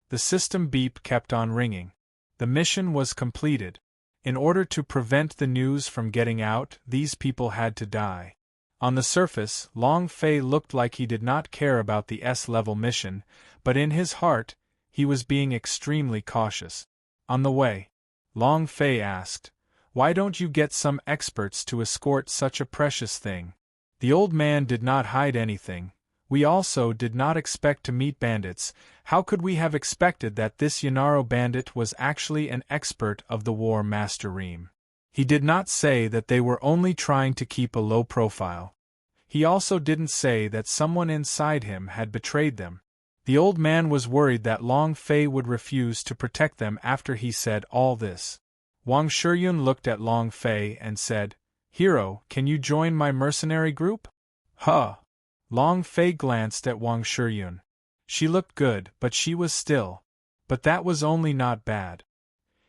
The system beep kept on ringing. The mission was completed. In order to prevent the news from getting out, these people had to die. On the surface, Long Fei looked like he did not care about the S-level mission, but in his heart, he was being extremely cautious. On the way, Long Fei asked, "Why don't you get some experts to escort such a precious thing?" The old man did not hide anything. "We also did not expect to meet bandits. How could we have expected that this Yanaro bandit was actually an expert of the War Master Ream? He did not say that they were only trying to keep a low profile. He also didn't say that someone inside him had betrayed them." The old man was worried that Long Fei would refuse to protect them after he said all this. Wang Shiyun looked at Long Fei and said, "Hero, can you join my mercenary group?" "Huh!" Long Fei glanced at Wang Shiyun. She looked good, but she was still. But that was only not bad.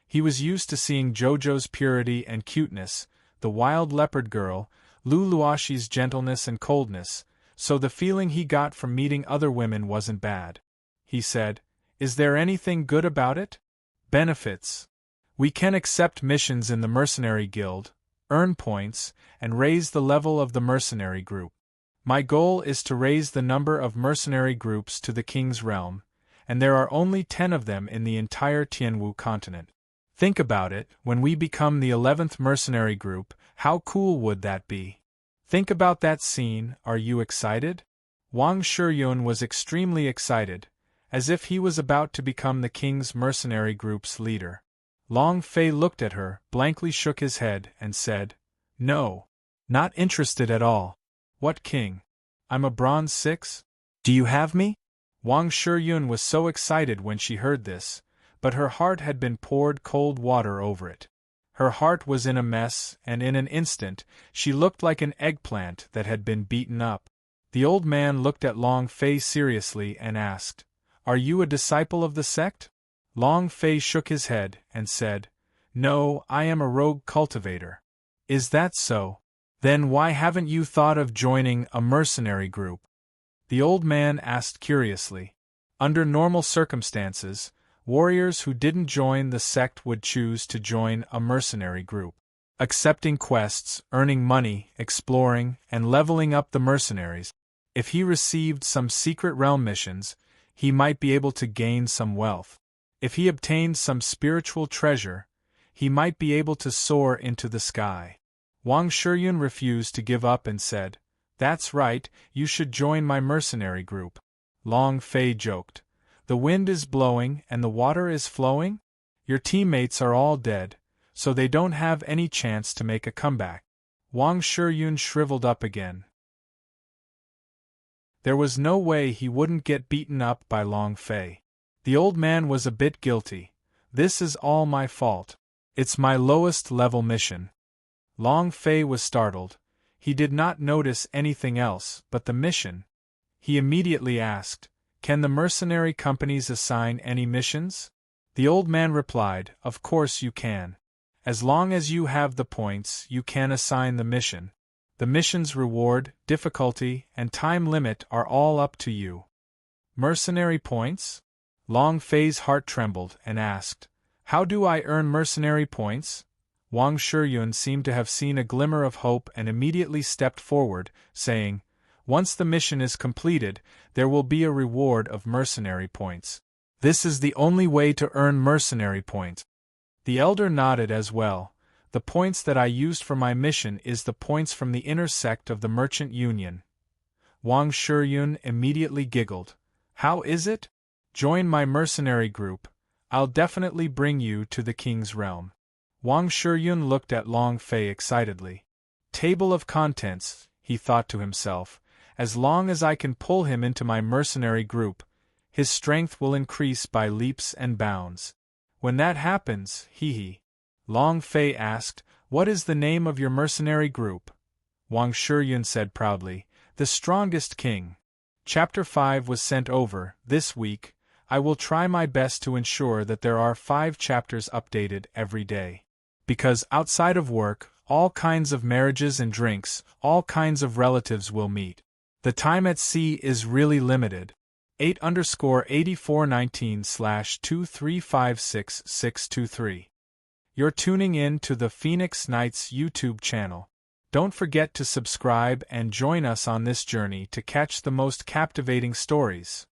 He was used to seeing Jojo's purity and cuteness, the wild leopard girl, Luluashi's gentleness and coldness, so the feeling he got from meeting other women wasn't bad. He said, "Is there anything good about it?" "Benefits. We can accept missions in the mercenary guild, earn points, and raise the level of the mercenary group. My goal is to raise the number of mercenary groups to the king's realm, and there are only 10 of them in the entire Tianwu continent. Think about it, when we become the 11th mercenary group, how cool would that be? Think about that scene, are you excited?" Wang Shiyun was extremely excited, as if he was about to become the king's mercenary group's leader. Long Fei looked at her, blankly shook his head, and said, "No. Not interested at all." "What king? I'm a bronze 6? Do you have me?" Wang Shiyun was so excited when she heard this, but her heart had been poured cold water over it. Her heart was in a mess, and in an instant, she looked like an eggplant that had been beaten up. The old man looked at Long Fei seriously and asked, "Are you a disciple of the sect?" Long Fei shook his head and said, "No, I am a rogue cultivator." "Is that so? Then why haven't you thought of joining a mercenary group?" The old man asked curiously. Under normal circumstances, warriors who didn't join the sect would choose to join a mercenary group, accepting quests, earning money, exploring, and leveling up the mercenaries. If he received some secret realm missions, he might be able to gain some wealth. If he obtained some spiritual treasure, he might be able to soar into the sky. Wang Shiyun refused to give up and said, "That's right, you should join my mercenary group." Long Fei joked, "The wind is blowing and the water is flowing? Your teammates are all dead, so they don't have any chance to make a comeback." Wang Shiyun shriveled up again. There was no way he wouldn't get beaten up by Long Fei. The old man was a bit guilty. "This is all my fault. It's my lowest level mission." Long Fei was startled. He did not notice anything else but the mission. He immediately asked, "Can the mercenary companies assign any missions?" The old man replied, "Of course you can. As long as you have the points, you can assign the mission. The mission's reward, difficulty, and time limit are all up to you." "Mercenary points?" Long Fei's heart trembled and asked, "How do I earn mercenary points?" Wang Shiyun seemed to have seen a glimmer of hope and immediately stepped forward, saying, "Once the mission is completed, there will be a reward of mercenary points. This is the only way to earn mercenary points." The elder nodded as well. "The points that I used for my mission is the points from the inner sect of the Merchant Union." Wang Shiyun immediately giggled. "How is it? Join my mercenary group. I'll definitely bring you to the king's realm." Wang Shiyun looked at Long Fei excitedly. "Table of contents," he thought to himself, "as long as I can pull him into my mercenary group, his strength will increase by leaps and bounds. When that happens, hee." Long Fei asked, "What is the name of your mercenary group?" Wang Shiyun said proudly, "The Strongest King." Chapter 5 was sent over this week. I will try my best to ensure that there are 5 chapters updated every day. Because outside of work, all kinds of marriages and drinks, all kinds of relatives will meet. The time at sea is really limited. 8_8419/2356623. You're tuning in to the Phoenix Knights YouTube channel. Don't forget to subscribe and join us on this journey to catch the most captivating stories.